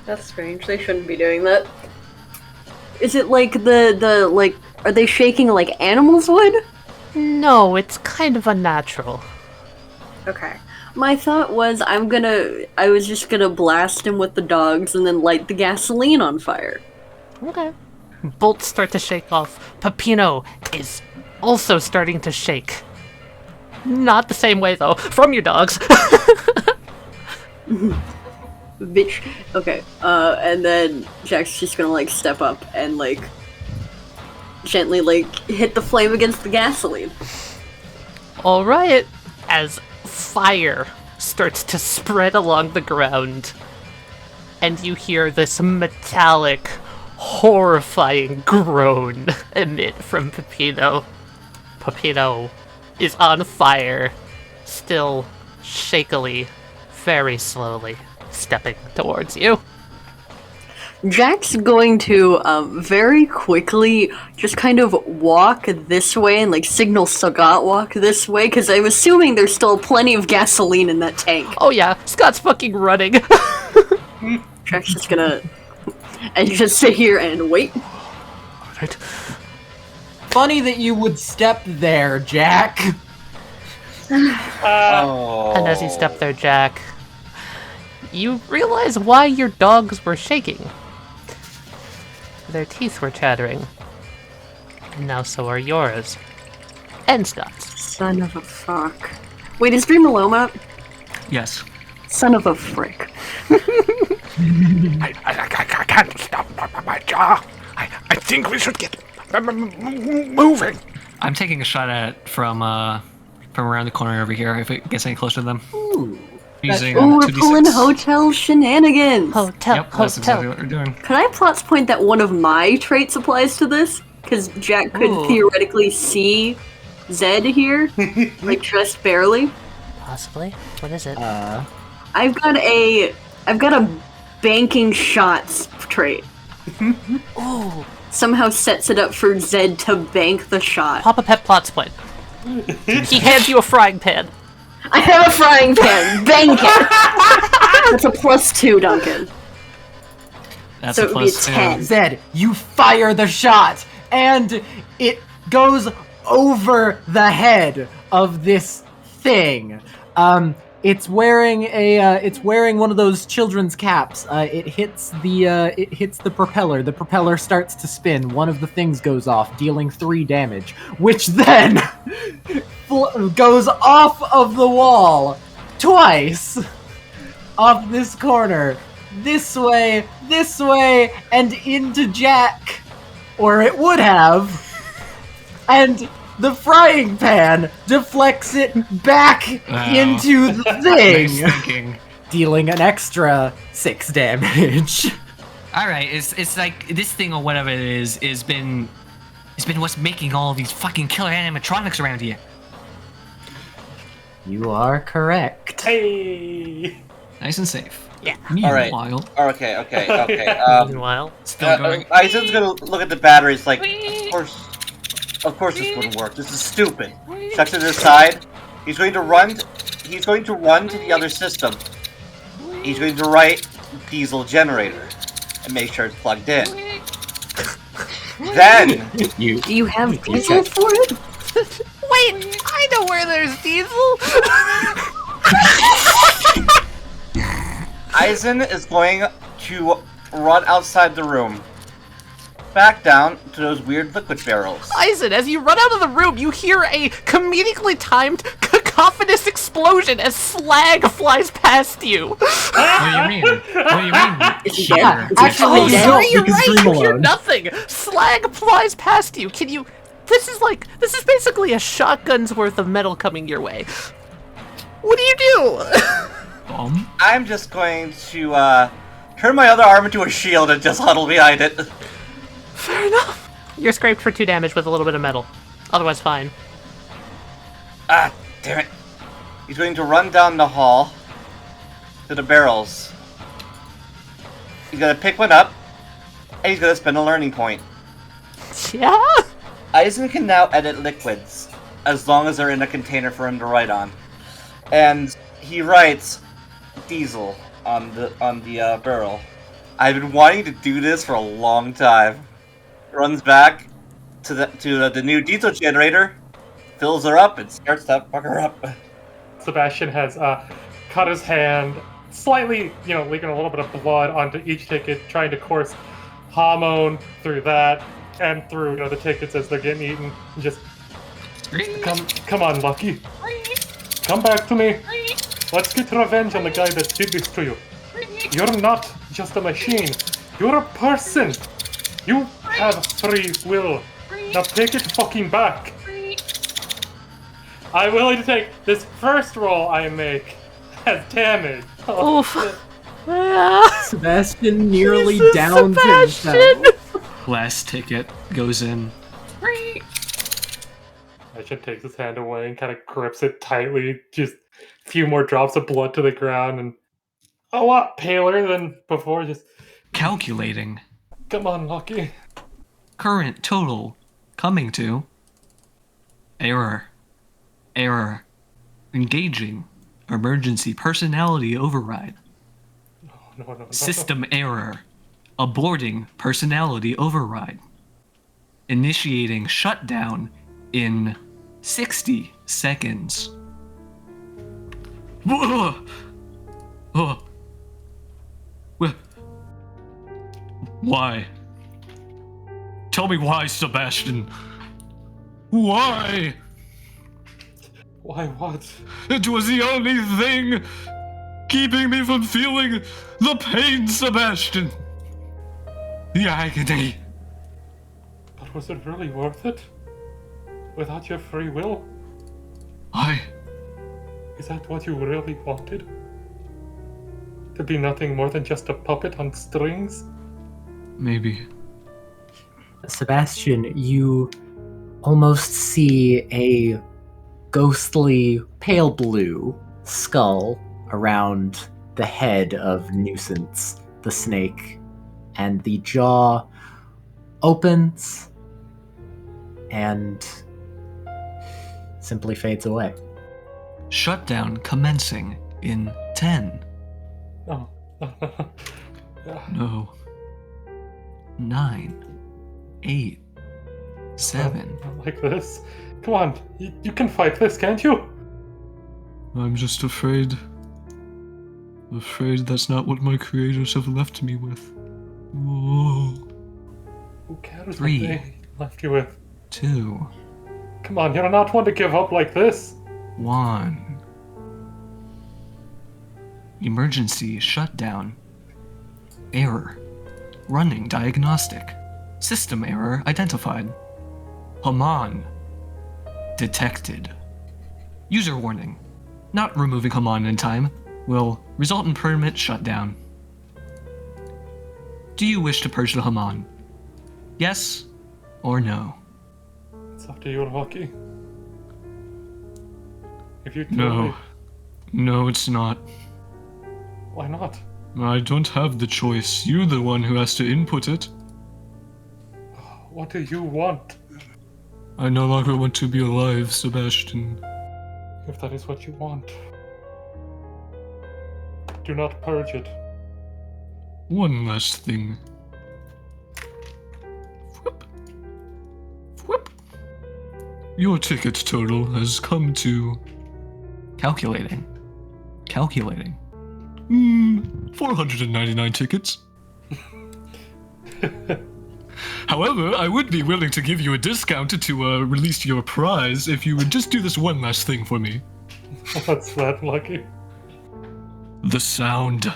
That's strange, they shouldn't be doing that. Is it like the like, are they shaking like animals would? No, it's kind of unnatural. Okay. My thought was I was just gonna blast him with the dogs and then light the gasoline on fire. Okay. Bolts start to shake off. Peppino is also starting to shake. Not the same way, though. From your dogs. Bitch. Okay. And then Jack's just gonna, like, step up and, like, gently, like, hit the flame against the gasoline. Alright. As fire starts to spread along the ground, and you hear this metallic, horrifying groan emit from Peppino. Peppino is on fire, still shakily, very slowly stepping towards you. Jack's going to very quickly just kind of walk this way and like signal Sagat walk this way because I'm assuming there's still plenty of gasoline in that tank. Oh yeah, Scott's fucking running. Jack's just gonna and just sit here and wait. Alright. Funny that you would step there, Jack. And as you step there, Jack, you realize why your dogs were shaking. Their teeth were chattering. And now so are yours. And Scott's. Son of a fuck. Wait, is Dream Alone up? Yes. Son of a frick. I can't stop my jaw. I think we should get moving. I'm taking a shot at from around the corner over here. If it gets any closer to them. Ooh. Using Ooh, we're 2d6. pulling hotel shenanigans. Hotel, Yep, that's exactly hotel. what we're doing. Could I plots point that one of my traits applies to this? Because Jack could Ooh. theoretically see Zed here, like just barely. Possibly. What is it? I've got a banking shots trait. Ooh, Somehow sets it up for Zed to bank the shot. Papa Pep plot split. He hands you a frying pan. I have a frying pan. Bank it. That's a +2, Duncan. That's So a it would be a plus 2. 10. Zed, you fire the shot, and it goes over the head of this thing. It's wearing one of those children's caps. It hits the propeller. The propeller starts to spin. One of the things goes off, dealing 3 damage, which then goes off of the wall twice, off this corner, this way, and into Jack, or it would have, and the frying pan deflects it back into the thing, Nice thinking. dealing an extra 6 damage. All right, it's like this thing or whatever it is been what's making all these fucking killer animatronics around here. You are correct. Hey! Nice and safe. Yeah. Alright. Meanwhile, Okay. Meanwhile, still going. Aizen's gonna look at the batteries like, of course this wouldn't work. This is stupid. Chucks it to the side. He's going to run to the other system. He's going to write diesel generator and make sure it's plugged in. Then You Do you have diesel for it? wait, I know where there's diesel. Aizen is going to run outside the room, back down to those weird liquid barrels. Aizen, as you run out of the room, you hear a comedically timed cacophonous explosion as slag flies past you. What do you mean? What do you mean? It's Here. dead. actually Oh, don't, sorry, you're because right. Dream You hear Alone. nothing. Slag flies past you. Can you? This is basically a shotgun's worth of metal coming your way. What do you do? I'm just going to turn my other arm into a shield and just huddle behind it. Fair enough. You're scraped for 2 damage with a little bit of metal. Otherwise, fine. Ah, damn it. He's going to run down the hall to the barrels. He's gonna pick one up, and he's gonna spend a learning point. Yeah. Aizen can now edit liquids, as long as they're in a container for him to write on. And he writes diesel on the barrel. I've been wanting to do this for a long time. Runs back to the new diesel generator, fills her up, and starts that fucker up. Sebastian has cut his hand, slightly, leaking a little bit of blood onto each ticket, trying to course hormone through that and through the tickets as they're getting eaten. Just come on, Lucky. Come back to me. Let's get revenge on the guy that did this to you. You're not just a machine. You're a person. You have free will. Now take it fucking back. I'm willing to take this first roll I make as damage. Oof. Yeah. Sebastian nearly Jesus, downs Sebastian. himself. Last ticket goes in. Sebastian takes his hand away and kind of grips it tightly. Just a few more drops of blood to the ground and a lot paler than before. Just Calculating. come on, Lucky. Current total coming to error. Engaging emergency personality override. No. System error. Aborting personality override. Initiating shutdown in 60 seconds. Why? Tell me why, Sebastian. Why? Why what? It was the only thing keeping me from feeling the pain, Sebastian. The agony. But was it really worth it? Without your free will? Why? Is that what you really wanted? To be nothing more than just a puppet on strings? Maybe. Sebastian, you almost see a ghostly pale blue skull around the head of Nuisance, the snake, and the jaw opens and simply fades away. Shutdown commencing in 10. No. No. 9. 8. 7. Not like this. Come on, you can fight this, can't you? I'm just afraid. Afraid that's not what my creators have left me with. Whoa. Who cares 3. what they left you with? 2. Come on, you're not one to give up like this. 1. Emergency shutdown. Error. Running diagnostic. System error identified. Haman detected. User warning. Not removing Haman in time will result in permanent shutdown. Do you wish to purge the Haman? Yes or no? It's up to you, Lucky. If you tell No. me, No, it's not. why not? I don't have the choice. You're the one who has to input it. What do you want? I no longer want to be alive, Sebastian. If that is what you want, do not purge it. One last thing. Whoop. Whoop. Your ticket total has come to... Calculating. 499 tickets. However, I would be willing to give you a discount to release your prize if you would just do this one last thing for me. What's that, Lucky? The sound.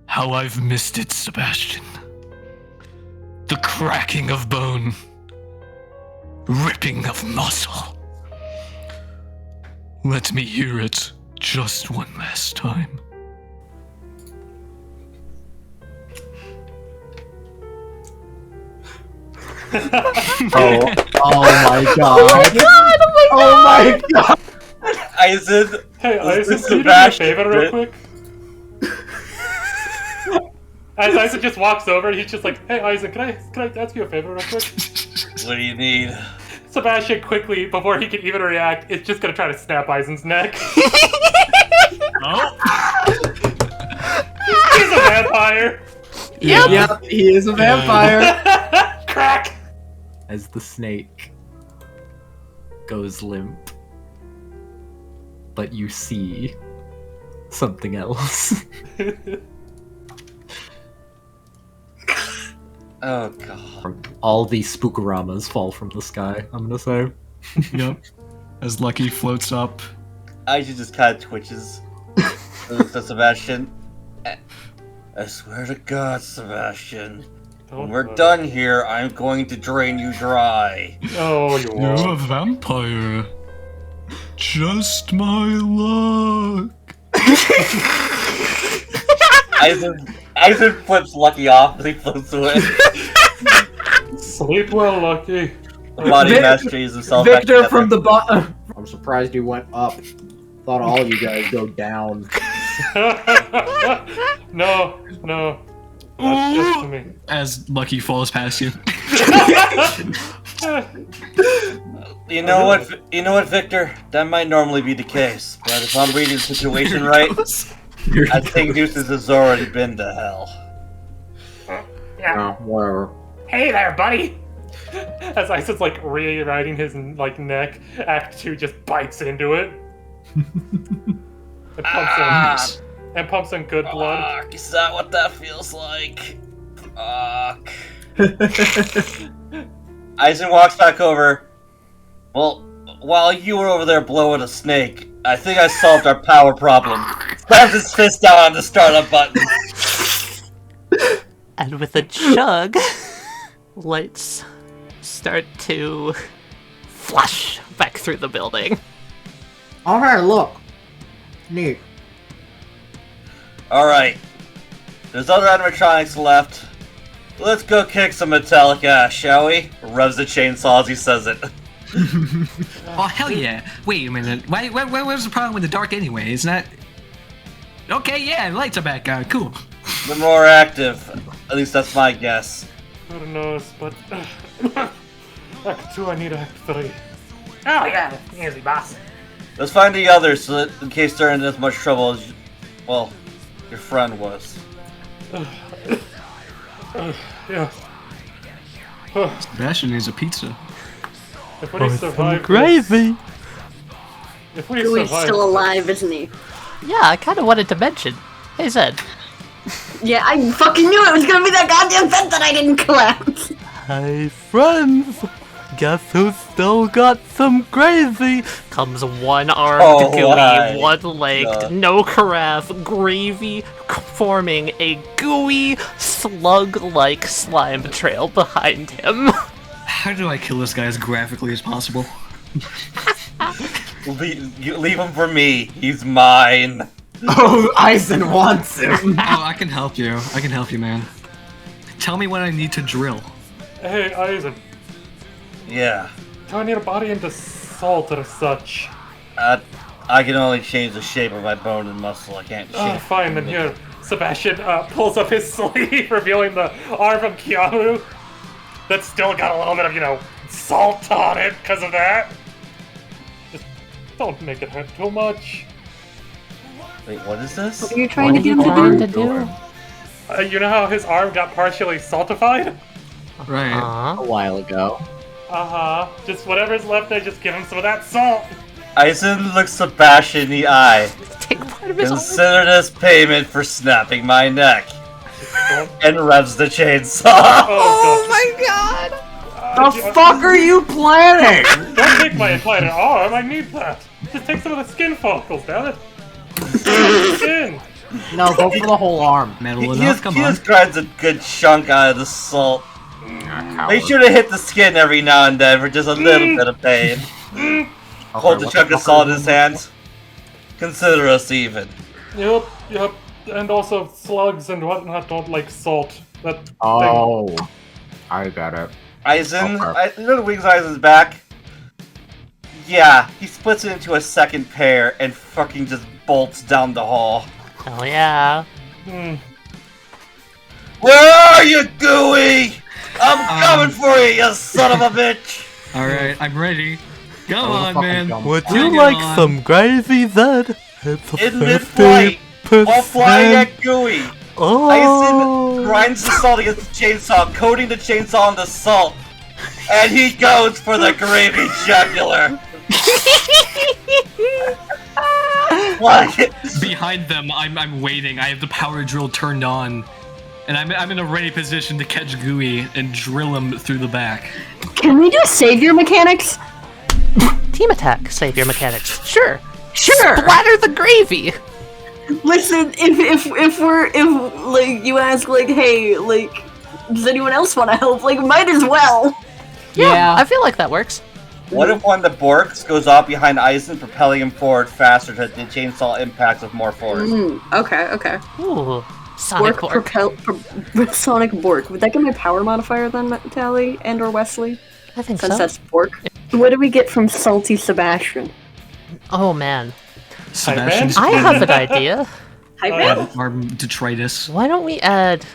How I've missed it, Sebastian. The cracking of bone. Ripping of muscle. Let me hear it just one last time. Oh my god! Oh my god! Aizen, Hey, Was Isaac, this can you do me a Sebastian? favor real quick? As Isaac just walks over, he's just like, "Hey, Isaac, can I ask you a favor real quick?" what do you need? Sebastian quickly, before he can even react, is just gonna try to snap Isaac's neck. Oh! He's a vampire. Yep, he is a vampire! Crack. As the snake goes limp. But you see something else. Oh god. All these spookaramas fall from the sky, I'm gonna say. Yep. As Lucky floats up. Aizen just kind of twitches. Looks at Sebastian. I swear to God, Sebastian. When we're done here, I'm going to drain you dry. Oh, you You're a won't. vampire. Just my luck. Aizen flips Lucky off as he floats away. Sleep well, Lucky. The body mass changes himself back Victor together. from the bottom. I'm surprised he went up. Thought all of you guys go down. No. That's just me. As Lucky falls past you. You know what, Victor? That might normally be the case, but if I'm reading the situation right, I think Nuisance has already been to hell. Oh, whatever. Hey there, buddy! As Isaac's like rewriting his like neck, Act 2 just bites into it. And pumps in good blood. Fuck, is that what that feels like? Fuck. Aizen walks back over. Well, while you were over there blowing a snake, I think I solved our power problem. Slams his fist down on the startup button. And with a chug, lights start to flash back through the building. Okay, look. Neat. Alright. There's other animatronics left. Let's go kick some metallic ass, shall we? Revs the chainsaw as he says it. Oh, hell yeah. Wait a minute. What's the problem with the dark anyway? Isn't that... Okay, yeah, lights are back on. Cool. They're more active. At least that's my guess. Who knows, but... Act 2, I need Act 3. Oh yeah, easy boss. Let's find the others so that in case they're in as much trouble as, well, your friend was. Yeah. Sebastian needs a pizza. If we survive Gravy! If we Gooey's survive still alive, isn't he? Yeah, I kind of wanted to mention. Hey, Zed. Yeah, I fucking knew it was gonna be that goddamn vent that I didn't collapse. Hey, friends. Guess who still got some gravy? Comes one-armed gooey, one-legged, no carafe, gravy, forming a gooey, slug-like slime trail behind him. How do I kill this guy as graphically as possible? Leave him for me. He's mine. Oh, Eisen wants him. Oh, I can help you. I can help you, man. Tell me when I need to drill. Hey, Eisen. Yeah. Do I need a body into salt or such? I can only change the shape of my bone and muscle. I can't change. Fine, then here. Sebastian pulls up his sleeve, revealing the arm from Keanu. That's still got a little bit of, salt on it because of that. Just don't make it hurt too much. Wait, what is this? What are you trying to get him to do? You know how his arm got partially saltified? Right. A while ago. Just whatever's left there, just give him some of that salt. Eisen looks Sebastian in the eye. Take part of his Consider this payment for snapping my neck. And revs the chainsaw. Oh my god! The fuck are you planning? Don't take my entire arm, I need that. Just take some of the skin follicles, damn it. Skin. No, go for the whole arm. Metal He enough, come on. just grinds a good chunk out of the salt. Make sure to hit the skin every now and then for just a little bit of pain. Hold the chunk of salt in his hands. Consider us even. Yep. And also slugs and whatnot don't like salt. That Oh, I got it. Eisen, Okay. you know the wings Eisen's back? Yeah, he splits it into a second pair and fucking just bolts down the hall. Hell yeah. Where are you, Gooey? I'm coming for you, you son of a bitch! Alright, I'm ready. Come on, man. Would Bring you it like on. some gravy, Zed? It's a In mid-flight, while flying at Gooey, Oh. Eisen grinds the salt against the chainsaw, coating the chainsaw in the salt, and he goes for the gravy jugular. What? Behind them, I'm waiting. I have the power drill turned on. And I'm in a ready position to catch Gooey and drill him through the back. Can we do savior mechanics? Team attack, savior mechanics. Sure. Sure. Splatter the gravy. Listen, if you ask hey, does anyone else want to help? Might as well. Yeah, I feel like that works. What if one of the Borks goes off behind Eisen, propelling him forward faster to the chainsaw impacts with more force? Okay. Ooh, Sonic Bork. Sonic Bork. Would that get my power modifier then, Tally and or Wesley? I think Since so. that's Bork. What do we get from Salty Sebastian? Oh man, Sebastian's I have an idea. Hi, man. arm detritus. Why don't we add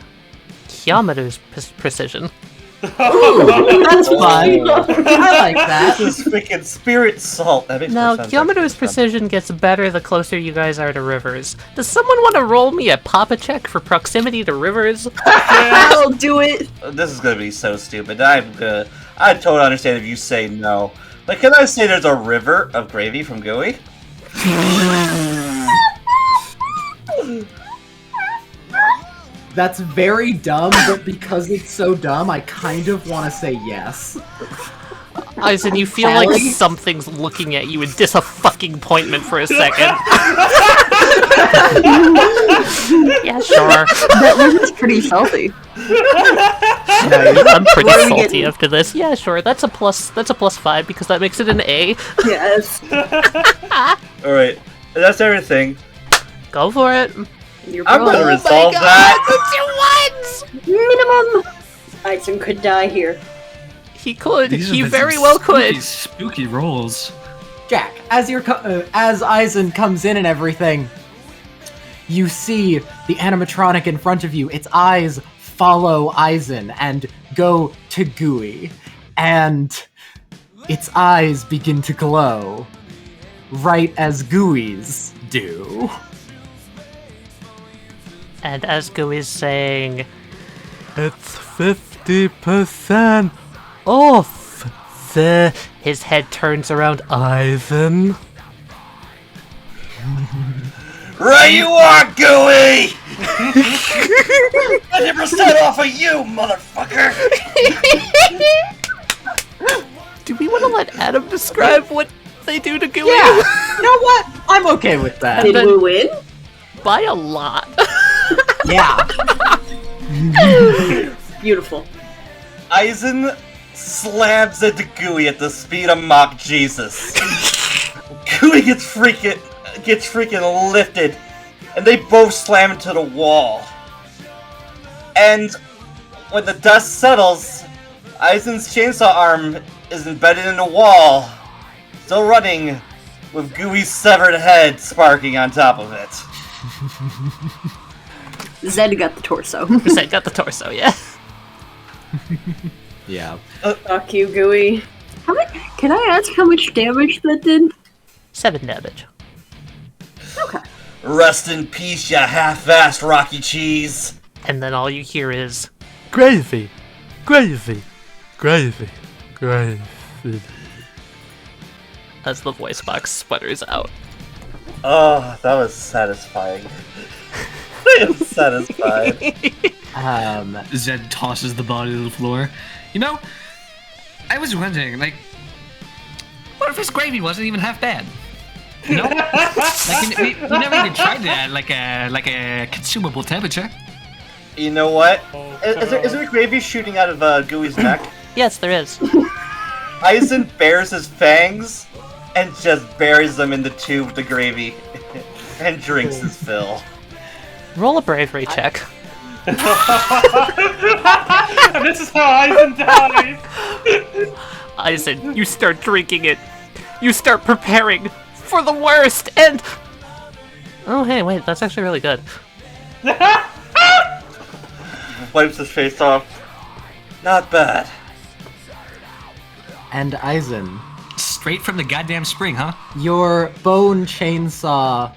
Kiyomaru's precision? That's fun. I like that. This is freaking spirit salt. That makes Now, more sense. Kiyomaru's precision gets better the closer you guys are to rivers. Does someone want to roll me a Papa check for proximity to rivers? I'll do it. This is gonna be so stupid. I totally understand if you say no. Like, can I say there's a river of gravy from Gooey? That's very dumb, but because it's so dumb, I kind of want to say yes. Eisen, you feel like Tally? something's looking at you in disappointment for a second. Yeah, sure. That river's pretty salty. I'm pretty What are we salty getting? after this. Yeah, sure. That's a +5 because that makes it an A. Yes. Alright, that's everything. Go for it. You're I'm gonna resolve that. That's 2 ones. minimum. Aizen could die here. He could. These He have been very some well could. Spooky rolls. Jack, as as Aizen comes in and everything, you see the animatronic in front of you. Its eyes follow Aizen and go to Gooey, and its eyes begin to glow, right as Gooey's do. And as Gooey's saying, it's 50% off. His head turns around. Aizen. Right you are, Gooey! 100% off of you, motherfucker! Do we want to let Adam describe what they do to Gooey? Yeah, you know what? I'm okay with that. Did we win? By a lot. Yeah. Beautiful. Aizen slams into Gooey at the speed of Mock Jesus. Gooey gets freaking lifted, and they both slam into the wall. And when the dust settles, Aizen's chainsaw arm is embedded in the wall, still running, with Gooey's severed head sparking on top of it. Zed got the torso. Zed got the torso, yeah. Yeah. Fuck you, Gooey. Can I ask how much damage that did? 7 damage. Okay. Rest in peace, ya half-assed Rocky Cheese. And then all you hear is, Gravy, gravy, gravy, gravy. as the voice box sputters out. Oh, that was satisfying. I am satisfied. Zed tosses the body to the floor. You know, I was wondering, like, what if his gravy wasn't even half bad? You know, like we never even tried it at like a consumable temperature. You know what? Is there gravy shooting out of Gooey's neck? Yes, there is. Aizen bares his fangs and just buries them in the tube with the gravy and drinks his fill. Roll a bravery check. And this is how Aizen dies. Aizen, you start drinking it. You start preparing for the worst, and... Oh, hey, wait, that's actually really good. Wipes his face off. Not bad. And Aizen, Straight from the goddamn spring, huh? your bone chainsaw,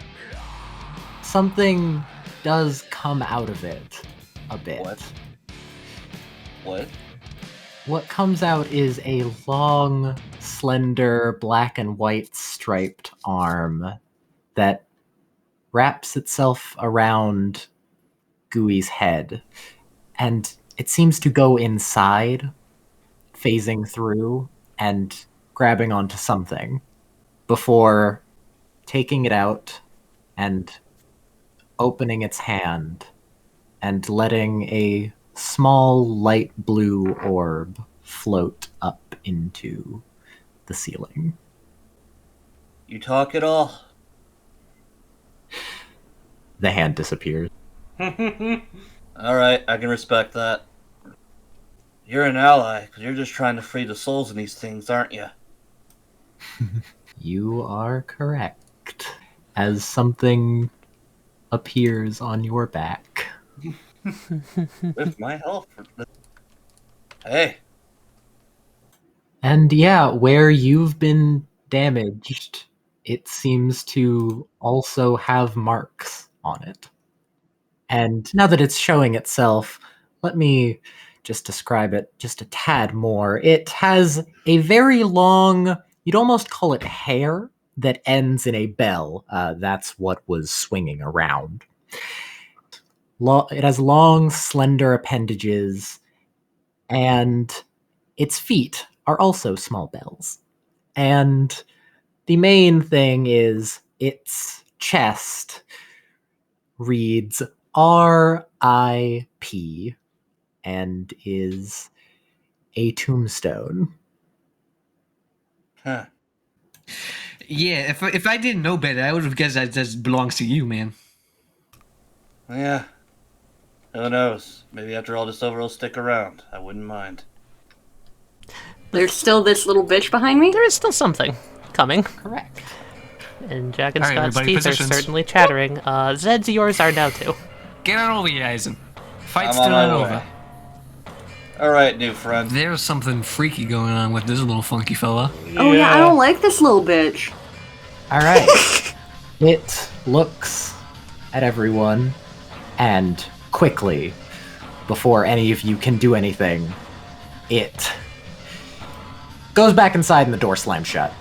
something does come out of it a bit. What? What comes out is a long, slender, black and white striped arm that wraps itself around Gooey's head. And it seems to go inside, phasing through and grabbing onto something before taking it out and opening its hand and letting a small light blue orb float up into the ceiling. You talk it all? The hand disappears. Alright, I can respect that. You're an ally, because you're just trying to free the souls in these things, aren't you? You are correct. As something appears on your back. With my help. Hey. And yeah, where you've been damaged, it seems to also have marks on it. And now that it's showing itself, let me just describe it just a tad more. It has a very long, you'd almost call it hair, that ends in a bell. That's what was swinging around. It has long, slender appendages, and its feet are also small bells. And the main thing is its chest reads R.I.P. and is a tombstone. Huh. Yeah, if I didn't know better, I would have guessed that just belongs to you, man. Yeah. Who knows? Maybe after all this over, he'll stick around. I wouldn't mind. There's still this little bitch behind me? There is still something coming. Correct. And Jack and All right, Scott's everybody, teeth positions. are certainly chattering. Zed's yours are now too. Get on over here, Eisen. Fight's I'm on still my not way. over. Alright, new friend. There's something freaky going on with this little funky fella. Oh yeah, I don't like this little bitch. All right. It looks at everyone, and quickly, before any of you can do anything, it goes back inside and the door slams shut.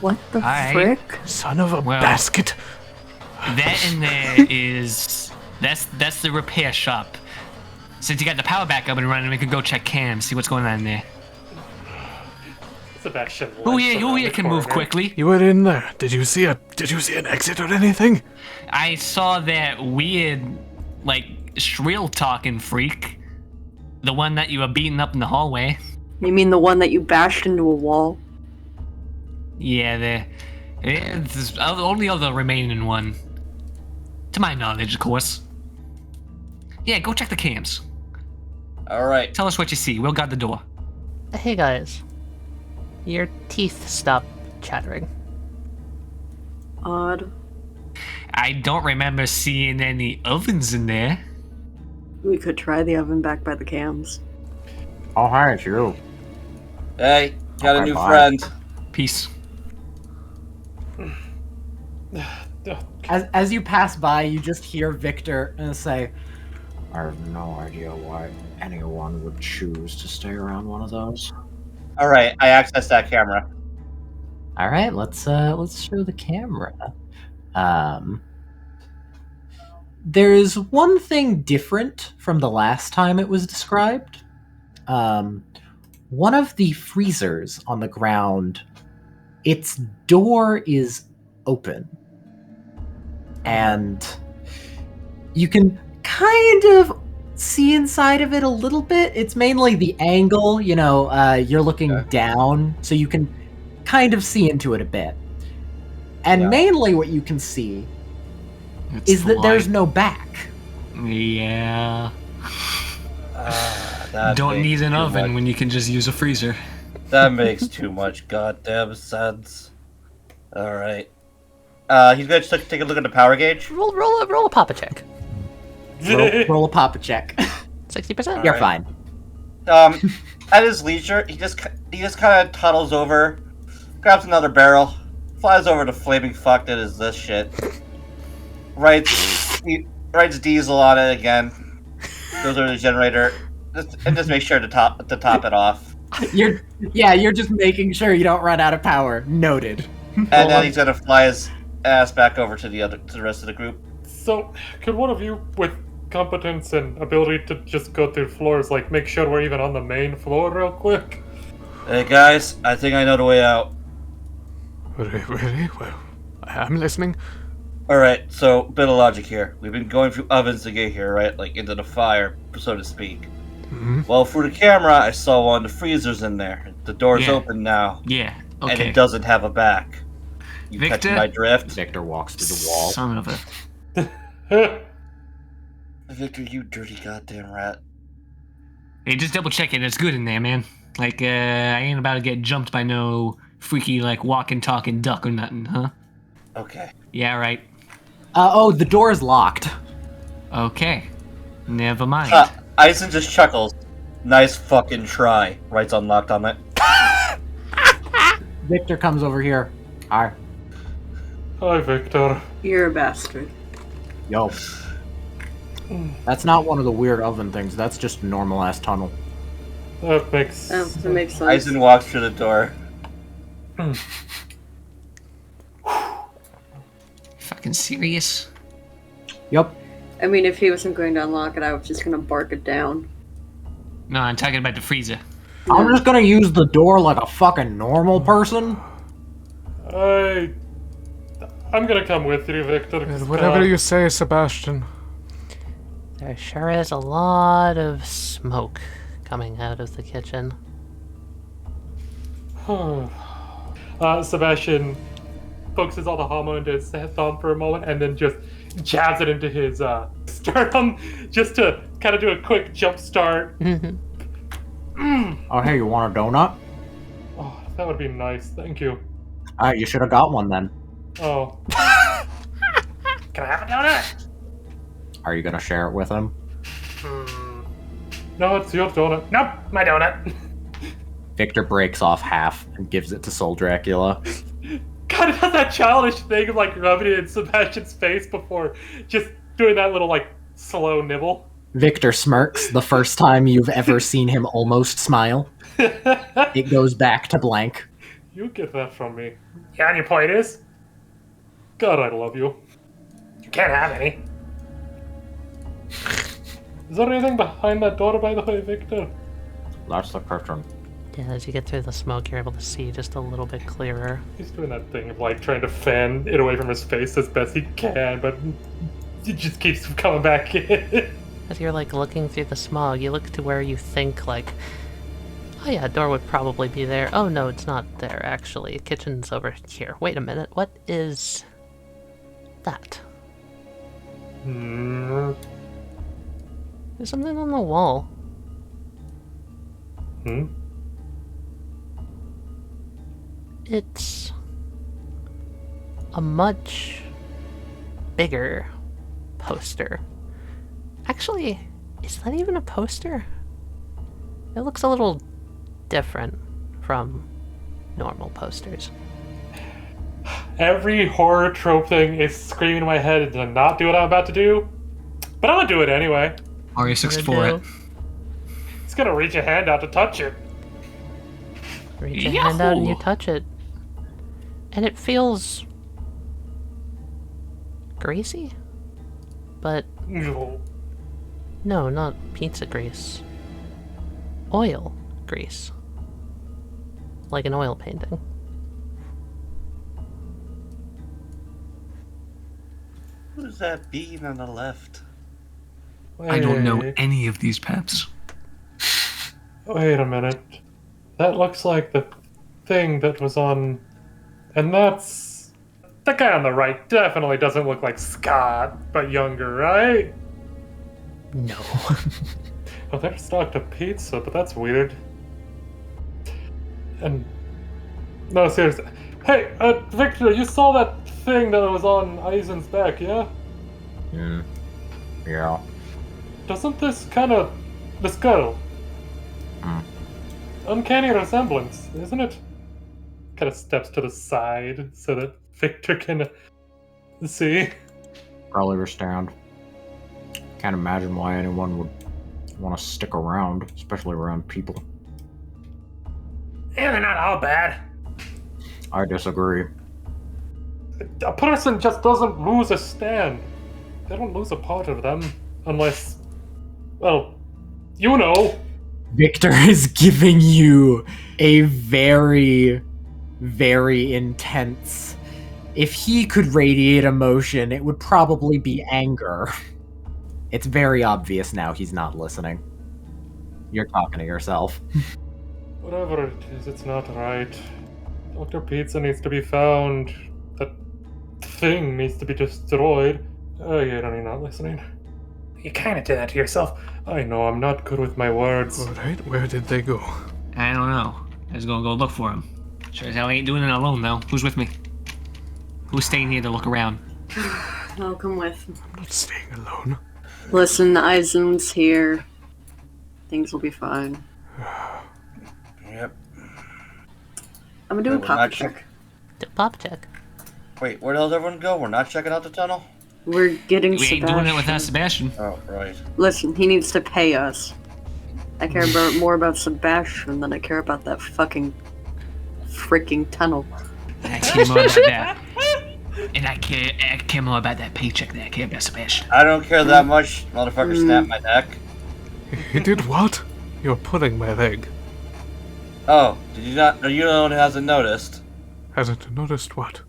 What the Alright. frick? Son of a Well- basket. That in there is that's the repair shop. Since you got the power back up and running, we could go check cams, see what's going on in there. Sebastian. Who limps here around the can move corner. quickly? You were in there. Did you see an exit or anything? I saw that weird, like, shrill talking freak. The one that you were beating up in the hallway. You mean the one that you bashed into a wall? Yeah, it's the only other remaining one. To my knowledge, of course. Yeah, go check the cams. Alright. Tell us what you see. We'll guard the door. Hey guys, your teeth stop chattering. Odd. I don't remember seeing any ovens in there. We could try the oven back by the cams. Oh, hi, it's you. Hey, got a Okay, new bye. friend. Peace. As you pass by, you just hear Victor say, I have no idea why anyone would choose to stay around one of those. Alright, I accessed that camera. All right, let's show the camera. There's one thing different from the last time it was described. One of the freezers on the ground, its door is open. And you can kind of see inside of it a little bit. It's mainly the angle, you're looking down, so you can kind of see into it a bit. And Yeah. mainly what you can see It's is the that there's light. no back. Yeah. That Don't makes need an too oven much- when you can just use a freezer. That makes too much goddamn sense. Alright. He's gonna take a look at the power gauge. Roll a Papa check. Roll a Papa check. 60%. You're Alright. fine. At his leisure, he just kind of toddles over, grabs another barrel, flies over to flaming fuck that is this shit. Writes diesel on it again. Goes over to the generator, and just make sure to top it off. You're just making sure you don't run out of power. Noted. And then he's gonna fly his ass back over to the rest of the group. So, could one of you, with competence and ability to just go through floors, like make sure we're even on the main floor real quick? Hey guys, I think I know the way out. Really? Well, I'm listening. Alright, so bit of logic here. We've been going through ovens to get here, right? Like into the fire, so to speak. Hmm? Well, through the camera, I saw one of the freezers in there. The door's Yeah. open now, Yeah. and Okay. it doesn't have a back. You Victor? catching my drift? Victor walks through the wall. Son of a. Victor, you dirty goddamn rat. Hey, just double check it. It's good in there, man. Like, I ain't about to get jumped by no freaky, like, walking, talking duck or nothing, huh? Okay. Yeah, right. The door is locked. Okay. Never mind. Eisen just chuckles. Nice fucking try. Writes unlocked on it. Victor comes over here. Hi. Hi, Victor. You're a bastard. Yo. That's not one of the weird oven things. That's just a normal ass tunnel. That makes That makes sense. Eisen walks through the door. Fucking serious? Yep. I mean, if he wasn't going to unlock it, I was just going to bark it down. No, I'm talking about the freezer. I'm just gonna use the door like a fucking normal person. I'm gonna come with you, Victor. 'cause, Whatever you say, Sebastian. There sure is a lot of smoke coming out of the kitchen. Sebastian focuses all the hammer into his thumb for a moment and then just jabs it into his sternum just to kind of do a quick jump start. Oh, hey, you want a donut? Oh, that would be nice. Thank you. You should have got one then. Oh. Can I have a donut? Are you gonna share it with him? No, it's your donut. Nope, my donut. Victor breaks off half and gives it to Soul Dracula. Kind of has that childish thing of like rubbing it in Sebastian's face before just doing that little like slow nibble. Victor smirks the first time you've ever seen him almost smile. It goes back to blank. You get that from me. Yeah, and your point is? God, I love you. You can't have any. Is there anything behind that door, by the way, Victor? That's the curtain. Yeah, as you get through the smoke, you're able to see just a little bit clearer. He's doing that thing of like trying to fan it away from his face as best he can, but it just keeps coming back in. As you're like looking through the smog, you look to where you think like, oh yeah, a door would probably be there. Oh no, it's not there actually. Kitchen's over here. Wait a minute, what is that? There's something on the wall. It's a much bigger poster. Actually, is that even a poster? It looks a little different from normal posters. Every horror trope thing is screaming in my head to not do what I'm about to do, but I'm gonna do it anyway. Mario 64 it. It's gonna reach a hand out to touch it. Reach your hand out and you touch it. And it feels greasy? But no, not pizza grease. Oil grease. Like an oil painting. Who's that bean on the left? I don't know any of these peps. Wait a minute. That looks like the thing that was on... And that's... The guy on the right definitely doesn't look like Scott, but younger, right? No. Oh, there's Dr. Pizza, but that's weird. And... No, seriously. Hey, Victor, you saw that thing that was on Eisen's back, yeah? Yeah. Doesn't this kind of... This girl... Uncanny resemblance, isn't it? Kind of steps to the side so that Victor can see. Probably understand. Can't imagine why anyone would want to stick around, especially around people. Yeah, they're not all bad. I disagree. A person just doesn't lose a stand. They don't lose a part of them unless... Well, you know. Victor is giving you a very, very intense... If he could radiate emotion, it would probably be anger. It's very obvious now he's not listening. You're talking to yourself. Whatever it is, it's not right. Dr. Pizza needs to be found. That thing needs to be destroyed. Oh, yeah, you're not listening. You kind of did that to yourself. I know, I'm not good with my words. Alright, where did they go? I don't know. I was gonna go look for him. Sure as hell I ain't doing it alone, though. Who's with me? Who's staying here to look around? I'll come with. I'm not staying alone. Listen, Eisen's here. Things will be fine. Yep. I'm gonna do a We're pop not check. The pop check. Wait, where does everyone go? We're not checking out the tunnel? We're getting We Sebastian. ain't doing it without Sebastian. Oh, right. Listen, he needs to pay us. I care more about Sebastian than I care about that fucking freaking tunnel. I care more about that. And I care more about that paycheck than I care about Sebastian. I don't care that much. Motherfucker snapped my neck. He did what? You're pulling my leg. Oh, did you not? Are you the one who hasn't noticed? Hasn't noticed what?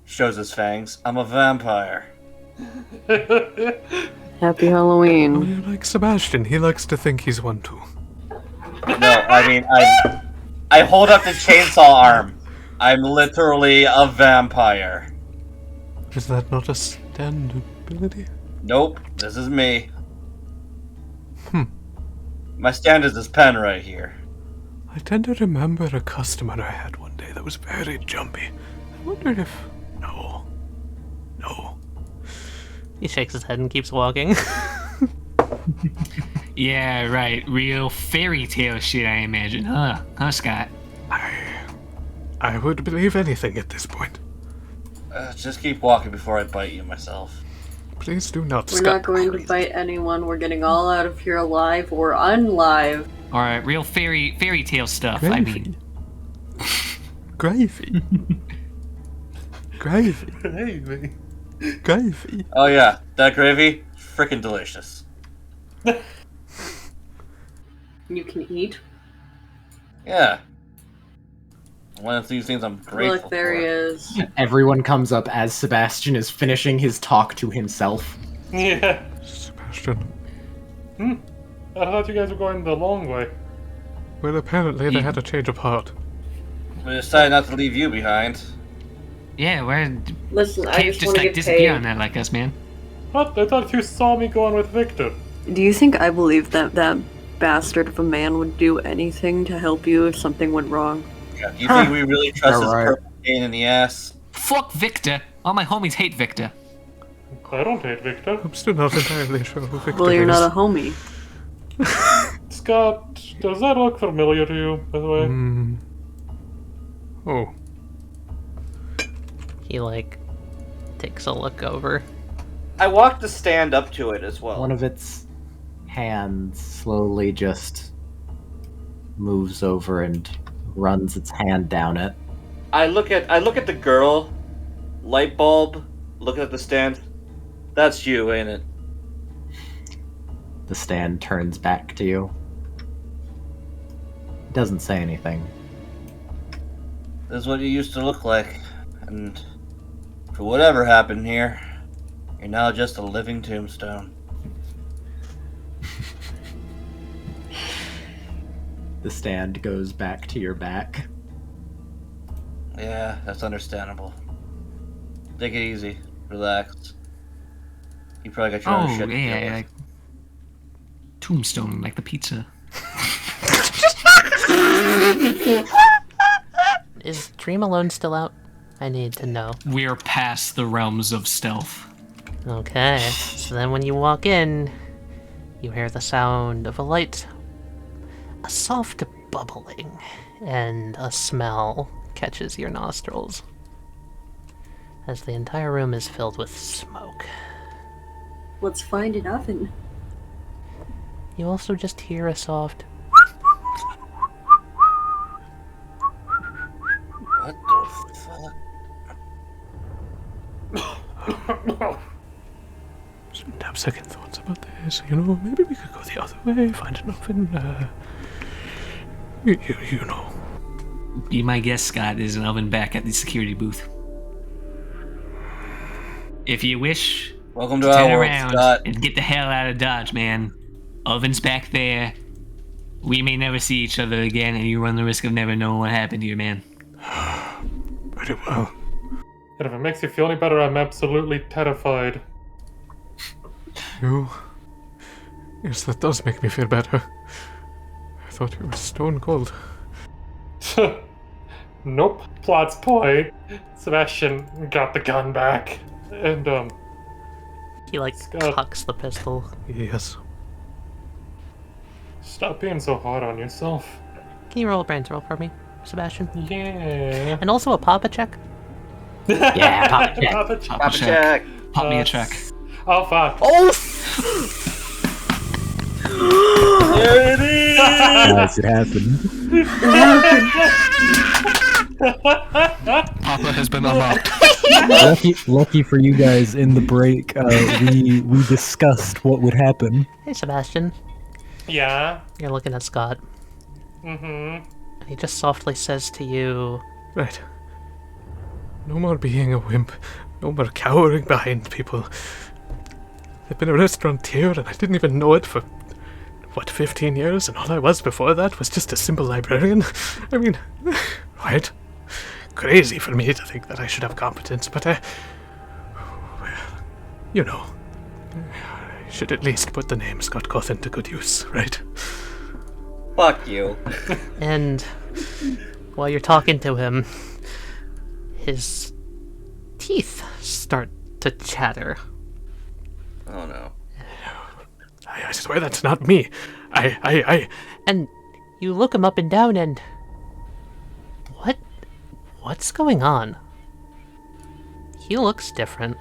Shows his fangs. I'm a vampire. Happy Oh, Halloween. you're like Sebastian. He likes to think he's one too. No, I mean, I hold up the chainsaw arm. I'm literally a vampire. Is that not a stand ability? Nope, this is me. Hmm. My stand is this pen right here. I tend to remember a customer I had one day that was very jumpy. I wondered if... No. He shakes his head and keeps walking. Yeah, right. Real fairy tale shit, I imagine, huh? Huh, Scott? I would believe anything at this point. Just keep walking before I bite you myself. Please do not, We're Scott. not going to bite anyone. We're getting all out of here alive or unlive. Alright, real fairy tale stuff, I mean. Gravy. Gravy. Gravy. Oh yeah, that gravy, freaking delicious. You can eat. Yeah. One of these things I'm grateful Look, there he for. is. Everyone comes up as Sebastian is finishing his talk to himself. Yeah. Sebastian. I thought you guys were going the long way. Well, apparently they had a change of heart. We decided not to leave you behind. Yeah, where Listen, I can't just just want to like get disappear paid. on that like us, man. What? I thought you saw me going with Victor. Do you think I believe that that bastard of a man would do anything to help you if something went wrong? Yeah, do you think we really trust this Alright. purple pain in the ass? Fuck Victor. All my homies hate Victor. I don't hate Victor. I'm still not entirely sure who Victor Well, you're is. not a homie. Scott, does that look familiar to you, by the way? Oh. He, like, takes a look over. I walked the stand up to it as well. One of its hands slowly just moves over and runs its hand down it. I look at the girl, light bulb, looking at the stand. That's you, ain't it? The stand turns back to you. It doesn't say anything. This is what you used to look like. And for whatever happened here, you're now just a living tombstone. The stand goes back to your back. Yeah, that's understandable. Take it easy. Relax. You probably got your own Oh, shit to yeah, deal with. like tombstone, like the pizza. Is Dream Alone still out? I need to know. We're past the realms of stealth. Okay, so then when you walk in, you hear the sound of a soft bubbling, and a smell catches your nostrils as the entire room is filled with smoke. Let's find an oven. You also just hear a soft What the fuck? Shouldn't have second thoughts about this. You know, maybe we could go the other way, find an oven. You know. Be my guest, Scott. There's an oven back at the security booth. If you wish, Welcome to turn our world, around Scott. and get the hell out of Dodge, man. Oven's back there. We may never see each other again, and you run the risk of never knowing what happened here, man. Very well. And if it makes you feel any better, I'm absolutely terrified. You... Yes, that does make me feel better. I thought you were stone cold. Nope. Plot's point. Sebastian got the gun back. And, he like Scott. cocks the pistol. Yes. stop being so hard on yourself. Can you roll a brains roll for me, Sebastian? Yeah. And also a Papa check. Yeah, pop check. Papa check. Papa check. Pop me a check. Oh, fuck. Oh! There it is! Guys, it happened. Papa has been unlocked. Lucky for you guys, in the break, we discussed what would happen. Hey, Sebastian. Yeah. You're looking at Scott. Mm-hmm. And he just softly says to you, Right. No more being a wimp. No more cowering behind people. I've been a restaurateur and I didn't even know it for, 15 years? And all I was before that was just a simple librarian? I mean, right? Crazy for me to think that I should have competence, but well, you know, I should at least put the name Scott Cawthon to good use, right? Fuck you. And while you're talking to him, his teeth start to chatter. Oh no. I swear that's not me. And you look him up and down and... What's going on? He looks different.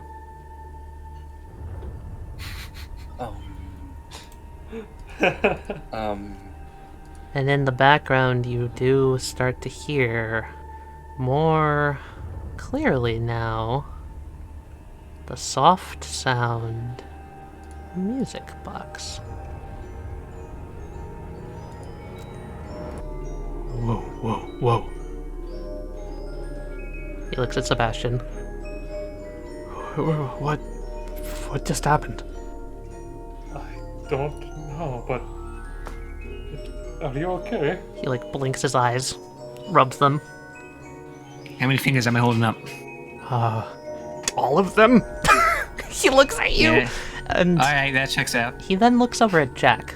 And in the background you do start to hear more clearly now the soft sound music box. Whoa. He looks at Sebastian. What just happened? I don't know, but... Are you okay? He blinks his eyes, rubs them. How many fingers am I holding up? All of them? He looks at you! Yeah. And Alright, that checks out. he then looks over at Jack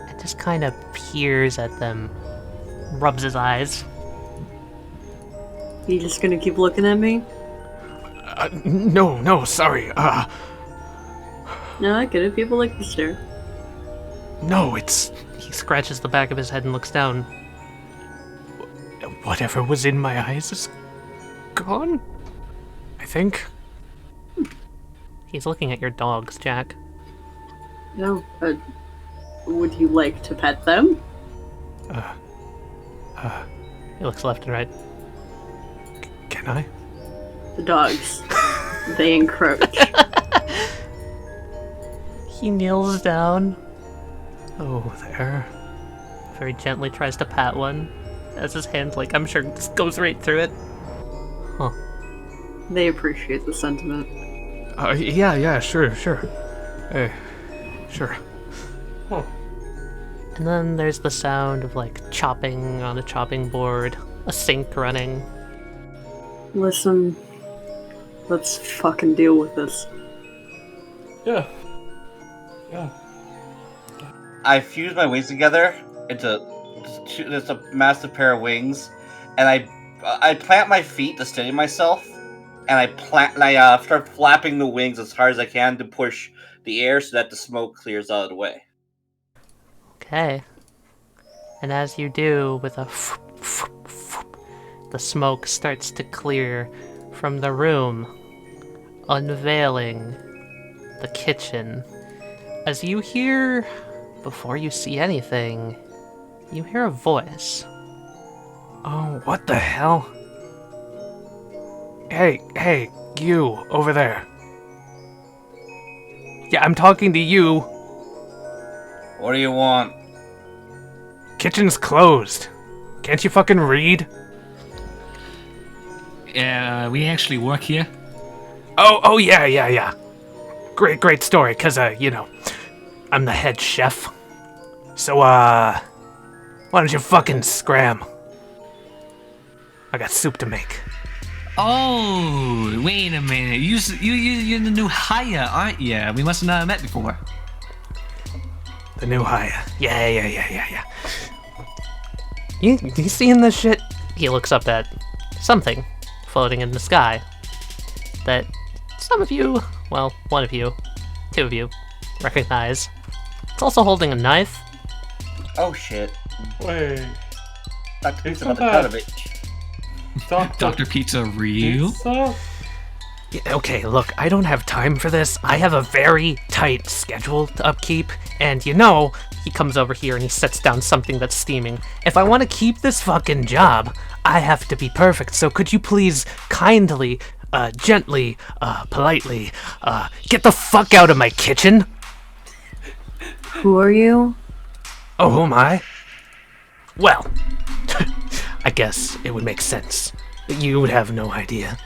and just kind of peers at them, rubs his eyes. You just gonna keep looking at me? No, sorry. No, I get it. People like to stare. No, it's... He scratches the back of his head and looks down. Whatever was in my eyes is gone, I think. He's looking at your dogs, Jack. No, would you like to pet them? He looks left and right. Can I? The dogs. They encroach. He kneels down, Oh, there. very gently tries to pat one, as his hand, I'm sure, just goes right through it. They appreciate the sentiment. Yeah, sure. Sure. Huh. And then there's the sound of, chopping on a chopping board, a sink running. Listen, let's fucking deal with this. Yeah. I fuse my wings together into just a massive pair of wings, and I plant my feet to steady myself, and I start flapping the wings as hard as I can to push the air so that the smoke clears out of the way. Okay. And as you do, with a the smoke starts to clear from the room, unveiling the kitchen. As you hear, before you see anything, you hear a voice. Oh, what the hell? Hey, you, over there. Yeah, I'm talking to you. What do you want? Kitchen's closed. Can't you fucking read? We actually work here. Oh, yeah. Great story, 'cause, I'm the head chef. So, why don't you fucking scram? I got soup to make. Oh, wait a minute. You're the new hire, aren't you? We must have not met before. The new hire. Yeah. You seeing this shit? He looks up at something floating in the sky that some of you, well, one of you, two of you, recognize. It's also holding a knife. Oh shit. Wait. Dr. Pizza Isn't about to cut of it. Dr. Pizza real? Pizza? Yeah, okay, look, I don't have time for this. I have a very tight schedule to upkeep, and he comes over here and he sets down something that's steaming. If I want to keep this fucking job, I have to be perfect, so could you please kindly, gently, politely, get the fuck out of my kitchen? Who are you? Oh, who am I? Well, I guess it would make sense that you would have no idea.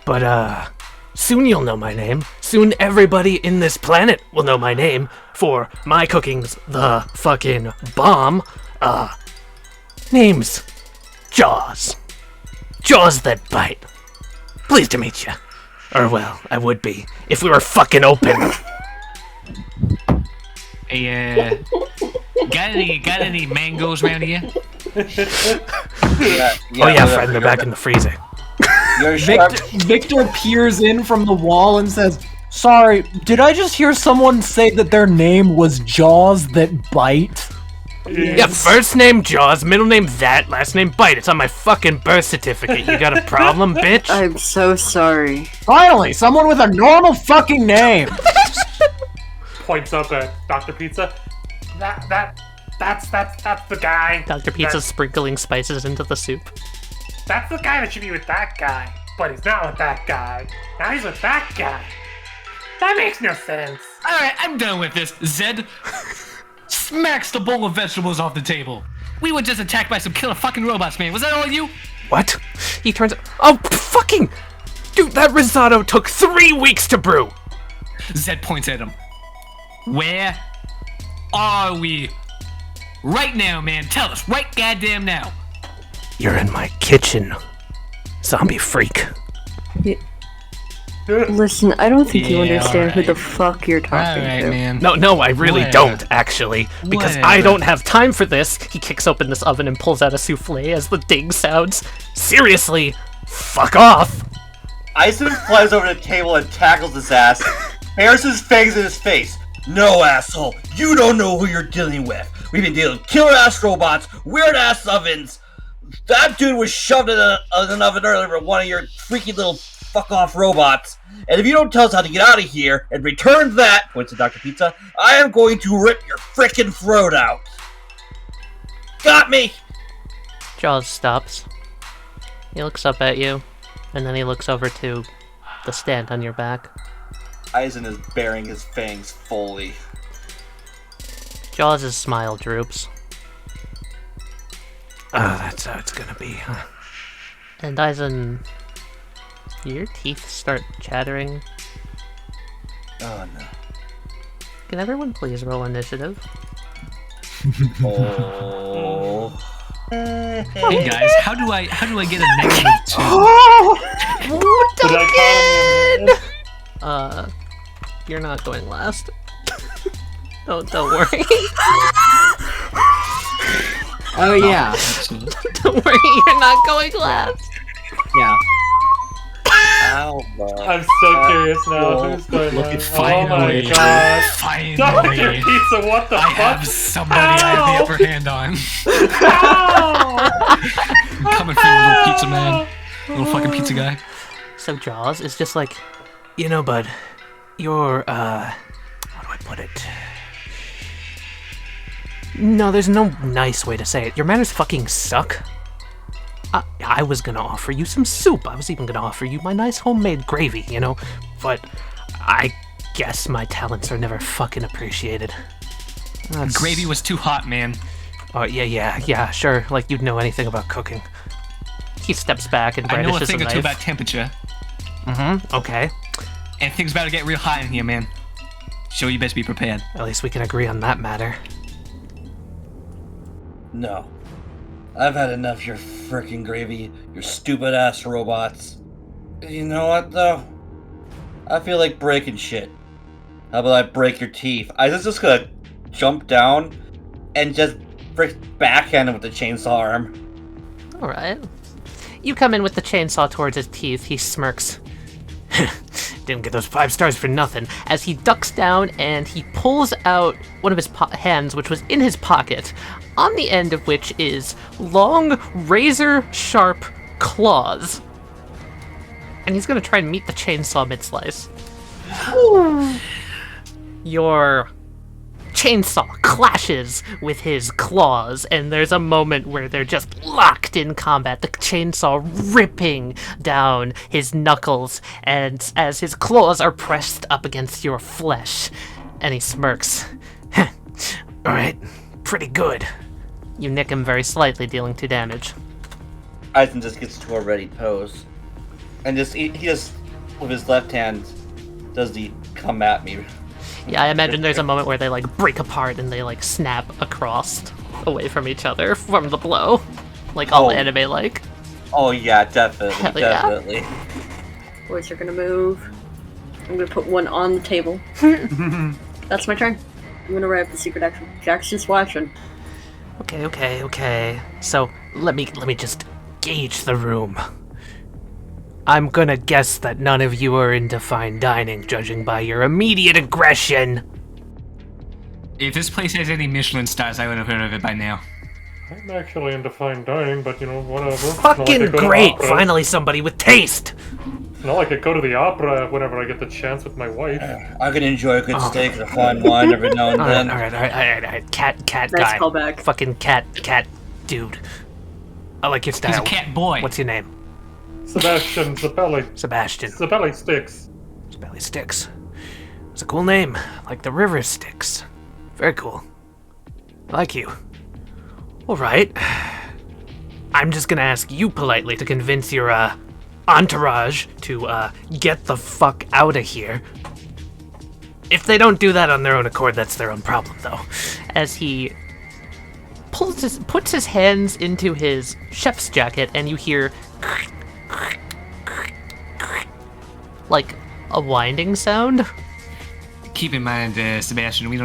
But, Soon you'll know my name. Soon everybody in this planet will know my name, for my cooking's the fucking bomb. Name's Jaws. Jaws that bite. Pleased to meet you. Or, well, I would be, if we were fucking open. Hey, got any mangoes around here? Oh yeah, friend, they're back in the freezer. Victor peers in from the wall and says, "Sorry, did I just hear someone say that their name was Jaws that bite?" Yeah, first name Jaws, middle name that, last name Bite. It's on my fucking birth certificate. You got a problem, bitch? I'm so sorry. Finally, someone with a normal fucking name. Points up at Dr. Pizza. That's the guy. Dr. Pizza's sprinkling spices into the soup. That's the guy that should be with that guy, but he's not with that guy. Now he's with that guy. That makes no sense. All right, I'm done with this. Zed smacks the bowl of vegetables off the table. We were just attacked by some killer fucking robots, man. Was that all you? What? He turns. Oh, fucking! Dude, that risotto took 3 weeks to brew! Zed points at him. Where are we? Right now, man. Tell us. Right goddamn now. You're in my kitchen, zombie freak. Listen, I don't think you Yeah, understand who alright. the fuck you're talking Alright, to. man. No, I really Whatever. don't, actually. Because I Whatever. don't have time for this. He kicks open this oven and pulls out a souffle as the ding sounds. Seriously, fuck off! Eisen flies over the table and tackles his ass, bares his fangs in his face. No, asshole, you don't know who you're dealing with. We've been dealing with killer-ass robots, weird-ass ovens. That dude was shoved in an oven earlier by one of your freaky little fuck-off robots. And if you don't tell us how to get out of here and return that, points to Dr. Pizza, I am going to rip your frickin' throat out. Got me! Jaws stops. He looks up at you, and then he looks over to the stand on your back. Eisen is baring his fangs fully. Jaws' smile droops, Oh, that's how it's gonna be, huh? and Eisen, your teeth start chattering. Oh no. Can everyone please roll initiative? Oh. Hey guys, how do I get a -2? Did I call him? You're not going last. Don't worry. Oh yeah, Don't worry, you're not going last. yeah. Alba. I'm so curious now. Who's going Look on? at Oh my finally. god. Dr. Finally, Pizza, what the I fuck? have somebody I have the upper hand on. Ow! I'm coming for you, little pizza man, little fucking pizza guy. So Jaws is just like, You know, bud, you're, how do I put it? No, there's no nice way to say it. Your manners fucking suck. I was gonna offer you some soup. I was even gonna offer you my nice homemade gravy, you know? But I guess my talents are never fucking appreciated. That's- Gravy was too hot, man. Oh, yeah, sure. Like you'd know anything about cooking. he steps back and I know a brandishes thing a or two knife. about temperature, Okay. and things about to get real hot in here, man. So you best be prepared. At least we can agree on that matter. No. I've had enough of your frickin' gravy, your stupid ass robots. You know what though? I feel like breaking shit. How about I break your teeth? I was just gonna jump down and just backhand him with the chainsaw arm. Alright. You come in with the chainsaw towards his teeth. He smirks. Didn't get those 5 stars for nothing. As he ducks down and he pulls out one of his hands, which was in his pocket, on the end of which is long, razor-sharp claws. And he's gonna try and meet the chainsaw mid-slice. Your chainsaw clashes with his claws, and there's a moment where they're just locked in combat, the chainsaw ripping down his knuckles, and as his claws are pressed up against your flesh, and he smirks. Alright, pretty good. You nick him very slightly, dealing 2 damage. Eisen just gets to a ready pose. And he just with his left hand does he come at me? Yeah, I imagine there's a moment where they like break apart and they like snap across away from each other from the blow. Like all anime like. Oh yeah, definitely, Hell yeah. definitely. Boys are gonna move. I'm gonna put one on the table. That's my turn. I'm gonna write up the secret action. Jack's just watching. Okay. So let me just gauge the room. I'm gonna guess that none of you are into fine dining, judging by your immediate aggression. If this place has any Michelin stars, I would have heard of it by now. I'm actually into fine dining, but you know, whatever. Fucking great! Finally somebody with taste! It's not like I go to the opera whenever I get the chance with my wife. I can enjoy a good steak and a fine wine every now and then. Alright. Cat Nice guy. callback. Fucking cat dude. I like your style. He's a cat boy. What's your name? Sebastian Zabelli. Sebastian. Zabelli Sticks. Zabelli Sticks. It's a cool name, like the river Styx. Very cool. I like you. Alright. I'm just gonna ask you politely to convince your, entourage to, get the fuck out of here. If they don't do that on their own accord, that's their own problem, though. As he puts his hands into his chef's jacket and you hear like a winding sound. Keep in mind, Sebastian, we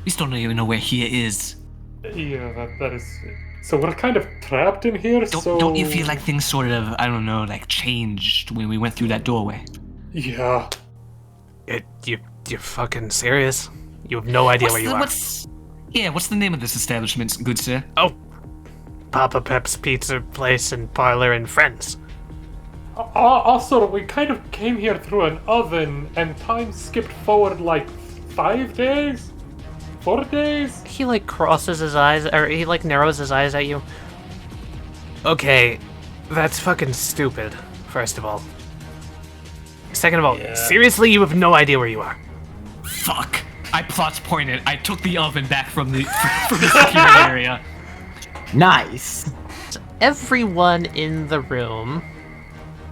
still don't even know where he is. Yeah, that is... So we're kind of trapped in here, Don't you feel like things sort of, I don't know, like changed when we went through that doorway? Yeah. You're fucking serious? You have no idea where you are. What's the name of this establishment, good sir? Oh, Papa Pep's Pizza Place and Parlor and Friends. Also, we kind of came here through an oven, and time skipped forward like 5 days? 4 days? He like crosses his eyes, or he like narrows his eyes at you. Okay, that's fucking stupid, first of all. Second of all, seriously, you have no idea where you are. Fuck. I plots pointed. I took the oven back from the security area. Nice. Everyone in the room,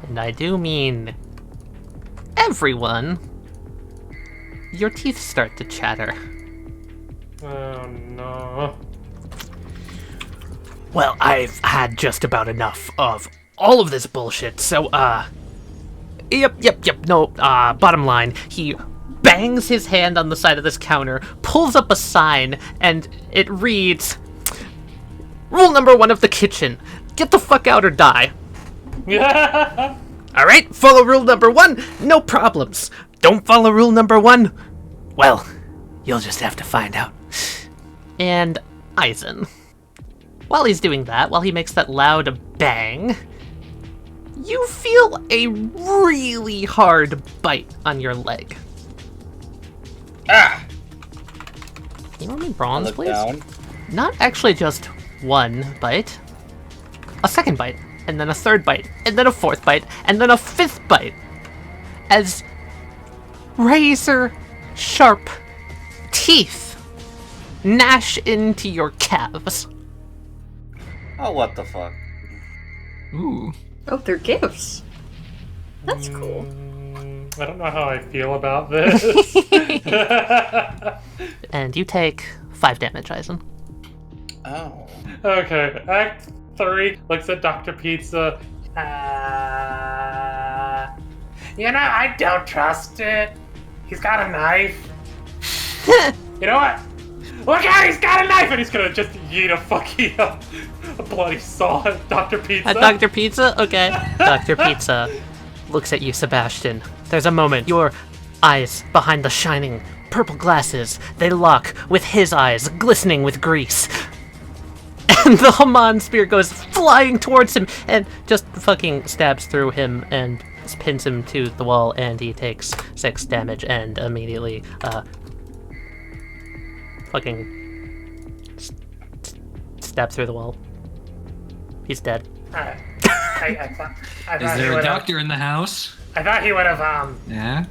and I do mean everyone, your teeth start to chatter. Oh no. Well, I've had just about enough of all of this bullshit, so, Yep, no, bottom line, he bangs his hand on the side of this counter, pulls up a sign, and it reads, "Rule number 1 of the kitchen, get the fuck out or die." Yeah. Alright, follow rule number 1, no problems. Don't follow rule number 1, well, you'll just have to find out. And Eisen. While he's doing that, while he makes that loud bang, you feel a really hard bite on your leg. Ah! Can you roll me bronze, Look please? down. Not actually just one bite. A second bite, and then a third bite, and then a fourth bite, and then a fifth bite. As razor sharp teeth gnash into your calves. Oh, what the fuck? Ooh. Oh, they're gifts. That's cool. I don't know how I feel about this. And you take 5 damage, Eisen. Oh. Okay, Act 3 looks at Dr. Pizza. You know, I don't trust it. He's got a knife. You know what? Look out, he's got a knife! And he's gonna just yeet a bloody saw at Dr. Pizza. At Dr. Pizza? Okay. Dr. Pizza looks at you, Sebastian. There's a moment. Your eyes behind the shining purple glasses, they lock with his eyes glistening with grease. And the Haman spear goes flying towards him and just fucking stabs through him and pins him to the wall, and he takes 6 damage and immediately, fucking stab through the wall. He's dead. I thought Is there a doctor in the house? I thought he would have, Yeah?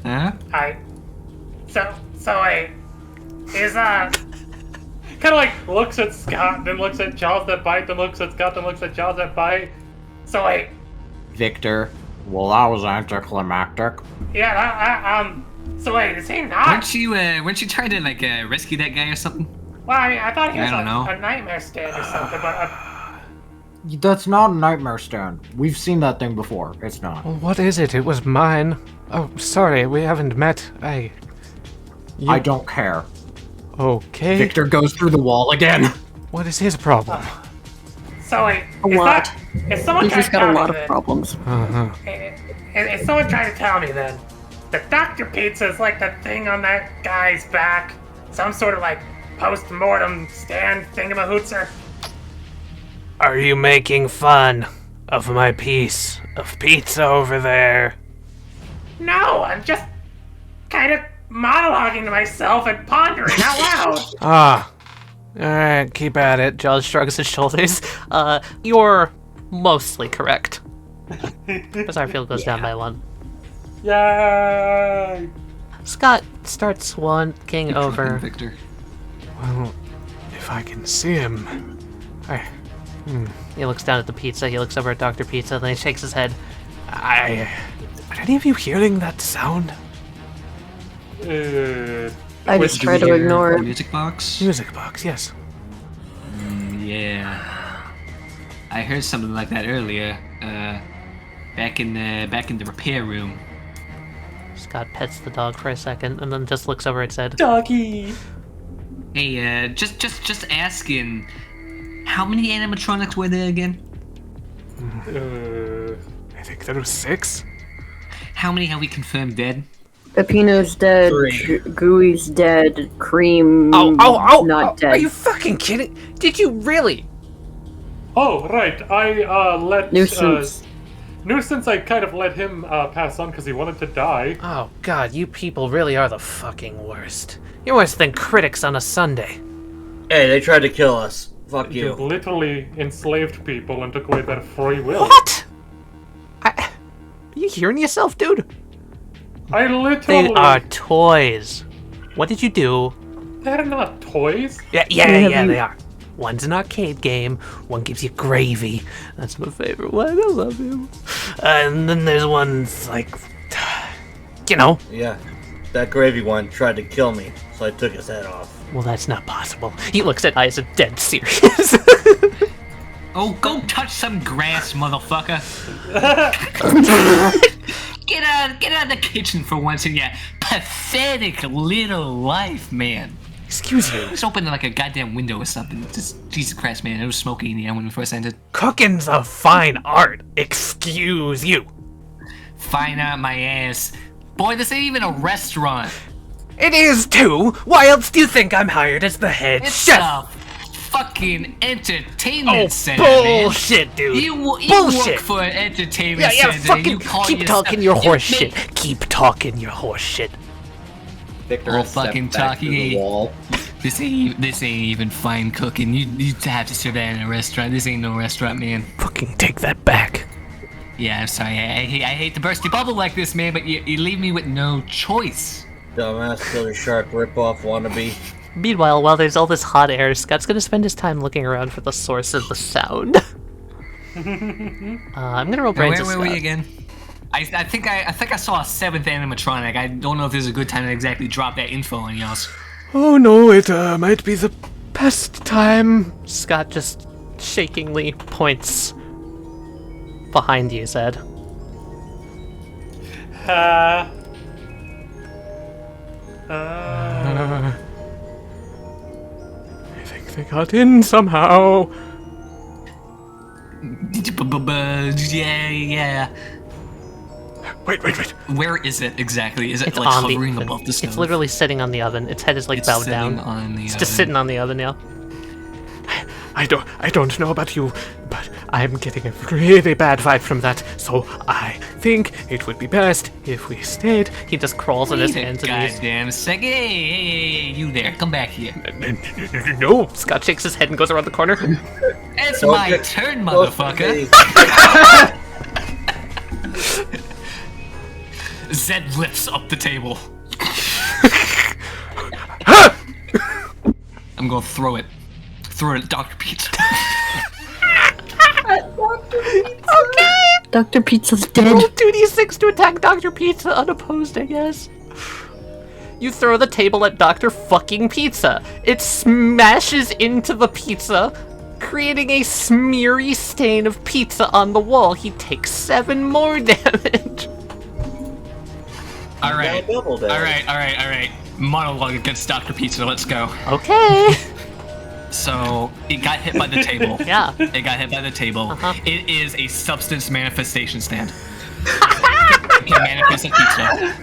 kind of like looks at Scott, then looks at jaws that bite, then looks at Scott, then looks at jaws that bite. So wait, Victor, Well, that was anticlimactic. Yeah, so wait, is he not? Weren't you trying to, like, rescue that guy or something? Well, I mean, I thought he was I don't know. a nightmare stand or something, but... That's not a nightmare stand. We've seen that thing before. It's not. Well, what is it? It was mine. Oh, sorry, we haven't met. I don't care. Okay. Victor goes through the wall again. What is his problem? So wait, A lot. Is someone He's trying just to got a tell lot me of problems. Uh-huh. Is someone trying to tell me then that Dr. Pizza is like the thing on that guy's back? Some sort of like post-mortem stand thingamahootser? Are you making fun of my piece of pizza over there? No, I'm just kind of monologuing to myself and pondering out loud. Ah. Alright, keep at it. Jaws shrugs his shoulders. You're mostly correct. Bizarre Field goes down by 1. Yay! Scott starts walking over. Victor. Well, if I can see him. He looks down at the pizza, he looks over at Dr. Pizza, then he shakes his head. Are any of you hearing that sound? I just try to ignore it. Music box? Music box, yes. Yeah. I heard something like that earlier. Back in the repair room. Scott pets the dog for a second and then just looks over at Zed. Doggy! Hey, just asking, how many animatronics were there again? I think there was 6. How many have we confirmed dead? Peppino's dead, 3. Gooey's dead, Cream not dead. Are you fucking kidding? Did you really? Oh, right. I let Nuisance. I kind of let him pass on because he wanted to die. Oh god, you people really are the fucking worst. You're worse than critics on a Sunday. Hey, they tried to kill us. Fuck You you. literally enslaved people and took away their free will. What? Are you hearing yourself, dude? I literally... They are toys. What did you do? They're not toys. Yeah, they are. One's an arcade game, one gives you gravy. That's my favorite one, I love you. And then there's one's like, you know. Yeah, that gravy one tried to kill me, so I took his head off. Well, that's not possible. He looks at Isaac dead serious. Oh, go touch some grass, motherfucker. Get out of the kitchen for once in your pathetic little life, man. Excuse you. Just open like a goddamn window or something. Just Jesus Christ, man. It was smoky in the air when we first entered. Cooking's a fine art. Excuse you. Fine art my ass. Boy, this ain't even a restaurant. It is too. Why else do you think I'm hired as the head It's chef? a fucking entertainment Oh, center, bullshit, man. dude. You Bullshit. work for an entertainment Yeah, center. fucking You call keep yourself- talking your you horse make- shit. Keep talking your horse shit. Victor Oh, has stepped fucking back through the talkie. wall. This ain't even fine cooking. You have to serve that in a restaurant. This ain't no restaurant, man. Fucking take that back. Yeah, I'm sorry. I hate to burst your bubble like this, man, but you leave me with no choice. Dumbass killer shark ripoff wannabe. Meanwhile, while there's all this hot air, Scott's gonna spend his time looking around for the source of the sound. I'm gonna roll Now, brains where of were we Scott. again? I think I saw a 7th animatronic. I don't know if there's a good time to exactly drop that info on y'all. Oh no, it might be the best time. Scott just shakingly points behind you, Zed. I think they got in somehow. Yeah. Wait. Where is it exactly? Is it It's like on the hovering oven. above the stove? It's literally sitting on the oven. Its head is like It's bowed sitting down. on the It's oven. just sitting on the oven now. I don't know about you, but I'm getting a really bad vibe from that, so I think it would be best if we stayed. He just crawls on his Wait a hands and knees. goddamn second. Hey, you there. Come back here. No. Scott shakes his head and goes around the corner. It's Don't my get turn, close to motherfucker. me. Zed lifts up the table. I'm gonna throw it. Throw it at Dr. Pizza. Okay. Dr. Pizza's dead. Roll 2d6 to attack Dr. Pizza unopposed, I guess. You throw the table at Dr. fucking Pizza. It smashes into the pizza, creating a smeary stain of pizza on the wall. He takes 7 more damage. Alright. Alright. Monologue against Dr. Pizza, let's go. Okay. So, it got hit by the table. Yeah. It got hit by the table. It is a substance manifestation stand. It can manifest a pizza.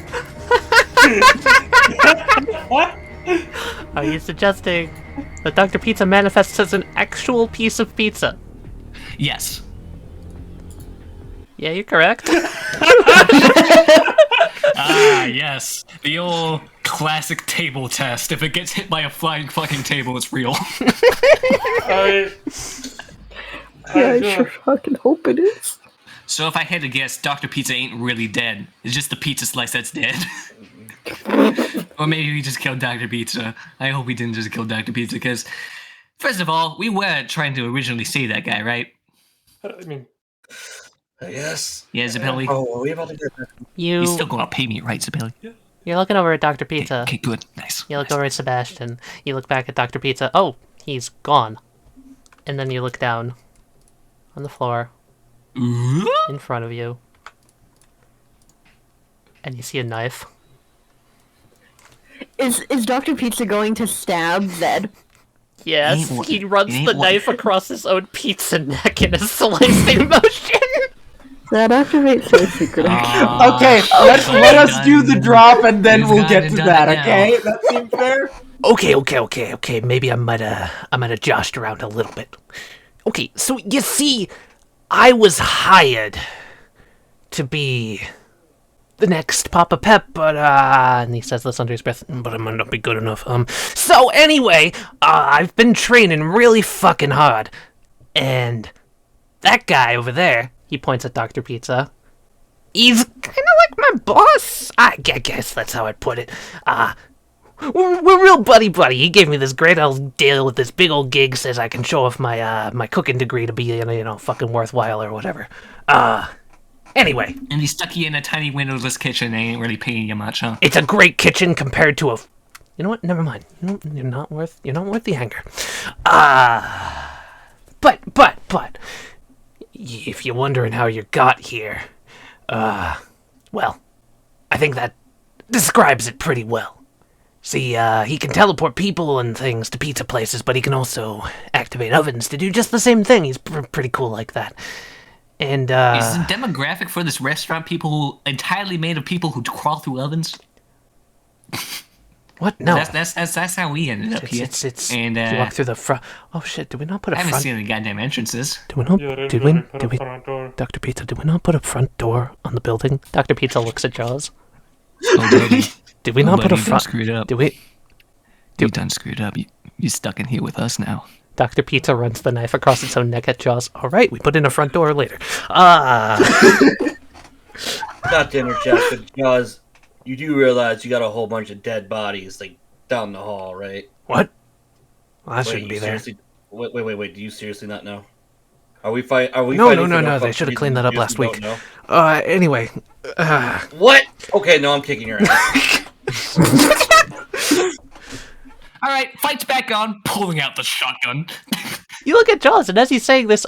Are you suggesting that Dr. Pizza manifests as an actual piece of pizza? Yes. Yeah, you're correct. Ah, yes. The old classic table test. If it gets hit by a flying fucking table, it's real. I sure fucking hope it is. So if I had to guess, Dr. Pizza ain't really dead. It's just the pizza slice that's dead. Or maybe we just killed Dr. Pizza. I hope we didn't just kill Dr. Pizza, because, first of all, we were trying to originally save that guy, right? I mean, Yes. Yeah, Zabelli? Oh, are we about to get that? You're still gonna pay me, right, Zabelli? You're looking over at Dr. Pizza. Okay, good. Nice. You look over at Sebastian. You look back at Dr. Pizza. Oh, he's gone. And then you look down on the floor in front of you. And you see a knife. Is Dr. Pizza going to stab Zed? Yes, he runs the knife across his own pizza neck in a slicing motion. That activates the secret action. Okay, let us do the drop and then we'll get to that, okay? That seems fair? Okay. Maybe I might have joshed around a little bit. Okay, so you see, I was hired to be the next Papa Pep, but and he says this under his breath, but I might not be good enough. So anyway, I've been training really fucking hard, and that guy over there, he points at Dr. Pizza, he's kind of like my boss. I guess that's how I'd put it. We're real buddy. He gave me this great old deal with this big old gig, says I can show off my cooking degree to be, fucking worthwhile or whatever. Anyway. And he stuck you in a tiny windowless kitchen. They ain't really paying you much, huh? It's a great kitchen compared to a... You know what? Never mind. You're not worth the anger. But... If you're wondering how you got here... well, I think that describes it pretty well. See, he can teleport people and things to pizza places, but he can also activate ovens to do just the same thing. He's pretty cool like that. And, Is the demographic for this restaurant people entirely made of people who crawl through ovens? What? No. That's how we ended up here. It's and you walk through the front. Oh shit! Did we not put a I haven't front? seen any goddamn entrances. Did we not? Did we? front door. Dr. Pizza, did we not put a front door on the building? Dr. Pizza looks at Jaws. Oh, buddy. Did we not put a You front? screwed up. Did we? You done screwed up. You stuck in here with us now. Dr. Pizza runs the knife across its own neck at Jaws. All right, we put in a front door later. Not to interject, but Jaws, you do realize you got a whole bunch of dead bodies like down the hall, right? What? Well, that Wait, shouldn't be you there. seriously- Wait. Do you seriously not know? Are we fighting? No. They should have cleaned that up last week. Anyway. What? Okay, no, I'm kicking your ass. All right, fight's back on. Pulling out the shotgun. You look at Jaws, and as he's saying this,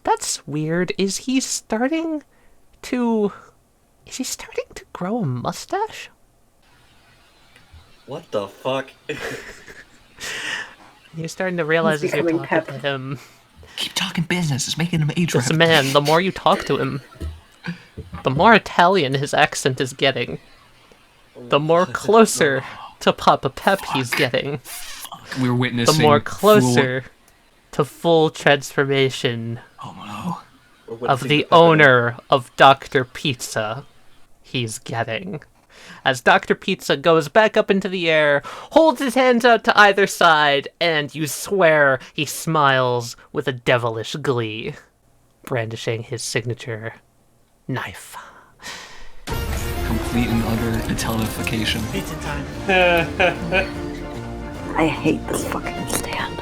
that's weird. Is he starting to grow a mustache? What the fuck? You're starting to realize He's as you're becoming talking Pep. to him. Keep talking business. It's making him age This right. man, the more you talk to him, the more Italian his accent is getting. The more closer to Papa Pep he's getting. We're witnessing. The more closer to full transformation of the owner of Dr. Pizza he's getting. As Dr. Pizza goes back up into the air, holds his hands out to either side, and you swear he smiles with a devilish glee, brandishing his signature knife. Complete and utter Italification. Pizza time. I hate this fucking stand.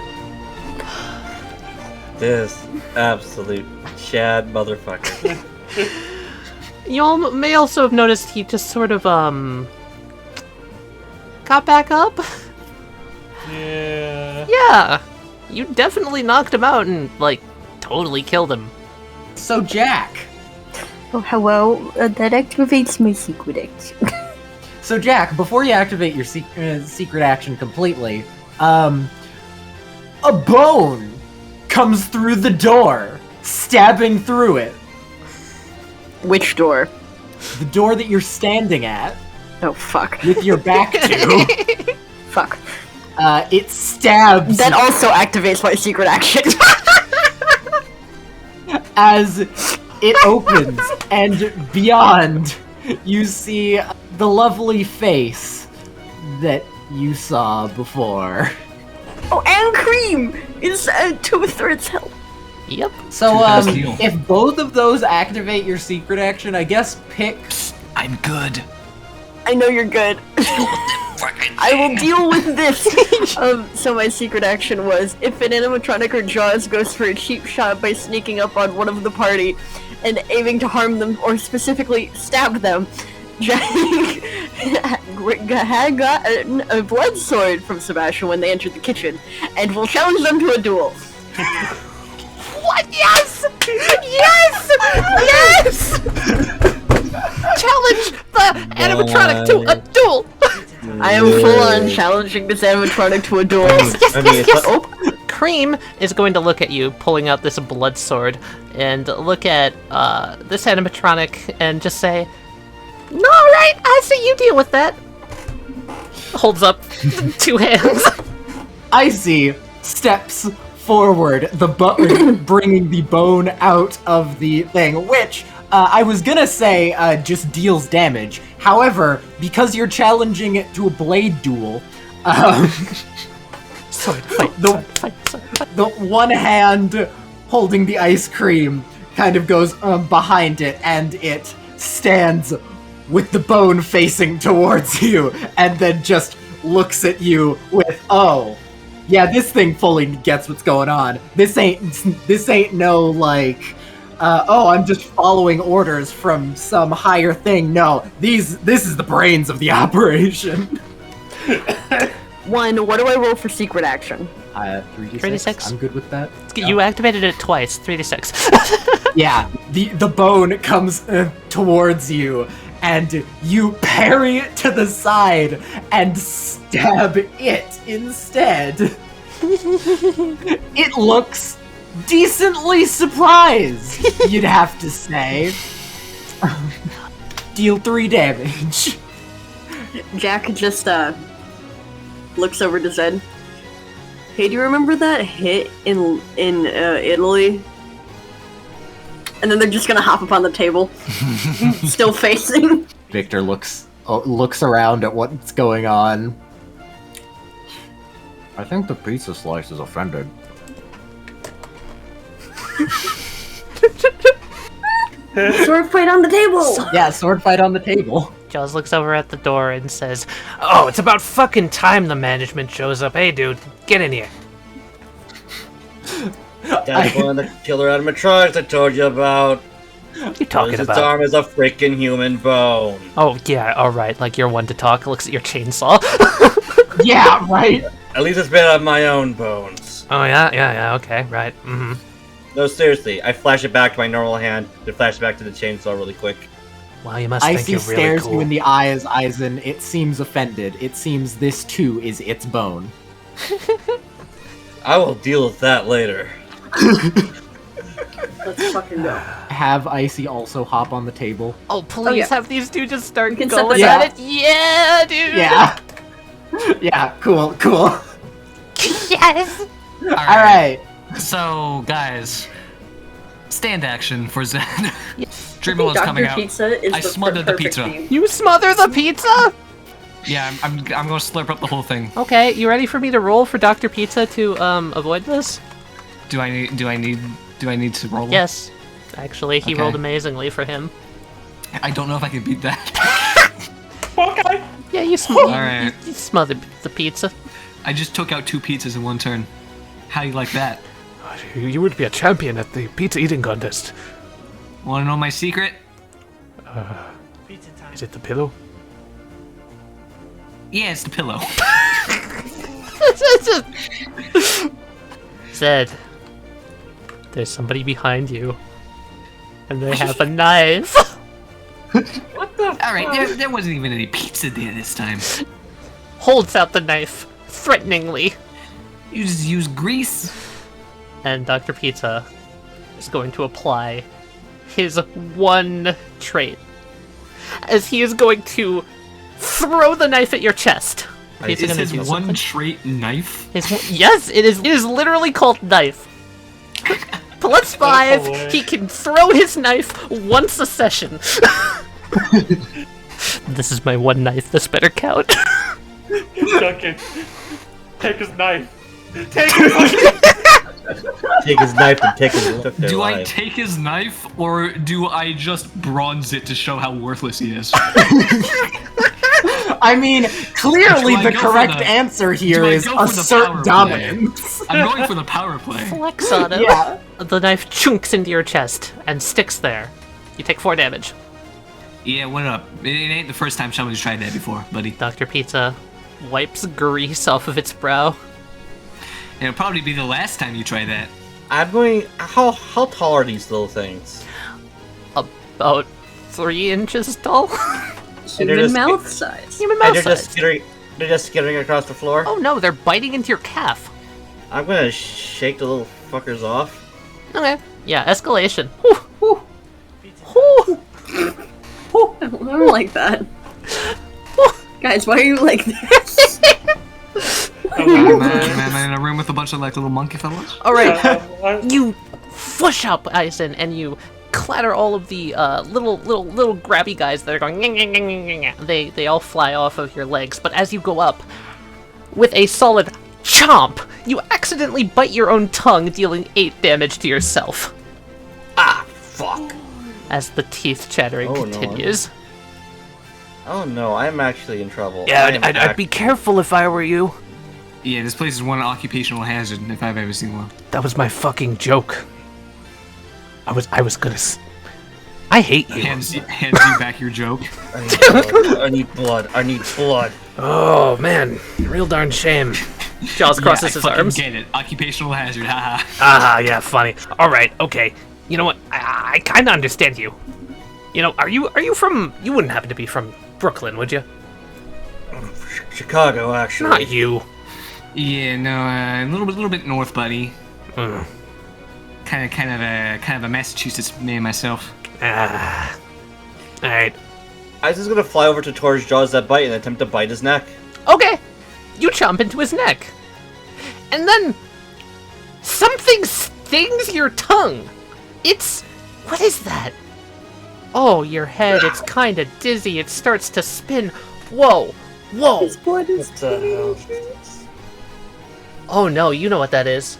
This absolute Chad motherfucker. You all may also have noticed he just sort of, got back up? Yeah. Yeah! You definitely knocked him out and, like, totally killed him. So, Jack. Oh, hello. That activates my secret action. So, Jack, before you activate your secret action completely, a bone comes through the door, stabbing through it. Which door? The door that you're standing at, Oh, fuck. with your back to. Fuck. It stabs That also activates my secret action. as it opens, and beyond, you see the lovely face that you saw before. Oh, and Cream is 2/3 health. Yep. So, Two-thirds heal. if both of those activate your secret action, I guess pick. I'm good. I know you're good. I will deal with this. So my secret action was, if an animatronic or Jaws goes for a cheap shot by sneaking up on one of the party and aiming to harm them or specifically stab them, Jack had gotten a blood sword from Sebastian when they entered the kitchen, and will challenge them to a duel. What? Yes! Yes! Yes! Challenge the animatronic to a duel! I am full on challenging this animatronic to a duel. Yes, I mean, yes, it's yes! not- Cream is going to look at you, pulling out this blood sword, and look at this animatronic and just say, "Alright, I see you deal with that." Holds up 2 hands. Icy steps forward, bringing the bone out of the thing, which I was gonna say just deals damage. However, because you're challenging it to a blade duel, Sword, fight, the one hand holding the ice cream kind of goes behind it, and it stands with the bone facing towards you, and then just looks at you with, "Oh, yeah, this thing fully gets what's going on. This ain't no like, oh, I'm just following orders from some higher thing. No, this is the brains of the operation." 1, what do I roll for secret action? 3d6. 3d6. I'm good with that. You activated it twice, 3 to 6. Yeah, the bone comes towards you, and you parry it to the side and stab it instead. It looks decently surprised, you'd have to say. Deal 3 damage. Jack just looks over to Zed. Hey, do you remember that hit in Italy? And then they're just gonna hop up on the table, still facing. Victor looks around at what's going on. I think the pizza slice is offended. Sword fight on the table! Yeah, sword fight on the table. Jaws looks over at the door and says, "Oh, it's about fucking time the management shows up. Hey, dude, get in here." That's one of the killer animatronics I told you about. What are you talking Its about? arm is a freaking human bone. Oh, yeah, alright, like you're one to talk. Looks at your chainsaw. Yeah, right. At least it's made out of my own bones. Oh, yeah, okay, right. Mm-hmm. No, seriously, I flash it back to my normal hand, then flash it back to the chainsaw really quick. Wow, you must think Icy you're really stares cool. you in the eyes, Eisen. It seems offended. It seems this too is its bone. I will deal with that later. Let's fucking go. Have Icy also hop on the table. Oh, please yeah. have these two just start We can set going this at up. it. Yeah, dude. Yeah. Yeah, cool. Yes. Alright. So, guys, stand action for Zen. Dreamer I was think coming Dr. out. Pizza is I the smothered the perfect pizza. name. You smother the pizza? Yeah, I'm gonna slurp up the whole thing. Okay, you ready for me to roll for Dr. Pizza to avoid this? Do I need to roll? Yes. Actually, he Okay. rolled amazingly for him. I don't know if I can beat that. Okay. Yeah, you Alright. smothered the pizza. I just took out 2 pizzas in one turn. How do you like that? You would be a champion at the pizza eating contest. Want to know my secret? Is it the pillow? Yeah, it's the pillow. Zed, there's somebody behind you, and they have a knife. Alright, there wasn't even any pizza there this time. Holds out the knife threateningly, You just use grease. and Dr. Pizza is going to apply his one trait, as he is going to throw the knife at your chest. He's Is gonna his do one something. trait knife? Yes, it is. It is literally called knife. +5. hilarious. He can throw his knife once a session. This is my one knife. This better count. Duncan, take his knife. Take his knife. Take his knife and take his took their Do I life. take his knife, or do I just bronze it to show how worthless he is? I mean, clearly Do I the go for correct the- answer do here I is go for the power assert play? dominance. I'm going for the power play. Flex on him. Yeah. The knife chunks into your chest and sticks there. You take 4 damage. Yeah, what up? It ain't the first time somebody's tried that before, buddy. Dr. Pizza wipes grease off of its brow. And it'll probably be the last time you try that. I'm going. How tall are these little things? About 3 inches tall. And they're Human just- mouth size. Human And mouse they're just size. skittering. They're just skittering across the floor. Oh no, they're biting into your calf. I'm gonna shake the little fuckers off. Okay. Yeah, escalation. Whew, whew. Whew. I don't like that. Guys, why are you like this? Am I in a room with a bunch of like little monkey fellas? Alright, you push up, Eisen, and you clatter all of the little grabby guys that are going. They all fly off of your legs, but as you go up, with a solid chomp, you accidentally bite your own tongue, dealing 8 damage to yourself. Ah, fuck. As the teeth chattering Oh, no. continues. Oh no, I'm actually in trouble. Yeah, I am I'd be careful if I were you. Yeah, this place is one occupational hazard if I've ever seen one. That was my fucking joke. I was gonna. I hate you. Hands you back your joke. I need blood. I need blood. I need blood. Oh man, real darn shame. Jaws crosses I his fucking arms. get it. Occupational hazard, haha. Ah, yeah, funny. All right, okay. You know what? I kind of understand you. You know, are you from? You wouldn't happen to be from Brooklyn, would you? Chicago, actually. Not you. Yeah, no, a little bit north, buddy. Mm. Kind of a Massachusetts man myself. Ah. All right. I was just gonna fly over to towards Jaws that bite and attempt to bite his neck. Okay, you chomp into his neck. And then something stings your tongue. What is that? Oh, your head, it's kind of dizzy. It starts to spin. Whoa, whoa. His blood is What the hell? dangerous. Oh no, you know what that is.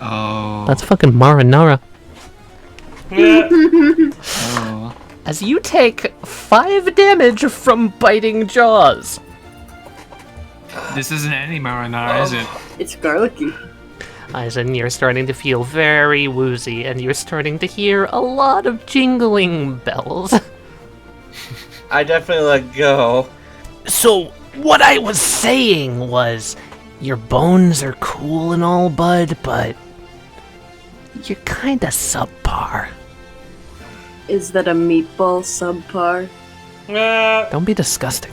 Oh. That's fucking marinara. Yeah. Oh. As you take 5 damage from biting Jaws. This isn't any marinara, is it? It's garlicky. Eisen, you're starting to feel very woozy, and you're starting to hear a lot of jingling bells. I definitely let go. So, what I was saying was, your bones are cool and all, bud, but you're kinda subpar. Is that a meatball subpar? Yeah. Don't be disgusting.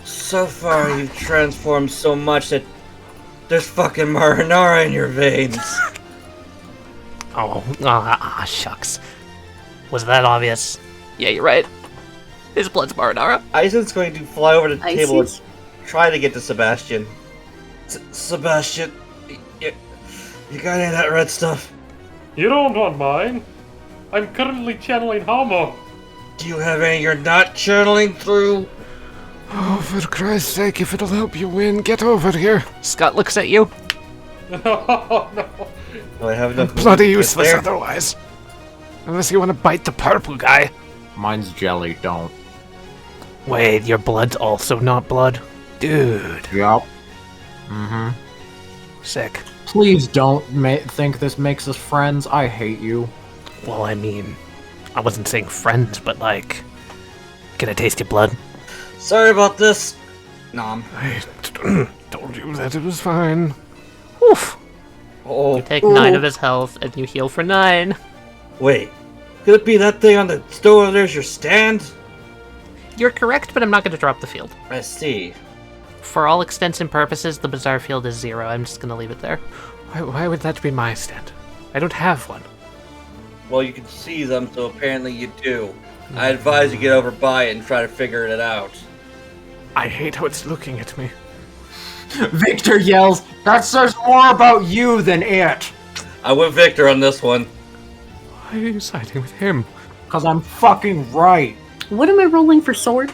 So far, you've transformed so much that there's fucking marinara in your veins. Shucks. Was that obvious? Yeah, you're right. His blood's marinara. Eisen's going to fly over to the table and Isis? try to get to Sebastian. Sebastian, you got any of that red stuff? You don't want mine. I'm currently channeling Homo. Do you have any you're not channeling through? Oh, for Christ's sake, if it'll help you win, get over here. Scott looks at you. Oh no. Do I have enough? Bloody movement useless there? otherwise. Unless you want to bite the purple guy. Mine's jelly, don't. Wait, your blood's also not blood? Dude. Yup. Mm-hmm. Sick. Please don't think this makes us friends. I hate you. Well, I mean, I wasn't saying friends, but like, can I taste your blood? Sorry about this. Nom. I told you that it was fine. Oof. Oh, You take 9 of his health, and you heal for 9. wait. Could it be that thing on the store? There's your stand? You're correct, but I'm not going to drop the field. I see. For all extents and purposes, the bizarre field is 0. I'm just going to leave it there. Why would that be my stand? I don't have one. Well, you can see them, so apparently you do. I advise you get over by it and try to figure it out. I hate how it's looking at me. Victor yells, "That says more about you than it!" I went Victor on this one. Why are you siding with him? Cause I'm fucking right. What am I rolling for sword?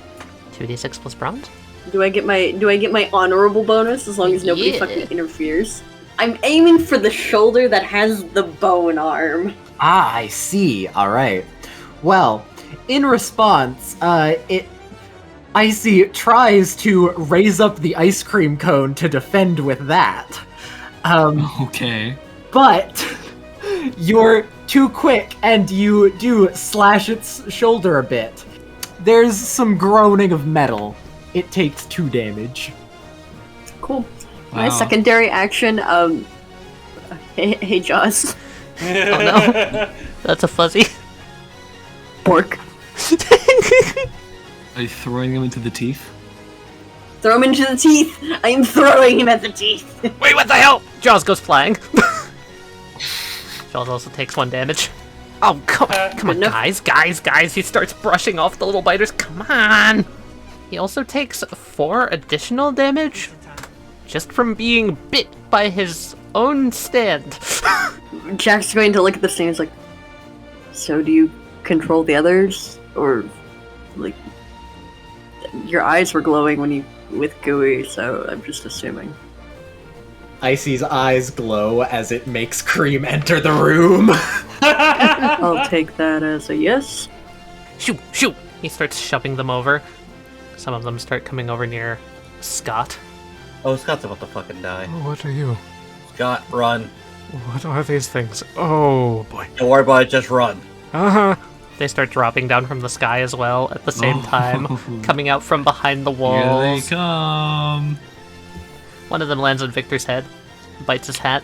2d6 plus bronze? Do I get my honorable bonus as long as nobody Yeah. fucking interferes? I'm aiming for the shoulder that has the bow and arm. Ah, I see. All right. Well, in response, Icy tries to raise up the ice cream cone to defend with that. Okay. But you're too quick and you do slash its shoulder a bit. There's some groaning of metal. It takes 2 damage. Cool. My Wow. secondary action, hey Jaws. Oh no. That's a fuzzy. Pork. Are you throwing him into the teeth? Throw him into the teeth! I am throwing him at the teeth! Wait, what the hell? Jaws goes flying. Jaws also takes 1 damage. Oh, come on, enough. guys. He starts brushing off the little biters. Come on. He also takes 4 additional damage just from being bit by his own stand. Jack's going to look at this thing and is like, so do you control the others? Or, like, your eyes were glowing when you with Gooey, so I'm just assuming. Icy's eyes glow as it makes Cream enter the room. I'll take that as a yes. Shoot! He starts shoving them over. Some of them start coming over near Scott. Oh, Scott's about to fucking die. Oh, what are you? Scott, run. What are these things? Oh boy. Don't worry about it, just run. Uh-huh. They start dropping down from the sky as well at the same Oh. time, coming out from behind the Here they walls. come. One of them lands on Victor's head, bites his hat.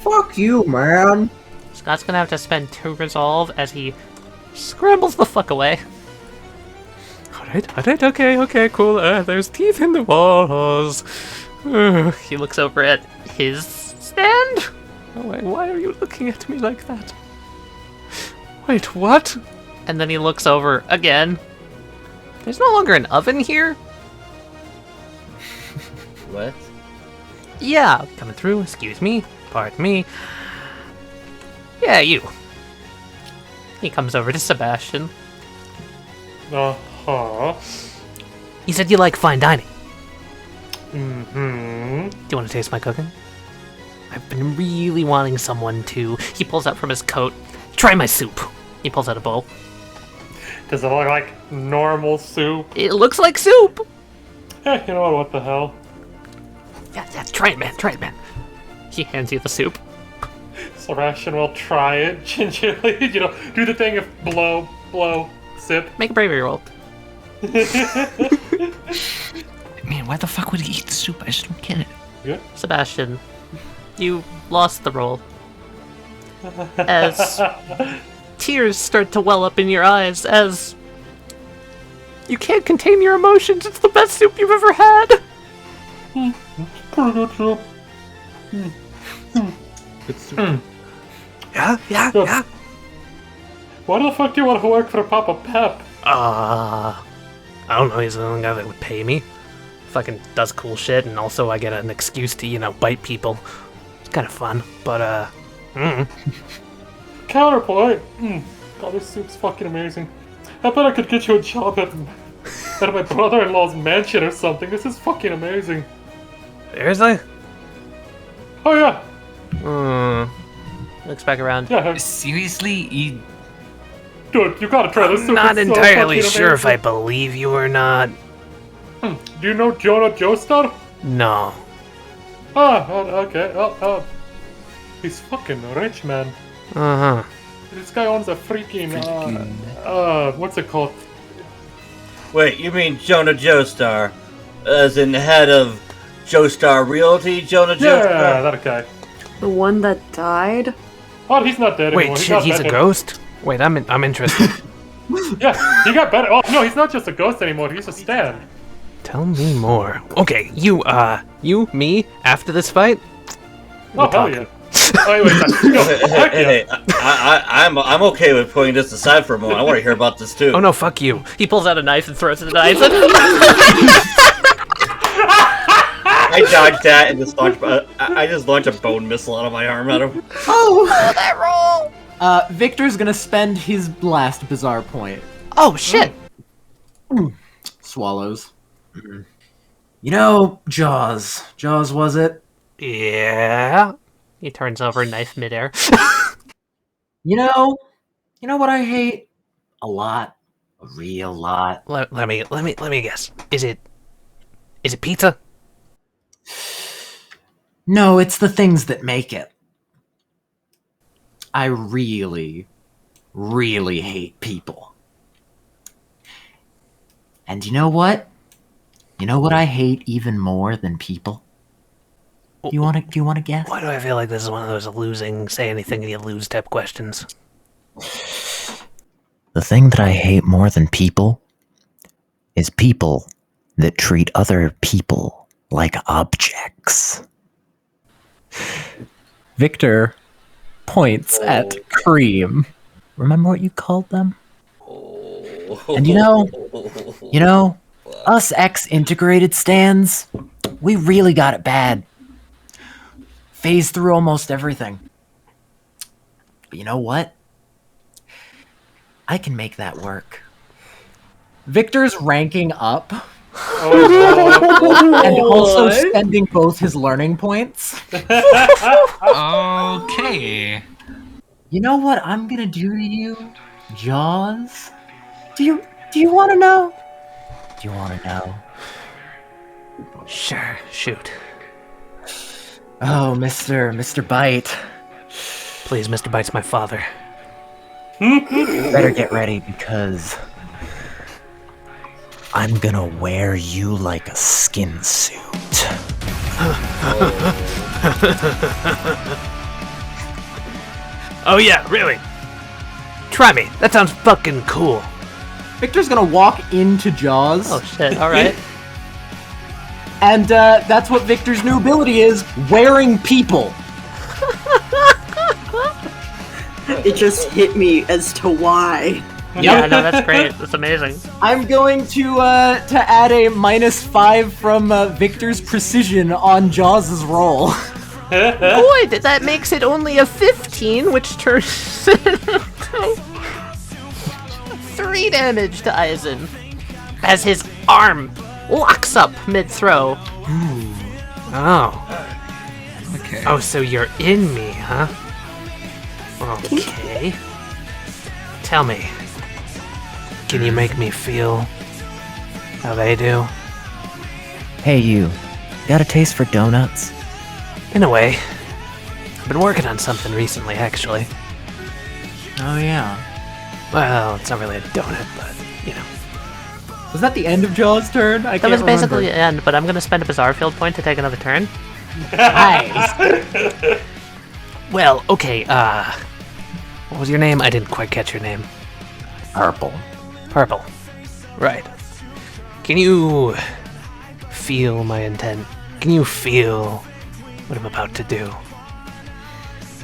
Fuck you, man. Scott's gonna have to spend 2 resolve as he scrambles the fuck away. Alright, okay, cool. There's teeth in the walls. He looks over at his stand. Oh, why are you looking at me like that? Wait, what? And then he looks over again. There's no longer an oven here. What? Yeah, coming through. Excuse me. Pardon me. Yeah, you. He comes over to Sebastian. Uh-huh. You said you like fine dining. Mm-hmm. Do you want to taste my cooking? I've been really wanting someone to... He pulls out from his coat. Try my soup. He pulls out a bowl. Does it look like normal soup? It looks like soup. You know what the hell? Yeah, try it, man. He hands you the soup. Sebastian will try it gingerly. Do the thing of blow, sip. Make a bravery roll. Man, why the fuck would he eat the soup? I just don't get it. Good. Sebastian, you lost the roll. As tears start to well up in your eyes, as you can't contain your emotions. It's the best soup you've ever had. Pretty good soup. Yeah. Why the fuck do you want to work for Papa Pep? I don't know, he's the only guy that would pay me. Fucking does cool shit, and also I get an excuse to, bite people. It's kind of fun, but, Counterpoint. God, this soup's fucking amazing. I bet I could get you a job at my brother-in-law's mansion or something. This is fucking amazing. seriously? Oh yeah. Looks back around. Yeah. Seriously? Dude, you gotta try this soup. Not It's so entirely fucking sure if I amazing. believe you or not. Do you know Jonah Joestar? No. Okay. Oh. He's fucking rich, man. Uh huh. This guy owns a freaking what's it called? Wait, you mean Jonah Joestar? As in head of Joestar Realty, Jonah Yeah, Joestar? that guy. The one that died? Oh, he's not dead anymore. Wait, shit, he's a ghost? Wait, I'm interested. Yeah, he got better. Oh no, he's not just a ghost anymore. He's a stand. Tell me more. Okay, you, me, after this fight? Oh hell yeah. Oh, wait, go. Heck yeah. Hey, I'm okay with putting this aside for a moment. I want to hear about this too. Oh no, fuck you. He pulls out a knife and throws it at Eisen. I dodged that and just launched. I just launched a bone missile out of my arm at him. Oh, that roll! Victor's gonna spend his last bizarre point. Oh shit! Swallows. You know, Jaws. Jaws, was it? Yeah? He turns over, knife midair. You know what I hate? A lot. A real lot. Let me guess. Is it pizza? No, it's the things that make it. I really, really hate people. And you know what? You know what I hate even more than people? Do you want to guess? Why do I feel like this is one of those losing, say anything and you lose type questions? The thing that I hate more than people is people that treat other people like objects. Victor points at Cream. Remember what you called them? And you know, us ex-integrated stands, we really got it bad. Phased through almost everything. But you know what? I can make that work. Victor's ranking up Oh, and also spending both his learning points. Okay. You know what I'm gonna do to you, Jaws? Do you want to know? Do you want to know? Sure, shoot. Oh, Mr. Bite. Please, Mr. Bite's my father. Better get ready because I'm gonna wear you like a skin suit. Oh yeah, really? Try me. That sounds fucking cool. Victor's gonna walk into Jaws. Oh shit! All right. And that's what Victor's new ability is, wearing people. It just hit me as to why. Yeah, no, that's great. That's amazing. I'm going to add a -5 from Victor's precision on Jaws' roll. Good. That makes it only a 15, which turns into 3 damage to Eisen as his arm locks up mid-throw. Oh. Okay. Oh, so you're in me, huh? Okay. Tell me, can you make me feel how they do? Hey, you. Got a taste for donuts? In a way. I've been working on something recently, actually. Oh yeah. Well, it's not really a donut, but, you know. Was that the end of Jaws' turn? I That can't was basically remember. the end, but I'm gonna spend a bizarre field point to take another turn. Nice. Well, okay, what was your name? I didn't quite catch your name. Purple. Purple. Right. Can you feel my intent? Can you feel what I'm about to do?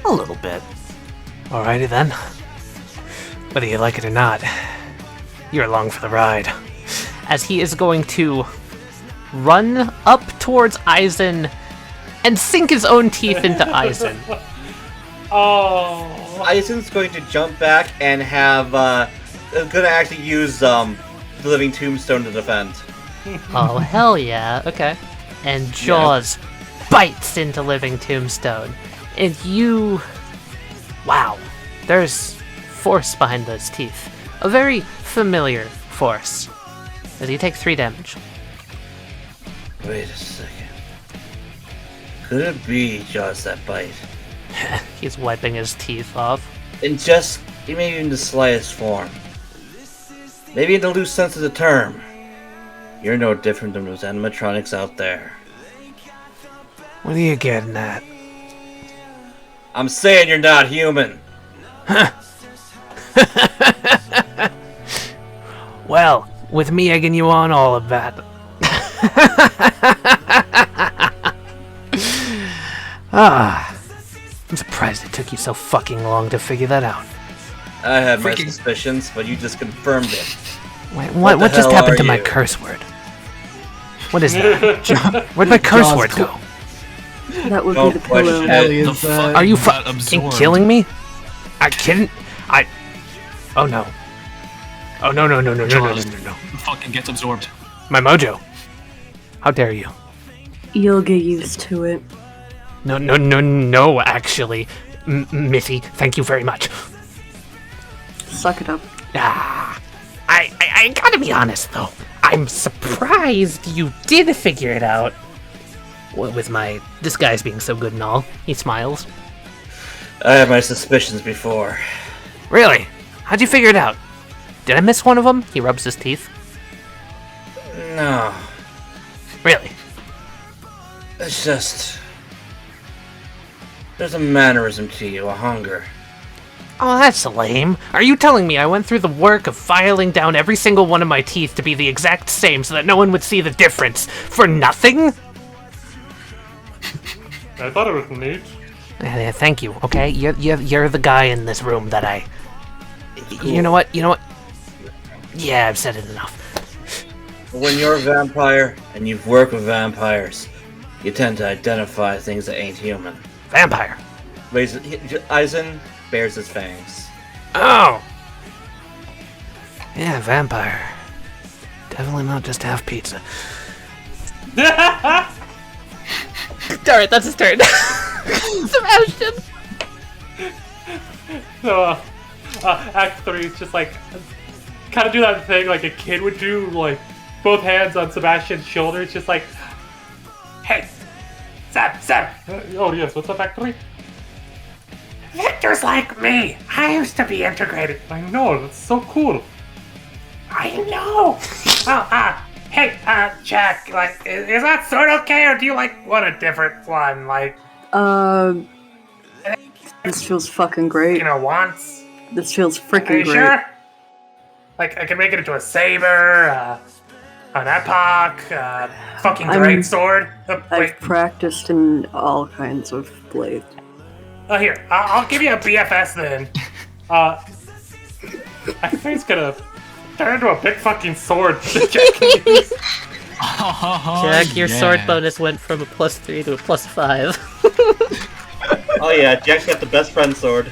A little bit. Alrighty then. Whether you like it or not, you're along for the ride. As he is going to run up towards Eisen and sink his own teeth into Eisen. Oh. Eisen's going to jump back and have gonna actually use the living tombstone to defend. Oh, hell yeah. Okay. And Jaws bites into Living Tombstone. And you... Wow. There's force behind those teeth. A very familiar force. As you take 3 damage. Wait a second. Could it be just that bite? He's wiping his teeth off. In just, maybe in the slightest form. Maybe in the loose sense of the term. You're no different than those animatronics out there. What are you getting at? I'm saying you're not human. Well, with me egging you on all of that. I'm surprised it took you so fucking long to figure that out. I had my suspicions, but you just confirmed it. Wait, what just hell happened are to my you? curse word? What is that? Where'd my curse word go? That would Don't be the pillow. question it. Are you fucking killing me? I kidding? Oh no. Oh no. Fucking gets absorbed. My mojo. How dare you? You'll get used to it. No, actually. Missy, thank you very much. Suck it up. I gotta be honest, though. I'm surprised you did figure it out. With my disguise being so good and all. He smiles. I had my suspicions before. Really? How'd you figure it out? Did I miss one of them? He rubs his teeth. No. Really? It's just... There's a mannerism to you, a hunger. Oh, that's lame. Are you telling me I went through the work of filing down every single one of my teeth to be the exact same so that no one would see the difference for nothing? I thought it was neat. Yeah, thank you, okay? You're the guy in this room that I... Cool. You know what? Yeah, I've said it enough. When you're a vampire, and you've worked with vampires, you tend to identify things that ain't human. Vampire. Eisen bares his fangs. Oh! Yeah, vampire. Definitely not just half pizza. Alright, that's his turn. Sebastian! So, Act 3 is just like, kind of do that thing like a kid would do, like, both hands on Sebastian's shoulders, just like, hey, Seb. Oh yes, what's up, Act 3? Victor's like me. I used to be integrated. I know, that's so cool. I know. Hey, Jack, like, is that sword okay, or do you, like, want a different one, like... This feels fucking great. You know, once? This feels freaking Are you great. sure? Like, I can make it into a saber, an epoch, fucking great sword. Wait. I've practiced in all kinds of blades. Oh, here, I'll give you a BFS then. I think it's gonna turn into a big fucking sword. Jack, your sword bonus went from a +3 to a +5. Oh yeah, Jack's got the best friend sword.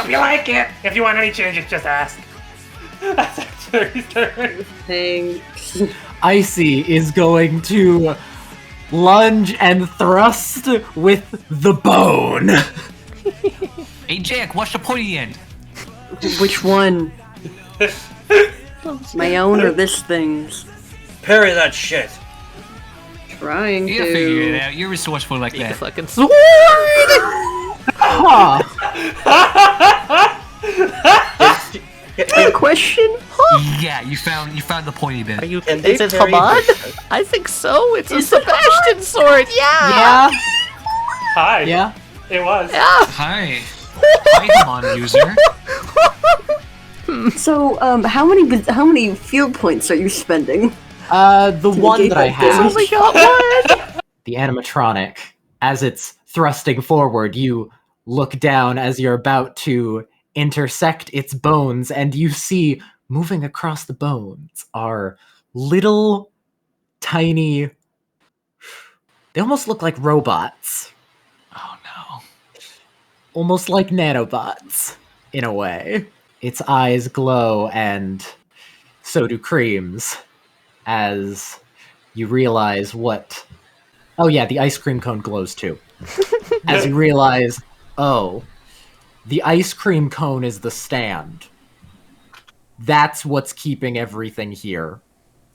If you like it, if you want any changes, just ask. That's actually turn. Thanks. Icy is going to lunge and thrust with the bone. Hey, Jack, watch the pointy end. Which one? My own or this thing's? Parry that shit. Trying You to. figure it out. You're resourceful like The that. fucking sword! Question? Yeah, you found the pointy bit. Are you? Can they Is it parry Hamad? the- I think so. It's a Sebastian sword. Yeah. Hi. Yeah. It was. Hi. Python user. So, how many field points are you spending? The one that I have. only got one. The animatronic, as it's thrusting forward, you look down as you're about to intersect its bones, and you see moving across the bones are little tiny. They almost look like robots. Oh no. Almost like nanobots, in a way. Its eyes glow, and so do Cream's, as you realize what... Oh yeah, the ice cream cone glows too. As you realize, oh, the ice cream cone is the stand. That's what's keeping everything here.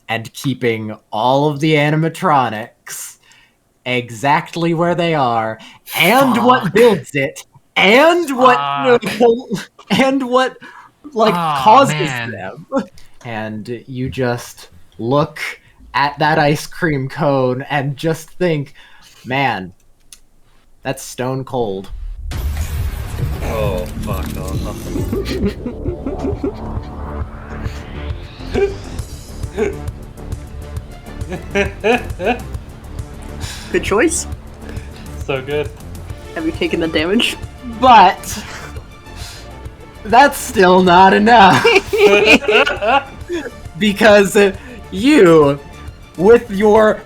And keeping all of the animatronics exactly where they are, and what builds it, and what causes man. them. And you just look at that ice cream cone and just think, man, that's stone cold. Oh, fuck Good choice. So good. Have you taken the damage? But that's still not enough. Because you, with your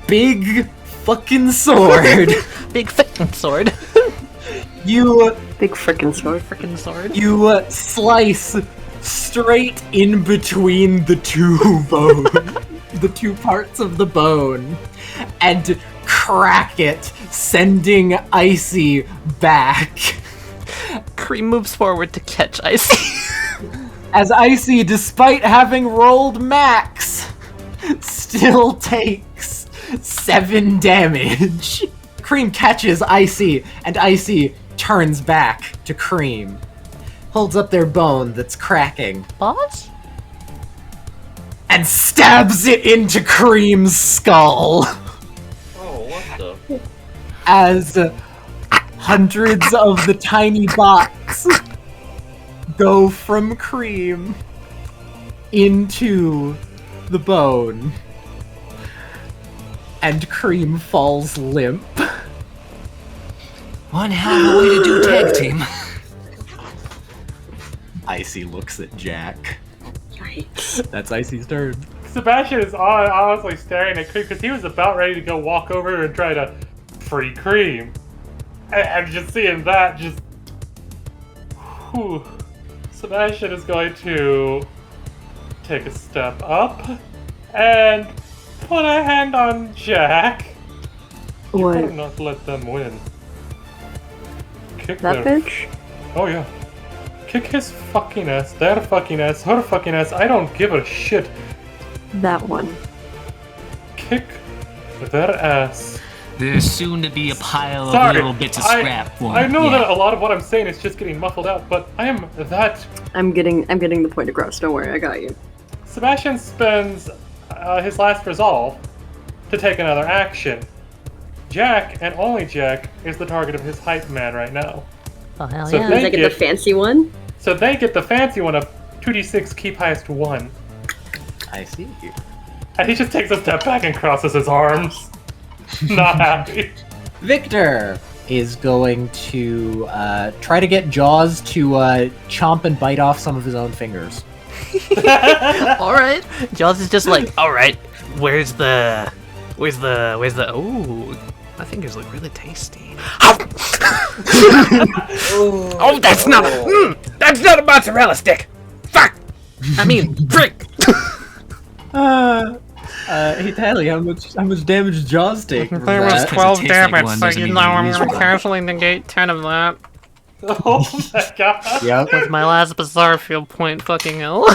big fucking sword, Big fucking sword. you Big frickin' sword. Frickin' sword. you slice straight in between the two bone, the two parts of the bone, and crack it, sending Icy back. Cream moves forward to catch Icy. As Icy, despite having rolled max, still takes 7 damage. Cream catches Icy, and Icy turns back to Cream. Holds up their bone that's cracking, Boss? and stabs it into Cream's skull. Oh, what the? As hundreds of the tiny bots go from Cream into the bone, and Cream falls limp. One hell of a way to do tag team. Icy looks at Jack. Yikes. That's Icy's turn. Sebastian is honestly staring at Cream because he was about ready to go walk over and try to free Cream. And just seeing that, just... Whew. Sebastian is going to take a step up and put a hand on Jack. You What? better not let them win. Kick That their... bitch? Oh yeah. Kick his fucking ass, their fucking ass, her fucking ass, I don't give a shit. That one. Kick their ass. There's soon to be a pile Sorry, of little bits of scrap for I know yeah. that a lot of what I'm saying is just getting muffled out, but I am that... I'm getting the point across. Don't worry, I got you. Sebastian spends his last resolve to take another action. Jack, and only Jack, is the target of his hype man right now. Oh, hell So yeah. they Does I get get- the fancy one? So they get the fancy one of 2d6, keep highest 1. I see. And he just takes a step back and crosses his arms. Not happy. Victor is going to try to get Jaws to chomp and bite off some of his own fingers. Alright. Jaws is just like, alright, where's the... Ooh, my fingers look really tasty. Oh, that's not a mozzarella stick. Fuck. I mean, frick! Hey Tally, how much damage did Jaws take? from There was that? 12 It tastes like damage, one, so doesn't you mean know you're I'm gonna miserable. casually negate 10 of that. Oh my god. Yep. With my last bizarre field point fucking hell.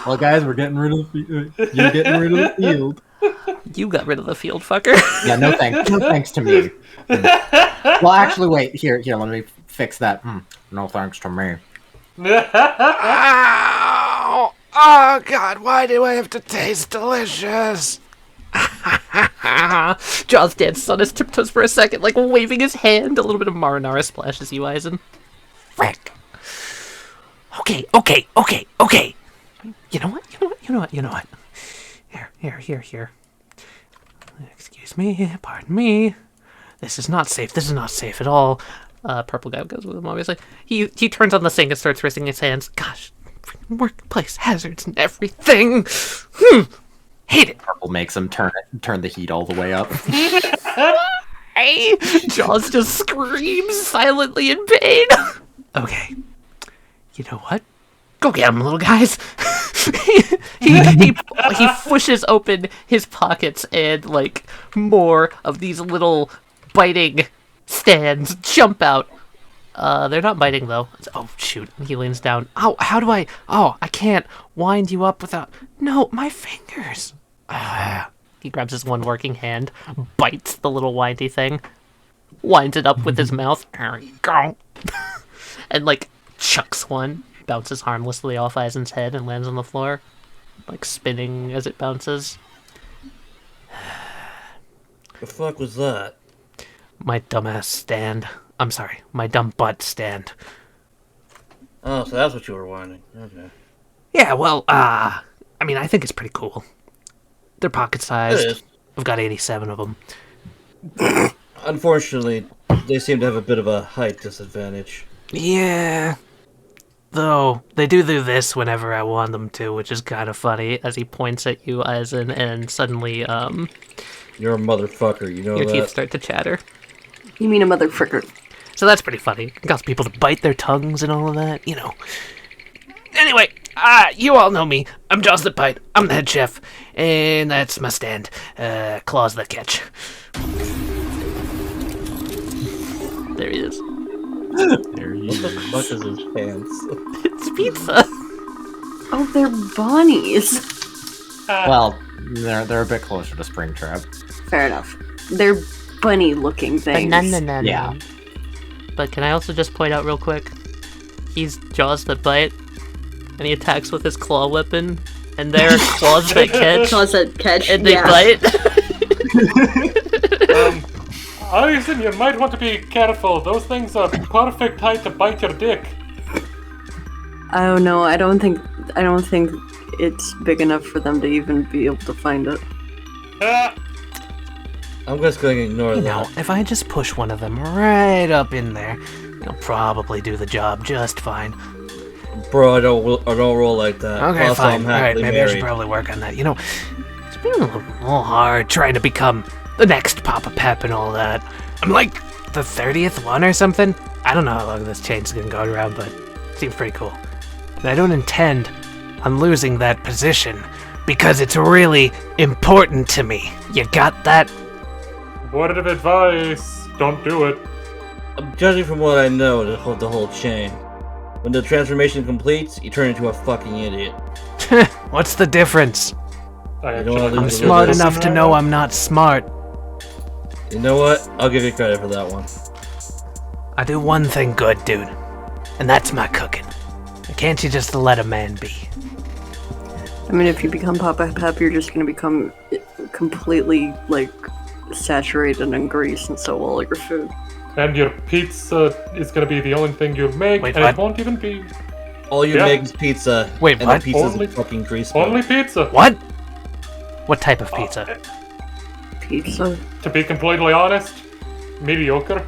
Well, guys, we're getting rid of the. You're getting rid of the field. You got rid of the field, fucker. Yeah, no thanks. No thanks to me. Well, actually, wait. Here. Let me fix that. No thanks to me. Ow! Oh god, why do I have to taste delicious? Jaws dances on his tiptoes for a second, like waving his hand. A little bit of marinara splashes you, Eisen. Frick. Okay. You know what? Here. Excuse me, pardon me. This is not safe at all. Purple guy goes with him, obviously. He turns on the sink and starts raising his hands. Gosh, workplace hazards and everything. Hate it. Purple makes him turn the heat all the way up. Hey, Jaws just screams silently in pain. Okay. You know what? Go get him, little guys. he pushes open his pockets and like more of these little biting stands jump out. They're not biting though. Oh shoot! He leans down. Oh, how do I? Oh, I can't wind you up without. No, my fingers. He grabs his one working hand, bites the little windy thing, winds it up with his mouth, there you go, and, like, chucks one, bounces harmlessly off Aizen's head and lands on the floor, like, spinning as it bounces. The fuck was that? My dumbass stand. I'm sorry, my dumb butt stand. Oh, so that's what you were wanting. Okay. Yeah, well, I mean, I think it's pretty cool. They're It pocket-sized. is. I've got 87 of them. Unfortunately, they seem to have a bit of a height disadvantage. Yeah. Though, they do this whenever I want them to, which is kind of funny, as he points at you, Aizen, and suddenly, You're a motherfucker, you know your that? teeth start to chatter. You mean a motherfucker? So that's pretty funny. It causes people to bite their tongues and all of that, you know. Anyway, you all know me. I'm Jaws that Bite. I'm the head chef. And that's my stand. Claws that catch. There he is. There you What the fuck is his pants? It's pizza. Oh, they're bunnies. Well, they're a bit closer to Springtrap. Fair enough. They're bunny-looking things. Banana. Yeah. But can I also just point out real quick? He's Jaws that Bite, and he attacks with his claw weapon, and they're claws that catch, Claws that catch. and they yeah. bite. Aizen, you might want to be careful. Those things are perfect height to bite your dick. Oh no, I don't think it's big enough for them to even be able to find it. Ah, I'm just going to ignore You that. know, if I just push one of them right up in there, it'll probably do the job just fine. Bro, I don't roll like that. Okay, Also, fine. I'm Alright, happily maybe I should married. probably work on that. You know, it's been a little hard trying to become the next Papa Pep and all that. I'm like the 30th one or something. I don't know how long this chain's gonna go around, but it seems pretty cool. And I don't intend on losing that position because it's really important to me. You got that? word of advice: don't do it. Judging from what I know, the whole chain. When the transformation completes, you turn into a fucking idiot. What's the difference? I You don't wanna actually- I'm lose smart this. enough to know I'm not smart. You know what? I'll give you credit for that one. I do one thing good, dude, and that's my cooking. Can't you just let a man be? I mean, if you become Papa Pep, you're just gonna become completely, like, saturated in grease, and so will all your food. And your pizza is gonna be the only thing you make, Wait, and what? it won't even be All you Yeah. make is pizza. Wait, and what? the pizza's Only- a fucking grease ball. only pizza. What? What type of pizza? Pizza? To be completely honest, mediocre.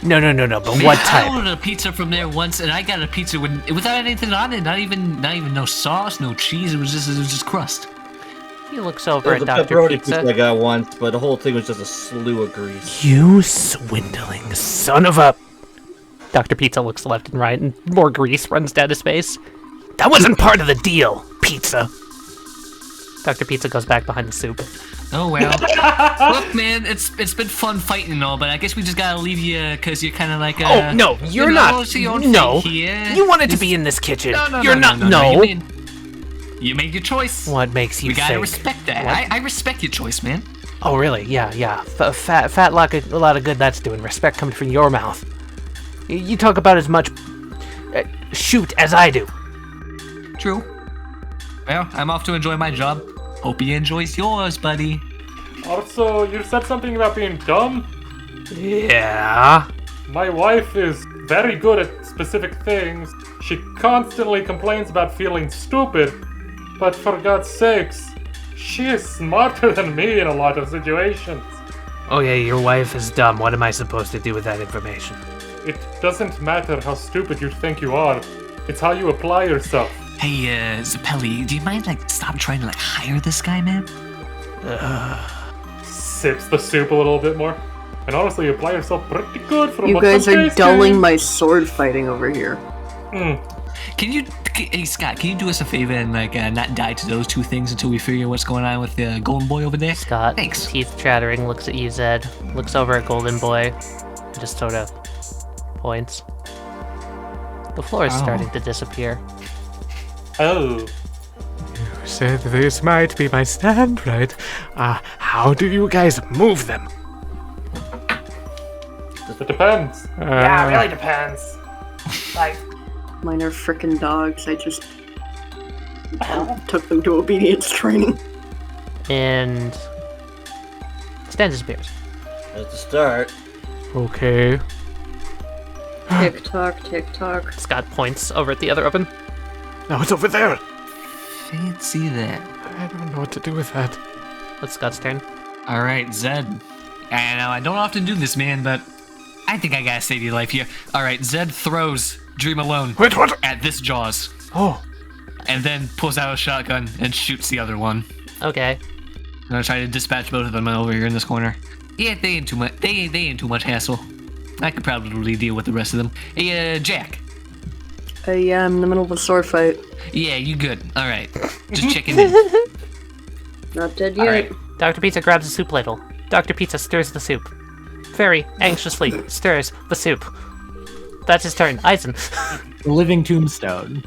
No, but what I type? ordered a pizza from there once, and I got a pizza without anything on it. Not even no sauce, no cheese. It was just crust. He looks over There was at a Dr. pepperoni Pizza. pizza I got once, but the whole thing was just a slew of grease. You swindling son of a... Dr. Pizza looks left and right, and more grease runs down his face. That wasn't part of the deal, Pizza. Dr. Pizza goes back behind the soup. Oh well. Look, man, it's been fun fighting and all, but I guess we just gotta leave you because you're kind of like Oh, no, you're you know, not. to your own No, thing here. you wanted to be in this kitchen. No, You're not. No. You made your choice. What makes you We gotta think? respect that. What? I respect your choice, man. Oh, really? Yeah. Fat lot of good that's doing. Respect coming from your mouth. You talk about as much shoot as I do. True. Well, I'm off to enjoy my job. Hope he enjoys yours, buddy. Also, you said something about being dumb. Yeah. My wife is very good at specific things. She constantly complains about feeling stupid, but for God's sakes, she is smarter than me in a lot of situations. Oh yeah, your wife is dumb. What am I supposed to do with that information? It doesn't matter how stupid you think you are. It's how you apply yourself. Hey, Zappelli, do you mind stop trying to hire this guy, man? Sips the soup a little bit more. And honestly, you apply yourself pretty good for You what's guys so are tasty. dulling my sword fighting over here. Hey Scott, can you do us a favor and not die to those two things until we figure what's going on with the golden boy over there? Scott, Thanks. teeth chattering, looks at you, Zed, looks over at Golden Boy, and just sort of points. The floor is starting to disappear. Oh. said this might be my stand, right? How do you guys move them? It depends. Yeah, it really depends. Like, Mine are frickin' dogs. I just took them to obedience training. And stand disappears. At the start. Okay. Tick tock, tick tock. Scott points over at the other open. Now it's over there. Fancy that. I don't know what to do with that. It's Scott's turn. All right, Zed. I know I don't often do this, man, but I think I gotta save your life here. All right, Zed throws Dream Alone Wait, what? at this Jaws, Oh, and then pulls out a shotgun and shoots the other one. Okay. I'm gonna try to dispatch both of them over here in this corner. Yeah, they ain't too much. They ain't too much hassle. I could probably deal with the rest of them. Hey, Jack. Yeah, I'm in the middle of a sword fight. Yeah, you good? All right, just checking in. Not dead yet. All right. Dr. Pizza grabs a soup ladle. Dr. Pizza stirs the soup. Very anxiously stirs the soup. That's his turn. Eisen. The living tombstone.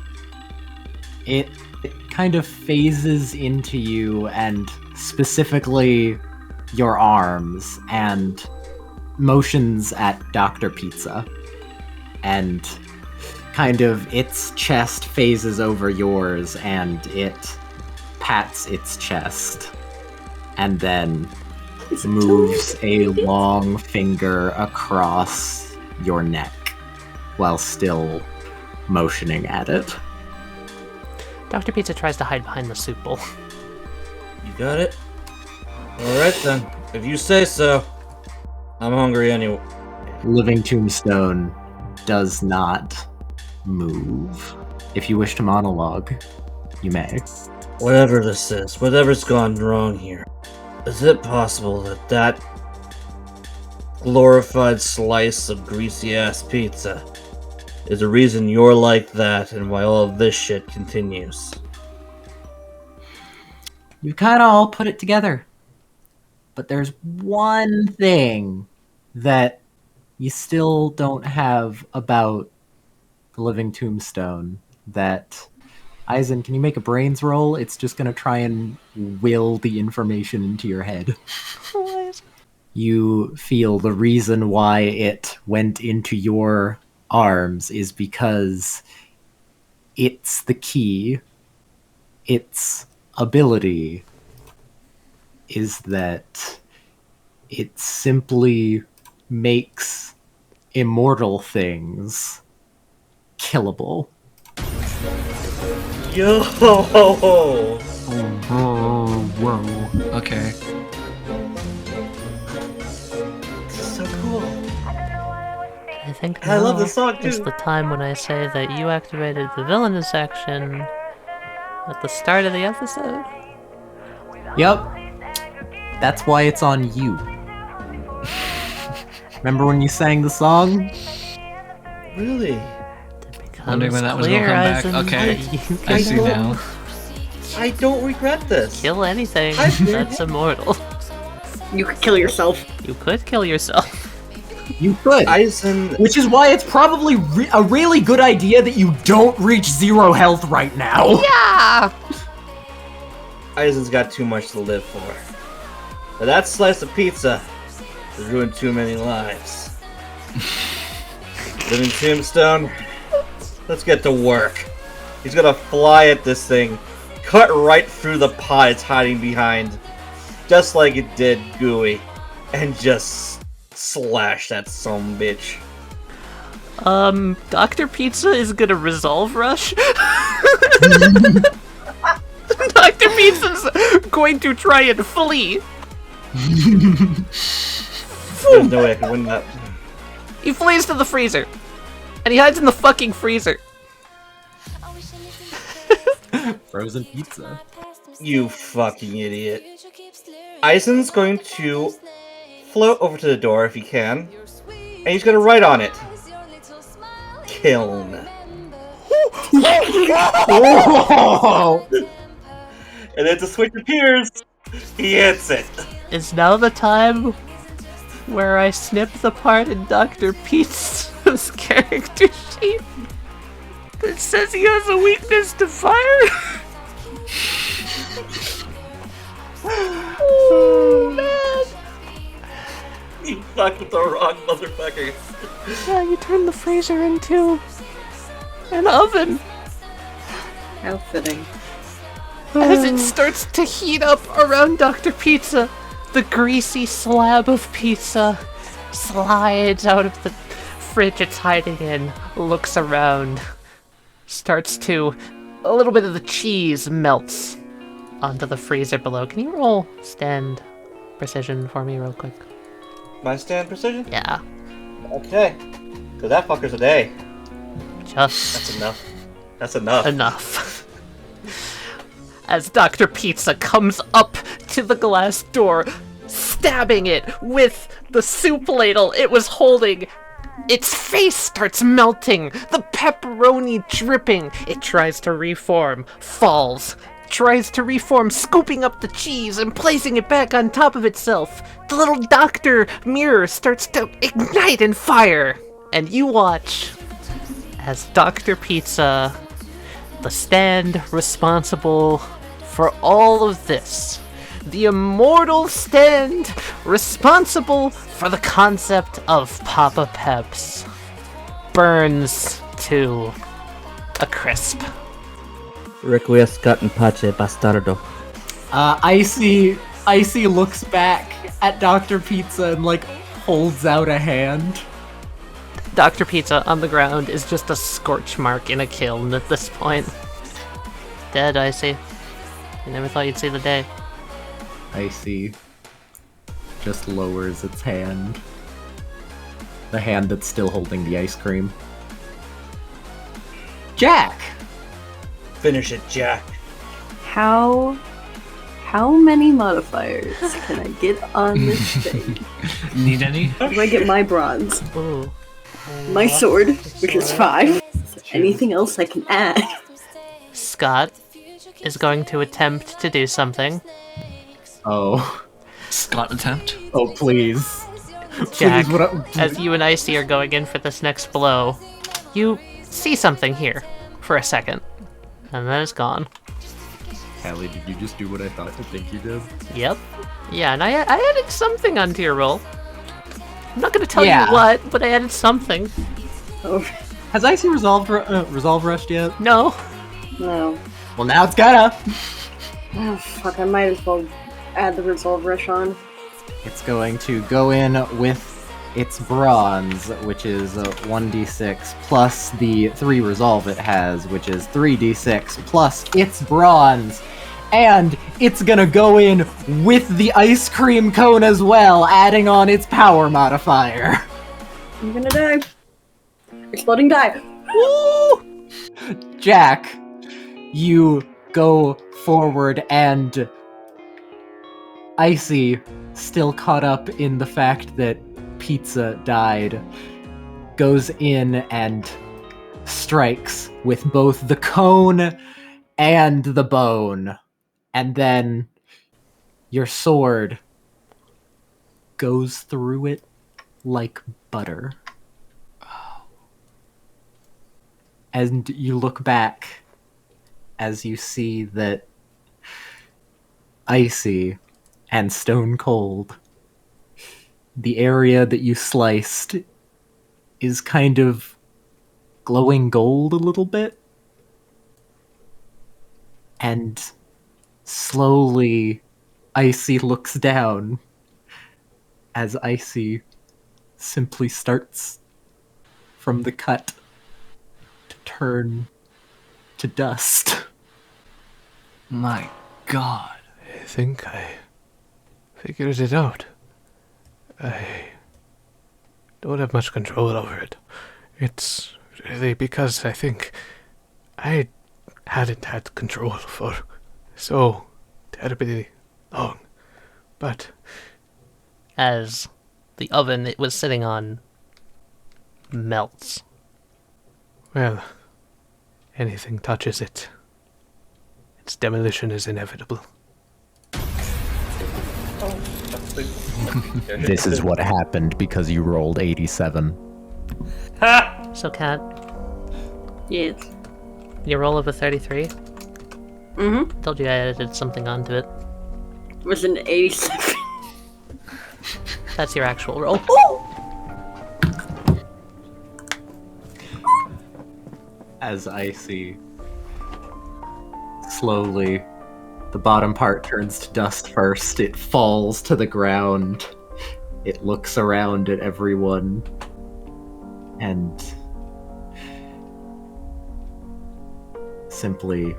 It kind of phases into you, and specifically your arms, and motions at Dr. Pizza. And kind of its chest phases over yours, and it pats its chest. And then moves a long finger across your neck while still motioning at it. Dr. Pizza tries to hide behind the soup bowl. You got it? Alright then. If you say so. I'm hungry anyway. Living tombstone does not move. If you wish to monologue, you may. Whatever this is, whatever's gone wrong here, is it possible that that glorified slice of greasy-ass pizza is the reason you're like that and why all of this shit continues? You kind of all put it together. But there's one thing that you still don't have about the living tombstone that... Eisen, can you make a brains roll? It's just going to try and will the information into your head. You feel the reason why it went into your arms is because it's the key. Its ability is that it simply makes immortal things killable. Yo! Whoa. Okay. This is so cool. I think I love now this song, is too. the time when I say that you activated the villainous action at the start of the episode. Yep. That's why it's on you. Remember when you sang the song? Really? Wondering when that was gonna come back. Okay, I see now. I don't regret this. Kill anything that's immortal. You could kill yourself. You could kill yourself. You could. Eisen... Which is why it's probably a really good idea that you don't reach 0 health right now. Yeah! Eisen's got too much to live for. But that slice of pizza has ruined too many lives. Living tombstone, let's get to work. He's gonna fly at this thing, cut right through the pot it's hiding behind, just like it did Gooey, and just slash that sumbitch. Dr. Pizza is gonna resolve rush. Dr. Pizza's going to try and flee. There's no way I can win that. He flees to the freezer. And he hides in the fucking freezer. Frozen pizza. You fucking idiot. Eisen's going to float over to the door if he can, and he's gonna write on it. Kiln. Oh! And then the switch appears, he hits it. Is now the time where I snip the part in Dr. Pizza's character sheet that says he has a weakness to fire? Oh, man. You fucked with the wrong motherfuckers. Yeah, you turned the freezer into an oven. How fitting. As it starts to heat up around Dr. Pizza, the greasy slab of pizza slides out of the fridge it's hiding in, looks around, starts to... A little bit of the cheese melts onto the freezer below. Can you roll stand precision for me real quick? My stand precision? Yeah. Okay. Cause that fucker's a day. Just That's enough. That's enough. enough. As Dr. Pizza comes up to the glass door, stabbing it with the soup ladle it was holding, its face starts melting, the pepperoni dripping. It tries to reform, falls, tries to reform, scooping up the cheese and placing it back on top of itself. The little doctor mirror starts to ignite and fire, and you watch as Dr. Pizza, the stand responsible for all of this, the immortal stand responsible for the concept of Papa Peps, burns to a crisp. Requiescat in pace, bastardo. Icy looks back at Dr. Pizza and like holds out a hand. Dr. Pizza on the ground is just a scorch mark in a kiln at this point. Dead, Icy. I never thought you'd see the day. Icy just lowers its hand. The hand that's still holding the ice cream. Jack! Finish it, Jack. How many modifiers can I get on this thing? Need any? Do I get my bronze? Ooh. My sword, which is 5. Anything else I can add? Scott is going to attempt to do something. Oh. Scott attempt. Oh, please. Jack, Please, as you and Icy are going in for this next blow, you see something here for a second, and then it's gone. Callie, did you just do what I thought I think you did? Yep. Yeah, and I added something onto your roll. I'm not going to tell Yeah. you what, but I added something. Oh, Has Icy resolve rushed yet? No. no. Well, now it's gonna. Oh, fuck, I might as well add the Resolve Rush on. It's going to go in with its bronze, which is 1d6, plus the 3 resolve it has, which is 3d6, plus its bronze. And it's gonna go in with the ice cream cone as well, adding on its power modifier. I'm gonna die. Exploding die. Woo! Jack, you go forward and Icy, still caught up in the fact that Pizza died, goes in and strikes with both the cone and the bone. And then your sword goes through it like butter. And you look back as you see that Icy and Stone Cold, the area that you sliced, is kind of glowing gold a little bit. And slowly, Icy looks down as Icy simply starts from the cut to turn to dust. My God. I think I figured it out. I don't have much control over it. It's really because I think I hadn't had control for so terribly long. But As the oven it was sitting on melts. well, anything touches it, its demolition is inevitable. This is what happened because you rolled 87. So, Kat, Yes. your roll of a 33? Mm-hmm. Told you I added something onto it. was an 87. That's your actual roll. As Icy slowly, the bottom part turns to dust first. It falls to the ground. It looks around at everyone and simply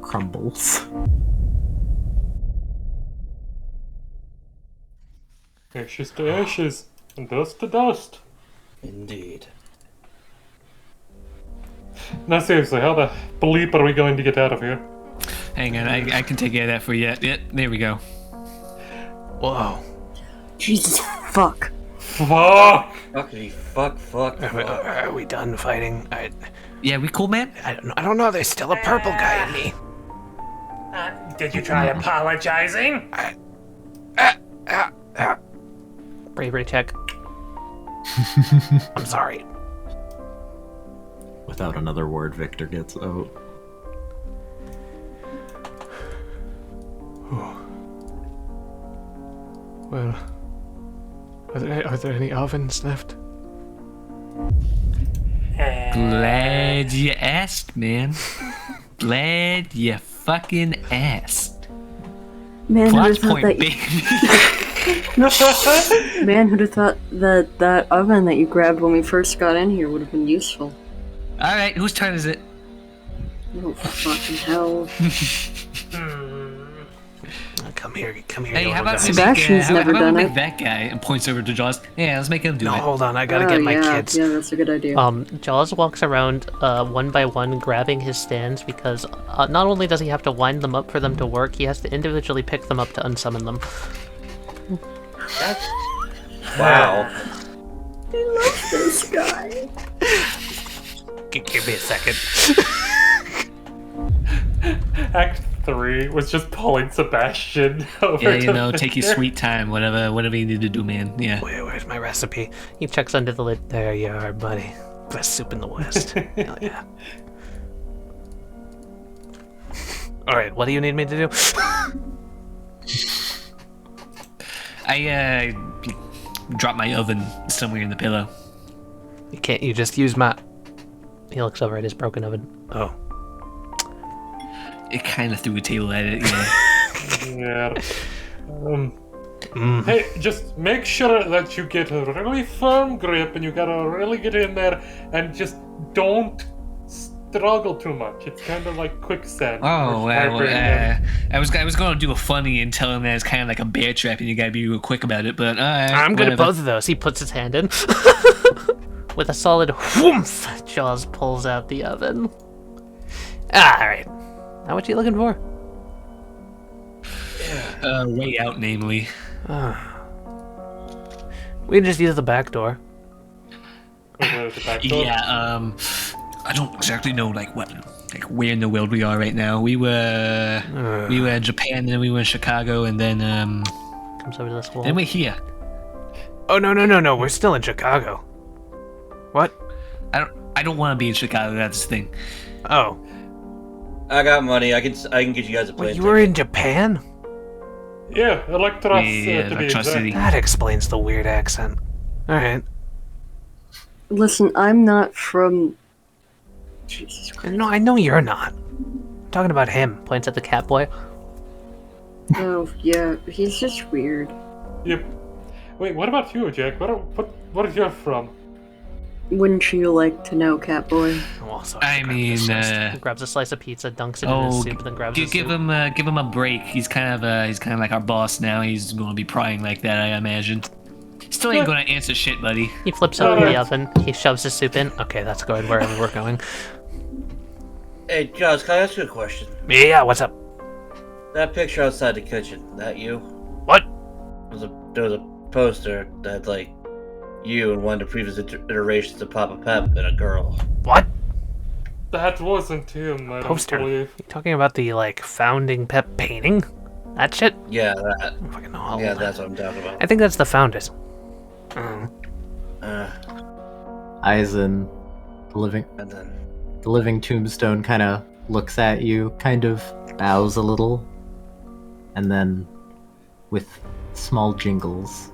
crumbles. Ashes to ashes, and dust to dust. Indeed. Now seriously, how the bleep are we going to get out of here? Hang on, I can take care of that for you. Yeah, there we go. Whoa. Jesus fuck. Fuck! Fuckity fuck. Are we done fighting? Yeah, we cool, man? I don't know. There's still a purple guy in me. Did you try apologizing? Bravery check. I'm sorry. Without another word, Victor gets out. Well, are there any ovens left? Glad you asked, man. Glad you fucking asked. Man, Plot who'd have thought point, that baby. Man, who'd have thought that that oven that you grabbed when we first got in here would have been useful? Alright, whose turn is it? Oh, fucking hell. Come here. Hey, how about we Sebastian's make, never how about done we it. make that guy and points over to Jaws? Yeah, let's make him do No, it. hold on. I gotta Oh, get my yeah, kids. Yeah, that's a good idea. Jaws walks around one by one, grabbing his stands because not only does he have to wind them up for them to work, he has to individually pick them up to unsummon them. Wow. I love this guy. Give me a second. Act 3 was just pulling Sebastian over Yeah, you to know, take your Victor. sweet time, whatever you need to do, man. Yeah. Where's my recipe? He checks under the lid. There you are, buddy. Best soup in the West. Hell yeah. Alright, what do you need me to do? I dropped my oven somewhere in the pillow. You just use my... He looks over at his broken oven. Oh. It kind of threw a table at it, yeah. Yeah. Hey, just make sure that you get a really firm grip and you gotta really get in there and just don't struggle too much. It's kind of like quicksand. Oh, Or vibrating. I was going to do a funny and tell him that it's kind of like a bear trap and you gotta be real quick about it, but I'm good at both of those. He puts his hand in. With a solid whoomph, Jaws pulls out the oven. Alright. Now what you looking for? Way out, namely. We can just use the back door. Over the back door. Yeah, I don't exactly know where in the world we are right now. We were in Japan, and then we were in Chicago, and then Comes over to this wall. then we're here. Oh, no. We're still in Chicago. What? I don't want to be in Chicago. That's the thing. Oh. I got money. I can get you guys a plane. Wait, you were in Japan? Yeah, Electros Yeah, to be Electros exact. City. That explains the weird accent. Alright. Listen, I'm not from... Jesus Christ. No, I know you're not. I'm talking about him. Points at the cat boy. Oh, yeah, he's just weird. Yep. Wait, what about you, Jack? What are you from? Wouldn't you like to know, Catboy? Also, I mean, He grabs a slice of pizza, dunks it in his soup, and then grabs his give soup. him a break. He's kind of like our boss now. He's going to be prying like that, I imagine. Still ain't going to answer shit, buddy. He flips open the oven. He shoves his soup in. Okay, that's going wherever we're going. Hey, Jaws, can I ask you a question? Yeah, what's up? That picture outside the kitchen, that you? What? There was a poster that's like you and one of the previous iterations of Papa Pep and a girl. What? That wasn't him, I Poster? don't believe. You talking about the, founding Pep painting? That shit? Yeah, that. I don't fucking know how Yeah, old that's what I'm talking about. I think that's the founders. Eisen, the And then living tombstone kind of looks at you, kind of bows a little, and then with small jingles,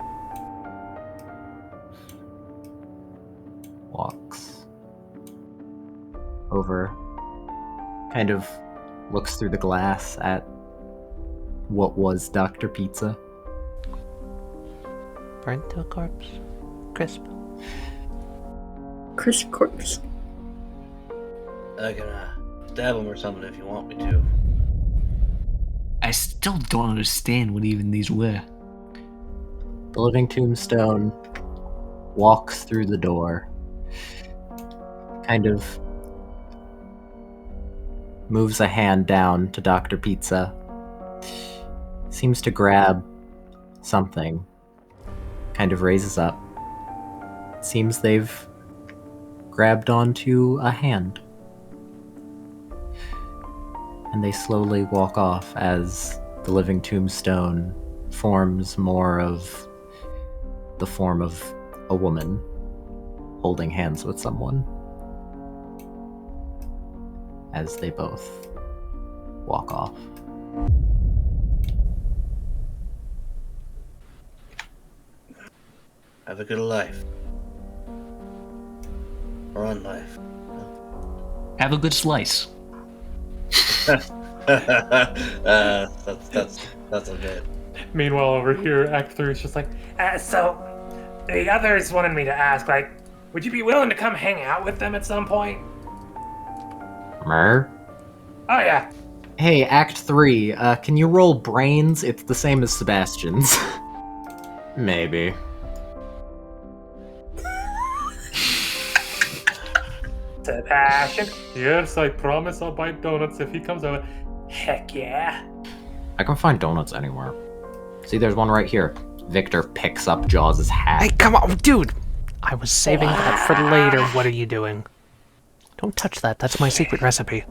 walks over, kind of looks through the glass at what was Dr. Pizza. Burnt to a corpse. Crisp. Crisp corpse. I can stab him or something if you want me to. I still don't understand what even these were. The living tombstone walks through the door, kind of moves a hand down to Dr. Pizza, seems to grab something, kind of raises up. Seems they've grabbed onto a hand. And they slowly walk off as the living tombstone forms more of the form of a woman holding hands with someone as they both walk off. Have a good life. Or on life. Have a good slice. That's a bit. Meanwhile, over here, Act 3 is just like, So, the others wanted me to ask, like, would you be willing to come hang out with them at some point? Mer? Oh, yeah. Hey, Act 3, can you roll brains? It's the same as Sebastian's. Maybe. Sebastian. yes, I promise I'll buy donuts if he comes over. Heck yeah. I can find donuts anywhere. See, there's one right here. Victor picks up Jaws' hat. Hey, come on, dude! I was saving that for later. What are you doing? Don't touch that. That's my secret recipe.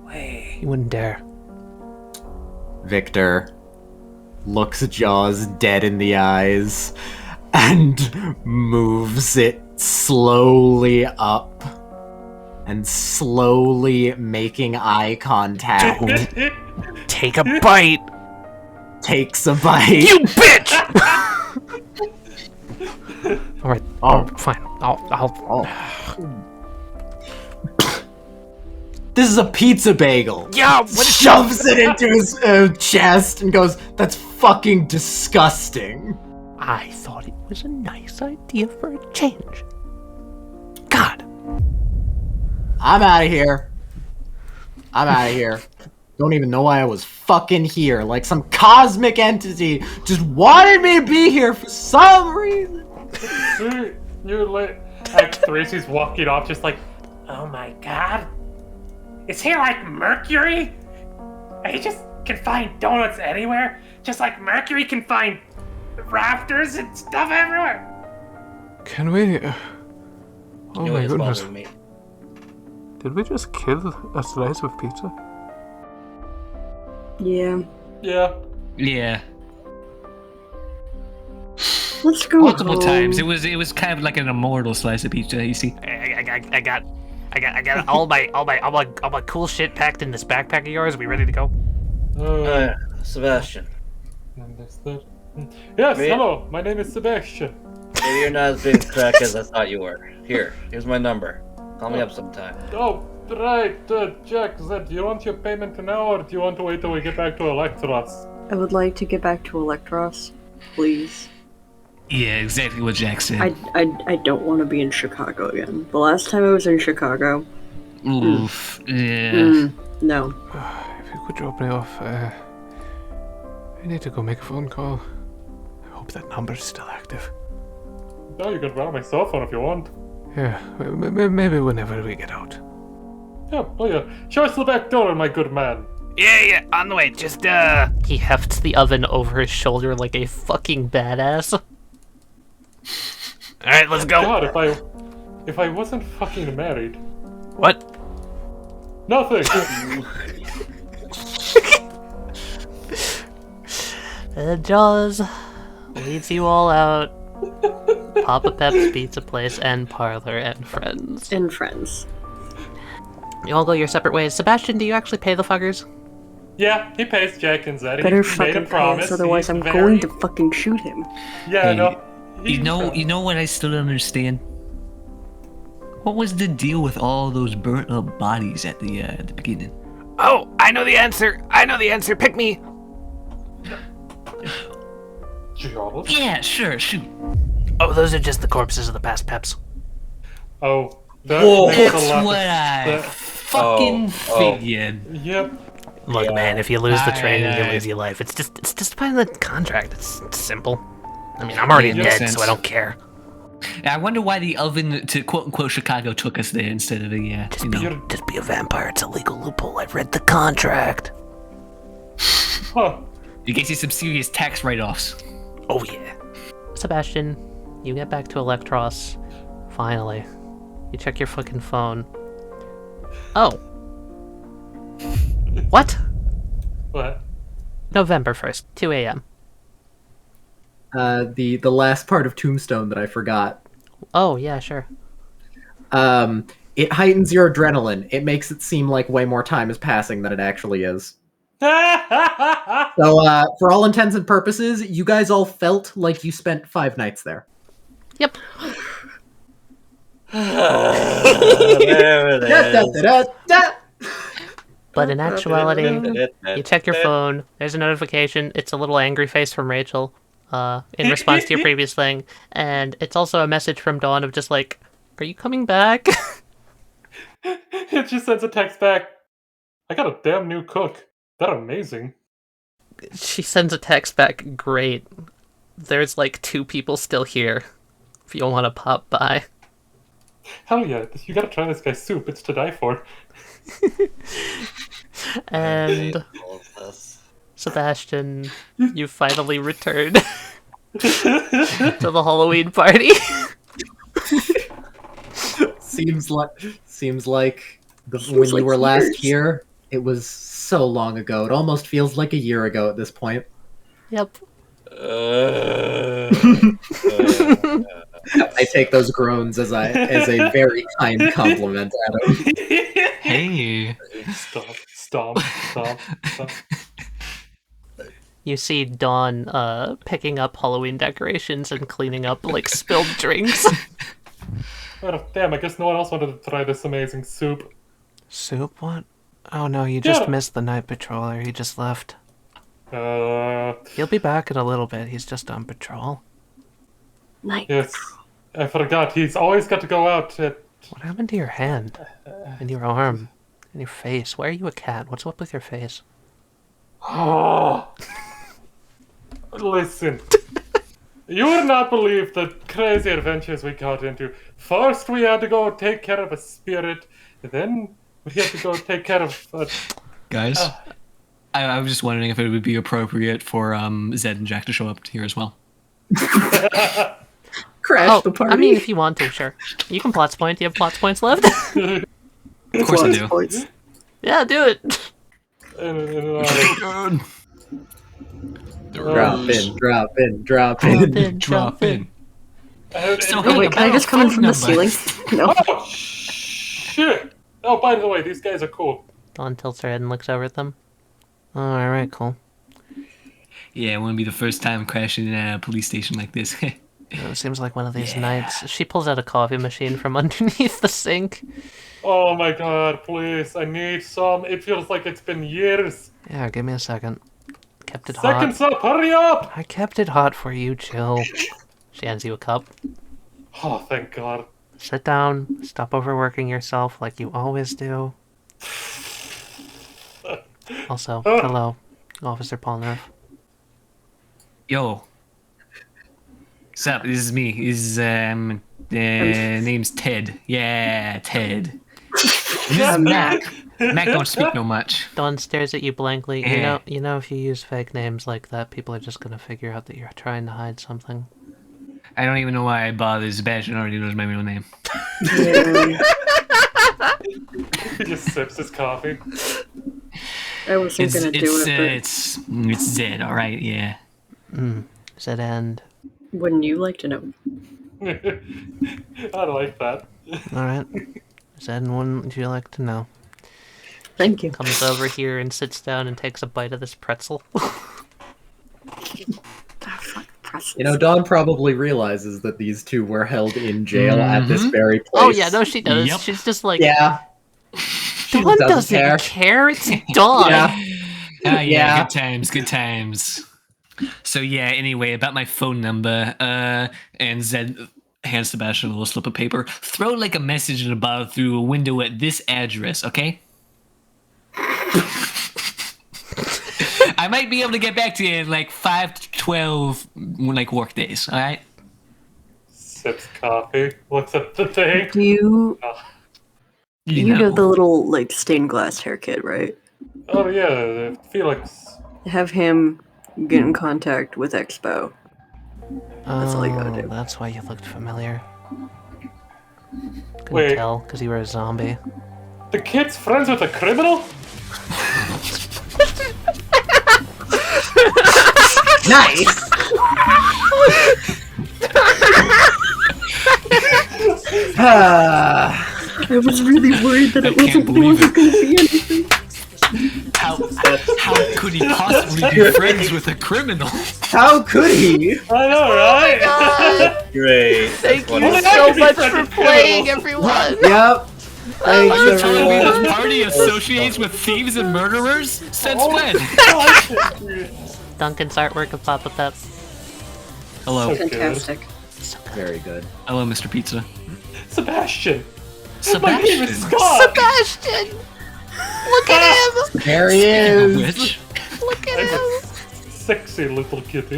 Wait. You wouldn't dare. Victor looks Jaws dead in the eyes and moves it slowly up and slowly making eye contact. Take a bite! Takes a bite. You bitch! Alright. Oh. Fine. I'll... This is a pizza bagel. Yeah, what Shoves it into his chest and goes, "That's fucking disgusting." I thought it was a nice idea for a change. God. I'm out of here. Don't even know why I was fucking here. Like some cosmic entity just wanted me to be here for some reason. You're late. Act 3, she's walking off just like, Oh my god. Is he like Mercury? He just can find donuts anywhere? Just like Mercury can find rafters and stuff everywhere? Can we... Oh You my ain't goodness. bothering me. Did we just kill a slice of pizza? Yeah. yeah. Yeah. Let's go Multiple home. times. It was kind of like an immortal slice of pizza, you see. I got all my cool shit packed in this backpack of yours. We ready to go? Sebastian. Understood. Yes, Me- hello. My name is Sebastian. Maybe you're not as big a crack as I thought you were. Here's my number. Call me up sometime. Oh, right. Jack, do you want your payment now, or do you want to wait till we get back to Electros? I would like to get back to Electros, please. Yeah, exactly what Jack said. I don't want to be in Chicago again. The last time I was in Chicago, Oof. Yeah. no. If you could drop me off, I need to go make a phone call. I hope that number's still active. No, you can borrow my cell phone if you want. Yeah, maybe whenever we get out. Yeah, oh yeah. Show us the back door, my good man. Yeah, on the way. Just, He hefts the oven over his shoulder like a fucking badass. Alright, let's go. God, if I wasn't fucking married. What? Nothing. Jaws leads you all out. Papa Pep's Pizza Place and Parlor and Friends. And friends. You all go your separate ways. Sebastian, do you actually pay the fuckers? Yeah, he pays Jack and Zed. Better He made a fucking promise. pass, otherwise He's I'm very- going to fucking shoot him. Yeah, Hey, no. You know what I still don't understand? What was the deal with all those burnt up bodies at the beginning? Oh, I know the answer. I know the answer. Pick me. Jules? Yeah, sure, shoot. Oh, those are just the corpses of the past Peps. Oh, that Whoa. makes a That's lot what of I that- fucking figured. Yep. Look, man, if you lose the Alright, training, you alright. lose your life. It's just part of the contract. It's simple. I mean, I'm already Yeah, makes dead, so sense. I don't care. I wonder why the oven to quote unquote Chicago took us there instead of the Just be a vampire. It's a legal loophole. I've read the contract. Huh. You get you some serious tax write-offs. Oh yeah. Sebastian, you get back to Electros. Finally. You check your fucking phone. Oh. What? What? November 1st, 2 a.m. The last part of Tombstone that I forgot. Oh, yeah, sure. It heightens your adrenaline. It makes it seem like way more time is passing than it actually is. So, for all intents and purposes, you guys all felt like you spent 5 nights there. Yep. There it is. Da-da-da-da-da. But in actuality, you check your phone, there's a notification, it's a little angry face from Rachel, in response to your previous thing, and it's also a message from Dawn of just like, are you coming back? It just sends a text back. I got a damn new cook. That amazing. She sends a text back, great. There's like 2 people still here, if you want to pop by. Hell yeah, you gotta try this guy's soup. It's to die for. And Sebastian, you finally returned to the Halloween party. Seems like when you were last here, it was so long ago. It almost feels like a year ago at this point. Yep. I take those groans as a very kind compliment, Adam. Hey. Stomp. You see Dawn picking up Halloween decorations and cleaning up like spilled drinks. Oh, damn, I guess no one else wanted to try this amazing soup. Soup? What? Oh no, you just Yeah. missed the night patroller. He just left. Uh, He'll be back in a little bit. He's just on patrol. Night. yes. I forgot. He's always got to go out at... What happened to your hand? And your arm? And your face? Why are you a cat? What's up with your face? Oh. Listen. You would not believe the crazy adventures we got into. First, we had to go take care of a spirit. Then, we had to go take care of... Guys, I was just wondering if it would be appropriate for Zed and Jack to show up here as well. Crash the party. I mean, if you want to, sure. You can plots point. Do you have plots points left? Of course I do. Yeah, do it. Drop in. Drop in. Drop in. So, Oh wait, can I just come in from the ceiling? No. Oh, shit! Oh, by the way, these guys are cool. Dawn tilts her head and looks over at them. Oh, alright, cool. Yeah, it wouldn't be the first time crashing in a police station like this. It seems like one of these nights. She pulls out a coffee machine from underneath the sink. Oh my god, please, I need some. It feels like it's been years. Yeah, give me a second. Kept it hot. Seconds up, hurry up! I kept it hot for you, chill. She hands you a cup. Oh, thank god. Sit down. Stop overworking yourself like you always do. Also, hello, Officer Polnareff. Yo. What's up? This is me. This is, name's Ted. Yeah, Ted. This is Mac. Mac don't speak no much. Dawn stares at you blankly. Eh. You know, if you use fake names like that, people are just gonna figure out that you're trying to hide something. I don't even know why I bothered. Sebastian already knows my real name. He just sips his coffee. I wasn't It's gonna do it, it's Zed. All right, yeah. Said end. but wouldn't you like to know? I like that. Alright. Said, and wouldn't you like to know? Thank you. Comes over here and sits down and takes a bite of this pretzel. You know, Dawn probably realizes that these two were held in jail at this very place. Oh yeah, no, she does. Yep. She's just like, Yeah. Dawn doesn't care. It's Dawn. Yeah. Yeah, good times. So yeah, anyway, about my phone number, and Zed hands Sebastian a little slip of paper. Throw like a message in a bottle through a window at this address, okay? I might be able to get back to you in like 5 to 12 like work days, alright? Sips coffee, looks at the thing. Do you You know the little like stained glass hair kid, right? Oh yeah, Felix. Have him get in contact with Expo. That's all you gotta do. That's why you looked familiar. Couldn't Wait. tell because you were a zombie. The kid's friends with a criminal? Nice! I was really worried that it wasn't going to be anything. How could he possibly be friends with a criminal? How could he? I know, right? Great. Thank you Well, so I much can be for friends with playing, criminals. everyone. Yep. Thanks, Are you telling me everyone. this party associates with thieves and murderers? Since when? Duncan's artwork of Papa Pep. Hello. So Fantastic. Very good. Hello, Mr. Pizza. Sebastian. My name is Sebastian. Scott. Sebastian! Look at him! There he is. Which? Look at him! Sexy little kitty.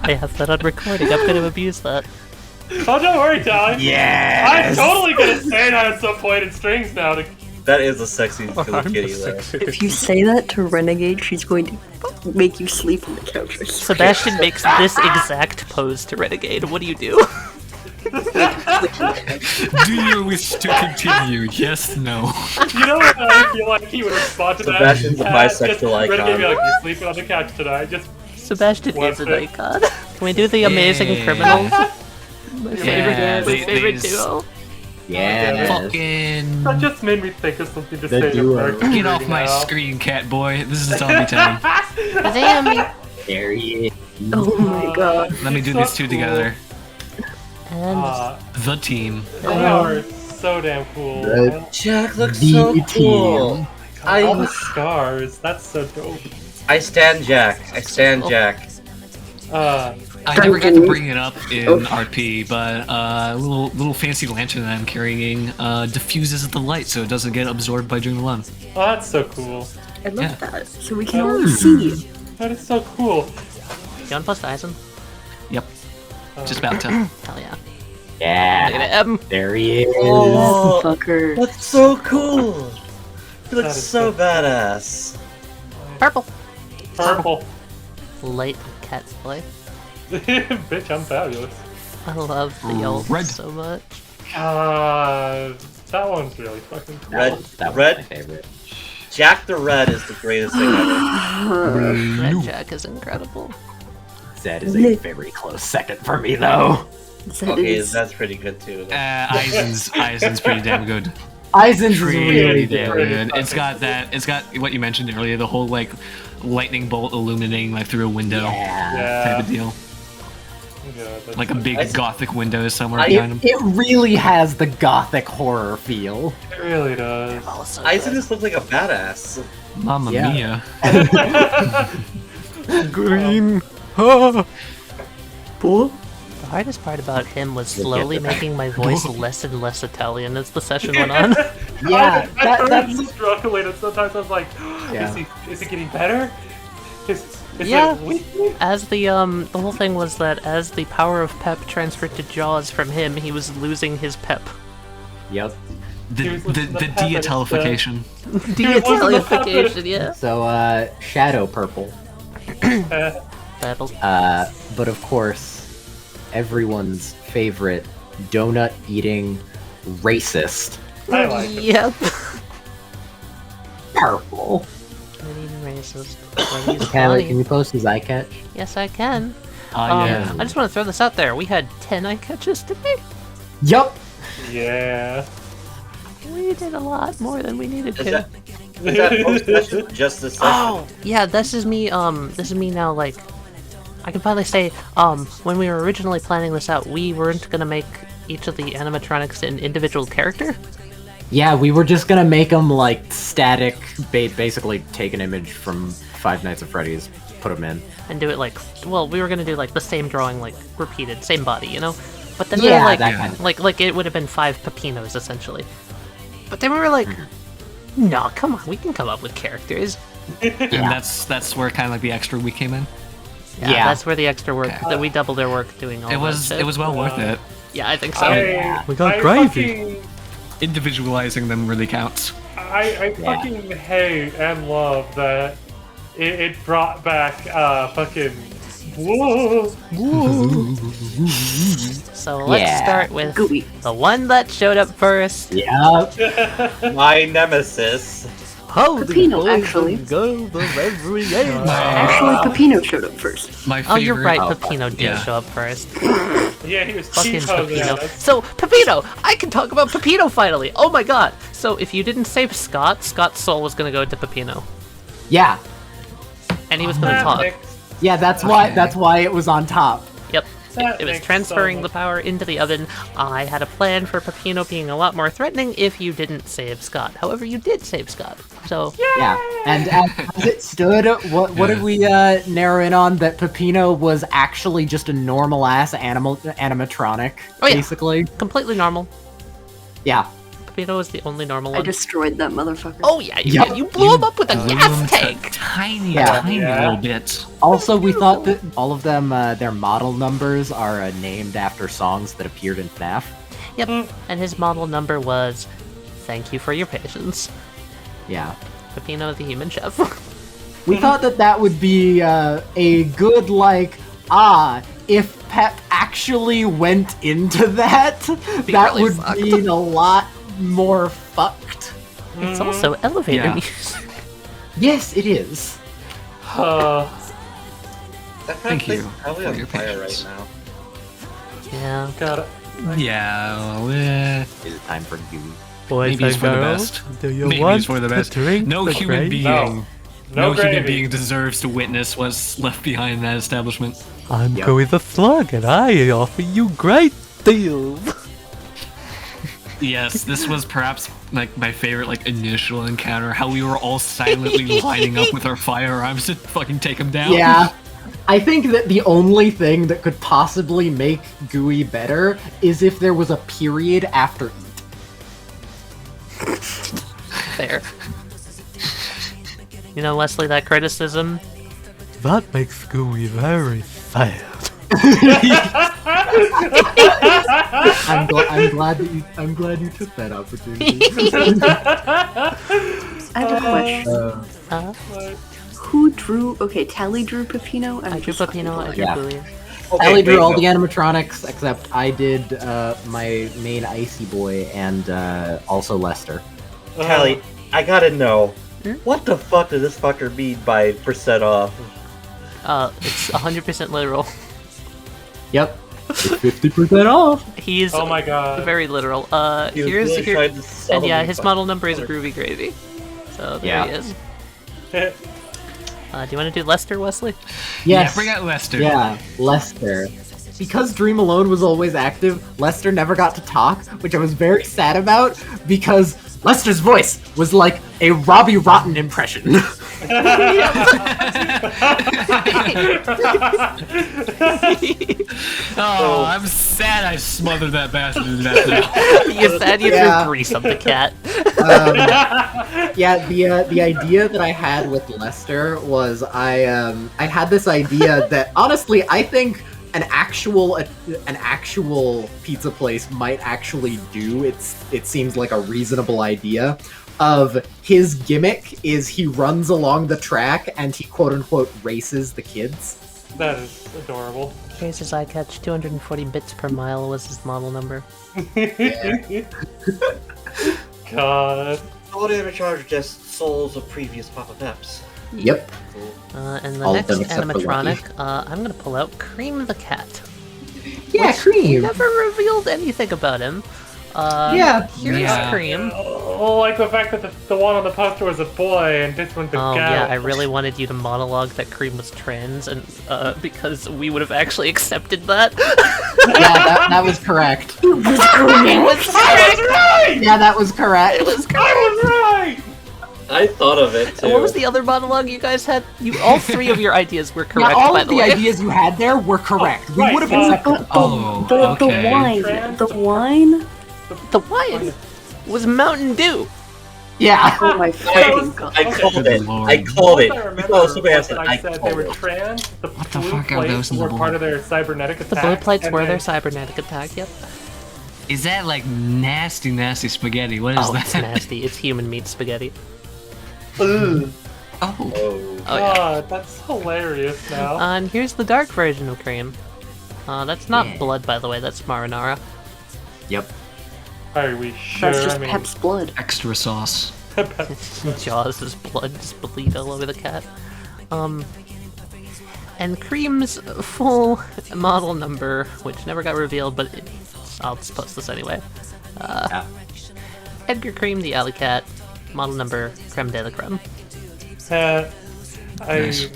I have that on recording. I'm gonna abuse that. Oh, don't worry, Ty. Yes. I'm totally gonna say that at some point in strings now. That is a sexy little kitty there. If you say that to Renegade, she's going to make you sleep on the couch. Sebastian makes this exact pose to Renegade. What do you do? Do you wish to continue? Yes, no. You know what I feel like he would respond to that? Sebastian's a bisexual just icon. Renegade be like, you're sleeping on the couch tonight. Just Sebastian What's is an it? icon. Can we do the amazing Yeah. criminals? My Yeah, favorite duo. Yeah. Fucking that just made me think of something to The say to duo. Mercury get off my now. screen, cat boy. This is zombie time. There he is. Oh my god. Let me do these two together. And The team. They are so damn cool. The Jack looks The so team. cool. All the I scars. That's so dope. stand Jack. I stand Jack. I never got to bring it up in RP, but little fancy lantern that I'm carrying diffuses the light so it doesn't get absorbed by Dream Oh, that's so cool. I love Yeah. that. So we can all see. That is so cool. you want to post Eisen? Yep. Just about to. Hell yeah. Look Yeah. at him. There he is. Oh, Fucker. that's so cool. He That looks is so so- badass. Purple. Purple. Light cat's boy. Bitch, I'm fabulous. I love the yellow Red. so much. That one's really fucking cool. Red, That was red. my favorite. Jack the Red is the greatest thing ever. Red Jack is incredible. Zed is a very close second for me, though. That Okay, is- that's pretty good too. Eisen's pretty damn good. Eisen's is Pretty really damn good. good. It's got what you mentioned earlier, the whole like lightning bolt illuminating like through a window Yeah. type of deal. Yeah, that's Like a big gothic window somewhere I- behind him. It really has the gothic horror feel. It really does. Also, Isaac just looks like a badass. Mamma Yeah. mia. Green. Ah. the hardest part about him was slowly making my voice less and less Italian as the session went on. Yeah, that's struggling, and sometimes I was like, Yeah. is it getting better? Is Yeah. it weakening? As the whole thing was that as the power of Pep transferred to Jaws from him, he was losing his Pep. Yep. The He was listening to Pep de-Italification. De-Italification, yeah. So, Shadow Purple. Battle. But of course, everyone's favorite donut-eating racist. I like it. Yep. Purple. Canadian racist. But he's Callie, funny. can you post his eye catch? Yes, I can. Yeah. I just want to throw this out there. We had 10 eye catches today. Yup. Yeah. We did a lot more than we needed Is to. that post session or just this session? Oh, yeah, this is me now, like, I can finally say, when we were originally planning this out, we weren't gonna make each of the animatronics an individual character. Yeah, we were just gonna make them like static, basically take an image from Five Nights at Freddy's, put them in. And do it like, well, we were gonna do like the same drawing, like repeated, same body, you know? But then Yeah, we were like, that kind of- like it would have been 5 Pepinos essentially. But then we were like, no, come on, we can come up with characters. And that's where kind of like the extra week came in. Yeah, that's where the extra work, that we doubled our work doing all It was that shit. well worth it. Yeah, I think so. We got I gravy. fucking- Individualizing them really counts. I fucking hate and love that it brought back fucking whoa. So let's Yeah. start with Gooey. the one that showed up first. Yeah. My nemesis. Oh, Pepino, actually. Girls of every age. Actually, Pepino showed up first. My Oh, favorite. you're right, Pepino did yeah. show up first. Yeah, he was Fucking T-posing at Pepino. us. So, Pepino! I can talk about Pepino finally! Oh my god! So, if you didn't save Scott, Scott's soul was gonna go to Pepino. Yeah. And he was gonna That talk. makes- Yeah, that's why Okay. that's why it was on top. Yep. That It was makes transferring so the much- power into the oven. I had a plan for Pepino being a lot more threatening if you didn't save Scott. However, you did save Scott. So, Yeah. And as it stood, what did we narrow in on? That Pepino was actually just a normal ass animatronic, Oh, yeah. basically. completely normal. Yeah. Pepino was the only normal I one. destroyed that motherfucker. Oh yeah, you, Yup. you blew him up with a Blew gas them to tank! Tiny, Yeah. tiny Yeah. little bits. Also, we thought that all of them, their model numbers are named after songs that appeared in FNaF. Yep, and his model number was, "Thank you for your patience." Yeah. Pepino the human chef. We thought that would be a good, like, if Pep actually went into that, Be that really would fucked. mean a lot more fucked. It's also elevator Yeah. music. Yes, it is. That Thank place you is probably for on your fire patience. right now. Yeah. Got it. Yeah, well, Is it time for Gooey? Boys maybe it's for the best. do you Maybe want it's for the to best. drink No the human gravy? being, No no human gravy. being deserves to witness what's left behind in that establishment. I'm Yep. Gooey the Slug, and I offer you great deals. Yes, this was perhaps like my favorite like initial encounter. How we were all silently lining up with our firearms to fucking take him down. Yeah. I think that the only thing that could possibly make Gooey better is if there was a period after eat. Fair. You know, Leslie, that criticism. That makes Gooey very sad. I'm glad you took that opportunity. I have a question. Who drew? Okay, Tally drew Pepino. I drew Pepino, I drew Yeah. Gooey. Ellie drew all wait, the animatronics except I did my main Icy Boy and also Lester. Callie, I gotta know, what the fuck does this fucker mean by percent off? It's 100% literal. Yep. 50% off. He's Oh my god. very literal. He was Here's really here, trying to sell and yeah, me his fucking model number is color. Groovy Gravy. So there Yeah. he is. Do you want to do Lester, Wesley? Yes. Yeah, bring out Lester. Yeah, Lester. Because Dream Alone was always active, Lester never got to talk, which I was very sad about because Lester's voice was like a Robbie Rotten impression. Oh, I'm sad I smothered that bastard to death now. You said you Yeah. threw grease on the cat. Yeah, the idea that I had with Lester was I had this idea that honestly I think an actual pizza place might actually do. It seems like a reasonable idea. Of his gimmick is he runs along the track and he quote unquote races the kids. That is adorable. Trace's eye catch, 240 bits per mile was his model number. God. All the other charge just souls of previous Papa Peps. Yep. And the All of next them except for animatronic, I'm gonna pull out Cream the cat. Yeah, We Cream. never revealed anything about him, Here's Yeah. Cream. Oh, like the fact that the one on the poster was a boy and this one's a Oh girl. yeah, I really wanted you to monologue that Cream was trans, and because we would have actually accepted that. Yeah, that was correct. It was correct. Yeah, that was correct. It was correct. I was right! I thought of it too. And what was the other monologue you guys had? All three of your ideas were correct. Yeah, all by of the the way. ideas you had there were correct. We right, would have uh, accepted. Oh, The okay. wine. Trans- The wine? The wine was Mountain Dew. Yeah. Oh my fucking god. I called it. Lord. I called it. I remember Even though somebody else was said that I I said they called were it. trans. The What the blue fuck are plates those in the were part bowl? of their cybernetic attack. The blue plates and were their then- cybernetic attack. Yep. Is that like nasty, nasty spaghetti? What is Oh, that? it's nasty. It's human meat spaghetti. Ugh. Oh. Oh yeah. God, that's hilarious now. And here's the dark version of Cream. That's not blood, by the way. That's marinara. Yep. Are we sure? That's just I mean, Pep's blood. Extra sauce. Jaws' blood just bleed all over the cat. And Cream's full model number, which never got revealed, but I'll just post this anyway. Edgar Cream, the alley cat, model number creme de la creme. Nice.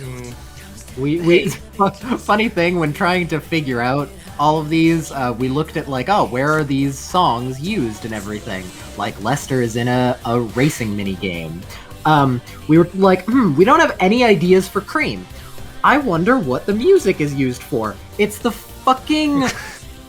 We funny thing when trying to figure out all of these, we looked at like, oh, where are these songs used and everything? Like Lester is in a racing mini game. We were like, we don't have any ideas for Cream. I wonder what the music is used for. It's the fucking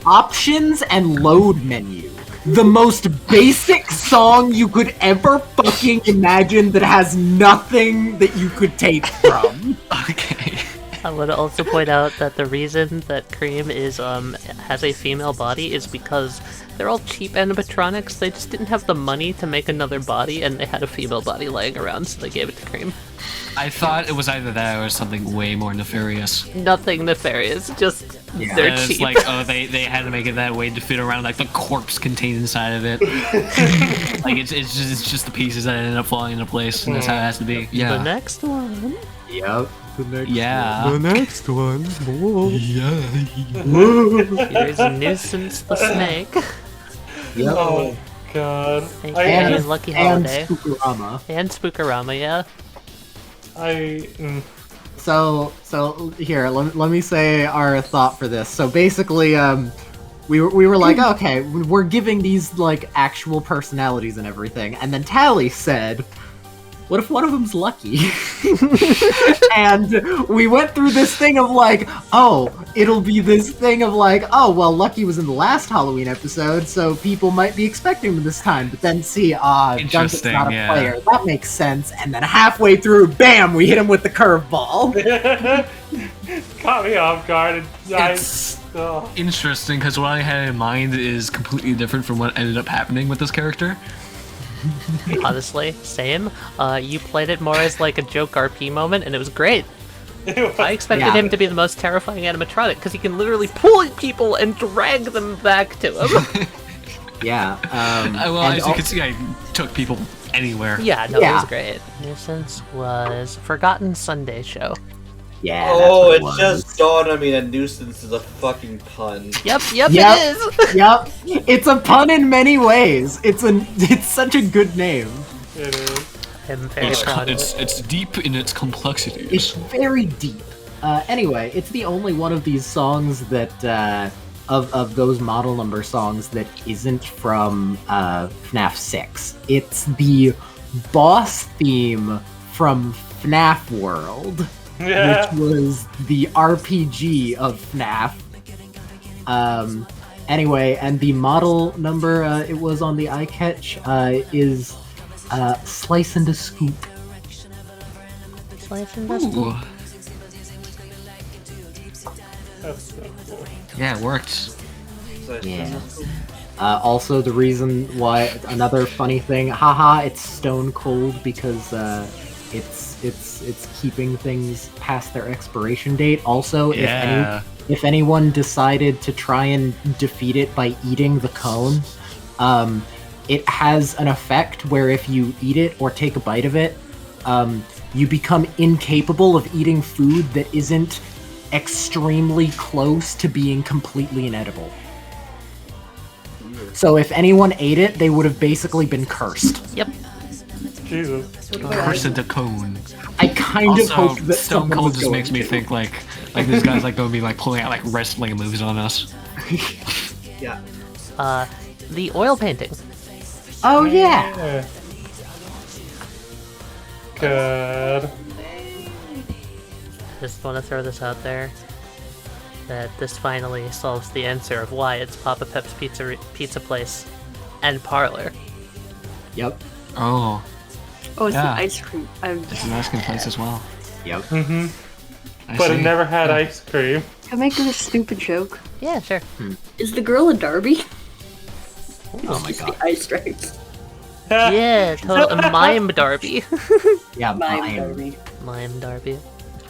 options and load menu. The most basic song you could ever fucking imagine that has nothing that you could take from. Okay. I would also point out that the reason that Cream is has a female body is because they're all cheap animatronics. They just didn't have the money to make another body, and they had a female body laying around, so they gave it to Cream. I thought it was either that or something way more nefarious. Nothing nefarious, just they're It's cheap. like, oh, they had to make it that way to fit around like the corpse contained inside of it. Like it's just the pieces that ended up falling into place, and that's how it has to be. The Yeah. next one. Yep. Yeah. The next one. Whoa. Here's Nuisance the Snake. Yep. Oh god. And Lucky And Holiday. Spookorama. And Spookorama, yeah. So here, let me say our thought for this. So basically, we were like, okay, we're giving these like actual personalities and everything, and then Tally said, what if one of them's Lucky? And we went through this thing of like, oh, it'll be this thing of like, oh, well, Lucky was in the last Halloween episode, so people might be expecting him this time. But then see, Duncan's Interesting, not a yeah. player. That makes sense. And then halfway through, bam, we hit him with the curveball. Caught me off guard. It's interesting because what I had in mind is completely different from what ended up happening with this character. Honestly, same. You played it more as like a joke RP moment, and it was great. I expected him to be the most terrifying animatronic because he can literally pull people and drag them back to him. Yeah. Well, as you can see, I took people anywhere. Yeah, no, it was great. Nuisance was Forgotten Sunday Show. Yeah. Oh, it just dawned on me that nuisance is a fucking pun. Yep, Yep. it is. Yep. It's a pun in many ways. It's such a good name. It is. I'm very proud of it. It's deep in its complexity. It's very deep. Anyway, it's the only one of these songs that of those model number songs that isn't from FNaF 6. It's the boss theme from FNaF World. Yeah. Which was the RPG of FNaF. Anyway, and the model number it was on the eye catch is Slice and a Scoop. Slice and dust. Ooh. That's so cool. Yeah, it worked. Yeah. Also, the reason why another funny thing, haha, it's stone cold because it's keeping things past their expiration date. Also, if anyone decided to try and defeat it by eating the cone, it has an effect where if you eat it or take a bite of it, you become incapable of eating food that isn't extremely close to being completely inedible. So if anyone ate it, they would have basically been cursed. Yep. Jesus. Curse of the cone. I kind of Also, hoped that Stone someone Cold was just going makes me to. think like this guy's like gonna be like pulling out like wrestling moves on us. Yeah. The oil painting. Oh yeah. Yeah. Good. Just want to throw this out there. That this finally solves the answer of why it's Papa Pep's pizza place and parlor. Yep. Oh, Oh, it's Yeah. the ice cream. it's an ice cream place as well. Yep. Mm-hmm. I But see. it never had ice cream. Can I make a stupid joke? Yeah, sure. Is the girl a Darby? Oh my god. Ice stripes. Yeah, total mime Darby. Yeah, Mime mine. Darby. Mime Darby.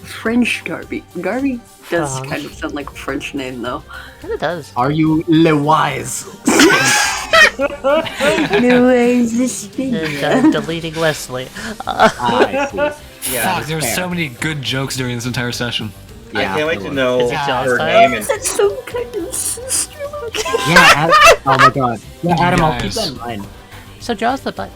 French Darby. Darby does French. kind of sound like a French name, though. Kinda does. Are you le wise? And deleting Wesley. I see. Yeah. Fuck, there were fair. so many good jokes during this entire session. I Yeah, can't wait it to was. know Is it Jaws her style? name and That's some kind of sister. Yeah. Oh my god. Yeah, Adam, I'll keep Guys. that in mind. So Jaws the Bite.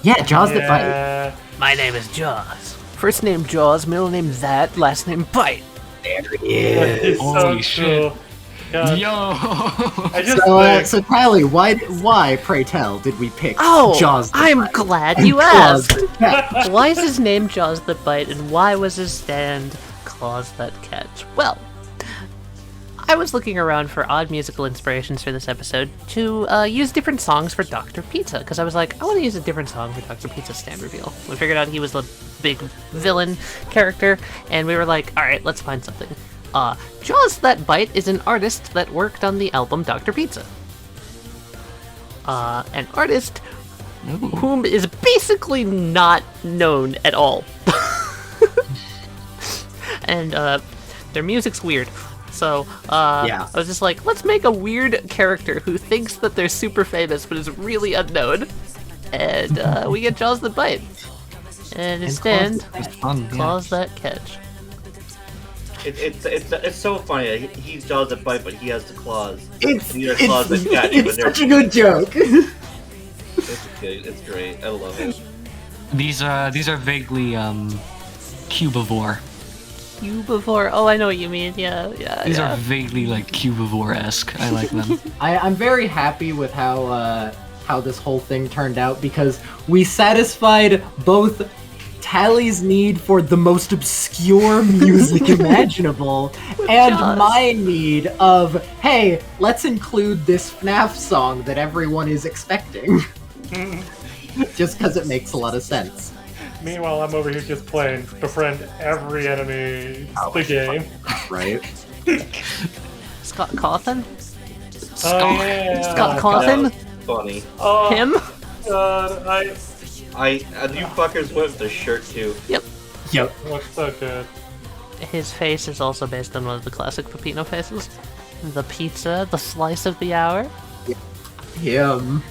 Yeah, Jaws the Bite. Yeah. My name is Jaws. First name Jaws, middle name That, last name Bite. There he is. He's Holy so shit. cool. God. Yo! I just So Tally, why, pray tell, did we pick Oh, Jaws the I'm Bite? glad you Claws asked. that catch? Why is his name Jaws the Bite, and why was his stand Claws That Catch? Well, I was looking around for odd musical inspirations for this episode to use different songs for Dr. Pizza, because I was like, I want to use a different song for Dr. Pizza's stand reveal. We figured out he was the big villain character, and we were like, alright, let's find something. Jaws That Bite is an artist that worked on the album Dr. Pizza. An artist whom is basically not known at all. And their music's weird. So Yeah. I was just like, let's make a weird character who thinks that they're super famous but is really unknown. And we get Jaws That Bite. And his stand, It's fun. Yeah. Claws That Catch. it's so funny. He's Jaws that bite, but he has the claws. It's, And these are claws that catch, but it's they're such a good joke. it's good. It's great. I love it. These are vaguely cubivore. Cubivore. Oh, I know what you mean. Yeah. These are vaguely like cubivore-esque. I like them. I'm very happy with how this whole thing turned out because we satisfied both Tally's need for the most obscure music imaginable and Jaws. my need of, hey, let's include this FNaF song that everyone is expecting. Just because it makes a lot of sense. Meanwhile, I'm over here just playing befriend every enemy the game. Right? Scott Cawthon? Oh yeah. Scott That Cawthon? was funny. Oh Him? God, You fuckers went with the shirt too. Yep. looks so good. His face is also based on one of the classic Pepino faces. The pizza, the slice of the hour. Him.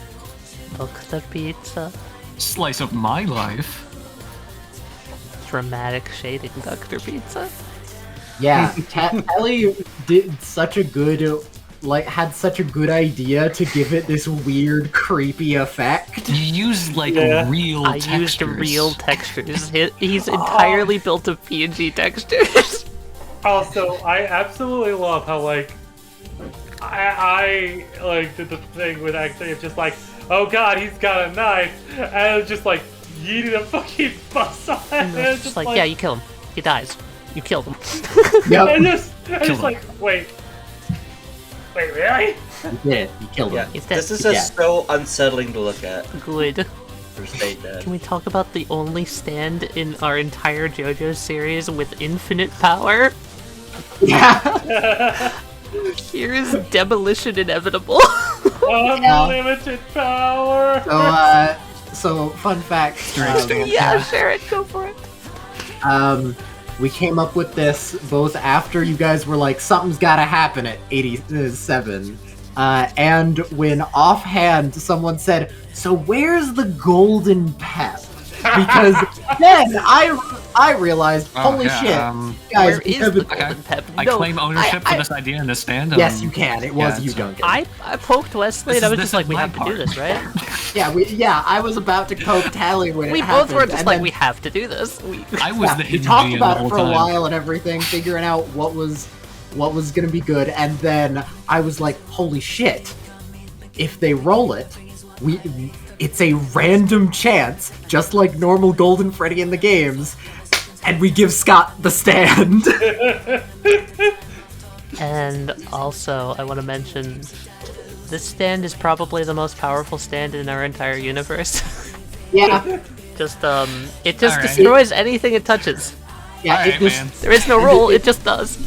Dr. Pizza. Slice of my life. Dramatic shading Dr. Pizza. Yeah, Tally did such a good, had such a good idea to give it this weird, creepy effect. You use like Yeah. real I textures. used real textures. He's entirely built of PNG textures. Also, I absolutely love how I did the thing with actually it's just like, oh god, he's got a knife, and it's just like yeeted a fucking bus on it. And it's Just like, yeah, you kill him. He dies. You killed him. Yep, and just him. like, wait, really? you did. You killed Yeah, him. He's dead. this is Yeah. just so unsettling to look at. Good. For stay dead. Can we talk about the only stand in our entire JoJo series with infinite power? Yeah. Here is demolition inevitable. Unlimited power. So fun fact. Yeah, share it. Go for it. We came up with this both after you guys were like, something's gotta happen at 87. And when offhand someone said, so where's the golden pep? Because then I realized, holy shit, guys, Where we is have the a- golden pep? I No, claim ownership for this idea in this stand. Yes, you can. It was yeah, you, it's Duncan. I poked Wesley and I was This just is like, we my have to do part. this, right? Yeah, I was about to poke Tally when We it both happened. were just and like, then- we have to do this. I was the we hidden talked GM about the it whole for time. a while and everything, figuring out what was gonna be good, and then I was like, holy shit. If they roll it, it's a random chance, just like normal Golden Freddy in the games, and we give Scott the stand. And also, I want to mention, this stand is probably the most powerful stand in our entire universe. Yeah, it just Alright. destroys anything it touches. yeah, Alright, it just, man. There is no rule, it just does.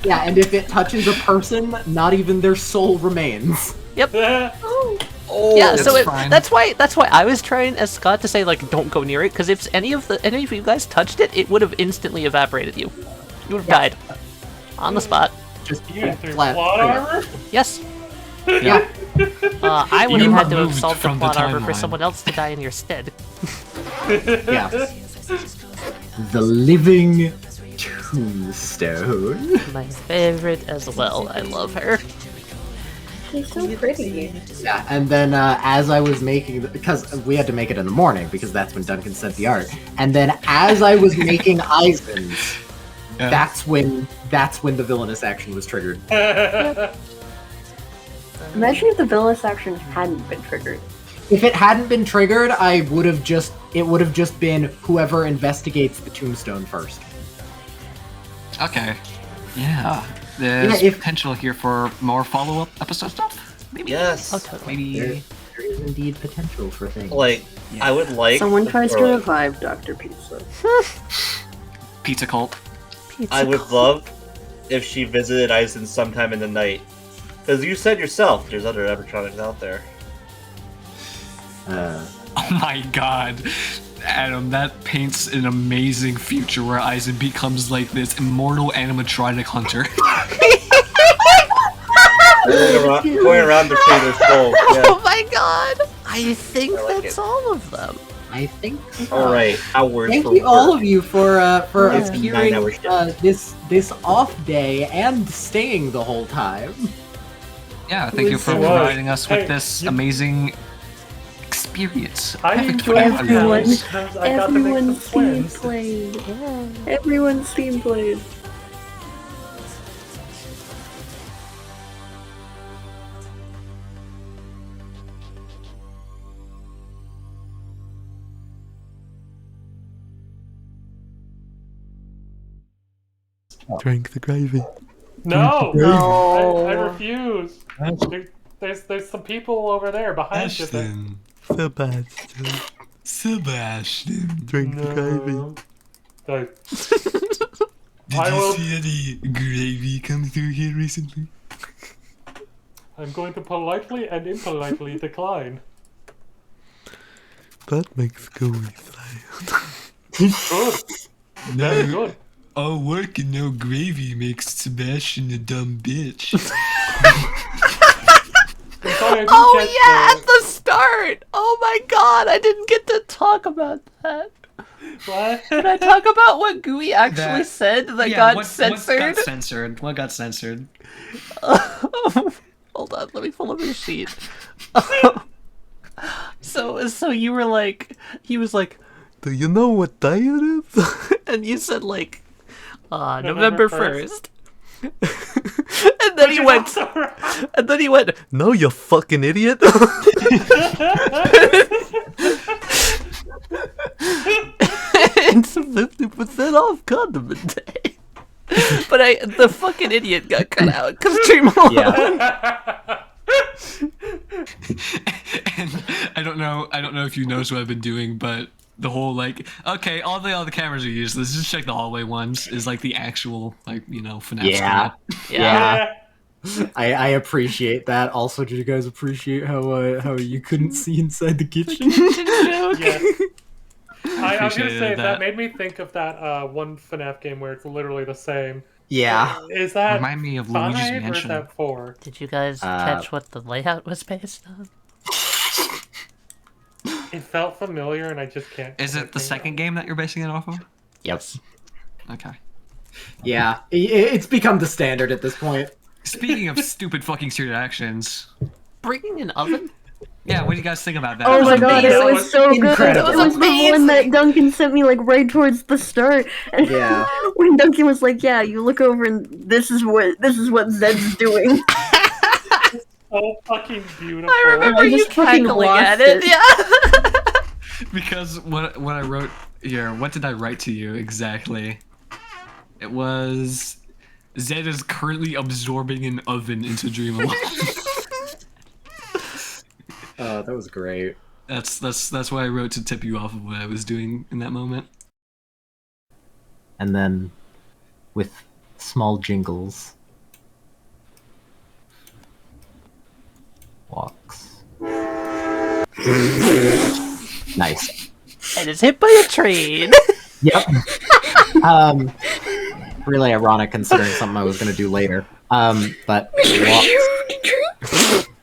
yeah, and if it touches a person, not even their soul remains. Yep. Oh, Yeah, so That's fine. that's why I was trying as Scott to say like don't go near it, because if any of you guys touched it, it would have instantly evaporated you. You would have died on the spot. Just you went through flat. plot armor? Yes. Yeah. I would You have had to have removed solved the from the plot armor for timeline. someone else to die in your stead. Yeah. The living tombstone. My favorite as well. I love her. She's so pretty. Yeah, and then as I was making, because we had to make it in the morning because that's when Duncan sent the art, and then as I was making Eisen's, Yeah. that's when the villainous action was triggered. Imagine if the villainous action hadn't been triggered. If it hadn't been triggered, it would have just been whoever investigates the tombstone first. Okay. Yeah. There's Yeah, if- potential here for more follow-up episode stuff. Maybe. Yes. Oh, totally. Maybe. There is indeed potential for things. Like, I would like. Someone tries to for, like, revive Dr. Pizza. Pizza cult. Pizza I would cult. love if she visited Eisen sometime in the night. Because you said yourself, there's other animatronics out there. Oh my god. Adam, that paints an amazing future where Eisen becomes like this immortal animatronic hunter. Going around the crater's soul. Oh Yeah. my god! I think I like that's it. all of them. I think. So. All right, hours. Thank for you all work. of you for It's a appearing 9-hour shift. this off day and staying the whole time. Yeah, thank you for It was. providing us with Hey, this you- amazing experience. I Perfect enjoyed for everyone. everyone. because I got to make some Everyone's theme twins. played. Everyone's theme played. Drink the gravy. No, No. I refuse. There's some people over there behind you. Sebastian, Sebastian. drink the gravy. No. I- Did I you will- see any gravy come through here recently? I'm going to politely and impolitely decline. That makes gooey sound. Good. Very No, good. all work and no gravy makes Sebastian a dumb bitch. I'm sorry, I didn't Oh get yeah, at the start. Oh my god, I didn't get to talk about that. What? Did I talk about what Gooey actually That- said that Yeah, got what censored? got censored? What got censored? Hold on, let me pull up his sheet. So you were like, he was like, Do you know what day it is? and you said like, November November 1st. 1st. And then he Which is went, also right. and then he went, No, you fucking idiot. it's 50% off condiment day. But the fucking idiot got cut out because Dream Alone. And I don't know if you noticed what I've been doing, but the whole like, okay, all the cameras are used. Let's just check the hallway ones. Is like the actual FNaF. Yeah. Yeah. I appreciate that. Also, did you guys appreciate how you couldn't see inside the kitchen? Yeah. I was gonna Appreciated say that. that made me think of that one FNaF game where it's literally the same. Yeah. Is that Remind me of Luigi's 5 or is Mansion. that 4? Did you guys catch what the layout was based on? It felt familiar, and I just can't. Is it the second game that you're basing it off of? Yes. Okay. Yeah, it's become the standard at this point. Speaking of stupid fucking street actions, Bringing an oven? yeah, what do you guys think about that? Oh my god, it amazing. was so good. Incredible. It was the one that Duncan sent me like right towards the start. And Yeah. when Duncan was like, "Yeah, you look over and this is what Zed's doing." So fucking beautiful. I remember I you just fucking cackling lost at it. it. Yeah. Because what I wrote here, what did I write to you exactly? It was Zed is currently absorbing an oven into Dream Alone. Oh, that was great. That's what I wrote to tip you off of what I was doing in that moment. And then, with small jingles, walks. Nice. And is hit by a train. Yep. Really ironic considering something I was going to do later. But walks